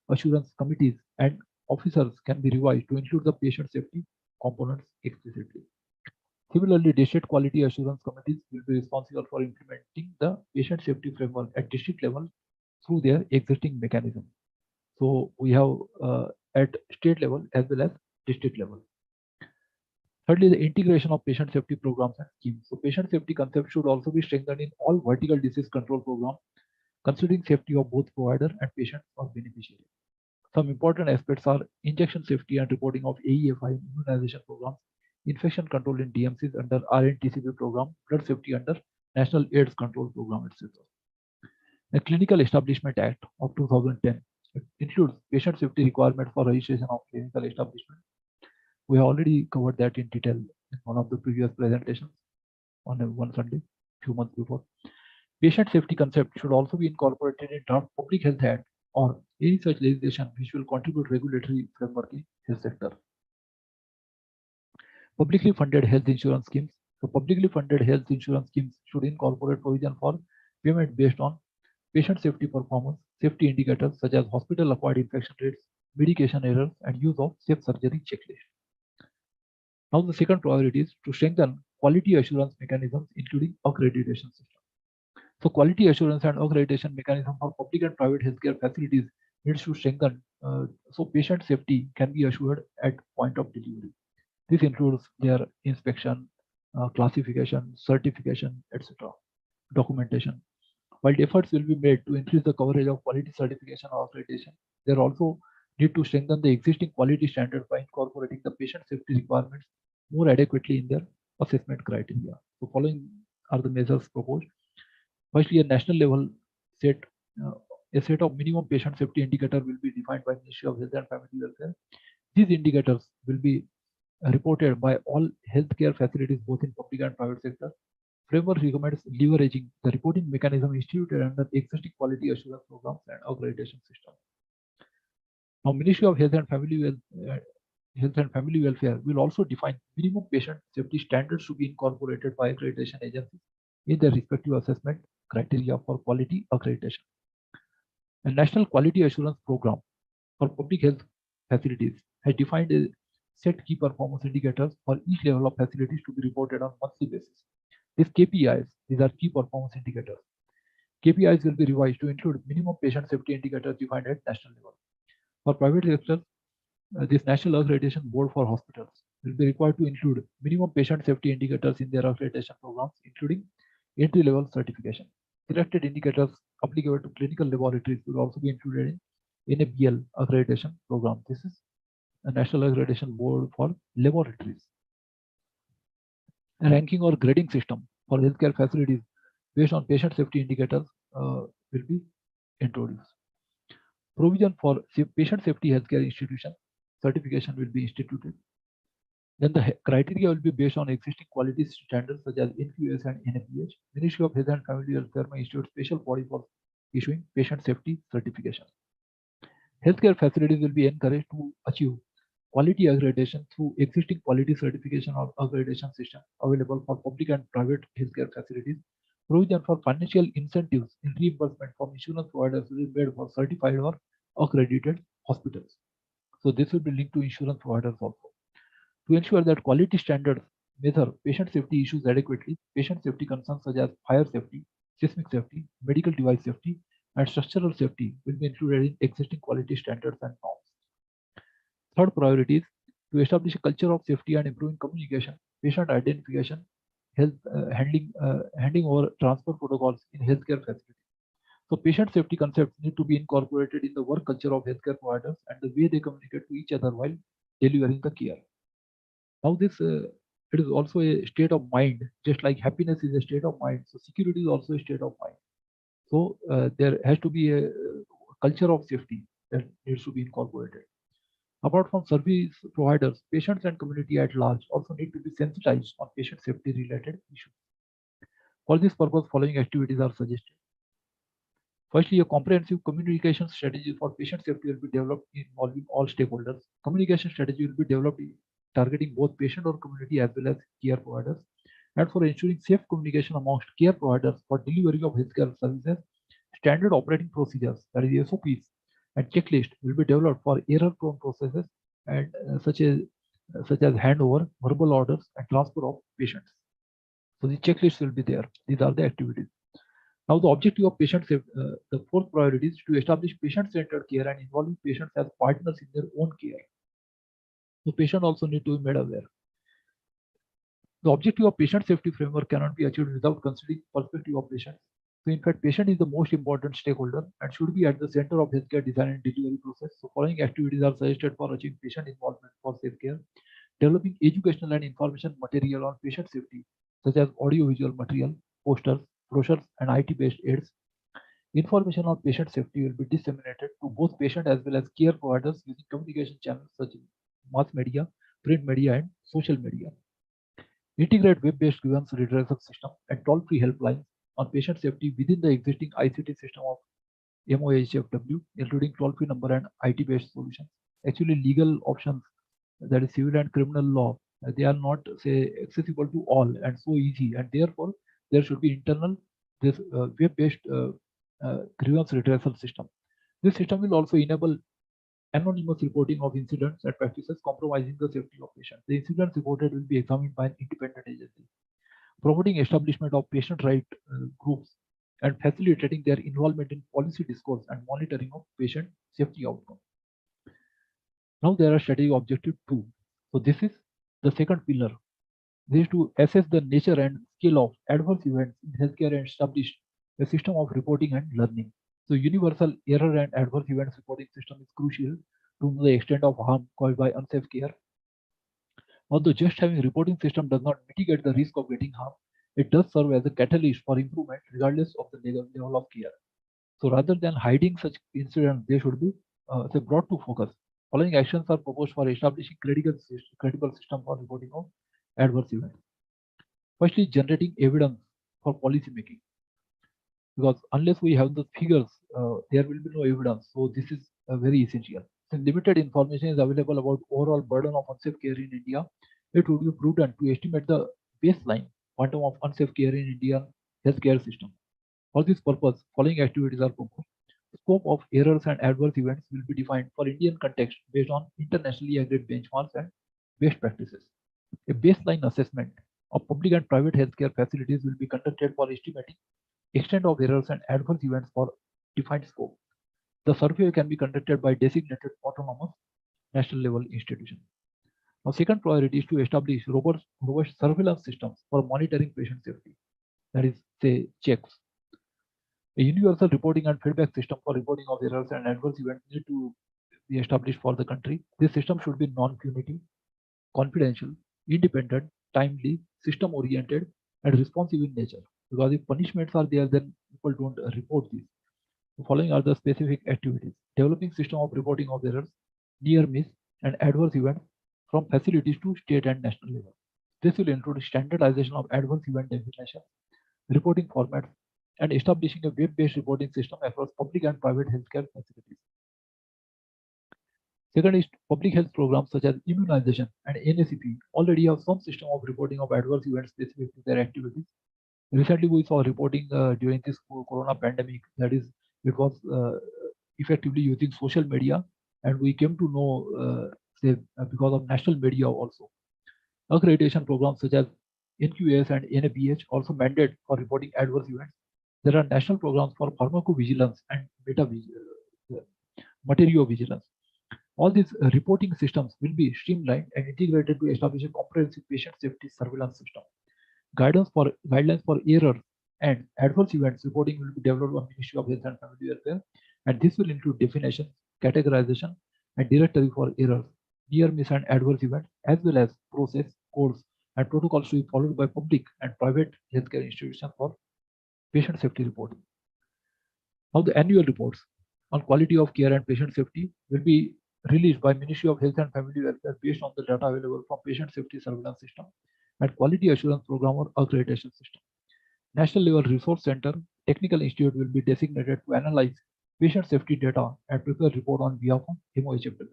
assurance committees and officers can be revised to include the patient safety components explicitly. Similarly, district quality assurance committees will be responsible for implementing the patient safety framework at district level through their existing mechanism. So we have at state level as well as district level. Thirdly, the integration of patient safety programs and schemes. So patient safety concept should also be strengthened in all vertical disease control programs, considering safety of both provider and patient or beneficiary. Some important aspects are injection safety and reporting of AEFI immunization programs, infection control in DMCs under RNTCP program, blood safety under National AIDS Control Program, etc. The Clinical Establishment Act of 2010 includes patient safety requirement for registration of clinical establishment. We have already covered that in detail in one of the previous presentations on one Sunday, few months before. Patient safety concept should also be incorporated in draft Public Health Act or any such legislation which will contribute regulatory framework in health sector. Publicly funded health insurance schemes. So publicly funded health insurance schemes should incorporate provision for payment based on patient safety performance, safety indicators such as hospital acquired infection rates, medication errors, and use of safe surgery checklist. Now the second priority is to strengthen quality assurance mechanisms, including accreditation system. So quality assurance and accreditation mechanism for public and private healthcare facilities needs to strengthen so patient safety can be assured at point of delivery. This includes their inspection, classification, certification, etc., documentation. While efforts will be made to increase the coverage of quality certification or accreditation, there also need to strengthen the existing quality standards by incorporating the patient safety requirements more adequately in their assessment criteria. So following are the measures proposed. Firstly, a national level a set of minimum patient safety indicator will be defined by Ministry of Health and Family Welfare. These indicators will be reported by all healthcare facilities, both in public and private sector. Framework recommends leveraging the reporting mechanism instituted under existing quality assurance programs and accreditation system. Now, Ministry of Health and Family Welfare will also define minimum patient safety standards to be incorporated by accreditation agencies in their respective assessment criteria for quality accreditation. A National Quality Assurance Program for public health facilities has defined a set key performance indicators for each level of facilities to be reported on monthly basis. These KPIs, these are key performance indicators. KPIs will be revised to include minimum patient safety indicators defined at national level. For private sector, this National Accreditation Board for Hospitals will be required to include minimum patient safety indicators in their accreditation programs, including entry-level certification. Selected indicators applicable to clinical laboratories will also be included in NABL accreditation program. This is a National Accreditation Board for Laboratories. A ranking or grading system for healthcare facilities based on patient safety indicators will be introduced. Provision for patient safety healthcare institution certification will be instituted. Then the criteria will be based on existing quality standards such as NQS and NABH. Ministry of Health and Family Welfare may institute special body for issuing patient safety certification. Healthcare facilities will be encouraged to achieve quality accreditation through existing quality certification or accreditation system available for public and private healthcare facilities. Provision for financial incentives in reimbursement from insurance providers will be made for certified or accredited hospitals. So this will be linked to insurance providers also. To ensure that quality standards measure patient safety issues adequately, patient safety concerns such as fire safety, seismic safety, medical device safety, and structural safety will be included in existing quality standards and norms. Third priority is to establish a culture of safety and improving communication, patient identification, health handing over transfer protocols in healthcare facilities. So patient safety concepts need to be incorporated in the work culture of healthcare providers and the way they communicate to each other while delivering the care. Now this it is also a state of mind, just like happiness is a state of mind. So security is also a state of mind. So there has to be a culture of safety that needs to be incorporated. Apart from service providers, patients and community at large also need to be sensitized on patient safety related issues. For this purpose, following activities are suggested. Firstly, a comprehensive communication strategy for patient safety will be developed involving all stakeholders. Communication strategy will be developed targeting both patient or community as well as care providers. And for ensuring safe communication amongst care providers for delivery of healthcare services, standard operating procedures, that is SOPs, and checklist will be developed for error-prone processes and such as handover, verbal orders, and transfer of patients. So the checklist will be there. These are the activities. Now the objective of patient safety, the fourth priority is to establish patient-centered care and involving patients as partners in their own care. The patient also need to be made aware. The objective of patient safety framework cannot be achieved without considering perspective of patients. So in fact, patient is the most important stakeholder and should be at the center of healthcare design and delivery process. So following activities are suggested for achieving patient involvement for safe care. Developing educational and information material on patient safety, such as audiovisual material, posters, brochures, and IT-based aids. Information on patient safety will be disseminated to both patient as well as care providers using communication channels such as mass media, print media, and social media. Integrate web-based grievance redressal system and toll-free helplines on patient safety within the existing ICT system of MOHFW, including toll-free number and IT-based solutions. Actually, legal options, that is civil and criminal law, they are not say accessible to all and so easy, and therefore there should be internal this web-based grievance redressal system. This system will also enable anonymous reporting of incidents and practices compromising the safety of patients. The incidents reported will be examined by an independent agency. Promoting establishment of patient right groups and facilitating their involvement in policy discourse and monitoring of patient safety outcomes. Now there are strategic objective 2. So this is the second pillar. This is to assess the nature and scale of adverse events in healthcare and establish a system of reporting and learning. So universal error and adverse events reporting system is crucial to know the extent of harm caused by unsafe care. Although just having a reporting system does not mitigate the risk of getting harm, it does serve as a catalyst for improvement regardless of the level of care. So rather than hiding such incidents, they should be brought to focus. Following actions are proposed for establishing credible system for reporting of adverse events. Firstly, generating evidence for policy making. Because unless we have the figures, there will be no evidence. So this is very essential. Since limited information is available about overall burden of unsafe care in India, it would be prudent to estimate the baseline quantum of unsafe care in Indian healthcare system. For this purpose, following activities are proposed. Scope of errors and adverse events will be defined for Indian context based on internationally agreed benchmarks and best practices. A baseline assessment of public and private healthcare facilities will be conducted for estimating extent of errors and adverse events for defined scope. The survey can be conducted by designated autonomous national level institution. Now, second priority is to establish robust surveillance systems for monitoring patient safety. That is say checks. A universal reporting and feedback system for reporting of errors and adverse events need to be established for the country. This system should be non-punitive, confidential, independent, timely, system-oriented, and responsive in nature. Because if punishments are there, then people don't report these. The following are the specific activities: developing system of reporting of errors, near miss, and adverse events from facilities to state and national level. This will include standardization of adverse event definition, reporting formats, and establishing a web-based reporting system across public and private healthcare facilities. Second is public health programs such as immunization and NACP already have some system of reporting of adverse events specific to their activities. Recently, we saw reporting during this corona pandemic, that is, it was effectively using social media, and we came to know, because of national media also. Accreditation programs such as NQS and NABH also mandate for reporting adverse events. There are national programs for pharmacovigilance and materiovigilance. All these reporting systems will be streamlined and integrated to establish a comprehensive patient safety surveillance system. Guidelines for errors and adverse events reporting will be developed by Ministry of Health and Family Welfare, and this will include definition, categorization, and directory for errors, near miss and adverse events, as well as process, codes, and protocols to be followed by public and private healthcare institutions for patient safety reporting. Now, the annual reports on quality of care and patient safety will be released by Ministry of Health and Family Welfare based on the data available from patient safety surveillance system and quality assurance program or accreditation system. National level resource center technical institute will be designated to analyze patient safety data and prepare report on behalf of MOHFW.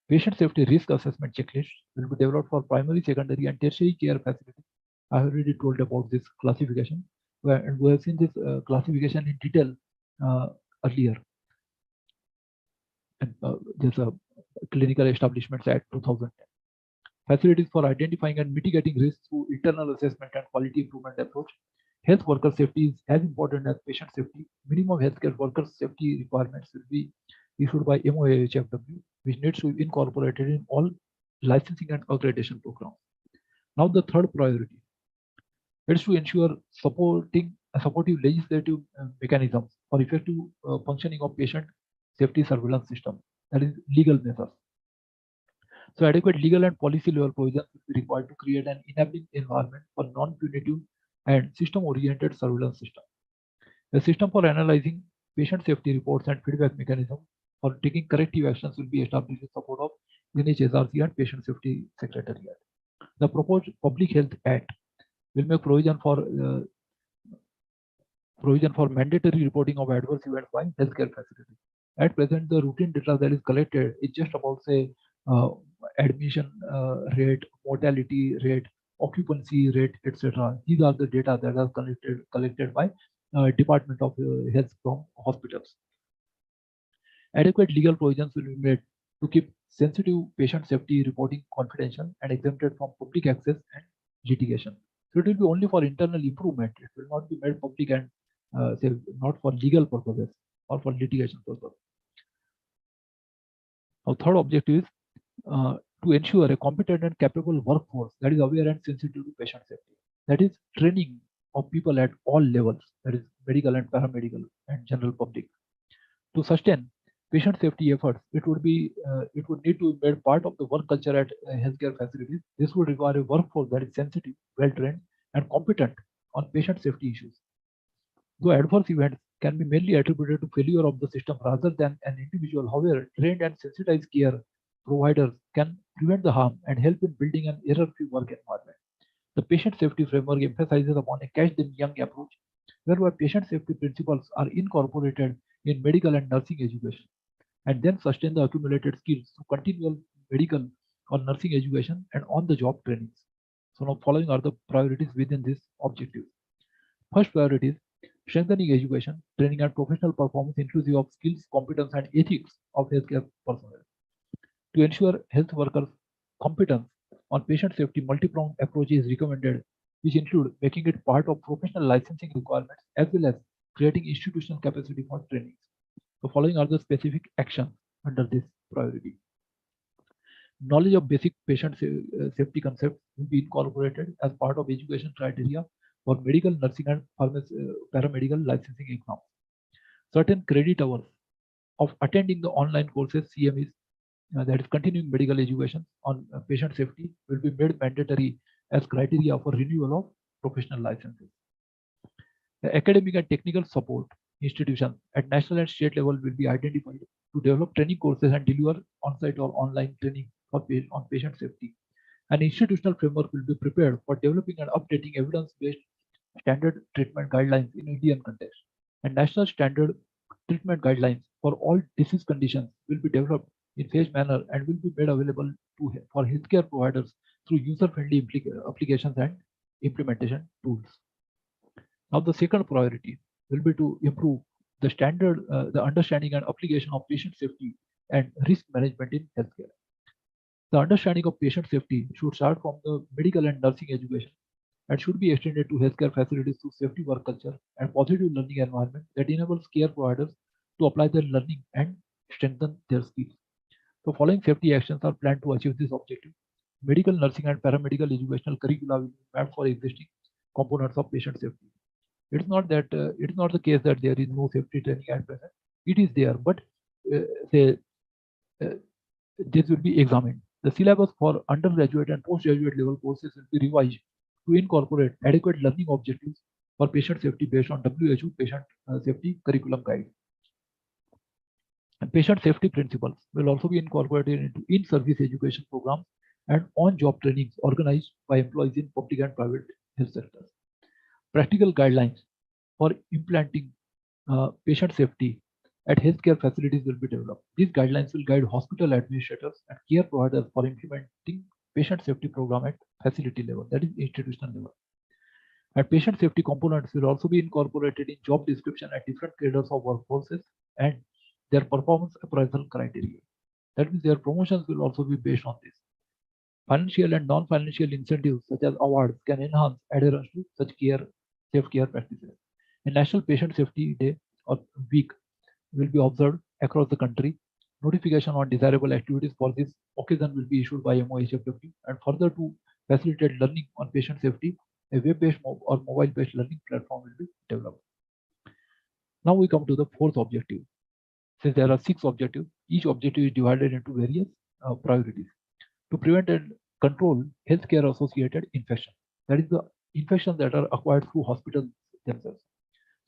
Patient safety risk assessment checklist will be developed for primary, secondary, and tertiary care facilities. I have already told about this classification, and we have seen this classification in detail earlier. And there's a Clinical Establishments Act 2010. Facilities for identifying and mitigating risks through internal assessment and quality improvement approach. Health worker safety is as important as patient safety. Minimum healthcare worker safety requirements will be issued by MOHFW, which needs to be incorporated in all licensing and accreditation programs. Now, the third priority is to ensure supportive legislative mechanisms for effective functioning of patient safety surveillance system, that is, legal measures. So adequate legal and policy level provisions will be required to create an enabling environment for non-punitive and system-oriented surveillance system. A system for analyzing patient safety reports and feedback mechanism for taking corrective actions will be established in support of NHSRC and Patient Safety Secretariat. The proposed Public Health Act will make provision for mandatory reporting of adverse events by healthcare facilities. At present, the routine data that is collected is just about, say, admission rate, mortality rate, occupancy rate, etc. These are the data that are collected by Department of Health from hospitals. Adequate legal provisions will be made to keep sensitive patient safety reporting confidential and exempted from public access and litigation. So it will be only for internal improvement. It will not be made public and say not for legal purposes or for litigation purposes. Our third objective is to ensure a competent and capable workforce that is aware and sensitive to patient safety. That is training of people at all levels, that is medical and paramedical and general public. To sustain patient safety efforts, it would need to be made part of the work culture at healthcare facilities. This would require a workforce that is sensitive, well-trained, and competent on patient safety issues. Though adverse events can be mainly attributed to failure of the system rather than an individual, however, trained and sensitized care providers can prevent the harm and help in building an error-free work environment. The patient safety framework emphasizes upon a catch them young approach, whereby patient safety principles are incorporated in medical and nursing education, and then sustain the accumulated skills through continual medical or nursing education and on-the-job trainings. So now following are the priorities within this objective. First priority is strengthening education, training and professional performance inclusive of skills, competence and ethics of healthcare personnel. To ensure health workers' competence on patient safety, multi-pronged approach is recommended, which include making it part of professional licensing requirements as well as creating institutional capacity for trainings. The following are the specific actions under this priority. Knowledge of basic patient safety concepts will be incorporated as part of education criteria for medical, nursing, and paramedical licensing exams. Certain credit hours of attending the online courses CMEs, that is continuing medical education on patient safety, will be made mandatory as criteria for renewal of professional licenses. The academic and technical support institutions at national and state level will be identified to develop training courses and deliver on-site or online training on patient safety. An institutional framework will be prepared for developing and updating evidence-based standard treatment guidelines in Indian context. And national standard treatment guidelines for all disease conditions will be developed in phased manner and will be made available for healthcare providers through user-friendly applications and implementation tools. Now, the second priority will be to improve the the understanding and application of patient safety and risk management in healthcare. The understanding of patient safety should start from the medical and nursing education and should be extended to healthcare facilities through safety work culture and positive learning environment that enables care providers to apply their learning and strengthen their skills. The following safety actions are planned to achieve this objective. Medical, nursing, and paramedical educational curricula will be mapped for existing components of patient safety. It's not that it is not the case that there is no safety training at present. It is there, but this will be examined. The syllabus for undergraduate and postgraduate level courses will be revised to incorporate adequate learning objectives for patient safety based on WHO patient safety curriculum guide. And patient safety principles will also be incorporated into in-service education programs and on-job trainings organized by employees in public and private health sectors. Practical guidelines for implementing patient safety at healthcare facilities will be developed. These guidelines will guide hospital administrators and care providers for implementing patient safety program at facility level, that is institutional level. And patient safety components will also be incorporated in job description at different cadres of workforces and their performance appraisal criteria. That means their promotions will also be based on this. Financial and non-financial incentives such as awards can enhance adherence to such safe care practices. A National Patient Safety Day or Week will be observed across the country. Notification on desirable activities for this occasion will be issued by MOHFW, and further to facilitate learning on patient safety, a web-based or mobile-based learning platform will be developed. Now we come to the fourth objective. Since there are 6 objectives, each objective is divided into various priorities. To prevent and control healthcare associated infections, that is the infections that are acquired through hospitals themselves.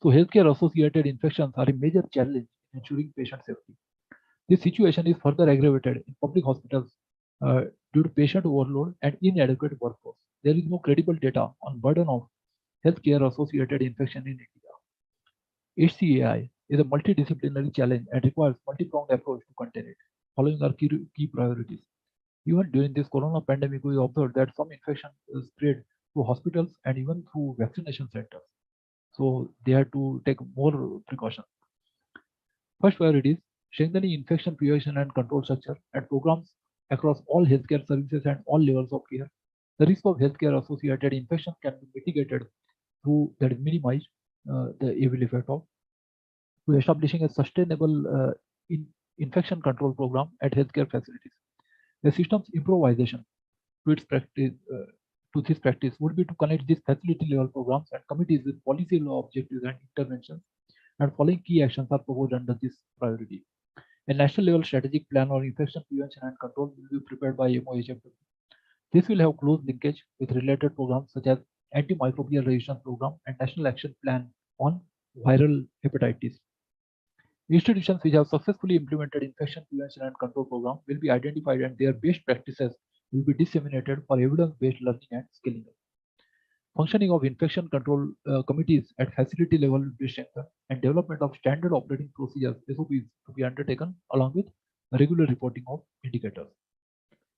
So healthcare associated infections are a major challenge in ensuring patient safety. This situation is further aggravated in public hospitals due to patient overload and inadequate workforce. There is no credible data on burden of healthcare associated infection in India. HCAI is a multidisciplinary challenge and requires multi-pronged approach to contain it. Following are key priorities. Even during this corona pandemic, we observed that some infection is spread through hospitals and even through vaccination centers. So they have to take more precautions. First priority is strengthening infection prevention and control structure and programs across all healthcare services and all levels of care. The risk of healthcare associated infection can be mitigated through, that is minimized, the evil effect of, to establishing a sustainable infection control program at healthcare facilities. The system's improvisation to this practice would be to connect these facility level programs and committees with policy law objectives and interventions, and following key actions are proposed under this priority. A national level strategic plan on infection prevention and control will be prepared by MOHFW. This will have close linkage with related programs such as antimicrobial resistance program and national action plan on viral hepatitis. Institutions which have successfully implemented infection prevention and control program will be identified and their best practices will be disseminated for evidence-based learning and scaling up. Functioning of infection control committees at facility level will be strengthened, and development of standard operating procedures SOPs to be undertaken along with regular reporting of indicators.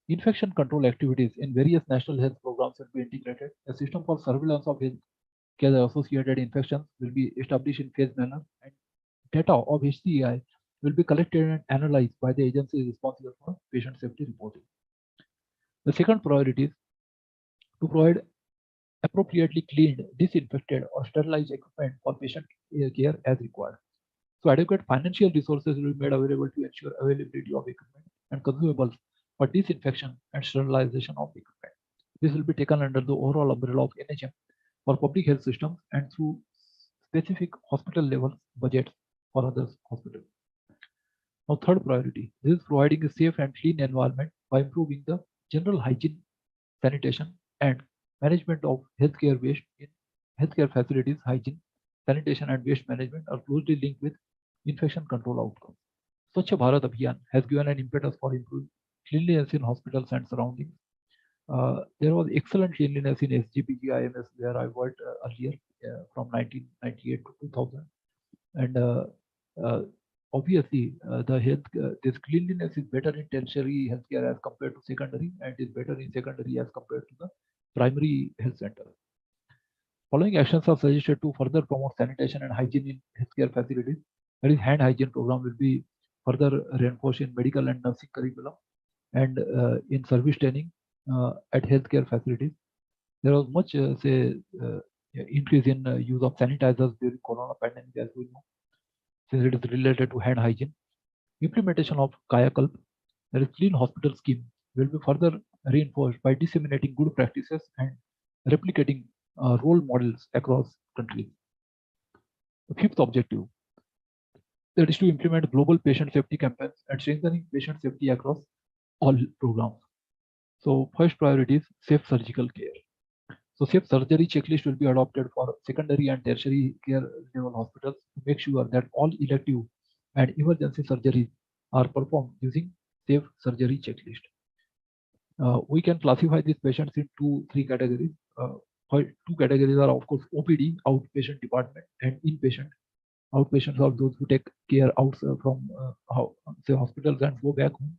Infection control activities in various national health programs will be integrated. A system for surveillance of health associated infections will be established in phased manner, and data of HCAI will be collected and analyzed by the agency responsible for patient safety reporting. The second priority is to provide appropriately cleaned, disinfected, or sterilized equipment for patient care as required. So adequate financial resources will be made available to ensure availability of equipment and consumables for disinfection and sterilization of equipment. This will be taken under the overall umbrella of NHM for public health systems and through specific hospital level budgets for other hospitals. Now, third priority, this is providing a safe and clean environment by improving the general hygiene, sanitation, and management of healthcare waste in healthcare facilities. Hygiene, sanitation, and waste management are closely linked with infection control outcomes. Swachh Bharat Abhiyan has given an impetus for improving cleanliness in hospitals and surroundings. There was excellent cleanliness in SGPG IMS where I worked earlier from 1998 to 2000. And obviously, this cleanliness is better in tertiary healthcare as compared to secondary, and is better in secondary as compared to the primary health center. Following actions are suggested to further promote sanitation and hygiene in healthcare facilities. That is, hand hygiene program will be further reinforced in medical and nursing curriculum and in service training at healthcare facilities. There was much increase in use of sanitizers during corona pandemic, as we know, since it is related to hand hygiene. Implementation of Kayakalp, that is clean hospital scheme, will be further reinforced by disseminating good practices and replicating role models across countries. The fifth objective, that is to implement global patient safety campaigns and strengthening patient safety across all programs. So first priority is safe surgical care. So safe surgery checklist will be adopted for secondary and tertiary care level hospitals to make sure that all elective and emergency surgeries are performed using safe surgery checklist. We can classify these patients into three categories. Two categories are, of course, OPD, outpatient department, and inpatient. Outpatients are those who take care out from say hospitals and go back home.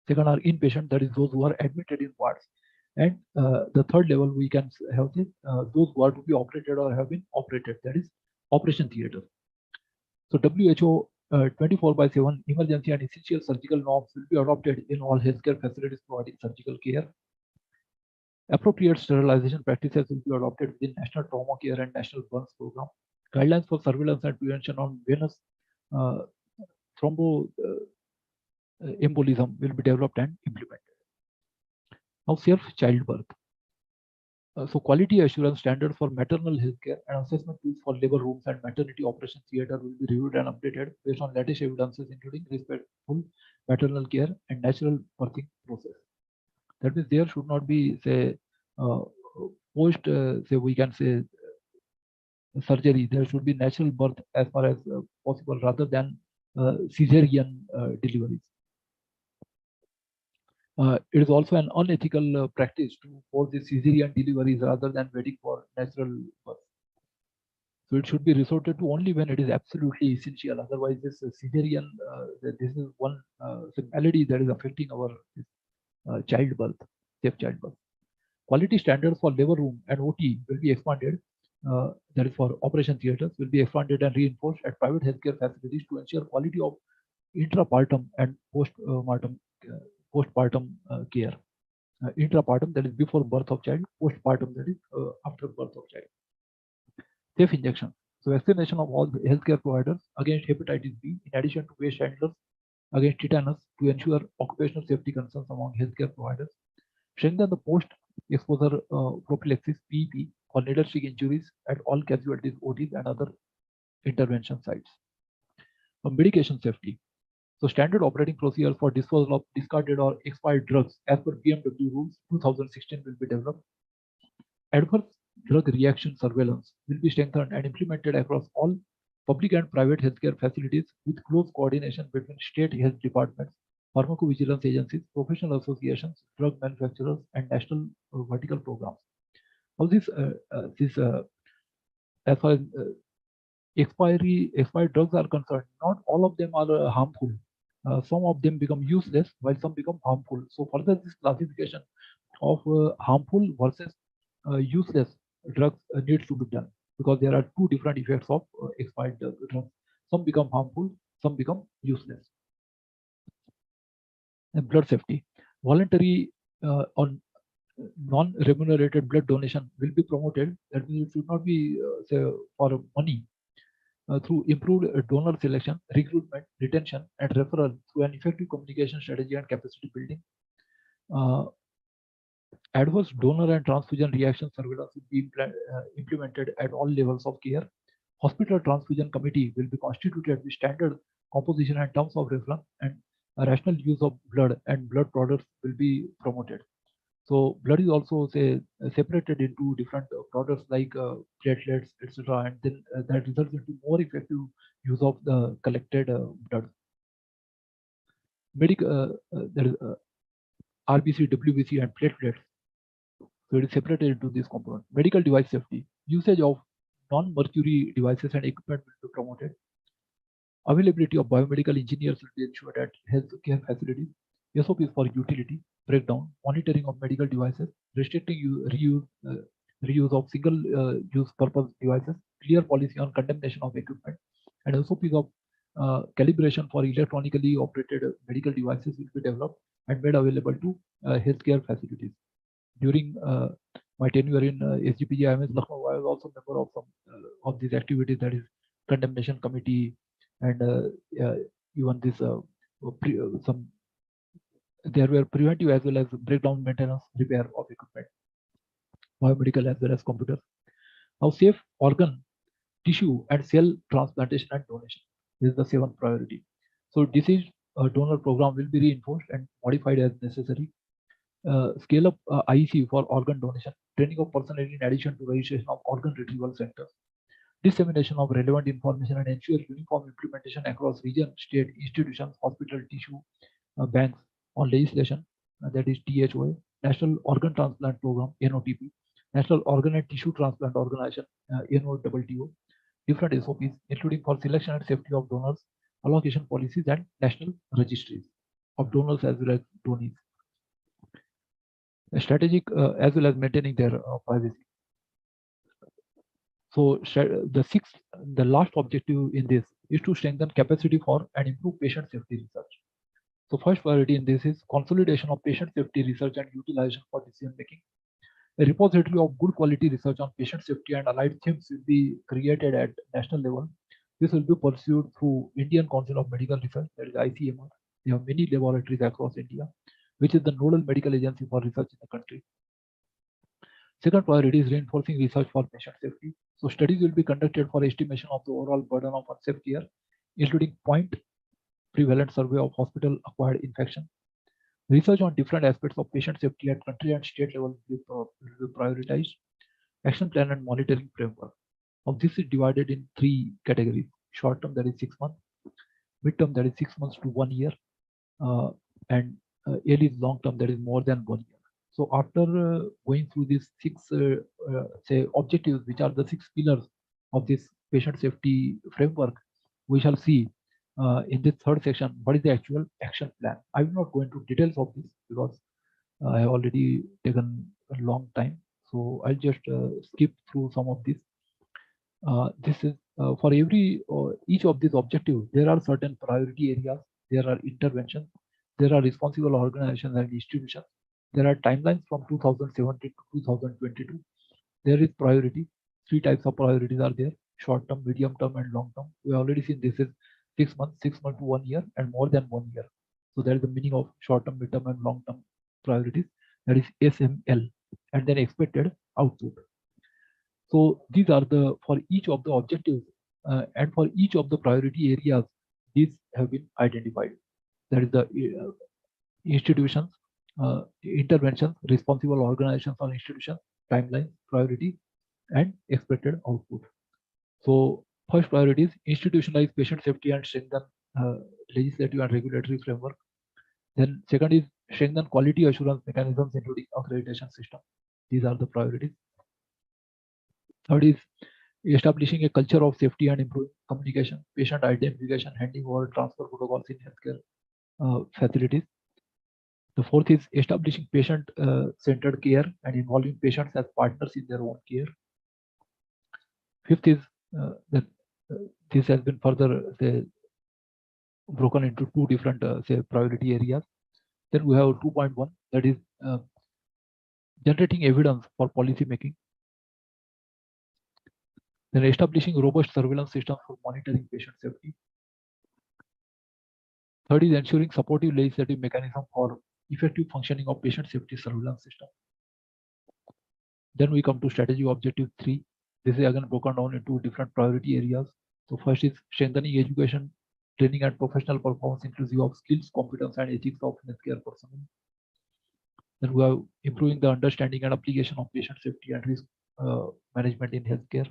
Second are inpatient, that is those who are admitted in wards. And the third level we can have this, those who are to be operated or have been operated, that is operation theater. So WHO 24/7 emergency and essential surgical norms will be adopted in all healthcare facilities providing surgical care. Appropriate sterilization practices will be adopted within National Trauma Care and National Burns Program. Guidelines for surveillance and prevention on venous thromboembolism will be developed and implemented. Now, safe childbirth. So quality assurance standards for maternal healthcare and assessment tools for labor rooms and maternity operation theater will be reviewed and updated based on latest evidences, including respectful maternal care and natural birthing process. That means there should not be, say, post, say we can say surgery. There should be natural birth as far as possible rather than cesarean deliveries. It is also an unethical practice to force the cesarean deliveries rather than waiting for natural birth. So it should be resorted to only when it is absolutely essential. Otherwise, this cesarean, this is one malady that is affecting our childbirth, safe childbirth. Quality standards for labor room and OT will be expanded. That is for operation theaters will be expanded and reinforced at private healthcare facilities to ensure quality of intrapartum and postpartum care. Intrapartum, that is before birth of child, postpartum, that is after birth of child. Safe injection. So vaccination of all the healthcare providers against hepatitis B, in addition to waste handlers against tetanus, to ensure occupational safety concerns among healthcare providers. Strengthen the post-exposure prophylaxis (PEP) for needle stick injuries at all casualties, OTs, and other intervention sites. Medication safety. So standard operating procedures for disposal of discarded or expired drugs as per BMW rules 2016 will be developed. Adverse drug reaction surveillance will be strengthened and implemented across all public and private healthcare facilities with close coordination between state health departments, pharmacovigilance agencies, professional associations, drug manufacturers, and national vertical programs. Now as far as expired drugs are concerned, not all of them are harmful. Some of them become useless while some become harmful. So further, this classification of harmful versus useless drugs needs to be done, because there are two different effects of expired drugs. Some become harmful, some become useless. And blood safety. Voluntary or non-remunerated blood donation will be promoted. That means it should not be say for money. Through improved donor selection, recruitment, retention, and referral through an effective communication strategy and capacity building. Adverse donor and transfusion reaction surveillance will be implemented at all levels of care. Hospital transfusion committee will be constituted with standard composition and terms of reference, and a rational use of blood and blood products will be promoted. So blood is also separated into different products like platelets, etc., and then that results into more effective use of the collected blood. There is RBC, WBC, and platelets. So it is separated into these components. Medical device safety. Usage of non-mercury devices and equipment will be promoted. Availability of biomedical engineers will be ensured at healthcare facilities. SOPs for utility, breakdown, monitoring of medical devices, restricting reuse of single-use purpose devices, clear policy on condemnation of equipment, and SOPs of calibration for electronically operated medical devices will be developed and made available to healthcare facilities. During my tenure in SGPG IMS Lucknow, I was also a member of some of these activities, that is condemnation committee, and even this there were preventive as well as breakdown, maintenance, repair of equipment, biomedical as well as computers. Now, safe organ, tissue, and cell transplantation and donation is the 7th priority. So, disease donor program will be reinforced and modified as necessary. Scale up IEC for organ donation, training of personnel in addition to registration of organ retrieval centers, dissemination of relevant information, and ensure uniform implementation across region, state, institutions, hospital, tissue banks on legislation, that is THOA, National Organ Transplant Program, NOTP, National Organ and Tissue Transplant Organization, NOTTO, different SOPs, including for selection and safety of donors, allocation policies, and national registries of donors as well as donees. Strategic as well as maintaining their privacy. So the last objective in this is to strengthen capacity for and improve patient safety research. So first priority in this is consolidation of patient safety research and utilization for decision making. A repository of good quality research on patient safety and allied themes will be created at national level. This will be pursued through Indian Council of Medical Research, that is ICMR. They have many laboratories across India, which is the nodal medical agency for research in the country. Second priority is reinforcing research for patient safety. So studies will be conducted for estimation of the overall burden of unsafe care, including point prevalent survey of hospital acquired infection. Research on different aspects of patient safety at country and state level will be prioritized. Action plan and monitoring framework. Now this is divided in 3 categories: short term, that is 6 months; mid term, that is 6 months to 1 year; and early long term, that is more than 1 year. So after going through these 6 objectives, which are the 6 pillars of this patient safety framework, we shall see in this third section what is the actual action plan. I will not go into details of this because I have already taken a long time, so I'll just skip through some of this. This is for each of these objectives, there are certain priority areas, there are interventions, there are responsible organizations and institutions, there are timelines from 2017 to 2022. There is priority. 3 types of priorities are there: short term, medium term, and long term. We have already seen this is 6 months to 1 year, and more than 1 year. So that is the meaning of short term, mid term, and long term priorities. That is SML, and then expected output. So these are for each of the objectives and for each of the priority areas, these have been identified. That is the institutions, interventions, responsible organizations or institutions, timeline, priority, and expected output. So first priority is institutionalize patient safety and strengthen legislative and regulatory framework. Then second is strengthen quality assurance mechanisms, including accreditation system. These are the priorities. Third is establishing a culture of safety and improving communication, patient identification, handing over transfer protocols in healthcare facilities. The fourth is establishing patient-centered care and involving patients as partners in their own care. Fifth is that this has been further broken into 2 different priority areas. Then we have 2.1, that is generating evidence for policy making. Then establishing robust surveillance systems for monitoring patient safety. Third is ensuring supportive legislative mechanism for effective functioning of patient safety surveillance system. Then we come to strategy objective 3. This is again broken down into different priority areas. So first is strengthening education, training and professional performance inclusive of skills, competence and ethics of healthcare personnel. Then we are improving the understanding and application of patient safety and risk management in healthcare.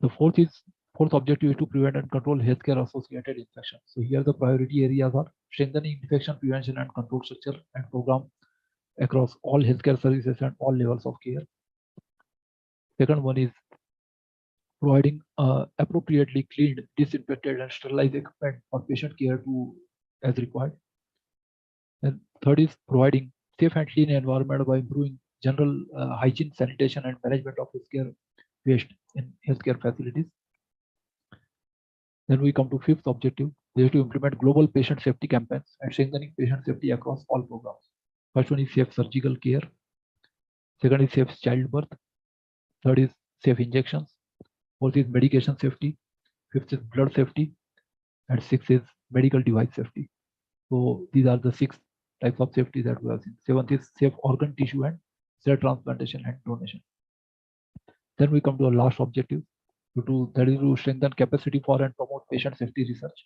The fourth objective is to prevent and control healthcare associated infections. So here the priority areas are strengthening infection prevention and control structure and program across all healthcare services and all levels of care. Second one is providing appropriately cleaned, disinfected and sterilized equipment for patient care as required. And third is providing safe and clean environment by improving general hygiene, sanitation and management of healthcare waste in healthcare facilities. Then we come to fifth objective. We have to implement global patient safety campaigns and strengthening patient safety across all programs. First one is safe surgical care. Second is safe childbirth. Third is safe injections. Fourth is medication safety. Fifth is blood safety. And sixth is medical device safety. So these are the 6 types of safety that we have seen. Seventh is safe organ tissue and cell transplantation and donation. Then we come to our last objective, that is to strengthen capacity for and promote patient safety research.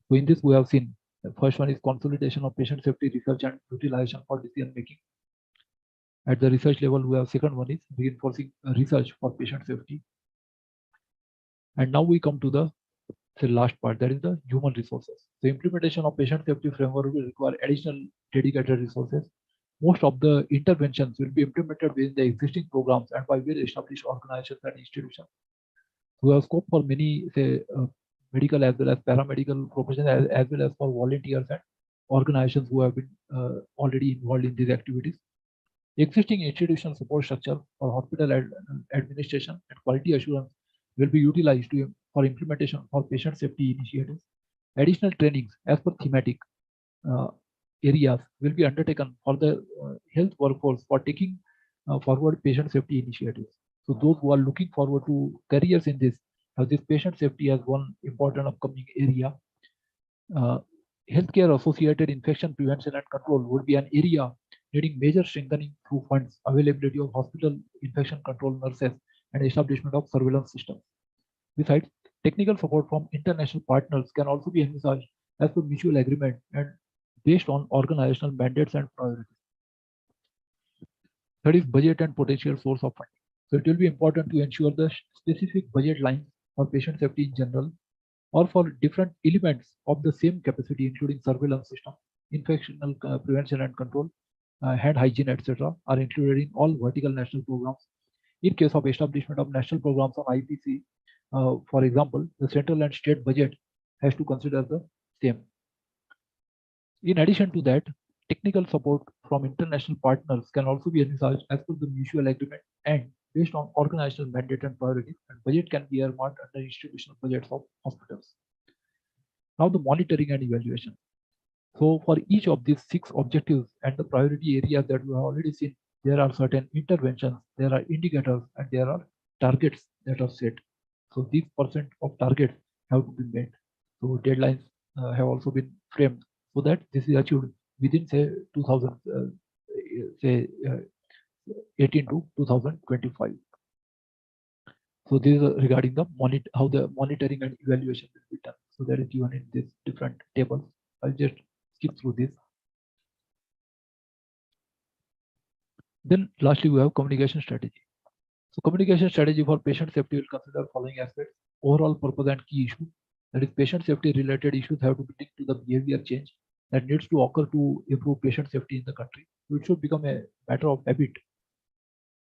So in this we have seen the first one is consolidation of patient safety research and utilization for decision making. At the research level, we have second one is reinforcing research for patient safety. And now we come to the last part, that is the human resources. The implementation of patient safety framework will require additional dedicated resources. Most of the interventions will be implemented within the existing programs and by well-established organizations and institutions. We have scope for many, say, medical as well as paramedical professionals, as well as for volunteers and organizations who have been already involved in these activities. Existing institutional support structure for hospital administration and quality assurance will be utilized for implementation for patient safety initiatives. Additional trainings as per thematic areas will be undertaken for the health workforce for taking forward patient safety initiatives. So those who are looking forward to careers in this patient safety as one important upcoming area. Healthcare associated infection prevention and control would be an area needing major strengthening through funds, availability of hospital infection control nurses, and establishment of surveillance systems. Besides, technical support from international partners can also be envisaged as per mutual agreement and based on organizational mandates and priorities. Third is budget and potential source of funding. So it will be important to ensure the specific budget lines for patient safety in general or for different elements of the same capacity, including surveillance system, infection prevention and control, hand hygiene, etc., are included in all vertical national programs. In case of establishment of national programs on IPC, for example, the central and state budget has to consider the same. In addition to that, technical support from international partners can also be envisaged as per the mutual agreement and based on organizational mandate and priorities, and budget can be earmarked under institutional budgets of hospitals. Now the monitoring and evaluation. So for each of these 6 objectives and the priority areas that we have already seen, there are certain interventions, there are indicators, and there are targets that are set. So these percent of targets have to be met. So deadlines have also been framed so that this is achieved within say 18 to 2025. So this is regarding the how the monitoring and evaluation will be done. So that is given in this different tables. I'll just skip through this. Then lastly, we have communication strategy. So communication strategy for patient safety will consider following aspects: overall purpose and key issue. That is, patient safety related issues have to be linked to the behavior change that needs to occur to improve patient safety in the country. So it should become a matter of habit.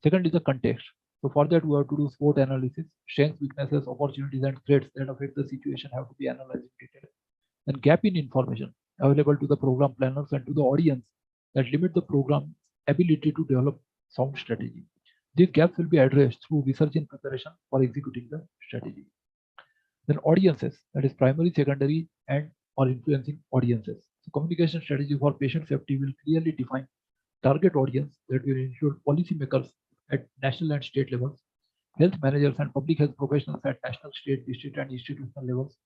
Second is the context. So for that, we have to do SWOT analysis. Strengths, weaknesses, opportunities, and threats that affect the situation have to be analyzed in detail. Then gap in information available to the program planners and to the audience that limit the program's ability to develop sound strategy. These gaps will be addressed through research in preparation for executing the strategy. Then audiences, that is primary, secondary, and or influencing audiences. So communication strategy for patient safety will clearly define target audience that will include policymakers at national and state levels, health managers and public health professionals at national, state, district, and institutional levels,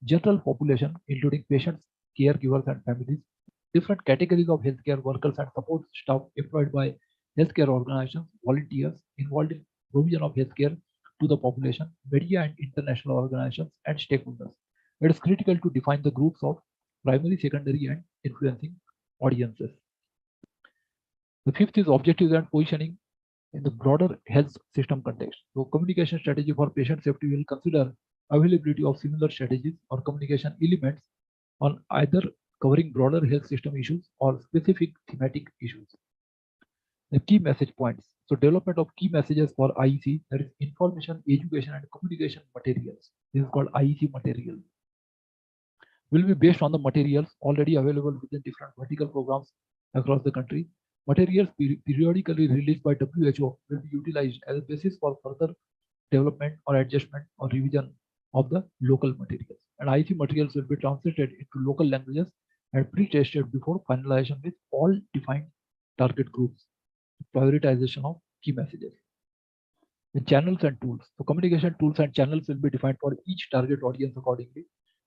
general population, including patients, caregivers, and families, different categories of healthcare workers and support staff employed by healthcare organizations, volunteers involved in provision of healthcare to the population, media and international organizations, and stakeholders. It is critical to define the groups of primary, secondary, and influencing audiences. The fifth is objectives and positioning in the broader health system context. So communication strategy for patient safety will consider availability of similar strategies or communication elements on either covering broader health system issues or specific thematic issues. The key message points. So development of key messages for IEC, that is information, education, and communication materials. This is called IEC material. Will be based on the materials already available within different vertical programs across the country. Materials periodically released by WHO will be utilized as a basis for further development or adjustment or revision of the local materials. And IEC materials will be translated into local languages and pre-tested before finalization with all defined target groups. Prioritization of key messages. The channels and tools. So communication tools and channels will be defined for each target audience accordingly.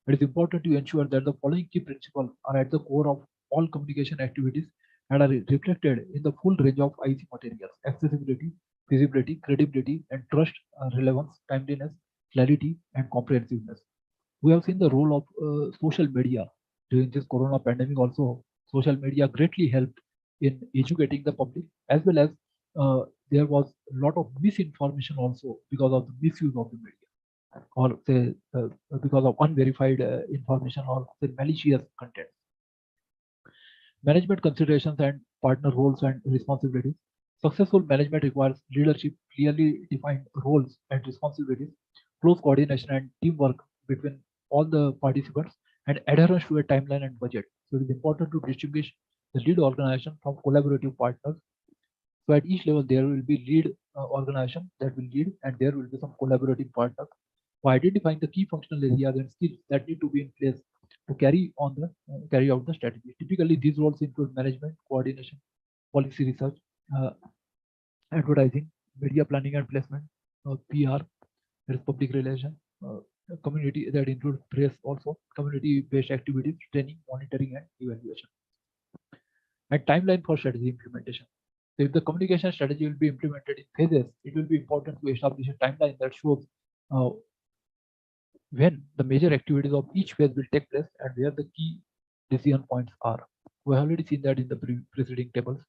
It is important to ensure that the following key principles are at the core of all communication activities and are reflected in the full range of IEC materials: accessibility, feasibility, credibility, and trust, relevance, timeliness, clarity, and comprehensiveness. We have seen the role of social media during this corona pandemic. Also, social media greatly helped in educating the public, as well as there was a lot of misinformation also because of the misuse of the media, or say because of unverified information or say malicious content. Management considerations and partner roles and responsibilities. Successful management requires leadership, clearly defined roles and responsibilities, close coordination and teamwork between all the participants, and adherence to a timeline and budget. So it is important to distinguish the lead organization from collaborative partners. So at each level, there will be lead organization that will lead, and there will be some collaborating partners for identifying the key functional areas and skills that need to be in place to carry out the strategy. Typically, these roles include management, coordination, policy research, advertising, media planning and placement, PR, there is public relations, community that includes press also, community-based activities, training, monitoring, and evaluation. And timeline for strategy implementation. So if the communication strategy will be implemented in phases, it will be important to establish a timeline that shows when the major activities of each phase will take place and where the key decision points are. We have already seen that in the preceding tables.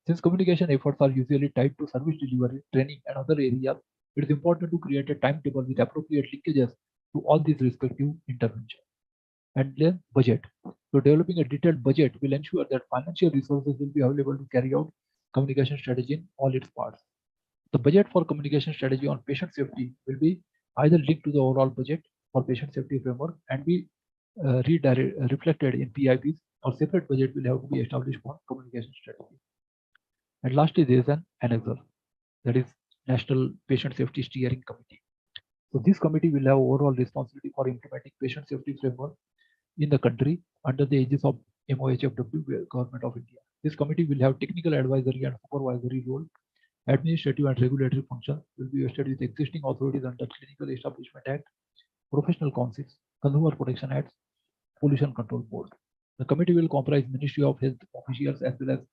Since communication efforts are usually tied to service delivery, training, and other areas, it is important to create a timetable with appropriate linkages to all these respective interventions. And then budget. So developing a detailed budget will ensure that financial resources will be available to carry out communication strategy in all its parts. The budget for communication strategy on patient safety will be either linked to the overall budget for patient safety framework and be reflected in PIPs, or separate budget will have to be established for communication strategy. And lastly, there is an annexer, that is National Patient Safety Steering Committee. So this committee will have overall responsibility for implementing patient safety framework in the country under the aegis of MOHFW, Government of India. This committee will have technical advisory and supervisory role. Administrative and regulatory functions will be vested with existing authorities under Clinical Establishment Act, Professional Councils, Consumer Protection Acts, Pollution Control Board. The committee will comprise Ministry of Health officials as well as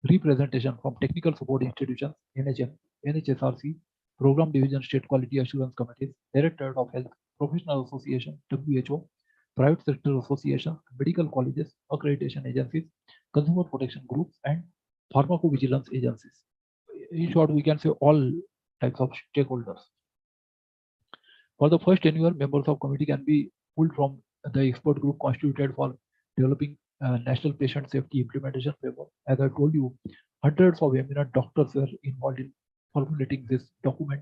representation from technical support institutions, NHM, NHSRC, Program Division, State Quality Assurance Committees, Directorate of Health, Professional Association, WHO, private sector associations, medical colleges, accreditation agencies, consumer protection groups, and pharmacovigilance agencies. In short, we can say all types of stakeholders. For the first tenure, members of committee can be pulled from the expert group constituted for developing National Patient Safety Implementation Framework. As I told you, hundreds of eminent doctors were involved in formulating this document.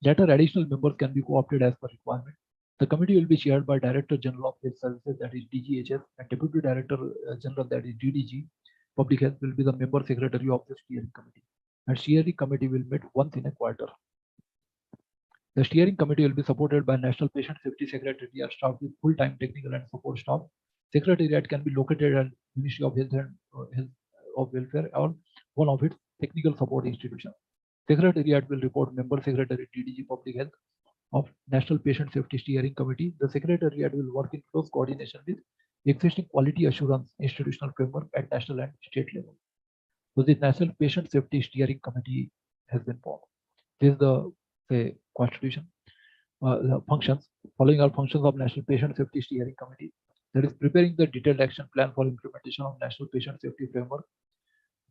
Later, additional members can be co-opted as per requirement. The committee will be chaired by Director General of Health Services, that is DGHS, and Deputy Director General, that is DDG. Public Health will be the member secretary of the steering committee. And steering committee will meet once in a quarter. The steering committee will be supported by National Patient Safety Secretariat staff with full-time technical and support staff. Secretariat can be located at Ministry of Health and Health of Welfare or one of its technical support institutions. Secretariat will report member secretary DDG Public Health of National Patient Safety Steering Committee. The Secretariat will work in close coordination with existing quality assurance institutional framework at national and state level. So the National Patient Safety Steering Committee has been formed. This is the constitution. The functions. Following are functions of National Patient Safety Steering Committee. That is preparing the detailed action plan for implementation of National Patient Safety Framework.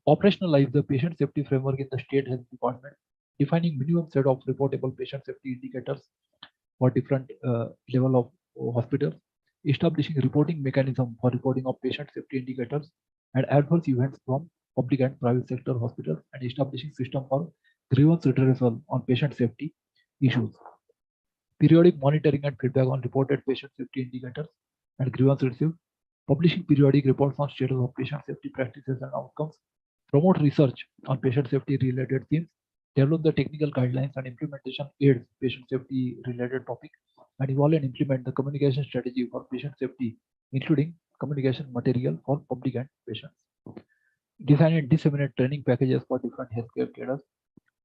Operationalize the patient safety framework in the state health department, defining minimum set of reportable patient safety indicators for different level of hospitals, establishing reporting mechanism for reporting of patient safety indicators and adverse events from public and private sector hospitals, and establishing system for grievance redressal on patient safety issues. Periodic monitoring and feedback on reported patient safety indicators and grievance received, publishing periodic reports on status of patient safety practices and outcomes, promote research on patient safety related themes, develop the technical guidelines and implementation aids patient safety related topics, and evaluate and implement the communication strategy for patient safety, including communication material for public and patients. Design and disseminate training packages for different healthcare cadres,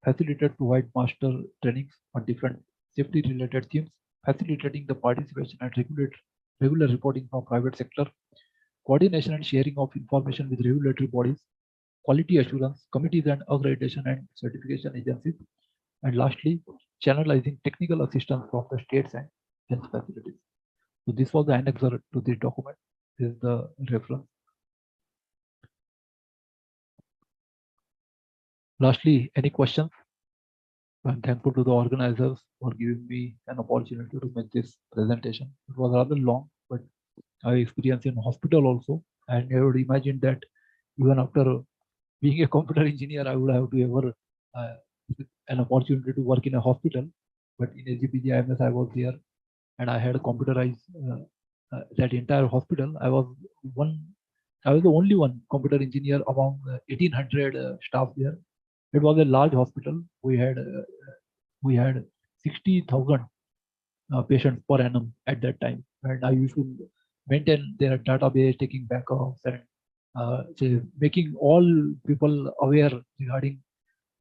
facilitate provide master trainings on different safety related themes, facilitating the participation and regular reporting from private sector, coordination and sharing of information with regulatory bodies, quality assurance committees and accreditation and certification agencies, and lastly, channelizing technical assistance from the states and health facilities. So this was the annexure to this document. This is the reference. Lastly, any questions? I'm thankful to the organizers for giving me an opportunity to make this presentation. It was rather long, but I experienced in hospital also, and I would imagine that even after being a computer engineer, I would have to ever an opportunity to work in a hospital. But in AGPG IMS, I was there, and I had computerized that entire hospital. I was the only one computer engineer among 1,800 staff there. It was a large hospital. We had 60,000 patients per annum at that time, and I used to maintain their database, taking backups, and making all people aware regarding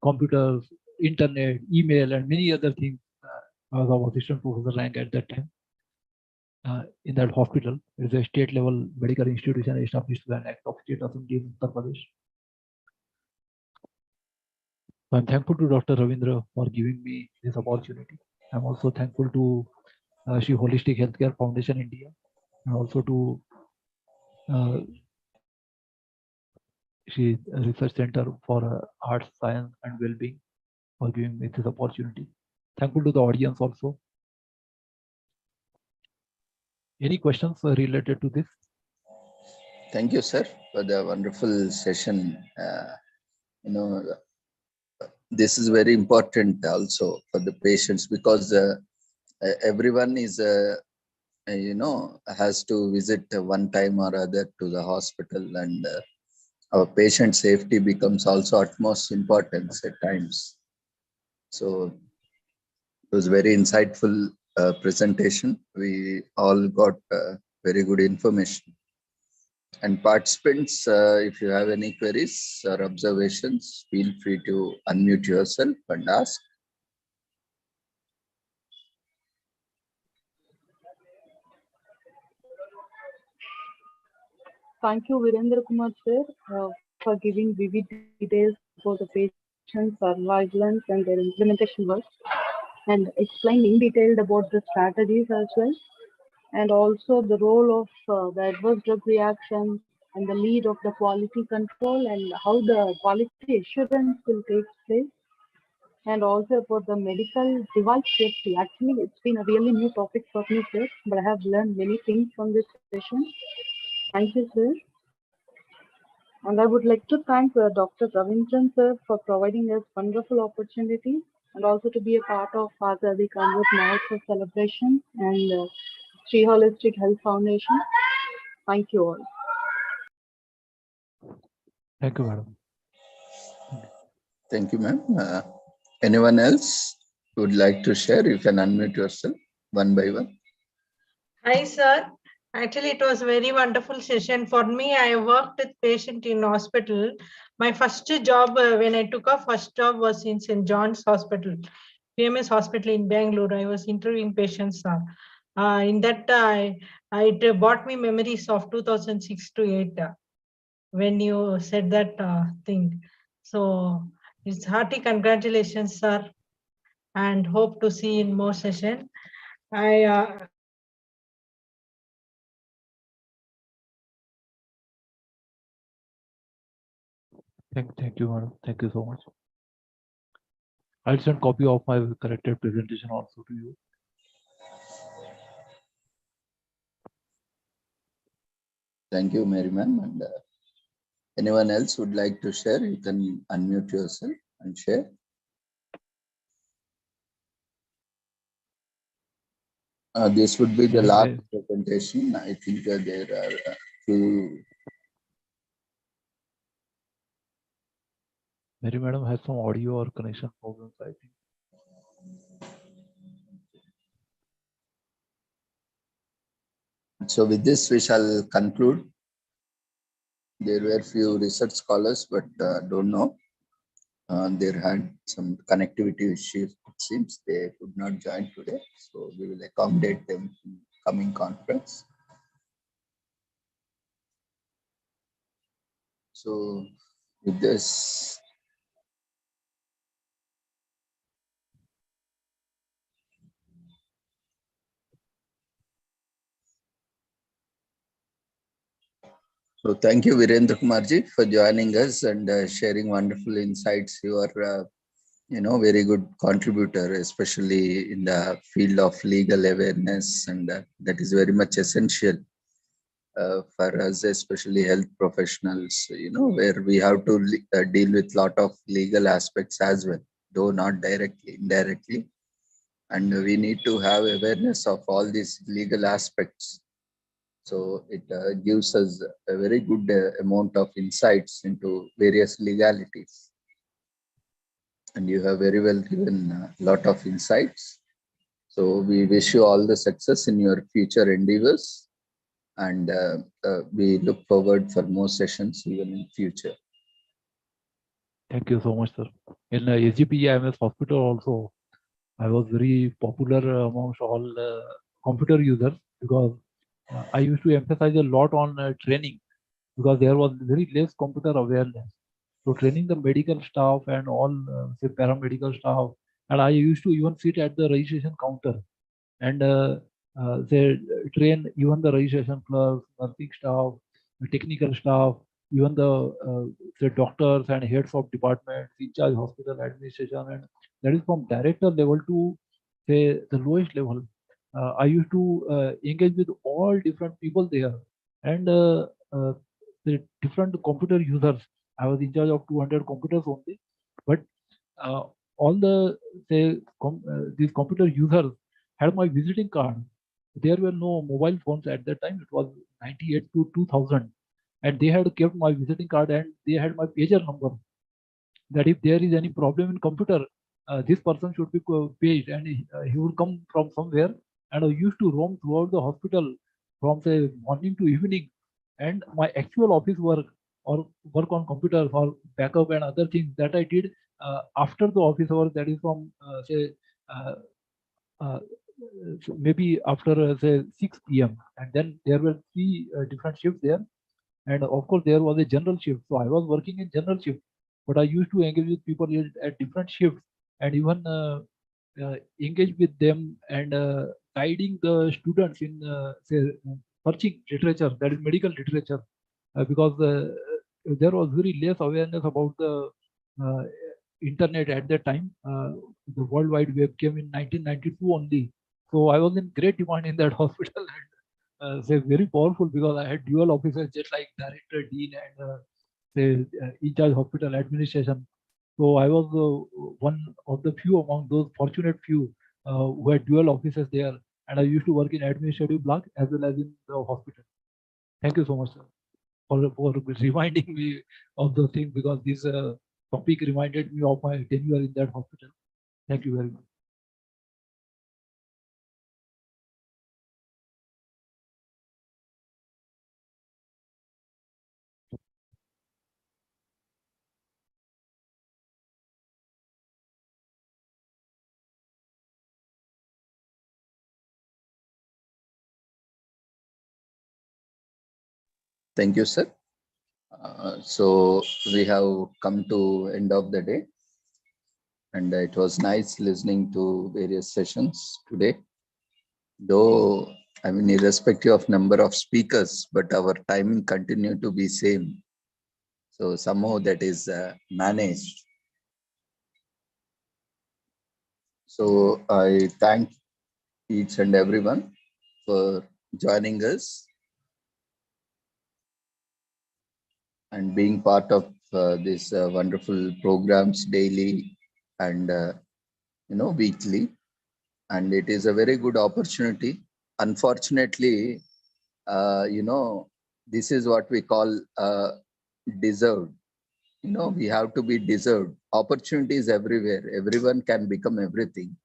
computers, internet, email, and many other things. I was our assistant professor rank at that time. In that hospital, it is a state-level medical institution established by an act of State Assembly in Uttar Pradesh. So I'm thankful to Dr. Ravindra for giving me this opportunity. I'm also thankful to Shri Holistic Healthcare Foundation India, and also to Shri Research Center for Arts, Science and Well-being for giving me this opportunity. Thankful to the audience also. Any questions related to this? Thank you, sir, for the wonderful session. This is very important also for the patients, because everyone is, has to visit one time or other to the hospital, and our patient safety becomes also utmost importance at times. So it was very insightful presentation. We all got very good information. And participants, if you have any queries or observations, feel free to unmute yourself and ask. Thank you, Virendra Kumar sir, for giving vivid details for the patient surveillance and their implementation work, and explain in detail about the strategies as well, and also the role of the adverse drug reaction and the lead of the quality control, and how the quality assurance will take place, and also about the medical device safety. Actually, it's been a really new topic for me, sir, but I have learned many things from this session. Thank you, sir. And I would like to thank Dr. Ravindran sir for providing us wonderful opportunity, and also to be a part of Azadi Ka Amrit Mahotsav celebration and Shri Holistic Health Foundation. Thank you all. Thank you, madam. Thank you, ma'am. Anyone else would like to share? You can unmute yourself one by one. Hi, sir. Actually, it was a very wonderful session. For me, I worked with patient in hospital. My first job, when I took off, first job was in St. John's Hospital, PMS Hospital in Bangalore. I was interviewing patients. In that, it brought me memories of 2006 to 8 when you said that thing. So it's hearty congratulations, sir, and hope to see in more session. I Thank you, madam. Thank you so much. I'll send copy of my corrected presentation also to you. Thank you, Mary ma'am. And anyone else would like to share? You can unmute yourself and share. This would be the Yeah, last presentation. I think there are a few. Mary madam has some audio or connection problems, I think. So with this, we shall conclude. There were few research scholars, but don't know. They had some connectivity issues. It seems they could not join today. So we will accommodate them in coming conference. So with this, so thank you, Virendra Kumarji, for joining us and sharing wonderful insights. You are, very good contributor, especially in the field of legal awareness, and that is very much essential for us, especially health professionals. Where we have to deal with lot of legal aspects as well, though not directly, indirectly, and we need to have awareness of all these legal aspects. So it gives us a very good amount of insights into various legalities. And you have very well given a lot of insights. So we wish you all the success in your future endeavors. And we look forward for more sessions even in future. Thank you so much, sir. In SGPEIMS hospital also, I was very popular amongst all computer users because I used to emphasize a lot on training because there was very less computer awareness. So training the medical staff and all say paramedical staff, and I used to even sit at the registration counter and they train even the registration clerks, nursing staff, the technical staff, even the doctors and heads of departments, in charge hospital administration, and that is from director level to say the lowest level. I used to engage with all different people there, and the different computer users. I was in charge of 200 computers only, but uh, all the say these computer users had my visiting card. There were no mobile phones at that time. It was 98 to 2000, and they had kept my visiting card and they had my pager number. That if there is any problem in computer, this person should be paged, and he would come from somewhere. And I used to roam throughout the hospital from say morning to evening, and my actual office work or work on computers or backup and other things that I did after the office hours. That is from say. Uh, Maybe after say 6 p.m. and then there were three different shifts there, and of course there was a general shift. So I was working in general shift, but I used to engage with people at different shifts and even engage with them and guiding the students in say searching literature, that is medical literature, because there was very less awareness about the uh, internet at that time. The World Wide Web came in 1992 only. So I was in great demand in that hospital and say very powerful because I had dual officers just like director, dean, and say in charge hospital administration. So I was one of the few among those fortunate few who had dual offices there, and I used to work in administrative block as well as in the hospital. Thank you so much, sir, for reminding me of those things because this topic reminded me of my tenure in that hospital. Thank you very much. Thank you, sir. So we have come to end of the day, and it was nice listening to various sessions today. Though, I mean, irrespective of number of speakers, but our timing continued to be same. So somehow that is managed. So I thank each and everyone for joining us and being part of these wonderful programs daily and weekly. And it is a very good opportunity. Unfortunately, this is what we call deserved. We have to be deserved. Opportunities everywhere. Everyone can become everything.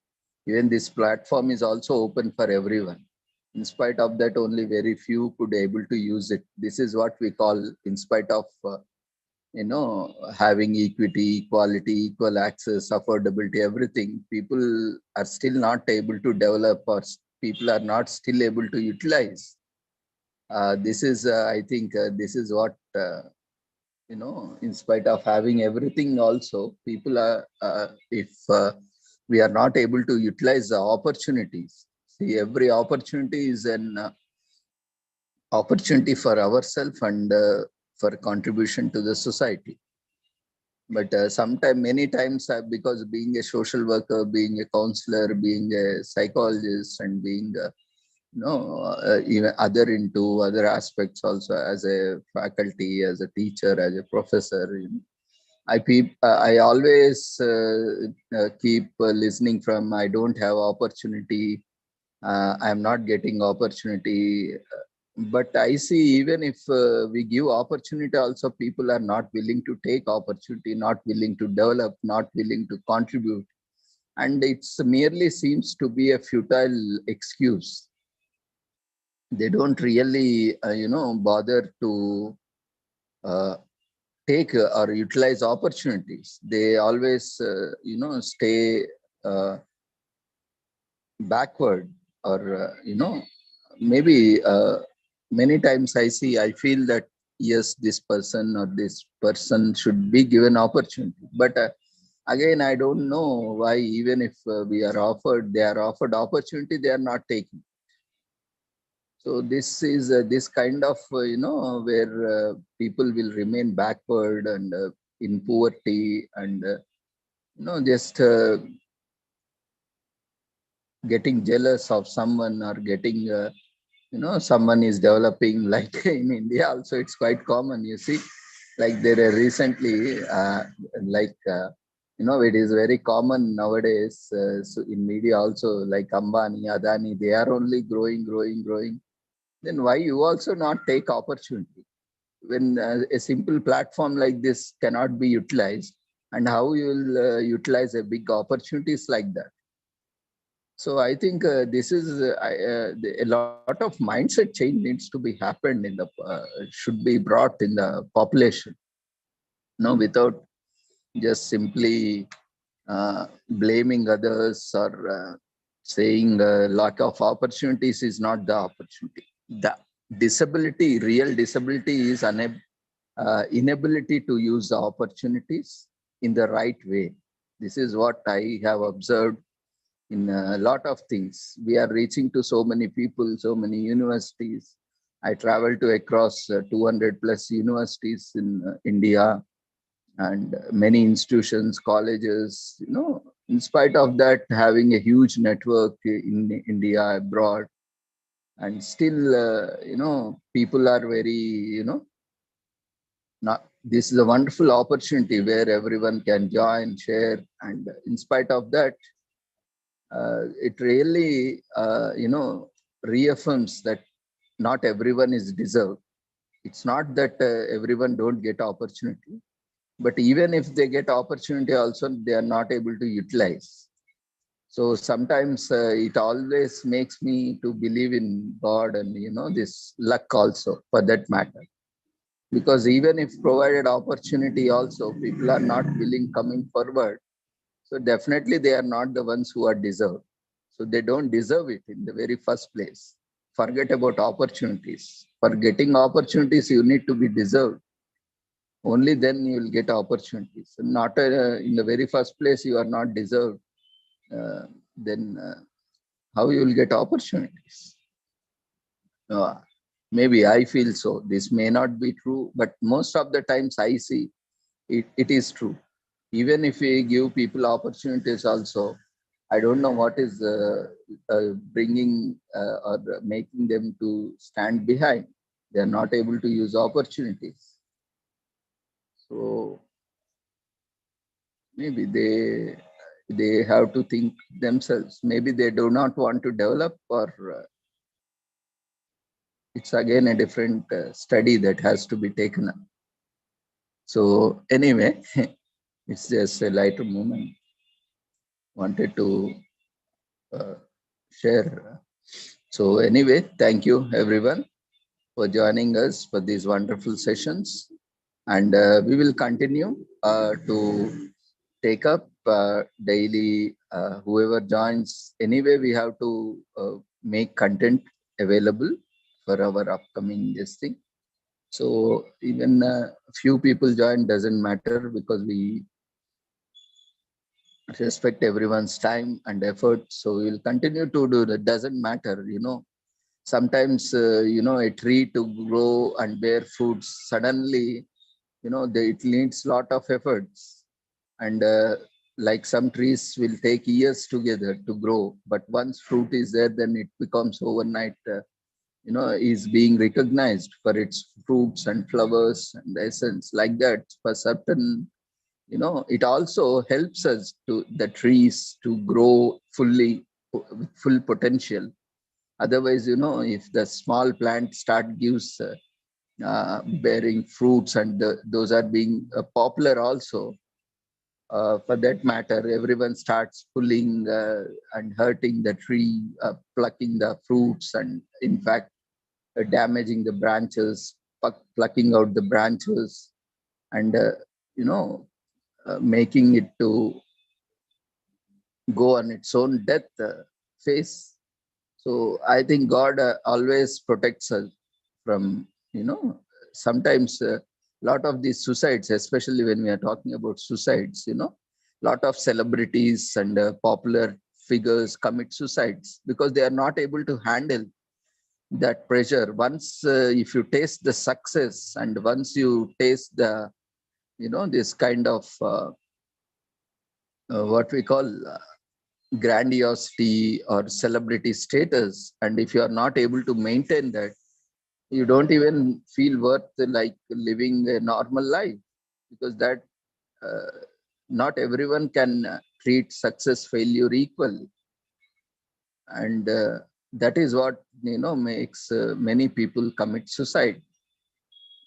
Even this platform is also open for everyone. In spite of that, only very few could able to use it. This is what we call, in spite of having equity, equality, equal access, affordability, everything, people are still not able to develop, or people are not still able to utilize. This is, I think, this is what, in spite of having everything also, people are, if we are not able to utilize the opportunities. See, every opportunity is an opportunity for ourselves and for contribution to the society. But many times, because being a social worker, being a counselor, being a psychologist, and being even into other aspects also, as a faculty, as a teacher, as a professor, I always keep listening from, I don't have opportunity, I'm not getting opportunity. But I see, even if we give opportunity also, people are not willing to take opportunity, not willing to develop, not willing to contribute. And it's merely seems to be a futile excuse. They don't really, bother to take or utilize opportunities. They always, stay backward, or, maybe many times I feel that, yes, this person or this person should be given opportunity. But again, I don't know why, even if they are offered opportunity, they are not taking. So this is this kind of, where people will remain backward and in poverty, and, just getting jealous of someone, or getting, someone is developing, like in India also, it's quite common. You see, like there are recently, it is very common nowadays. So in media also, like Ambani, Adani, they are only growing. Then why you also not take opportunity when a simple platform like this cannot be utilized? And how you will utilize a big opportunities like that? So I think this is a lot of mindset change needs to be happened in the should be brought in the population. No, without just simply blaming others, or saying lack of opportunities is not the opportunity. The real disability is inability to use the opportunities in the right way. This is what I have observed in a lot of things. We are reaching to so many people, so many universities. I traveled to across 200 plus universities in India, and many institutions, colleges, in spite of that, having a huge network in India, abroad. And still, people are very, not, this is a wonderful opportunity where everyone can join, share. And in spite of that, it really, reaffirms that not everyone is deserved. It's not that everyone don't get opportunity, but even if they get opportunity also, they are not able to utilize. So sometimes it always makes me to believe in God, and, this luck also, for that matter. Because even if provided opportunity also, people are not willing coming forward. So definitely they are not the ones who are deserved. So they don't deserve it in the very first place. forget about opportunities. For getting opportunities, you need to be deserved. Only then you will get opportunities. Not in the very first place, you are not deserved. Then how you will get opportunities? Maybe I feel so. This may not be true, but most of the times I see it is true. Even if we give people opportunities also, I don't know what is bringing or making them to stand behind. They are not able to use opportunities. So maybe they have to think themselves. Maybe they do not want to develop, or it's again a different study that has to be taken up. So anyway, it's just a lighter moment. Wanted to share. So anyway, thank you everyone for joining us for these wonderful sessions. And we will continue to take up daily, whoever joins. Anyway, we have to make content available for our upcoming this thing. So even few people join doesn't matter, because we respect everyone's time and effort. So we will continue to do that. Doesn't matter, sometimes, a tree to grow and bear fruits, suddenly, it needs lot of efforts. And like some trees will take years together to grow, but once fruit is there, then it becomes overnight, is being recognized for its fruits and flowers and essence. Like that, for certain, it also helps us to the trees to grow fully with full potential. Otherwise, if the small plant gives bearing fruits, and those are being popular also, for that matter, everyone starts pulling and hurting the tree, plucking the fruits, and in fact, damaging the branches, plucking out the branches, and, making it to go on its own death phase. So I think God always protects us from, sometimes a lot of these suicides, especially when we are talking about suicides, lot of celebrities and popular figures commit suicides because they are not able to handle that pressure. Once, if you taste the success, and once you taste the, this kind of what we call grandiosity or celebrity status, and if you are not able to maintain that, you don't even feel worth like living a normal life, because that not everyone can treat success failure equally. And that is what makes many people commit suicide,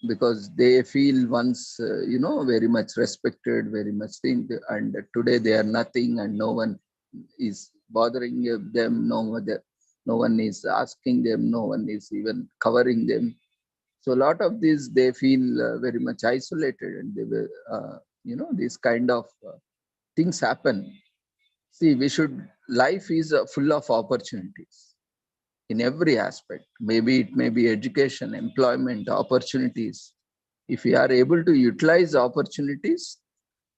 because they feel once very much respected, very much thing, and today they are nothing, and no one is bothering them, no one is asking them, no one is even covering them. So a lot of these, they feel very much isolated, and they will these kind of things happen. See, life is full of opportunities in every aspect. Maybe it may be education, employment, opportunities. If we are able to utilize opportunities,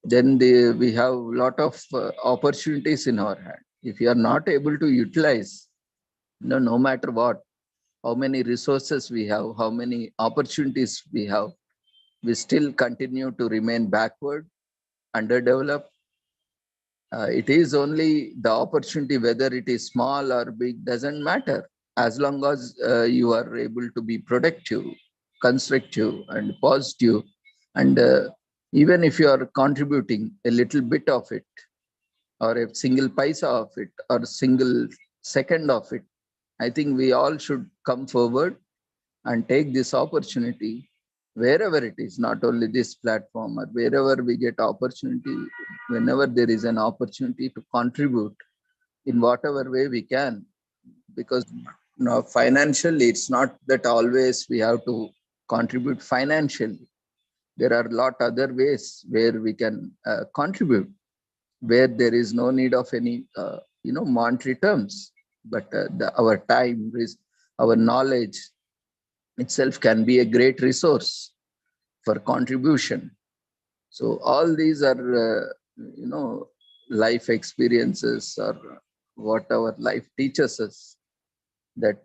then we have a lot of opportunities in our hand. If you are not able to utilize, no matter what, how many resources we have, how many opportunities we have, we still continue to remain backward, underdeveloped. It is only the opportunity, whether it is small or big, doesn't matter. As long as you are able to be productive, constructive, and positive, and even if you are contributing a little bit of it, or a single paisa of it, or a single second of it, I think we all should come forward and take this opportunity wherever it is, not only this platform, or wherever we get opportunity, whenever there is an opportunity to contribute in whatever way we can. Because now financially, it's not that always we have to contribute financially. There are a lot other ways where we can contribute, where there is no need of any monetary terms, but our time, our knowledge itself can be a great resource for contribution. So all these are, life experiences or what our life teaches us, that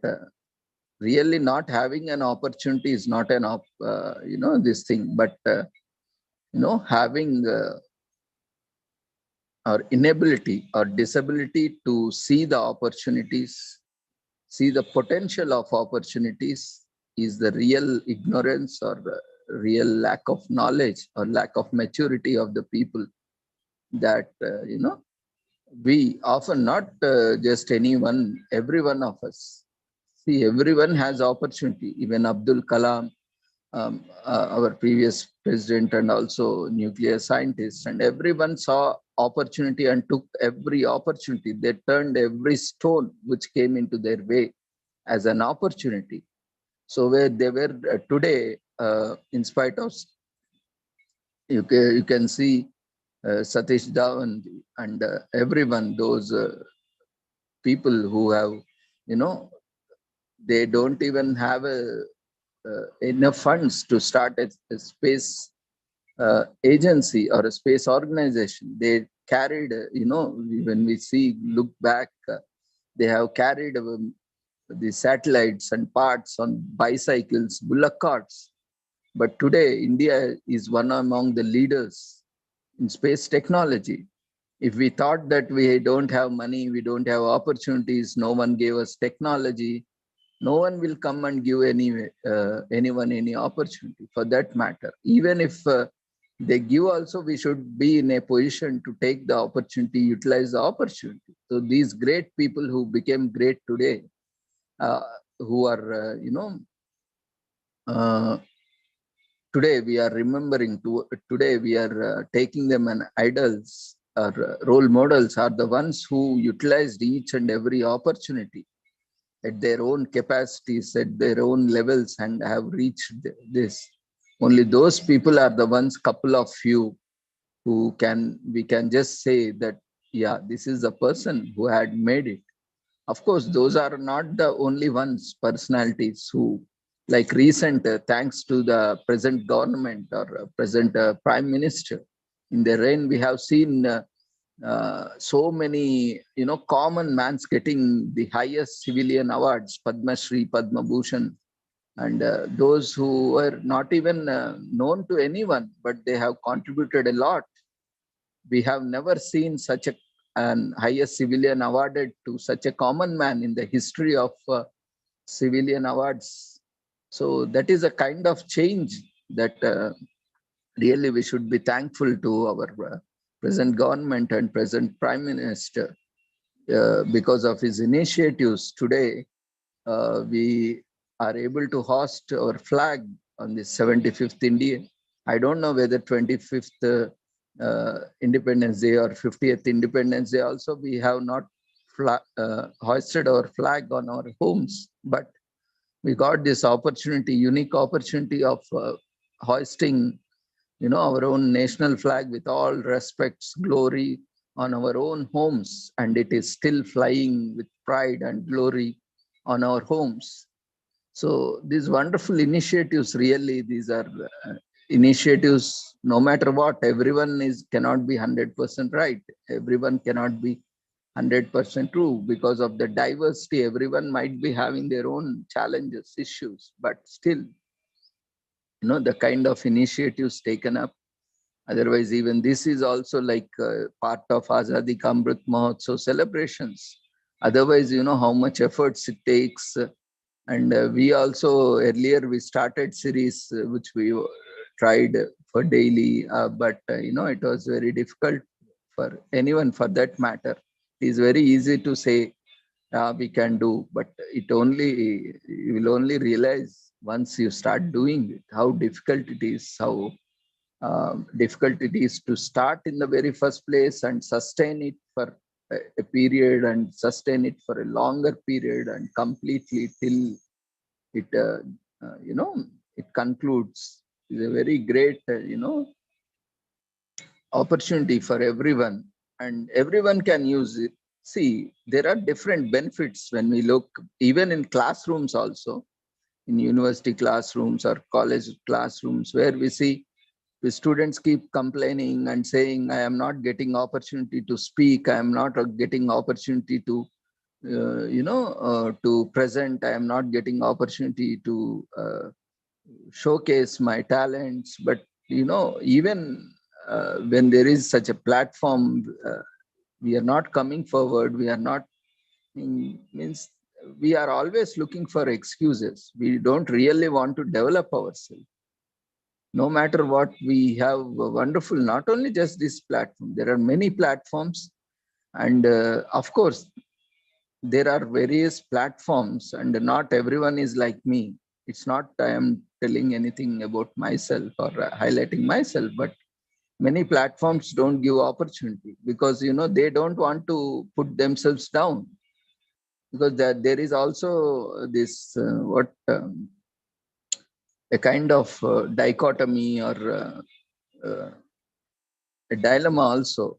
really not having an opportunity is not an this thing, but having or inability or disability to see the opportunities, see the potential of opportunities, is the real ignorance or the real lack of knowledge or lack of maturity of the people, that we often, not just anyone, every one of us. See, everyone has opportunity. Even Abdul Kalam, our previous president, and also nuclear scientist, and everyone saw opportunity and took every opportunity. They turned every stone which came into their way as an opportunity. So where they were today, in spite of, you can see Satish Dhawan and everyone, those people who have, they don't even have enough funds to start a space agency or a space organization. They carried, when we look back, they have carried the satellites and parts on bicycles, bullock carts. But today, India is one among the leaders in space technology. If we thought that we don't have money, we don't have opportunities, no one gave us technology, no one will come and give anyone any opportunity for that matter. Even if they give also, we should be in a position to take the opportunity, utilize the opportunity. So these great people who became great today, who are, today we are remembering, today we are taking them as idols or role models, are the ones who utilized each and every opportunity at their own capacities, at their own levels, and have reached this. Only those people are the ones, couple of few, who we can just say that, yeah, this is a person who had made it. Of course, those are not the only ones, personalities who, like recent, thanks to the present government or present prime minister, in their reign, we have seen so many, common mans getting the highest civilian awards, Padma Shri, Padma Bhushan, and those who were not even known to anyone, but they have contributed a lot. We have never seen such an highest civilian awarded to such a common man in the history of civilian awards. So that is a kind of change that really we should be thankful to our present government and present prime minister. Because of his initiatives today, we are able to host our flag on the 75th India. I don't know whether 25th Independence Day or 50th Independence Day also, we have not hoisted our flag on our homes, but we got this opportunity, unique opportunity of hoisting, our own national flag with all respects, glory, on our own homes, and it is still flying with pride and glory on our homes. So these wonderful initiatives, really, these are initiatives, no matter what, everyone cannot be 100% right. Everyone cannot be 100% true because of the diversity. Everyone might be having their own challenges, issues, but still, the kind of initiatives taken up. Otherwise, even this is also like part of Azadi Ka Amrit Mahotsav celebrations. Otherwise, how much efforts it takes. And we also, earlier we started series which we tried for daily, but it was very difficult for anyone for that matter. It is very easy to say we can do, but you will only realize once you start doing it, how difficult it is, how difficult it is to start in the very first place and sustain it for a period and sustain it for a longer period and completely till it, it concludes. It's a very great, opportunity for everyone, and everyone can use it. see, there are different benefits when we look, even in classrooms also, in university classrooms or college classrooms, where we see the students keep complaining and saying, I am not getting opportunity to speak, I am not getting opportunity to, to present, I am not getting opportunity to showcase my talents. But, even when there is such a platform, we are not coming forward, we are not, means we are always looking for excuses. We don't really want to develop ourselves. No matter what, we have a wonderful, not only just this platform, there are many platforms. And of course, there are various platforms and not everyone is like me. It's not I am telling anything about myself or highlighting myself, but many platforms don't give opportunity because, they don't want to put themselves down, because there is also this, a kind of dichotomy or a dilemma also.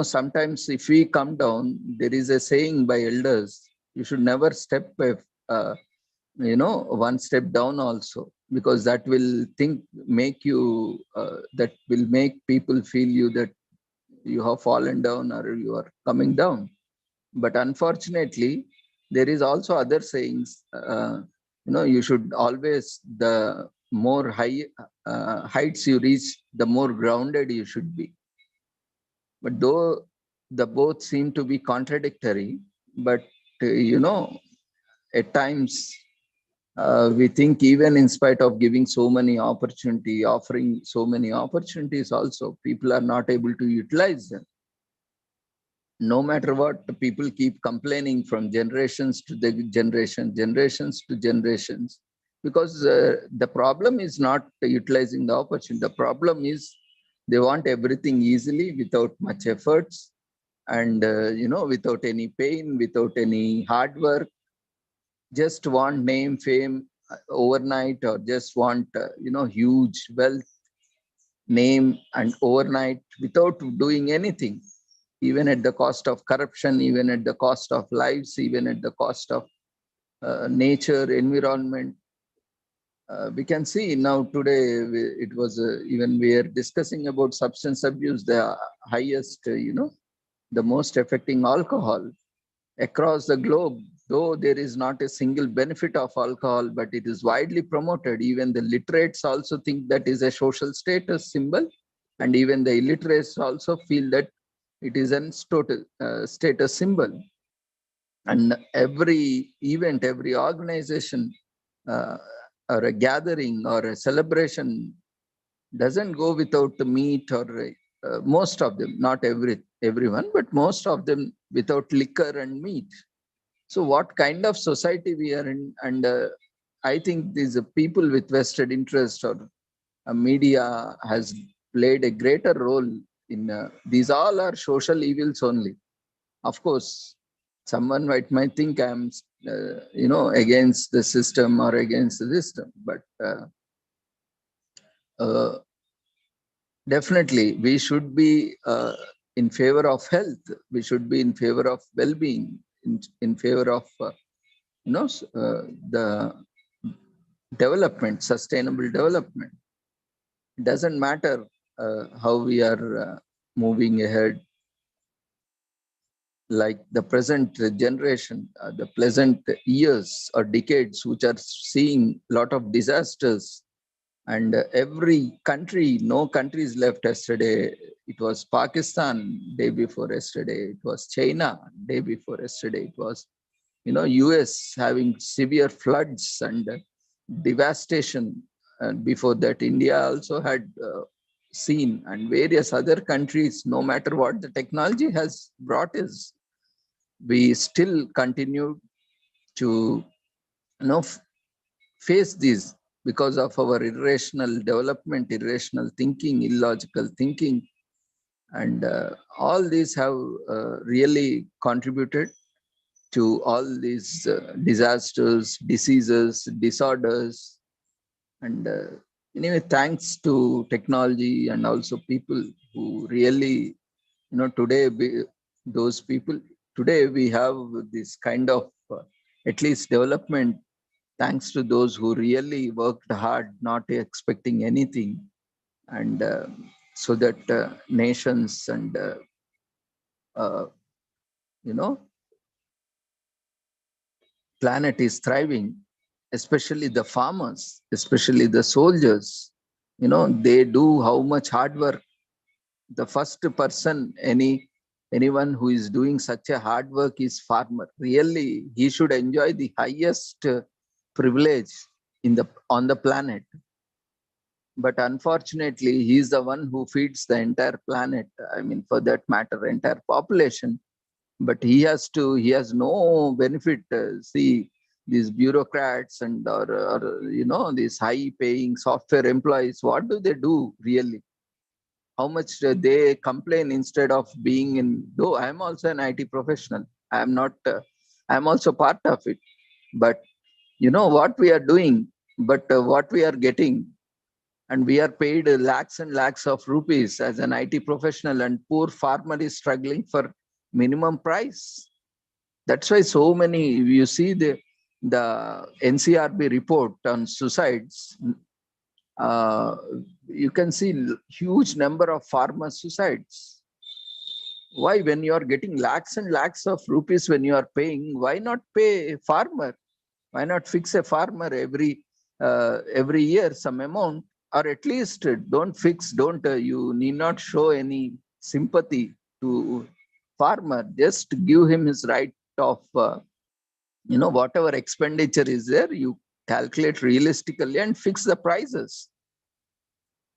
Sometimes if we come down, there is a saying by elders, you should never step, one step down also, because that will make you, that will make people feel you that you have fallen down or you are coming down. But unfortunately, there is also other sayings, you should always, the more heights you reach, the more grounded you should be. But though the both seem to be contradictory, but at times we think even in spite of giving so many offering so many opportunities also, people are not able to utilize them. No matter what, people keep complaining from generations to the generations to generations, because the problem is not utilizing the opportunity. The problem is they want everything easily without much efforts and, without any pain, without any hard work. Just want name, fame overnight, or just want, huge wealth, name and overnight without doing anything, even at the cost of corruption, even at the cost of lives, even at the cost of nature, environment. We can see now today, it was even we are discussing about substance abuse, the highest, the most affecting alcohol across the globe. Though there is not a single benefit of alcohol, but it is widely promoted. Even the literates also think that is a social status symbol. And even the illiterates also feel that it is a status symbol. And every event, every organization, or a gathering or a celebration doesn't go without the meat, or most of them, not everyone, but most of them without liquor and meat. So what kind of society we are in? And I think these people with vested interest or media has played a greater role in these all are social evils only. Of course, someone might think I'm, against the system or against the system, but definitely we should be in favor of health. We should be in favor of well-being, in favor of, the development, sustainable development. It doesn't matter how we are moving ahead. Like the present generation, the present years or decades, which are seeing a lot of disasters, and every country, no country is left. Yesterday, it was Pakistan, day before yesterday, it was China, day before yesterday, it was, US having severe floods and devastation. And before that, India also had seen, and various other countries, no matter what the technology has brought us, we still continue to, face these because of our irrational development, irrational thinking, illogical thinking. And all these have really contributed to all these disasters, diseases, disorders. And anyway, thanks to technology and also people who really, today, those people today we have this kind of at least development thanks to those who really worked hard, not expecting anything. And so that nations and, you know, planet is thriving, especially the farmers, especially the soldiers. You know, they do how much hard work. The first person, anyone who is doing such a hard work is farmer. Really, he should enjoy the highest privilege on the planet. But unfortunately, he is the one who feeds the entire planet. I mean, for that matter, entire population. But he has no benefit. See, these bureaucrats or you know, these high-paying software employees, what do they do really? How much they complain instead of being in, though I am also an IT professional. I am not, I am also part of it. But you know what we are doing, but what we are getting, and we are paid lakhs and lakhs of rupees as an IT professional, and poor farmer is struggling for minimum price. That's why so many, you see the NCRB report on suicides, you can see huge number of farmer suicides. Why? When you are getting lakhs and lakhs of rupees, when you are paying, why not pay a farmer? Why not fix a farmer every year some amount? Or at least don't fix, you need not show any sympathy to farmer. Just give him his right of, you know, whatever expenditure is there, you calculate realistically and fix the prices.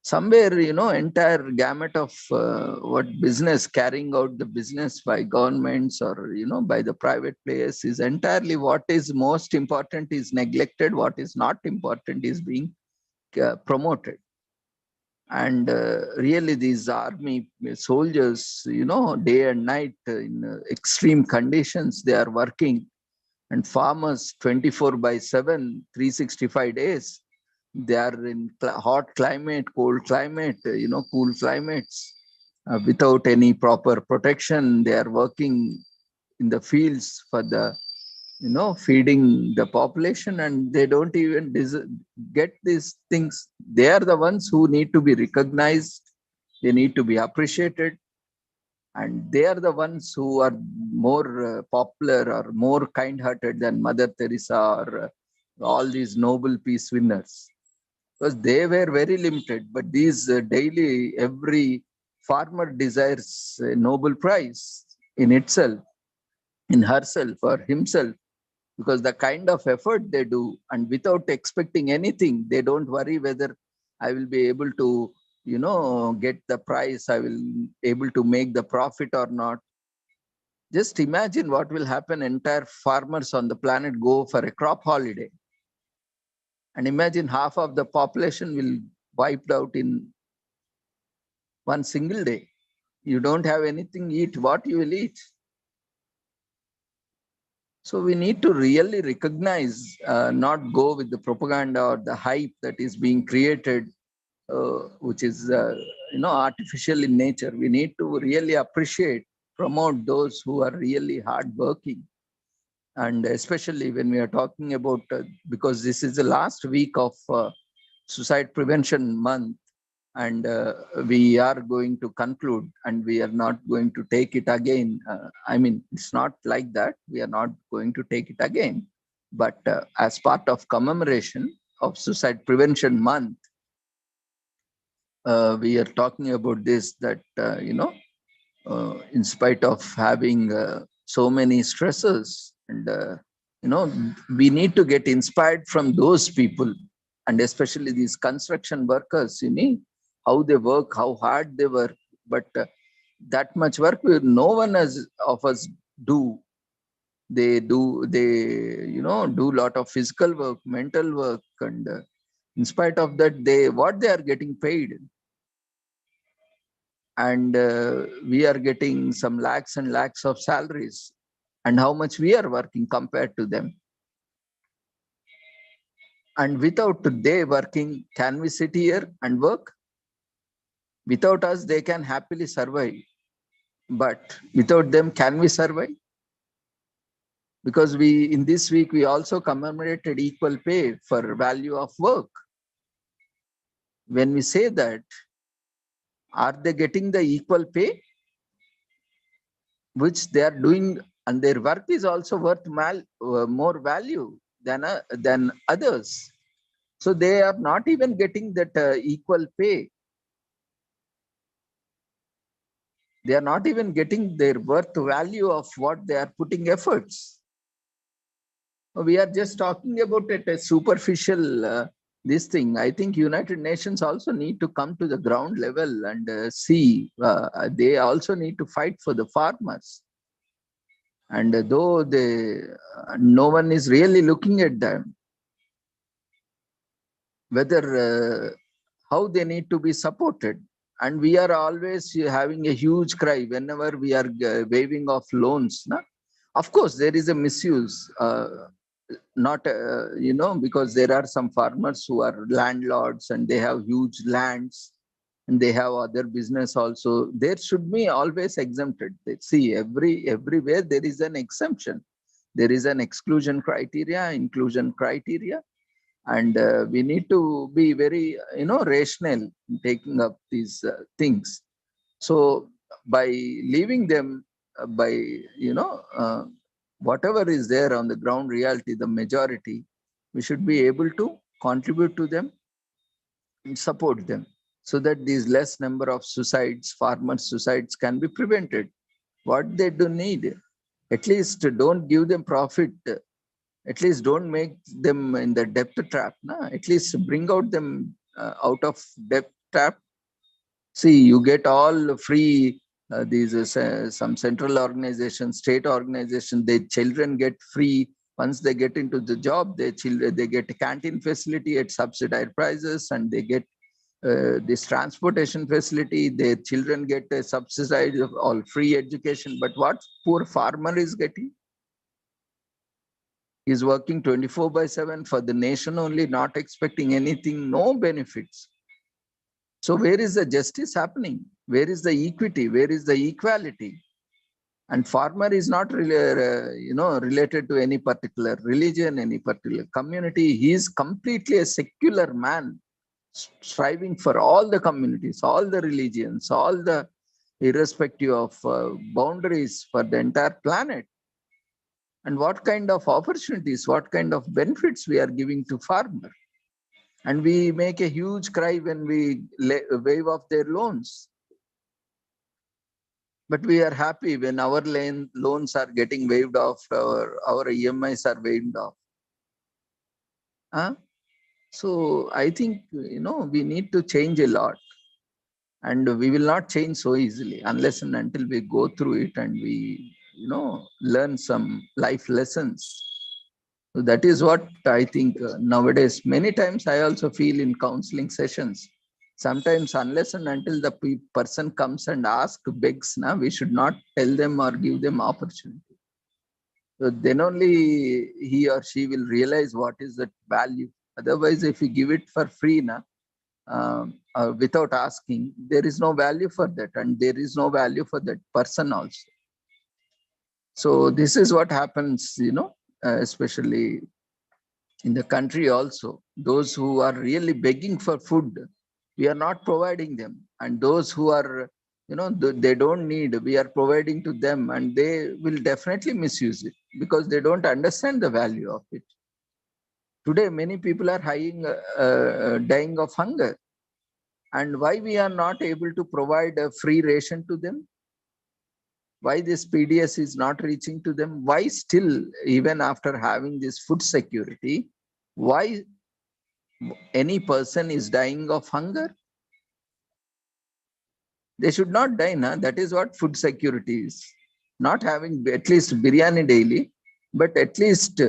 Somewhere, you know, entire gamut of what business, carrying out the business by governments or, you know, by the private players is entirely, what is most important is neglected, what is not important is being promoted. And really these army soldiers, you know, day and night in extreme conditions, they are working. And farmers 24/7, 365 days, they are in hot climate, cold climate, you know, cool climates, without any proper protection. They are working in the fields for the, you know, feeding the population, and they don't even get these things. They are the ones who need to be recognized. They need to be appreciated. And they are the ones who are more popular or more kind-hearted than Mother Teresa or all these Nobel Peace winners. Because they were very limited, but these daily, every farmer desires a Nobel Prize in itself, in herself or himself, because the kind of effort they do, and without expecting anything, they don't worry whether I will be able to, you know, get the prize, I will able to make the profit or not. Just imagine what will happen. Entire farmers on the planet go for a crop holiday. And imagine half of the population will wiped out in one single day. You don't have anything to eat, what you will eat? So we need to really recognize, not go with the propaganda or the hype that is being created, which is, you know, artificial in nature. We need to really appreciate, promote those who are really hardworking. And especially when we are talking about, because this is the last week of Suicide Prevention Month, and we are going to conclude, and we are not going to take it again. I mean, it's not like that. We are not going to take it again. But as part of commemoration of Suicide Prevention Month, we are talking about this, that, you know, in spite of having so many stresses, and, you know, we need to get inspired from those people, and especially these construction workers, you know, how they work, how hard they work. But that much work no one of us do. They, you know, do a lot of physical work, mental work, and in spite of that, what they are getting paid. And we are getting some lakhs and lakhs of salaries, and how much we are working compared to them. And without they working, can we sit here and work? Without us, they can happily survive. But without them, can we survive? Because in this week, we also commemorated equal pay for value of work. When we say that, are they getting the equal pay which they are doing, and their work is also worth more value than others? So they are not even getting that equal pay. They are not even getting their worth value of what they are putting efforts. We are just talking about it as superficial, this thing. I think United Nations also need to come to the ground level and see, they also need to fight for the farmers. And though no one is really looking at them, whether how they need to be supported. And we are always having a huge cry whenever we are waiving off loans. Na? Of course, there is a misuse, because there are some farmers who are landlords and they have huge lands and they have other business also. There should be always exempted. See, everywhere there is an exemption. There is an exclusion criteria, inclusion criteria. And we need to be very, rational in taking up these things. So by leaving them, whatever is there on the ground reality, the majority, we should be able to contribute to them and support them so that these less number of suicides, farmer suicides, can be prevented. What they do need, at least don't give them profit. At least don't make them in the debt trap. Na? At least bring out them out of debt trap. See, you get all free, some central organization, state organization, their children get free. Once they get into the job, their children, they get a canteen facility at subsidized prices, and they get this transportation facility. Their children get a subsidized all free education. But what poor farmer is getting? Is working 24/7 for the nation only, not expecting anything, no benefits. So where is the justice happening? Where is the equity? Where is the equality? And farmer is not really, related to any particular religion, any particular community. He is completely a secular man, striving for all the communities, all the religions, all the, irrespective of boundaries, for the entire planet. And what kind of opportunities, what kind of benefits we are giving to farmer. And we make a huge cry when we waive off their loans. But we are happy when our loans are getting waived off, our EMIs are waived off. So I think, we need to change a lot. And we will not change so easily unless and until we go through it and we, learn some life lessons. So that is what I think nowadays. Many times I also feel in counseling sessions, sometimes unless and until the person comes and begs, we should not tell them or give them opportunity. So then only he or she will realize what is that value. Otherwise, if you give it for free, without asking, there is no value for that, and there is no value for that person also. So this is what happens, especially in the country also. Those who are really begging for food, we are not providing them. And those who are, they don't need, we are providing to them, and they will definitely misuse it because they don't understand the value of it. Today, many people are dying of hunger. And why we are not able to provide a free ration to them? Why this PDS is not reaching to them? Why still, even after having this food security, why any person is dying of hunger? They should not die, na? That is what food security is. Not having at least biryani daily, but at least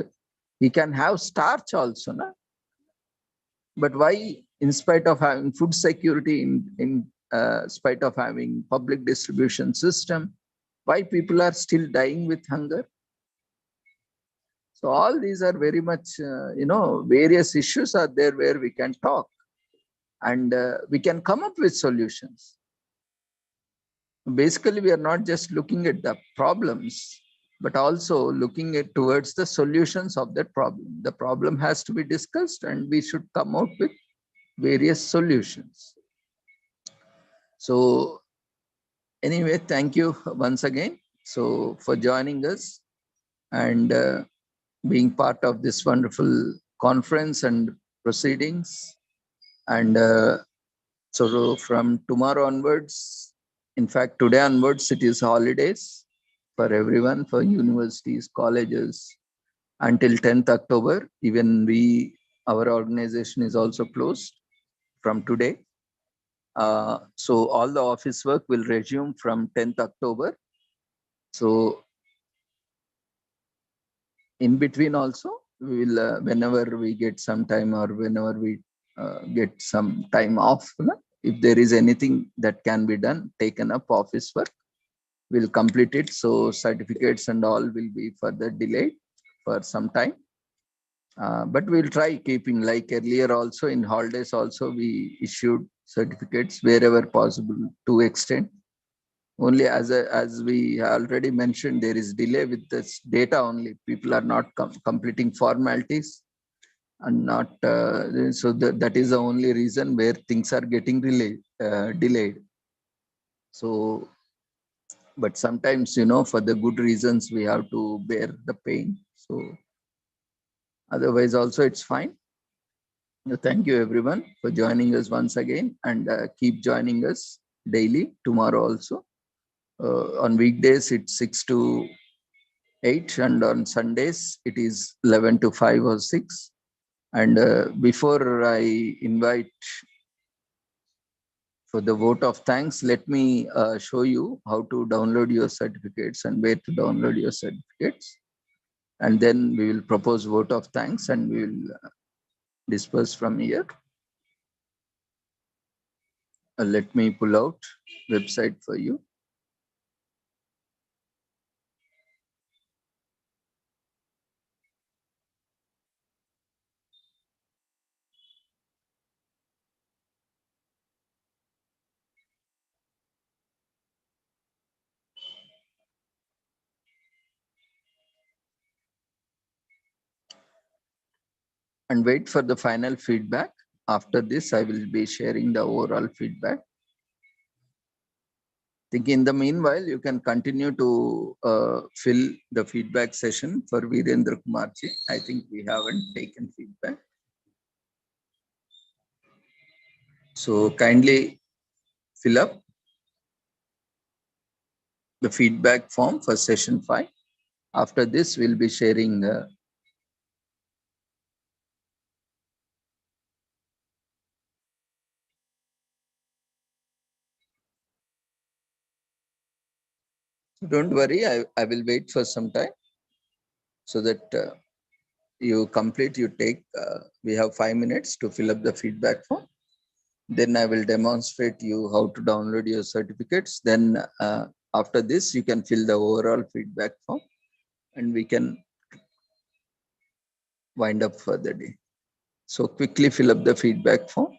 he can have starch also, na? But why, in spite of having food security, in spite of having public distribution system, why people are still dying with hunger? So all these are very much, various issues are there where we can talk and we can come up with solutions. Basically, we are not just looking at the problems, but also looking at towards the solutions of that problem. The problem has to be discussed and we should come out with various solutions. So anyway, thank you once again. So for joining us and being part of this wonderful conference and proceedings. And so from tomorrow onwards, in fact, today onwards, it is holidays for everyone, for universities, colleges, until 10th October. Even our organization is also closed from today. So all the office work will resume from 10th October. So in between also, we will, whenever we get some time or whenever we get some time off, if there is anything that can be done, taken up office work, we'll complete it. So certificates and all will be further delayed for some time. But we'll try keeping, like earlier also in holidays also, we issued certificates wherever possible to extend. Only as we already mentioned, there is delay with this data only. People are not completing formalities and not, so that is the only reason where things are getting delayed. So, but sometimes, for the good reasons, we have to bear the pain. So otherwise also it's fine. Thank you everyone for joining us once again, and keep joining us daily tomorrow also. On weekdays, it's 6 to 8, and on Sundays, it is 11 to 5 or 6. And before I invite for the vote of thanks, let me show you how to download your certificates and where to download your certificates. And then we will propose vote of thanks and we will disperse from here. Let me pull out website for you. And wait for the final feedback. After this, I will be sharing the overall feedback. I think in the meanwhile, you can continue to fill the feedback session for Virendra Kumarji. I think we haven't taken feedback. So kindly fill up the feedback form for session 5. After this, we'll be sharing don't worry, I will wait for some time so that you complete, we have 5 minutes to fill up the feedback form. Then I will demonstrate you how to download your certificates. Then after this, you can fill the overall feedback form and we can wind up for the day. So quickly fill up the feedback form.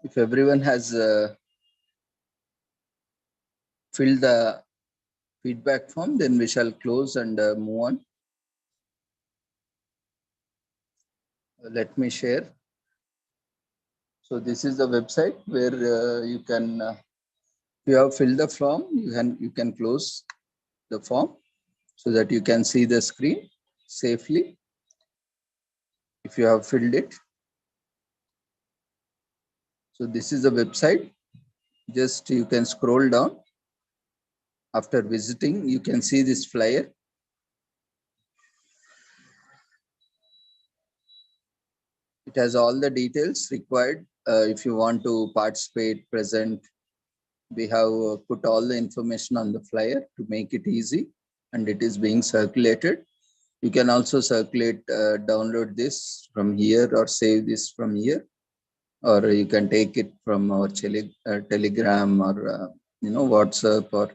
If everyone has filled the feedback form, then we shall close and move on. Let me share. So this is the website where you can, if you have filled the form, you can close the form so that you can see the screen safely. If you have filled it. So this is the website. Just you can scroll down. After visiting, you can see this flyer. It has all the details required. If you want to participate, present, we have put all the information on the flyer to make it easy, and it is being circulated. You can also circulate, download this from here or save this from here, or you can take it from our Telegram or WhatsApp, or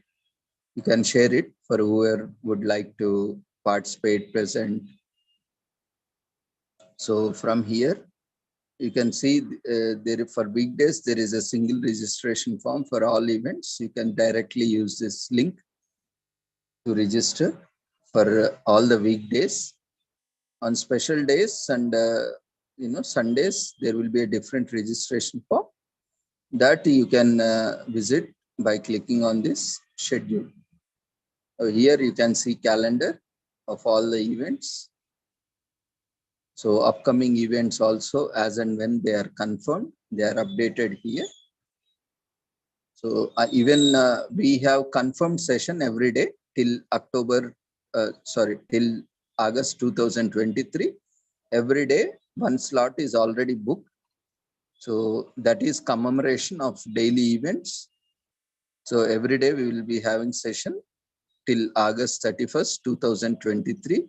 you can share it for whoever would like to participate, present. So from here, you can see there for weekdays, there is a single registration form for all events. You can directly use this link to register for all the weekdays. On special days and Sundays, there will be a different registration form that you can visit by clicking on this schedule. Here you can see calendar of all the events. So upcoming events also, as and when they are confirmed, they are updated here. So even we have confirmed session every day till till August 2023. Every day, one slot is already booked. So that is commemoration of daily events. So every day we will be having session till August 31st, 2023.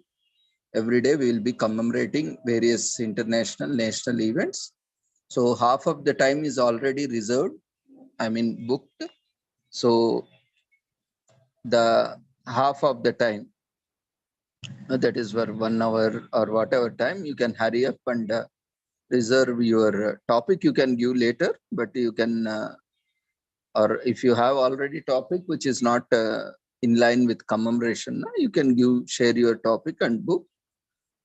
Every day we will be commemorating various international, national events. So half of the time is already reserved, booked. So the half of the time, that is for 1 hour or whatever time, you can hurry up and reserve your topic. You can give later, but you can, or if you have already topic which is not in line with commemoration, you can share your topic and book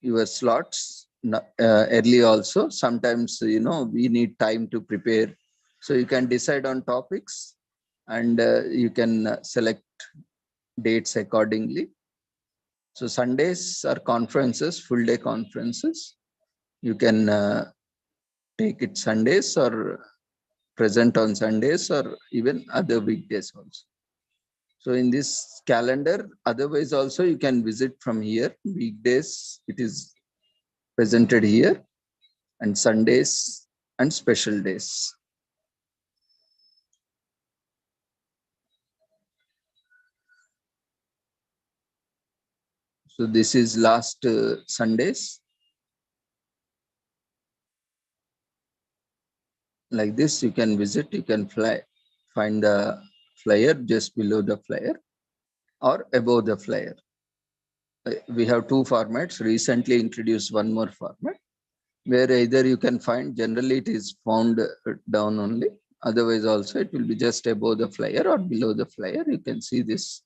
your slots early also. Sometimes, we need time to prepare. So you can decide on topics and you can select dates accordingly. So Sundays are conferences, full day conferences. You can take it Sundays or present on Sundays or even other weekdays also. So in this calendar, otherwise also you can visit from here. Weekdays, it is presented here, and Sundays and special days. So this is last Sundays. Like this, you can visit, you can find the flyer just below the flyer or above the flyer. We have two formats, recently introduced one more format, where either you can find, generally it is found down only. Otherwise also it will be just above the flyer or below the flyer. You can see this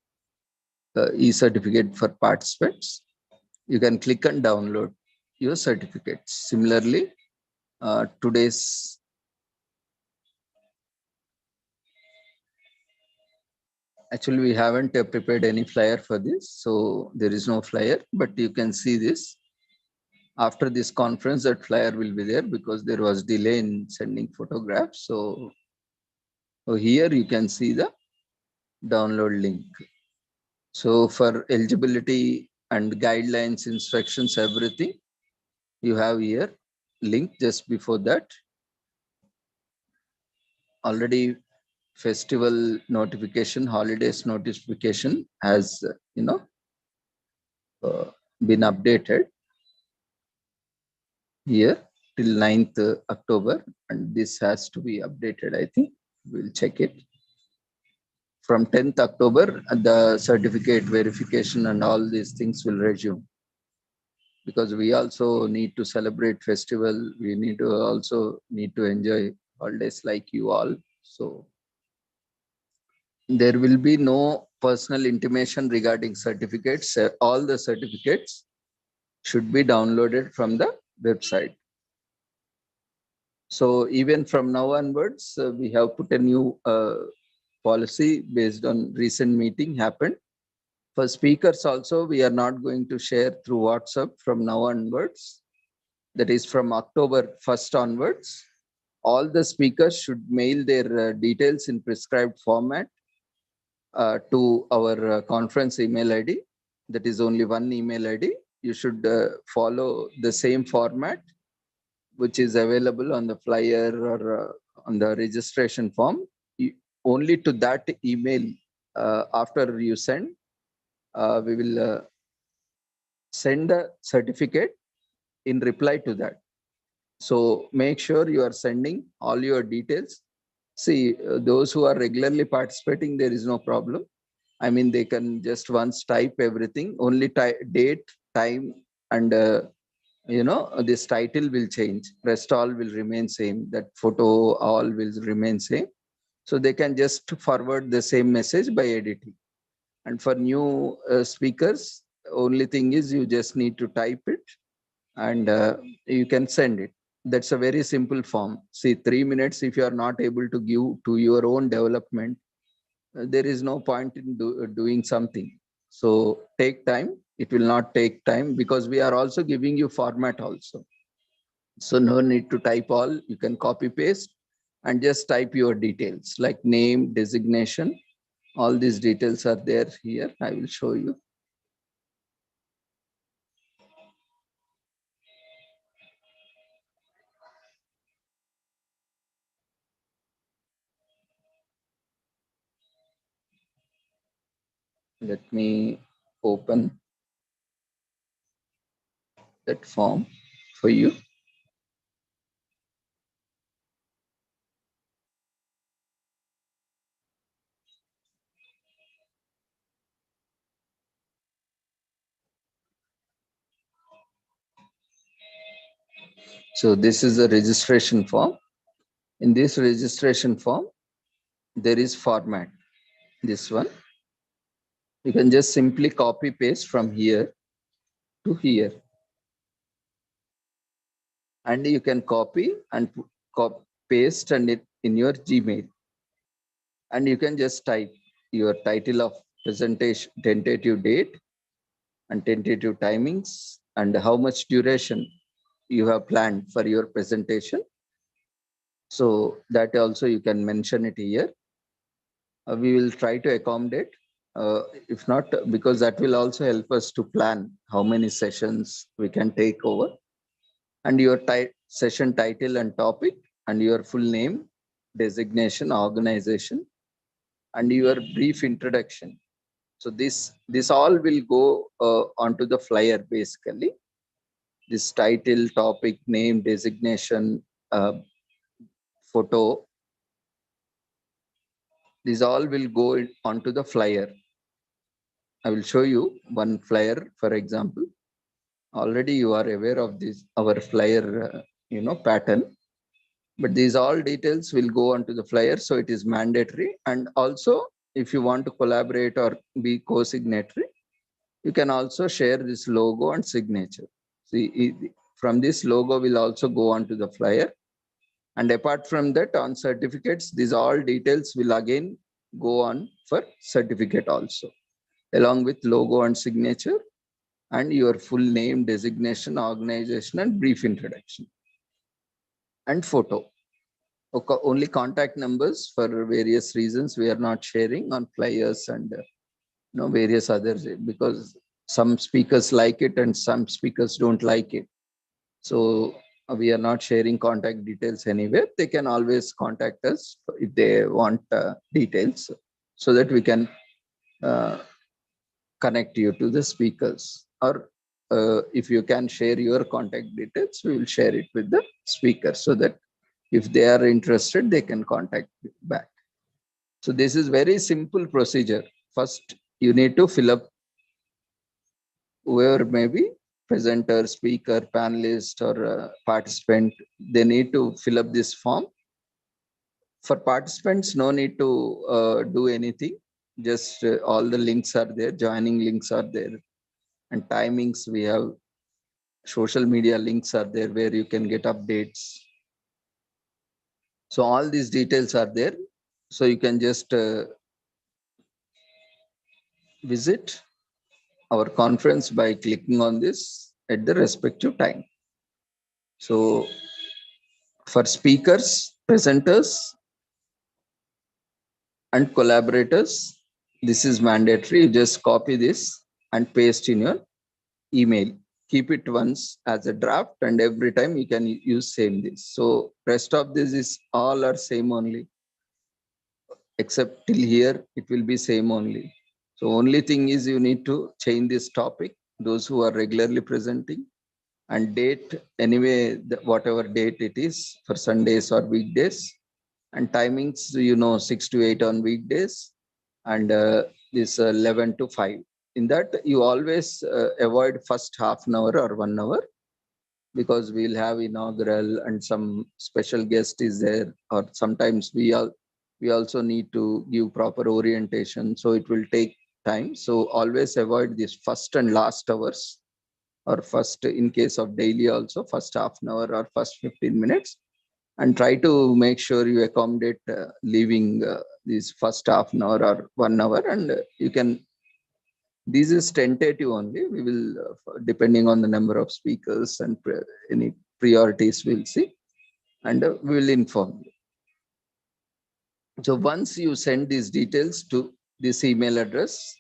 e-certificate for participants. You can click and download your certificates. Similarly, today's actually we haven't prepared any flyer for this, so there is no flyer, but you can see this. After this conference, that flyer will be there because there was delay in sending photographs. So here you can see the download link. So for eligibility and guidelines, instructions, everything, you have here link. Just before that, already festival notification, holidays notification has been updated here till 9th October, and this has to be updated. I think we'll check it. From 10th October, the certificate verification and all these things will resume, because we also need to celebrate festival. We need to enjoy holidays like you all. So there will be no personal intimation regarding certificates. All the certificates should be downloaded from the website. So even from now onwards, we have put a new policy based on recent meeting happened. For speakers also, we are not going to share through WhatsApp from now onwards. That is from October 1st onwards. All the speakers should mail their details in prescribed format to our conference email ID. That is only one email ID. You should follow the same format which is available on the flyer or on the registration form. Only to that email, after you send, we will send a certificate in reply to that. So make sure you are sending all your details. See, those who are regularly participating, there is no problem. They can just once type everything, only date, time, and this title will change. Rest all will remain same. That photo all will remain same. So they can just forward the same message by editing. And for new speakers, only thing is you just need to type it and you can send it. That's a very simple form. See, 3 minutes, if you are not able to give to your own development, there is no point in doing something. So take time. It will not take time because we are also giving you format also. So no need to type all. You can copy paste and just type your details like name, designation. All these details are there here. I will show you. Let me open that form for you. So this is a registration form. In this registration form, there is format. This one. You can just simply copy paste from here to here. And you can copy and paste and it in your Gmail. And you can just type your title of presentation, tentative date and tentative timings and how much duration you have planned for your presentation. So that also you can mention it here. We will try to accommodate. If not, because that will also help us to plan how many sessions we can take over. And your session title and topic and your full name, designation, organization, and your brief introduction. So this all will go onto the flyer basically. This title, topic, name, designation, photo. These all will go onto the flyer. I will show you one flyer, for example. Already you are aware of this, our flyer, pattern. But these all details will go onto the flyer, so it is mandatory. And also, if you want to collaborate or be co-signatory, you can also share this logo and signature. See, from this logo will also go onto the flyer. And apart from that, on certificates, these all details will again go on for certificate also, along with logo and signature and your full name, designation, organization, and brief introduction. And photo. Okay, only contact numbers for various reasons we are not sharing on flyers and various others, because some speakers like it and some speakers don't like it. So we are not sharing contact details anywhere. They can always contact us if they want details, so that we can connect you to the speakers. Or if you can share your contact details, we will share it with the speaker, so that if they are interested, they can contact you back. So this is very simple procedure. First, you need to fill up whoever may be presenter, speaker, panelist, or participant. They need to fill up this form. For participants, no need to do anything. Just all the links are there, joining links are there, and timings we have. Social media links are there where you can get updates. So all these details are there. So you can just visit our conference by clicking on this at the respective time. So for speakers, presenters, and collaborators, this is mandatory. You just copy this and paste in your email. Keep it once as a draft, and every time you can use same this. So rest of this is all are same only, except till here it will be same only. So only thing is you need to change this topic, those who are regularly presenting, and date anyway, whatever date it is for Sundays or weekdays, and timings, 6 to 8 on weekdays, and this 11 to 5. In that, you always avoid first half an hour or 1 hour, because we'll have inaugural and some special guest is there, or sometimes we also need to give proper orientation, so it will take time. So always avoid this first and last hours, or first, in case of daily also, first half an hour or first 15 minutes. and try to make sure you accommodate leaving this first half an hour or 1 hour, and you can. This is tentative only. We will, depending on the number of speakers and any priorities, we'll see, and we will inform you. So once you send these details to this email address,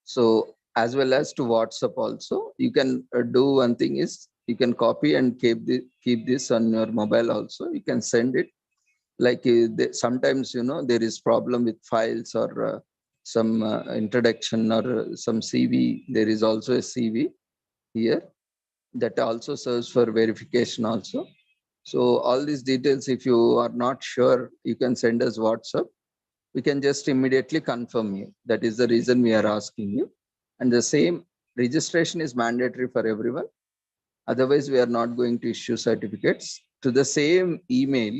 so as well as to WhatsApp also, you can do one thing is you can copy and keep this on your mobile also. You can send it. Like sometimes, there is problem with files or some introduction or some CV. There is also a CV here that also serves for verification also. So all these details, if you are not sure, you can send us WhatsApp. We can just immediately confirm you. That is the reason we are asking you. And the same registration is mandatory for everyone. Otherwise, we are not going to issue certificates to the same email,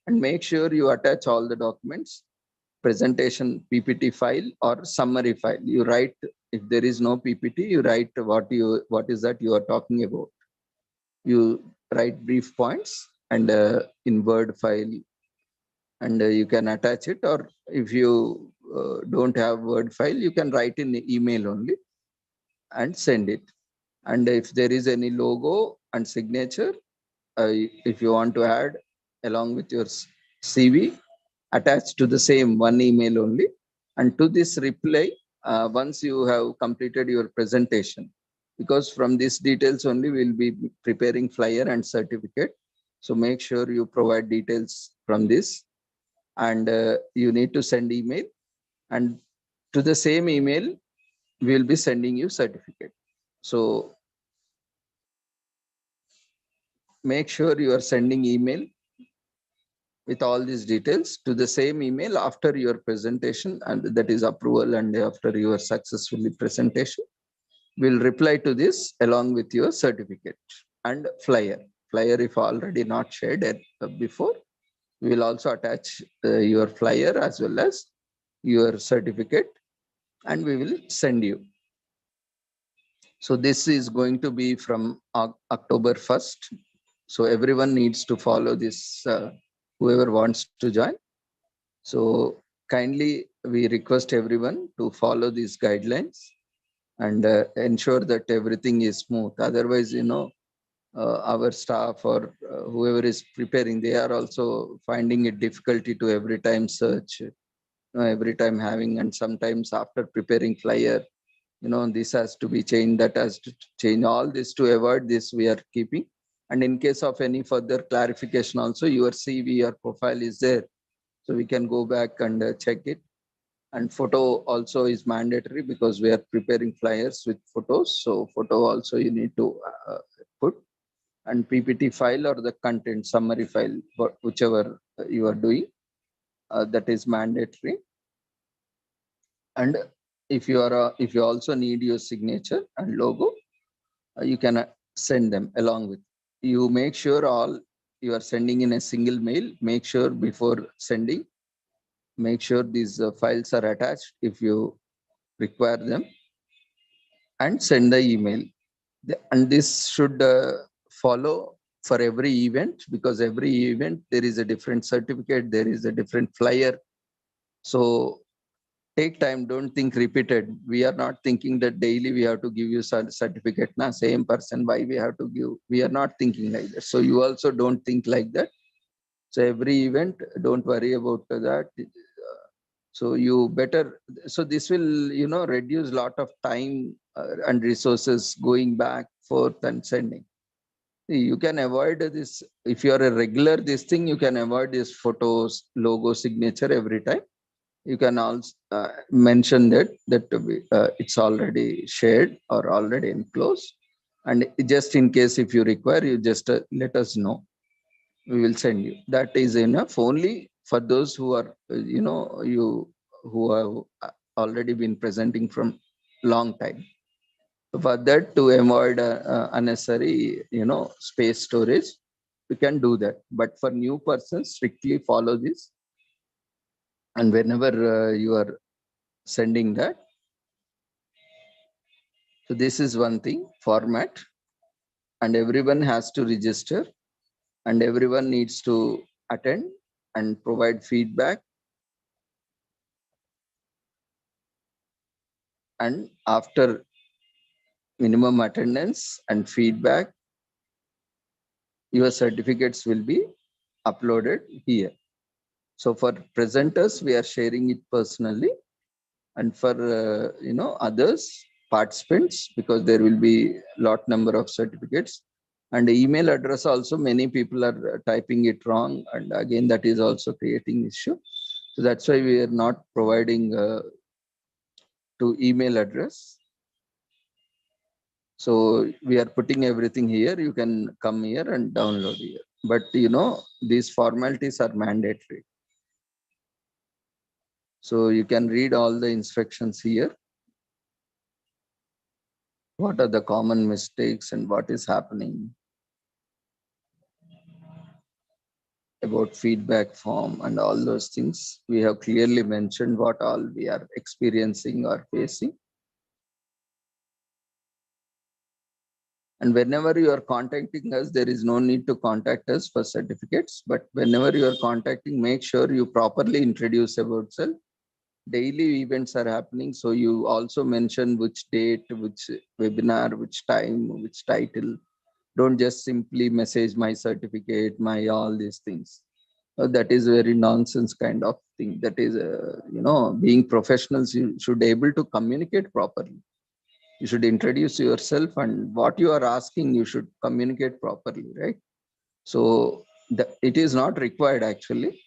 and make sure you attach all the documents, presentation PPT file or summary file. You write, if there is no PPT, you write what is that you are talking about. You write brief points and in Word file, and you can attach it, or if you don't have Word file, you can write in the email only and send it. And if there is any logo and signature, if you want to add along with your CV, attached to the same one email only. And to this reply, once you have completed your presentation, because from these details only we'll be preparing flyer and certificate. So make sure you provide details from this, and you need to send email, and to the same email we will be sending you certificate. So make sure you are sending email with all these details to the same email after your presentation, and that is approval, and after your successfully presentation, we'll reply to this along with your certificate and flyer. Flyer, if already not shared before, we will also attach your flyer as well as your certificate, and we will send you. So this is going to be from October 1st. So everyone needs to follow this, whoever wants to join. So kindly, we request everyone to follow these guidelines and ensure that everything is smooth. Otherwise, our staff or whoever is preparing, they are also finding it difficulty to every time search, every time having, and sometimes after preparing flyer, this has to be changed, that has to change. All this, to avoid this, we are keeping. And in case of any further clarification also, your CV or profile is there, so we can go back and check it. And photo also is mandatory because we are preparing flyers with photos. So photo also you need to put, and PPT file or the content summary file, whichever you are doing, that is mandatory. And if you also need your signature and logo, you can send them along with. You make sure all you are sending in a single mail. Make sure before sending, make sure these files are attached if you require them, and send the email. And this should follow for every event, because every event there is a different certificate, there is a different flyer. So take time, don't think repeated. We are not thinking that daily we have to give you certificate, same person, why we have to give. We are not thinking like that. So you also don't think like that. So every event, don't worry about that. So you better, so this will, reduce a lot of time and resources going back, forth and sending. You can avoid this. If you are a regular, this thing, you can avoid these photos, logo, signature every time. You can also mention that it's already shared or already enclosed. And just in case if you require, you just let us know. We will send you. That is enough only for those who are, who have already been presenting from long time. For that, to avoid unnecessary, space storage, we can do that. But for new persons, strictly follow this. And whenever you are sending that, so this is one thing, format, and everyone has to register. and everyone needs to attend and provide feedback. And after minimum attendance and feedback, your certificates will be uploaded here. So for presenters, we are sharing it personally, and for others participants, because there will be lot number of certificates, and the email address also many people are typing it wrong, and again that is also creating issue. So that's why we are not providing to email address. So we are putting everything here. You can come here and download here. But these formalities are mandatory. So you can read all the instructions here. What are the common mistakes and what is happening about feedback form and all those things. We have clearly mentioned what all we are experiencing or facing. And whenever you are contacting us, there is no need to contact us for certificates. But whenever you are contacting, make sure you properly introduce about self. Daily events are happening. So you also mention which date, which webinar, which time, which title. Don't just simply message my certificate, my all these things. That is very nonsense kind of thing. That is, being professionals, you should be able to communicate properly. You should introduce yourself, and what you are asking, you should communicate properly, right? So it is not required actually,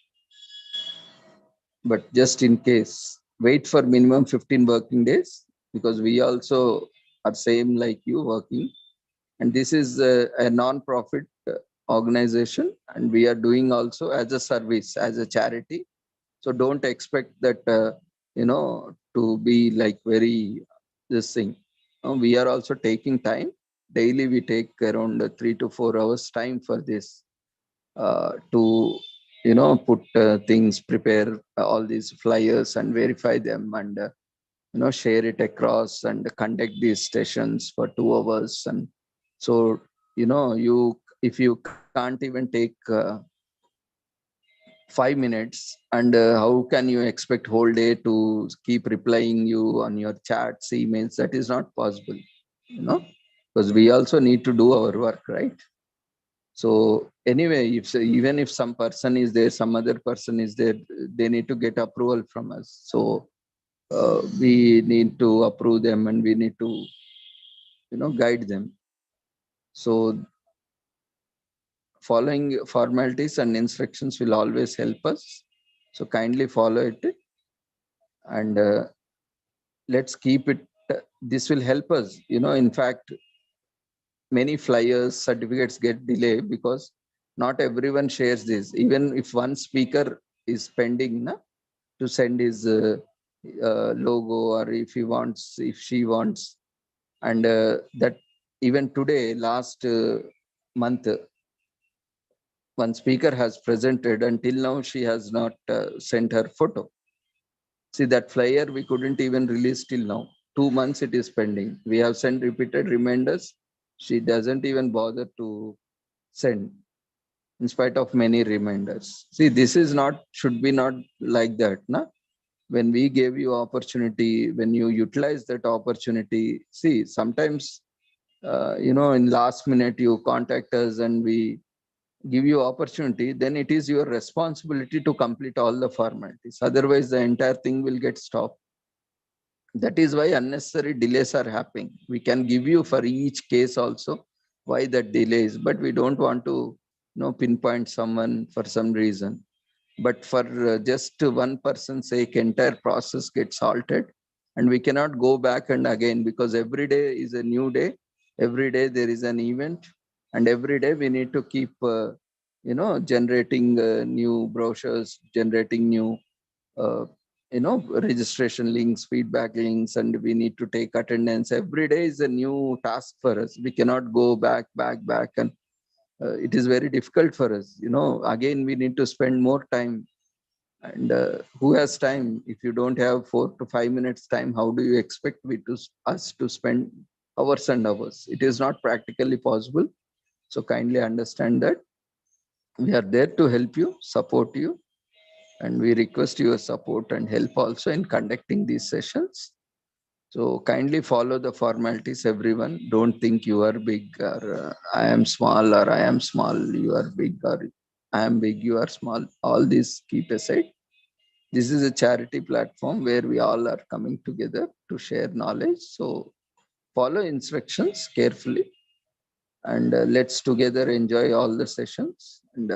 but just in case, wait for minimum 15 working days, because we also are same like you working. And this is a non-profit organization, and we are doing also as a service, as a charity. So don't expect that, to be like very this thing. We are also taking time. Daily we take around 3 to 4 hours time for this, to, put things, prepare all these flyers and verify them, and, share it across and conduct these sessions for 2 hours. And so, if you can't even take 5 minutes, and how can you expect whole day to keep replying you on your chats, emails? That is not possible, because we also need to do our work, right? So anyway, even if some person is there, some other person is there, they need to get approval from us. So we need to approve them, and we need to, guide them. So following formalities and instructions will always help us. So kindly follow it, and let's keep it. This will help us. In fact, many flyers, certificates get delayed because not everyone shares this. Even if one speaker is pending to send his logo, or if she wants, and that even today, last month, one speaker has presented. Until now, she has not sent her photo. See, that flyer we couldn't even release till now. 2 months it is pending. We have sent repeated reminders. She doesn't even bother to send, in spite of many reminders. See, this is not, should be not like that. When we gave you opportunity, when you utilize that opportunity, see, sometimes, in last minute you contact us and we give you opportunity, then it is your responsibility to complete all the formalities. Otherwise, the entire thing will get stopped. That is why unnecessary delays are happening. We can give you for each case also why that delays, but we don't want to, pinpoint someone for some reason. But for just one person's sake, entire process gets halted, and we cannot go back and again, because every day is a new day. Every day there is an event, and every day we need to keep, generating new brochures, generating new, registration links, feedback links, and we need to take attendance. Every day is a new task for us. We cannot go back, and it is very difficult for us. Again, we need to spend more time. And who has time? If you don't have 4 to 5 minutes time, how do you expect us to spend hours and hours? It is not practically possible. So kindly understand that. We are there to help you, support you, and we request your support and help also in conducting these sessions. So kindly follow the formalities, everyone. Don't think you are big or I am small, or I am small, you are big, or I am big, you are small. All these keep aside. This is a charity platform where we all are coming together to share knowledge. So follow instructions carefully, and let's together enjoy all the sessions and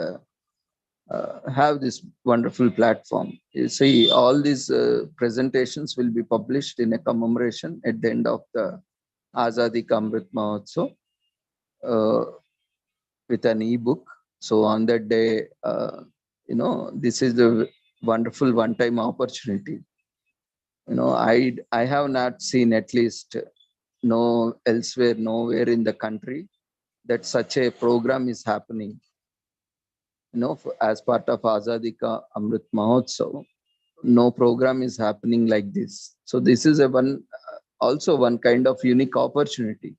have this wonderful platform. You see, all these presentations will be published in a commemoration at the end of the Azadi Ka Amrit Mahotsav with an e-book. So on that day, this is a wonderful one-time opportunity. I have not seen, at least no elsewhere, nowhere in the country, that such a program is happening. As part of Azadi Ka Amrit Mahotsav, no program is happening like this. So this is also one kind of unique opportunity.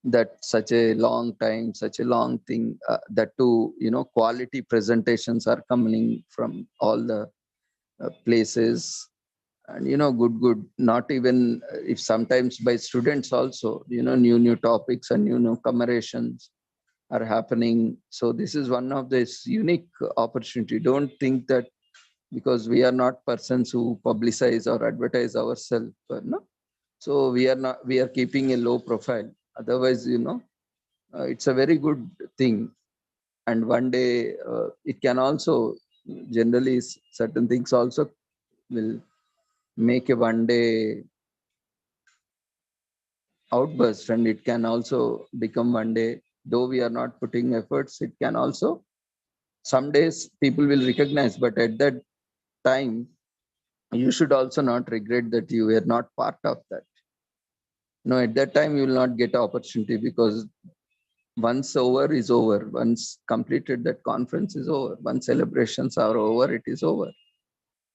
That such a long time, such a long thing, that too, quality presentations are coming from all the places, and good, not even if sometimes by students also, new topics and new commemorations are happening. So this is one of this unique opportunity. Don't think that because we are not persons who publicize or advertise ourselves, no. So we are keeping a low profile. Otherwise, it's a very good thing. And one day it can also, generally certain things also will make a one day outburst, and it can also become one day, though we are not putting efforts, it can also, some days people will recognize, but at that time, you should also not regret that you were not part of that. No, at that time, you will not get opportunity, because once over is over. Once completed, that conference is over. Once celebrations are over, it is over.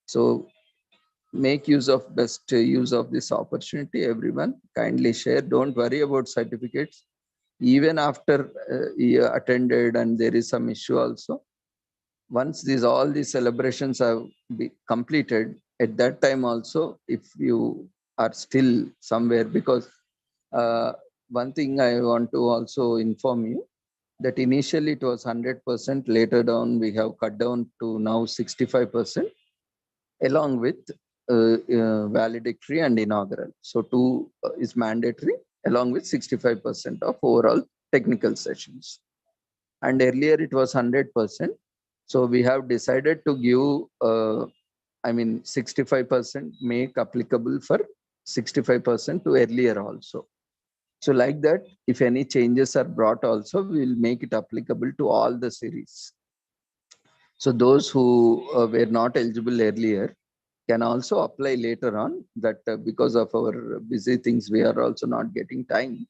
So make best use of this opportunity, everyone. Kindly share. Don't worry about certificates. Even after you attended and there is some issue also, once all these celebrations have been completed, at that time also, if you are still somewhere, because one thing I want to also inform you, that initially it was 100%, later down we have cut down to now 65%, along with valedictory and inaugural. So 2 is mandatory, along with 65% of overall technical sessions. And earlier it was 100%. So we have decided to give, 65% make applicable for 65% to earlier also. So like that, if any changes are brought also, we will make it applicable to all the series. So those who were not eligible earlier can also apply later on, that because of our busy things, we are also not getting time.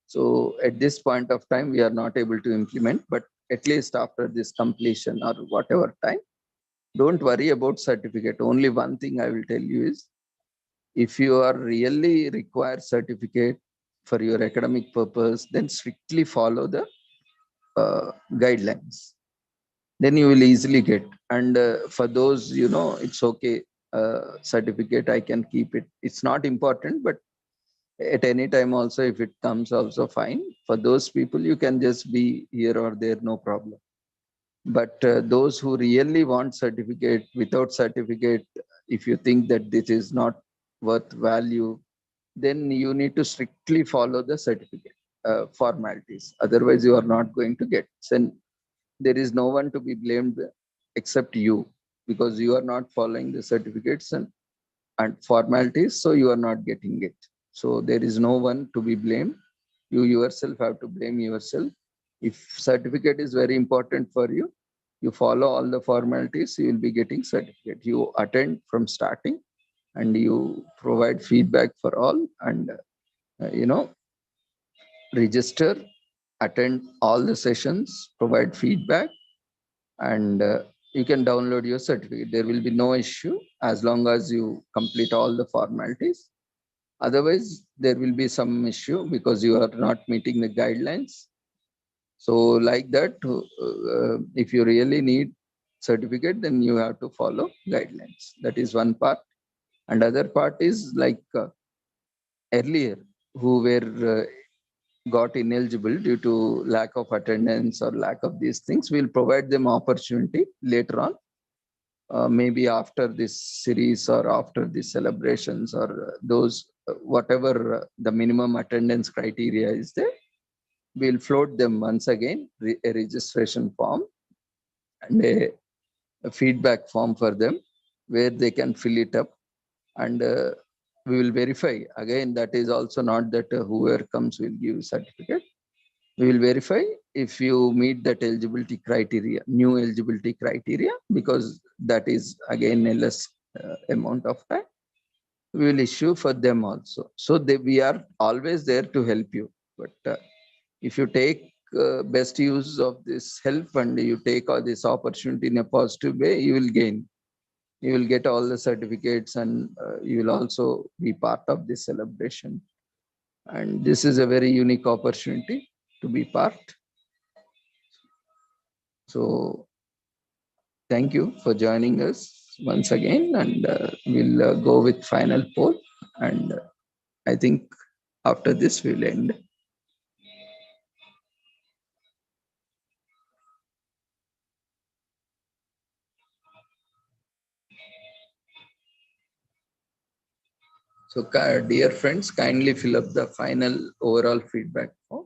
So at this point of time, we are not able to implement, but at least after this completion or whatever time, don't worry about certificate. Only one thing I will tell you is, if you are really require certificate for your academic purpose, then strictly follow the guidelines. Then you will easily get. And for those, it's okay, certificate, I can keep it. It's not important, but at any time also, if it comes also fine. For those people, you can just be here or there, no problem. But those who really want certificate, without certificate, if you think that this is not worth value, then you need to strictly follow the certificate formalities. Otherwise, you are not going to get. And there is no one to be blamed except you, because you are not following the certificates and formalities, so you are not getting it. So there is no one to be blamed. You yourself have to blame yourself. If certificate is very important for you, you follow all the formalities, you will be getting certificate. You attend from starting, and you provide feedback for all, and register, attend all the sessions, provide feedback, and you can download your certificate. There will be no issue as long as you complete all the formalities. Otherwise, there will be some issue because you are not meeting the guidelines. So like that, if you really need certificate, then you have to follow guidelines. That is one part. And other part is like earlier who were got ineligible due to lack of attendance or lack of these things, we'll provide them opportunity later on. Maybe after this series or after these celebrations or those, whatever the minimum attendance criteria is there, we'll float them once again, a registration form and a feedback form for them where they can fill it up, and we will verify. Again, that is also not that whoever comes will give certificate. We will verify if you meet that eligibility criteria, new eligibility criteria, because that is again a less amount of time. We will issue for them also. So we are always there to help you. But if you take best use of this help and you take all this opportunity in a positive way, you will gain. You will get all the certificates, and you will also be part of this celebration. And this is a very unique opportunity to be part. So thank you for joining us once again, and we'll go with final poll. And I think after this we'll end. So dear friends, kindly fill up the final overall feedback form.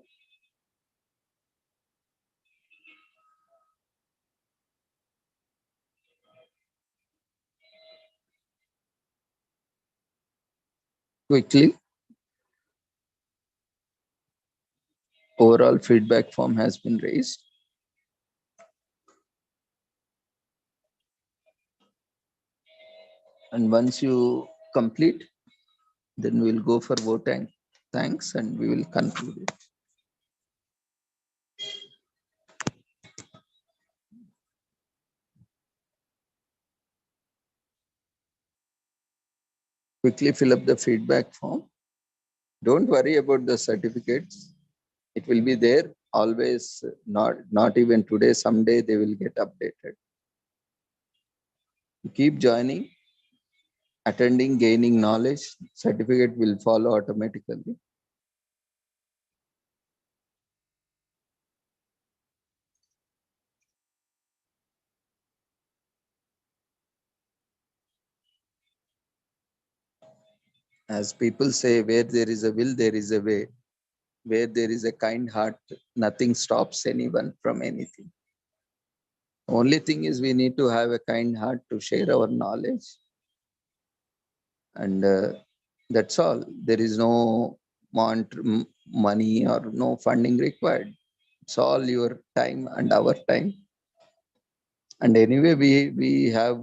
Quickly. Overall feedback form has been raised. And once you complete, then we'll go for voting. Thanks, and we will conclude it. Quickly fill up the feedback form. Don't worry about the certificates. It will be there always, not even today, someday they will get updated. Keep joining, attending, gaining knowledge, certificate will follow automatically. As people say, where there is a will, there is a way. Where there is a kind heart, nothing stops anyone from anything. Only thing is we need to have a kind heart to share our knowledge. And that's all. There is no money or no funding required. It's all your time and our time. And anyway, we have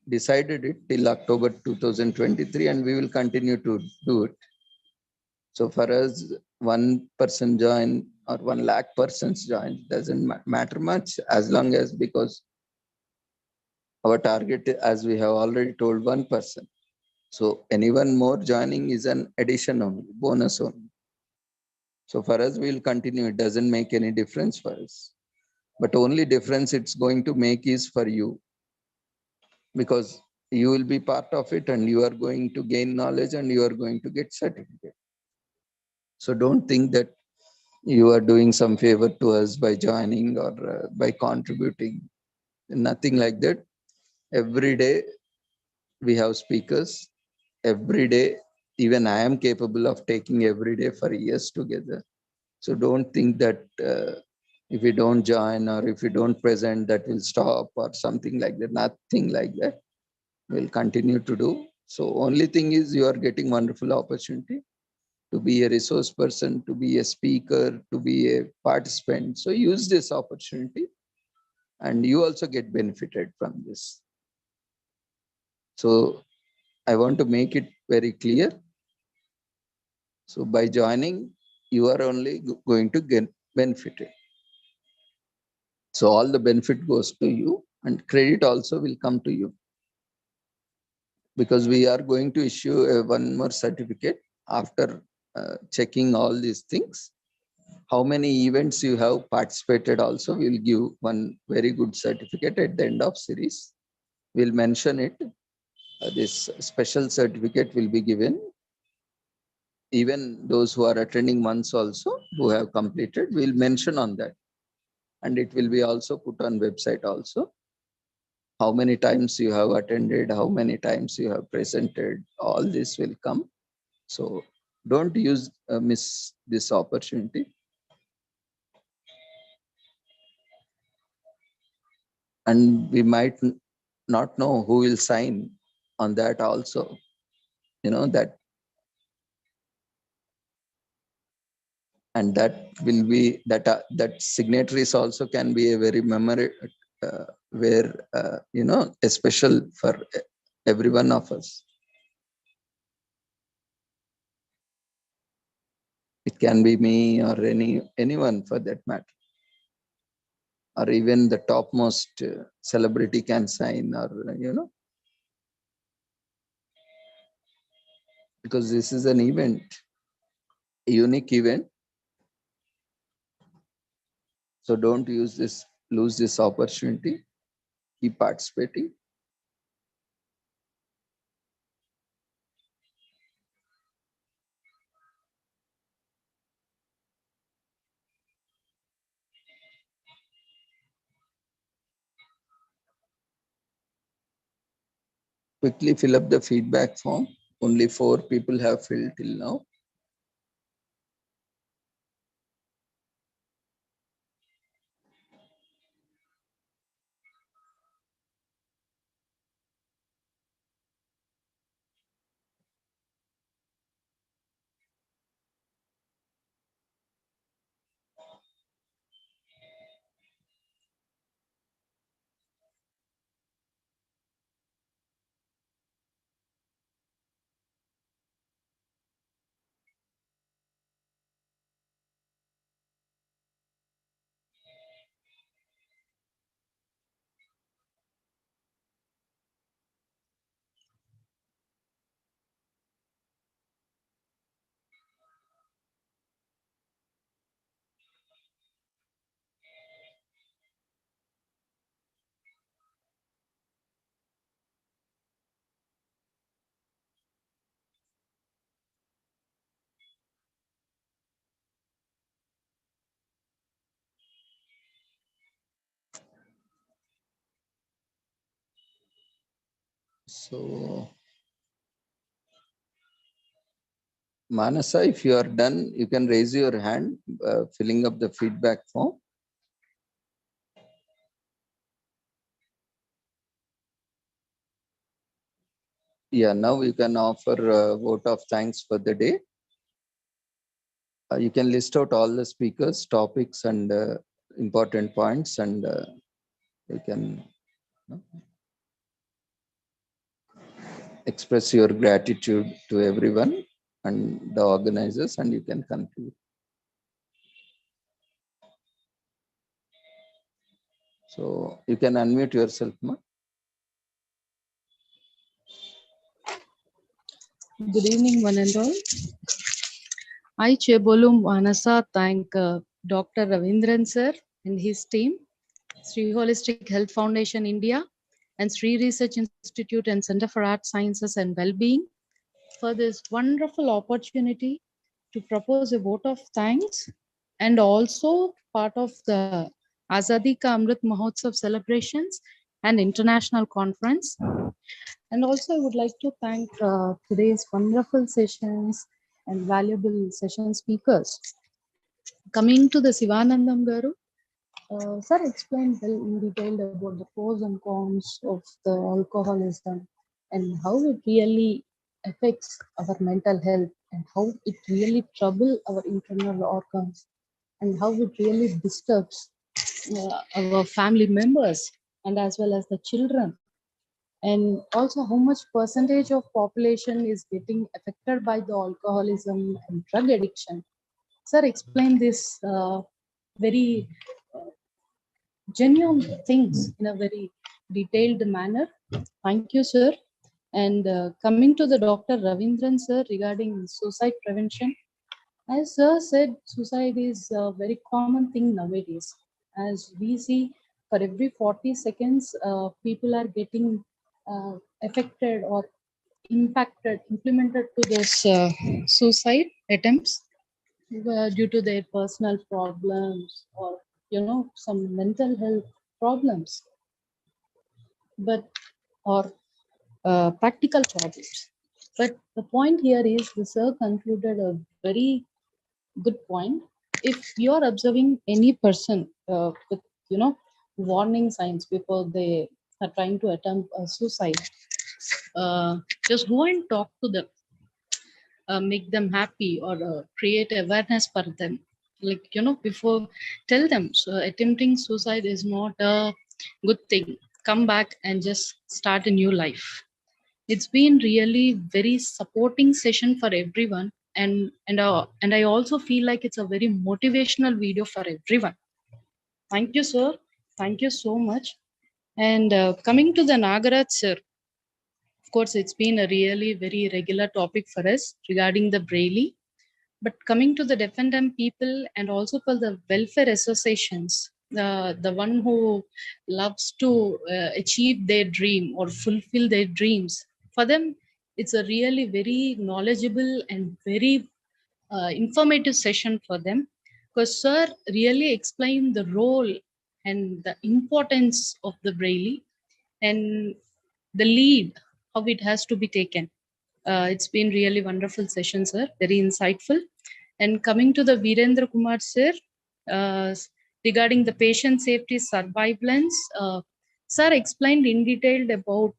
decided it till October 2023, and we will continue to do it. So for us, 1% join or 1 lakh persons join doesn't matter much, as long as, because our target, as we have already told, 1%. So anyone more joining is an addition only, bonus only. So for us, we'll continue. It doesn't make any difference for us. But only difference it's going to make is for you, because you will be part of it and you are going to gain knowledge and you are going to get certificate. So don't think that you are doing some favor to us by joining or by contributing. Nothing like that. Every day we have speakers. Every day, even I am capable of taking every day for years together. So don't think that if we don't join or if we don't present, that will stop or something like that. Nothing like that. We'll continue to do. So only thing is you are getting wonderful opportunity to be a resource person, to be a speaker, to be a participant. So use this opportunity and you also get benefited from this. So I want to make it very clear. So by joining, you are only going to get benefited. So all the benefit goes to you and credit also will come to you. Because we are going to issue one more certificate after checking all these things. how many events you have participated also. We'll give one very good certificate at the end of series. We'll mention it. This special certificate will be given. Even those who are attending months also, who have completed, we'll mention on that. And it will be also put on website also. How many times you have attended, how many times you have presented, all this will come. So don't miss this opportunity. And we might not know who will sign on that also. You know that, and that will be that signatories also can be a very memory where a special for every one of us. It can be me or anyone for that matter, or even the topmost celebrity can sign, or because this is an event, a unique event. So don't lose this opportunity. Keep participating. Quickly fill up the feedback form. Only 4 people have filled till now. So, Manasa, if you are done, you can raise your hand, filling up the feedback form. Yeah, now you can offer a vote of thanks for the day. You can list out all the speakers, topics, and important points, and you can express your gratitude to everyone and the organizers, and you can conclude. So you can unmute yourself, Ma. Good evening, one and all. I, Chebolum Manasa, thank Dr. Ravindran sir and his team, Sri Holistic Health Foundation India, and Sri Research Institute and Center for Art Sciences and Wellbeing for this wonderful opportunity to propose a vote of thanks, and also part of the Azadi Ka Amrit Mahotsav celebrations and international conference. And also I would like to thank today's wonderful sessions and valuable session speakers. Coming to the Sivanandam Garu, sir explained well in detail about the pros and cons of the alcoholism and how it really affects our mental health and how it really troubles our internal organs and how it really disturbs our family members and as well as the children, and also how much percentage of population is getting affected by the alcoholism and drug addiction. Sir explained this very genuine things in a very detailed manner. Thank you, sir. And coming to the Dr. Ravindran sir regarding suicide prevention, As sir said, suicide is a very common thing nowadays. As we see, for every 40 seconds, people are getting affected or implemented to this suicide attempts due to their personal problems or some mental health problems, but or practical problems. But the point here is the sir concluded a very good point. If you are observing any person with warning signs before they are trying to attempt a suicide, just go and talk to them, make them happy, or create awareness for them, like before, tell them so attempting suicide is not a good thing, come back and just start a new life. It's been really very supporting session for everyone, and I also feel like it's a very motivational video for everyone. Thank you, sir. Thank you so much. And coming to the Nagaraj sir, of course, it's been a really very regular topic for us regarding the Braille. But coming to the deaf and dumb people and also for the welfare associations, the one who loves to achieve their dream or fulfill their dreams, for them, it's a really very knowledgeable and very informative session for them, because sir really explained the role and the importance of the Braille and the lead, how it has to be taken. It's been really wonderful session, sir, very insightful. And coming to the Virendra Kumar sir, uh, regarding the patient safety surveillance, sir explained in detail about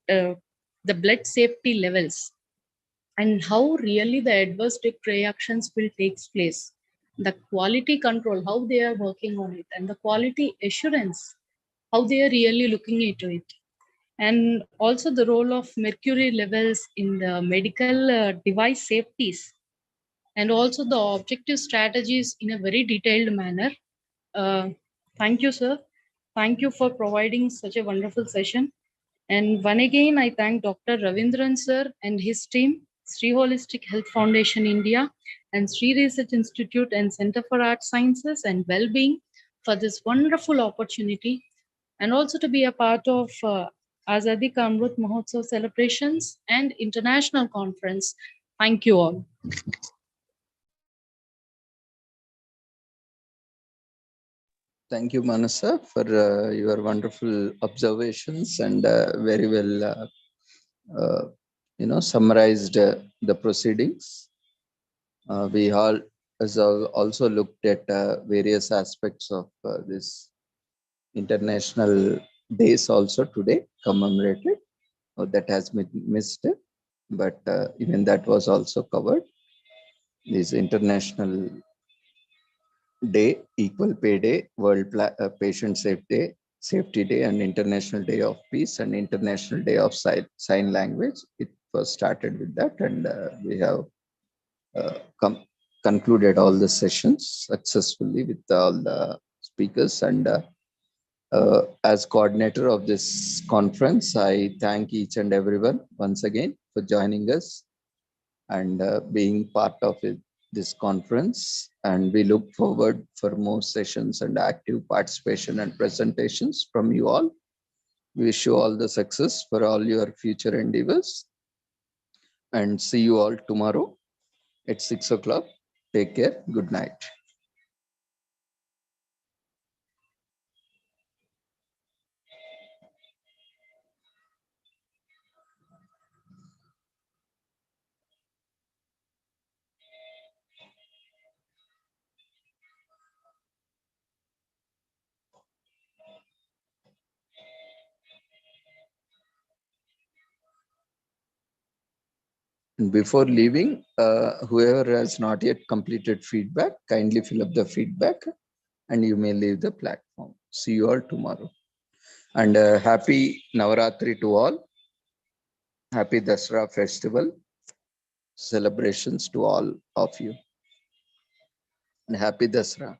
the blood safety levels and how really the adverse reactions will take place, the quality control, how they are working on it, and the quality assurance, how they are really looking into it, and also the role of mercury levels in the medical device safeties, and also the objective strategies in a very detailed manner. Uh, Thank you, sir. Thank you for providing such a wonderful session. And one again, I thank Dr. Ravindran sir and his team, Sri Holistic Health Foundation India, and Sri Research Institute and Center for Art Sciences and Wellbeing for this wonderful opportunity, and also to be a part of Azadi Ka Amrut Mahotsav celebrations and international conference. Thank you all. Thank you, Manasa, for your wonderful observations and very well, summarized the proceedings. We all has also looked at various aspects of this international days also today commemorated, or that has been missed, but even that was also covered. This international day, equal pay day, world patient safety day, and international day of peace and international day of sign language. It was started with that, and we have concluded all the sessions successfully with all the speakers. And as coordinator of this conference, I thank each and everyone once again for joining us and being part of this conference. And we look forward for more sessions and active participation and presentations from you all. We wish you all the success for all your future endeavors, and see you all tomorrow at 6 o'clock. Take care. Good night. Before leaving, whoever has not yet completed feedback, kindly fill up the feedback and you may leave the platform. See you all tomorrow. And happy Navaratri to all. Happy Dasra festival celebrations to all of you. And happy Dasra.